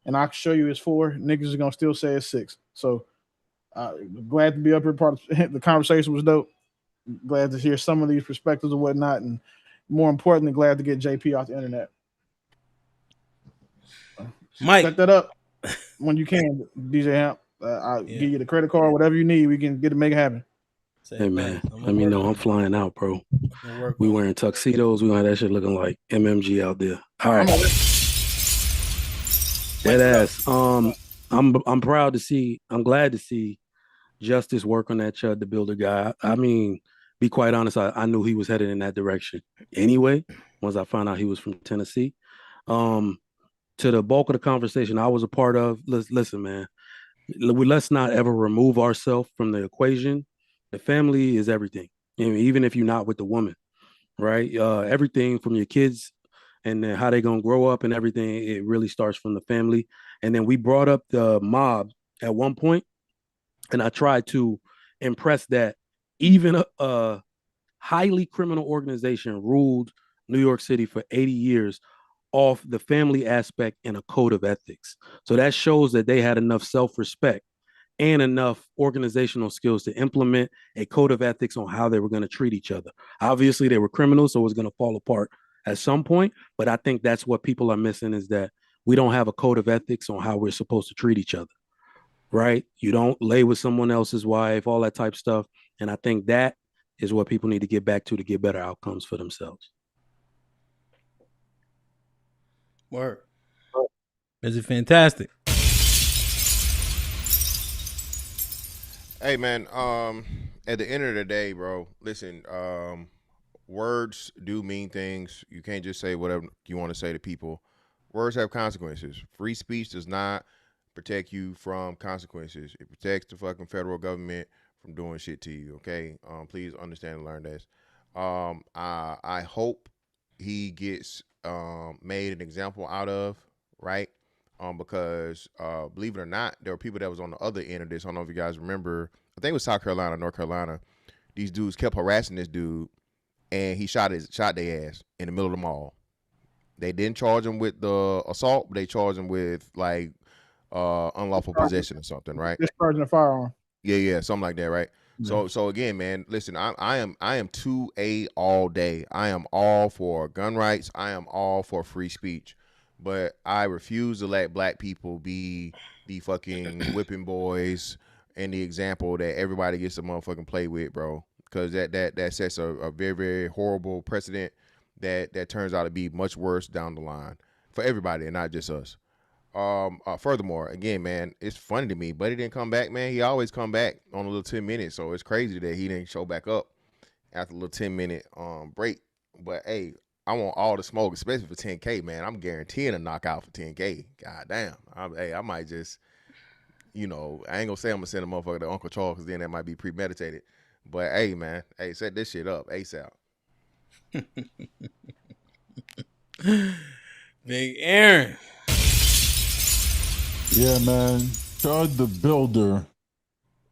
and I can show you it's 4, niggas are gonna still say it's 6. So glad to be up here. Part of the conversation was dope. Glad to hear some of these perspectives and whatnot, and more importantly, glad to get JP off the internet. Mike, set that up when you can, DJ HAMP. I'll give you the credit card, whatever you need. We can get it, make it happen. Hey man, let me know. I'm flying out, bro. We wearing tuxedos. We gonna have that shit looking like MMG out there. All right. Dead ass. I'm proud to see. I'm glad to see Justice work on that Chud the Builder guy. I mean, be quite honest. I knew he was headed in that direction anyway. Once I found out he was from Tennessee. To the bulk of the conversation I was a part of. Listen, man. Let's not ever remove ourselves from the equation. The family is everything. And even if you're not with the woman, right? Everything from your kids and then how they're going to grow up and everything, it really starts from the family. And then we brought up the mob at one point, and I tried to impress that even a highly criminal organization ruled New York City for 80 years off the family aspect and a code of ethics. So that shows that they had enough self-respect and enough organizational skills to implement a code of ethics on how they were going to treat each other. Obviously, they were criminals, so it was going to fall apart at some point. But I think that's what people are missing is that we don't have a code of ethics on how we're supposed to treat each other, right? You don't lay with someone else's wife, all that type of stuff. And I think that is what people need to get back to get better outcomes for themselves. Word. Is it fantastic? Hey man, at the end of the day, bro, listen, words do mean things. You can't just say whatever you want to say to people. Words have consequences. Free speech does not protect you from consequences. It protects the fucking federal government from doing shit to you. Okay, please understand and learn this. I hope he gets made an example out of, right? Because believe it or not, there were people that was on the other end of this. I don't know if you guys remember. I think it was South Carolina, North Carolina. These dudes kept harassing this dude, and he shot their ass in the middle of the mall. They didn't charge him with the assault, but they charged him with like unlawful possession or something, right? Discharging a firearm. Yeah, something like that, right? So again, man, listen, I am 2A all day. I am all for gun rights. I am all for free speech. But I refuse to let black people be the fucking whipping boys and the example that everybody gets to motherfucking play with, bro. Because that sets a very, very horrible precedent that turns out to be much worse down the line for everybody and not just us. Furthermore, again, man, it's funny to me, but he didn't come back, man. He always come back on a little 10 minutes, so it's crazy that he didn't show back up after a little 10-minute break. But hey, I want all the smoke, especially for 10K, man. I'm guaranteeing a knockout for 10K. God damn. I might just, I ain't gonna say I'm gonna send a motherfucker to Uncle Charles, because then that might be premeditated. But hey, man, set this shit up ASAP. Big Aaron. Yeah, man. Chud the Builder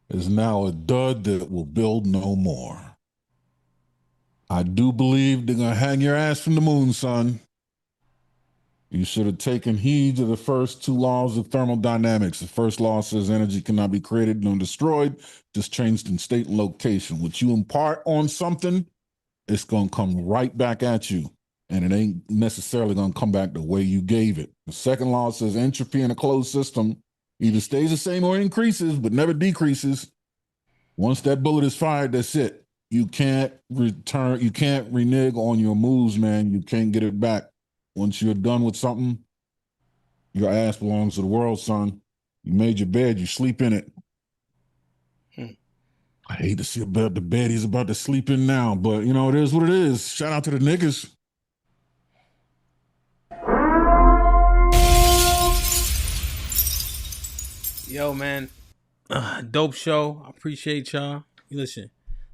is now a dud that will build no more. I do believe they're going to hang your ass from the moon, son. You should have taken heed to the first two laws of thermodynamics. The first law says energy cannot be created nor destroyed, just changed in state and location. What you impart on something, it's going to come right back at you. And it ain't necessarily going to come back the way you gave it. The second law says entropy in a closed system either stays the same or increases, but never decreases. Once that bullet is fired, that's it. You can't return, you can't renege on your moves, man. You can't get it back. Once you're done with something, your ass belongs to the world, son. You made your bed, you sleep in it. I hate to see about the bed he's about to sleep in now, but it is what it is. Shout out to the niggas. Yo, man, dope show. I appreciate y'all. Listen,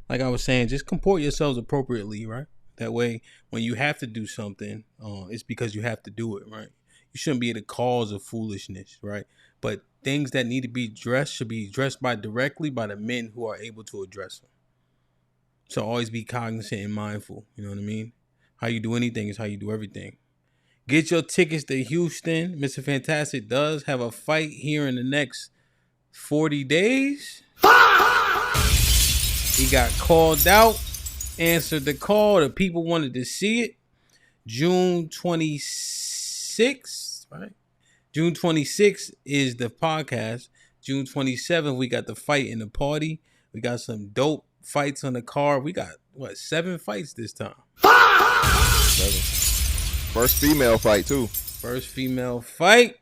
like I was saying, just comport yourselves appropriately, right? That way, when you have to do something, it's because you have to do it, right? You shouldn't be the cause of foolishness, right? But things that need to be addressed should be addressed directly by the men who are able to address them. So always be cognizant and mindful. You know what I mean? How you do anything is how you do everything. Get your tickets to Houston. Mr. Fantastic does have a fight here in the next 40 days. He got called out, answered the call. The people wanted to see it. June 26th, right? June 26th is the podcast. June 27th, we got the fight in the party. We got some dope fights on the card. We got, 7 fights this time? 7. First female fight, too. First female fight.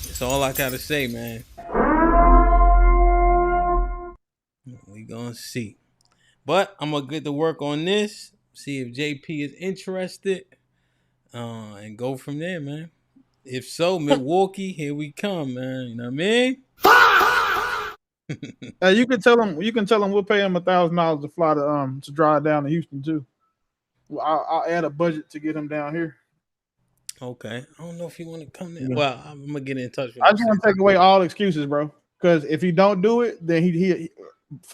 That's all I gotta say, man. We gonna see. But I'm gonna get to work on this, see if JP is interested, and go from there, man. If so, Milwaukee, here we come, man. You know what I mean? You can tell him we'll pay him $1,000 to fly to drive down to Houston too. I'll add a budget to get him down here. Okay. I don't know if you want to come there. Well, I'm gonna get in touch with him. I just want to take away all excuses, bro. Because if he don't do it, then he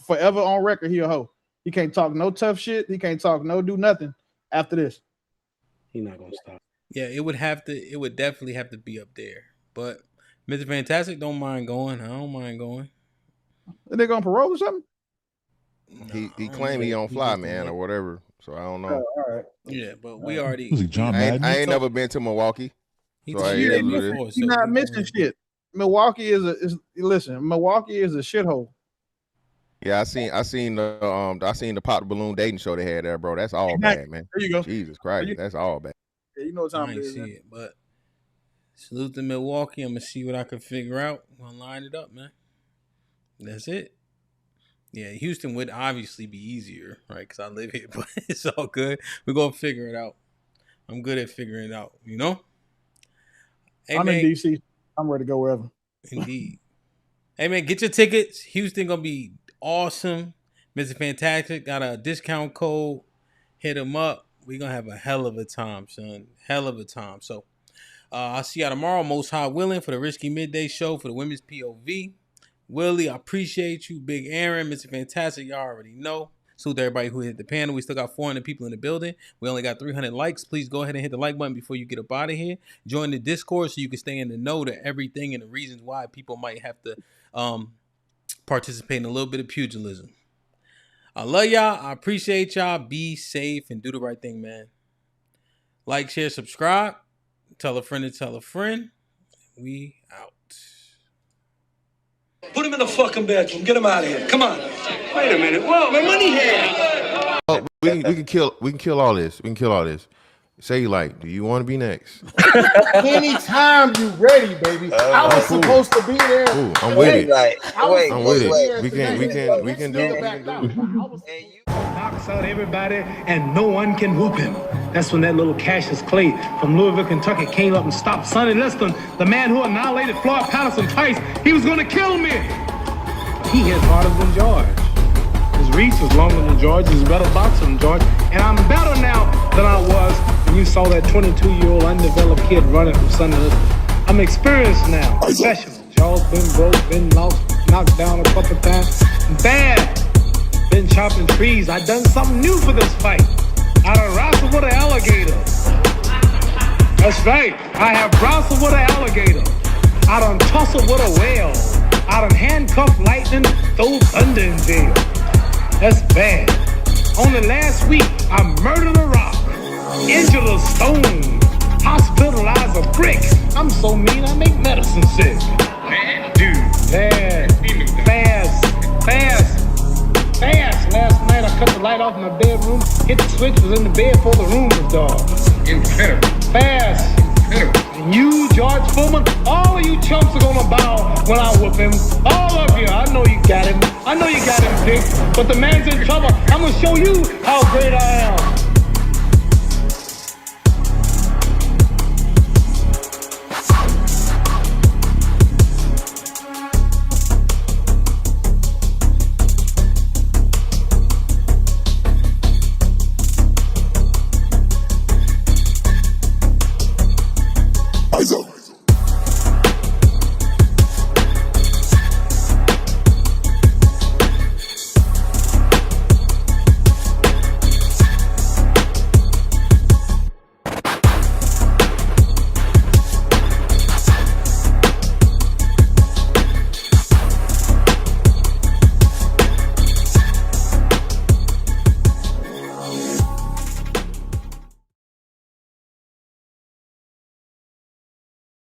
forever on record, he a hoe. He can't talk no tough shit. He can't talk do nothing after this. He's not gonna stop. Yeah, it would definitely have to be up there. But Mr. Fantastic don't mind going. I don't mind going. Are they gonna parole or something? He claimed he don't fly, man, or whatever. So I don't know. All right. Yeah, but we already. I ain't never been to Milwaukee. He's not missing shit. Milwaukee is a shithole. Yeah, I seen the pop balloon dating show they had there, bro. That's all bad, man. There you go. Jesus Christ, that's all bad. You know what time I it ain't is. see it, but salute to Milwaukee. I'm gonna see what I can figure out. I'm gonna line it up, man. That's it. Yeah, Houston would obviously be easier, right? Because I live here, but it's all good. We're gonna figure it out. I'm good at figuring it out, you know? Hey, I'm man, in DC. I'm ready to go wherever. Indeed. Hey, man, get your tickets. Houston gonna be awesome. Mr. Fantastic got a discount code. Hit him up. We're gonna have a hell of a time, son. Hell of a time. So I'll see y'all tomorrow, most high willing, for the Risky Midday Show for the Women's POV. Willie, I appreciate you. Big Aaron, Mr. Fantastic, y'all already know. Salute to everybody who hit the panel. We still got 400 people in the building. We only got 300 likes. Please go ahead and hit the like button before you get up out of here. Join the Discord so you can stay in the know to everything and the reasons why people might have to participate in a little bit of pugilism. I love y'all. I appreciate y'all. Be safe and do the right thing, man. Like, share, subscribe. Tell a friend to tell a friend. We out. Put him in the fucking bedroom. Get him out of here. Come on. Wait a minute. Whoa, my money here. We can kill all this. We can kill all this. Say like, do you want to be next? Anytime you ready, baby. I was supposed to be there. Ooh, I'm with it. I'm with it. We can do it. Knocks out everybody and no one can whoop him. That's when that little Cassius Clay from Louisville, Kentucky came up and stopped Sonny Liston, the man who annihilated Floyd Patterson twice. He was going to kill me. He hit harder than George. His reach was longer than George. He's a better boxer than George. And I'm better now than I was when you saw that 22-year-old undeveloped kid running from Sonny Liston. I'm experienced now, professional. Jaw's been broke, been lost, knocked down a couple times. Bad. Been chopping trees. I done something new for this fight. I done wrestled with an alligator. That's right. I have wrestled with an alligator. I done tussled with a whale. I done handcuffed lightning, throw thunder in jail. That's bad. Only last week, I murdered a rock, injured a stone, hospitalized a brick. I'm so mean, I make medicine sick. Man, dude. Fast. Last night I cut the light off in my bedroom, hit the switch, was in the bed before the room was dark. Incredible. Fast. Incredible. And you, George Foreman, all of you chumps are gonna bow when I whoop him. All of you. I know you got him. I know you got him picked, but the man's in trouble. I'm gonna show you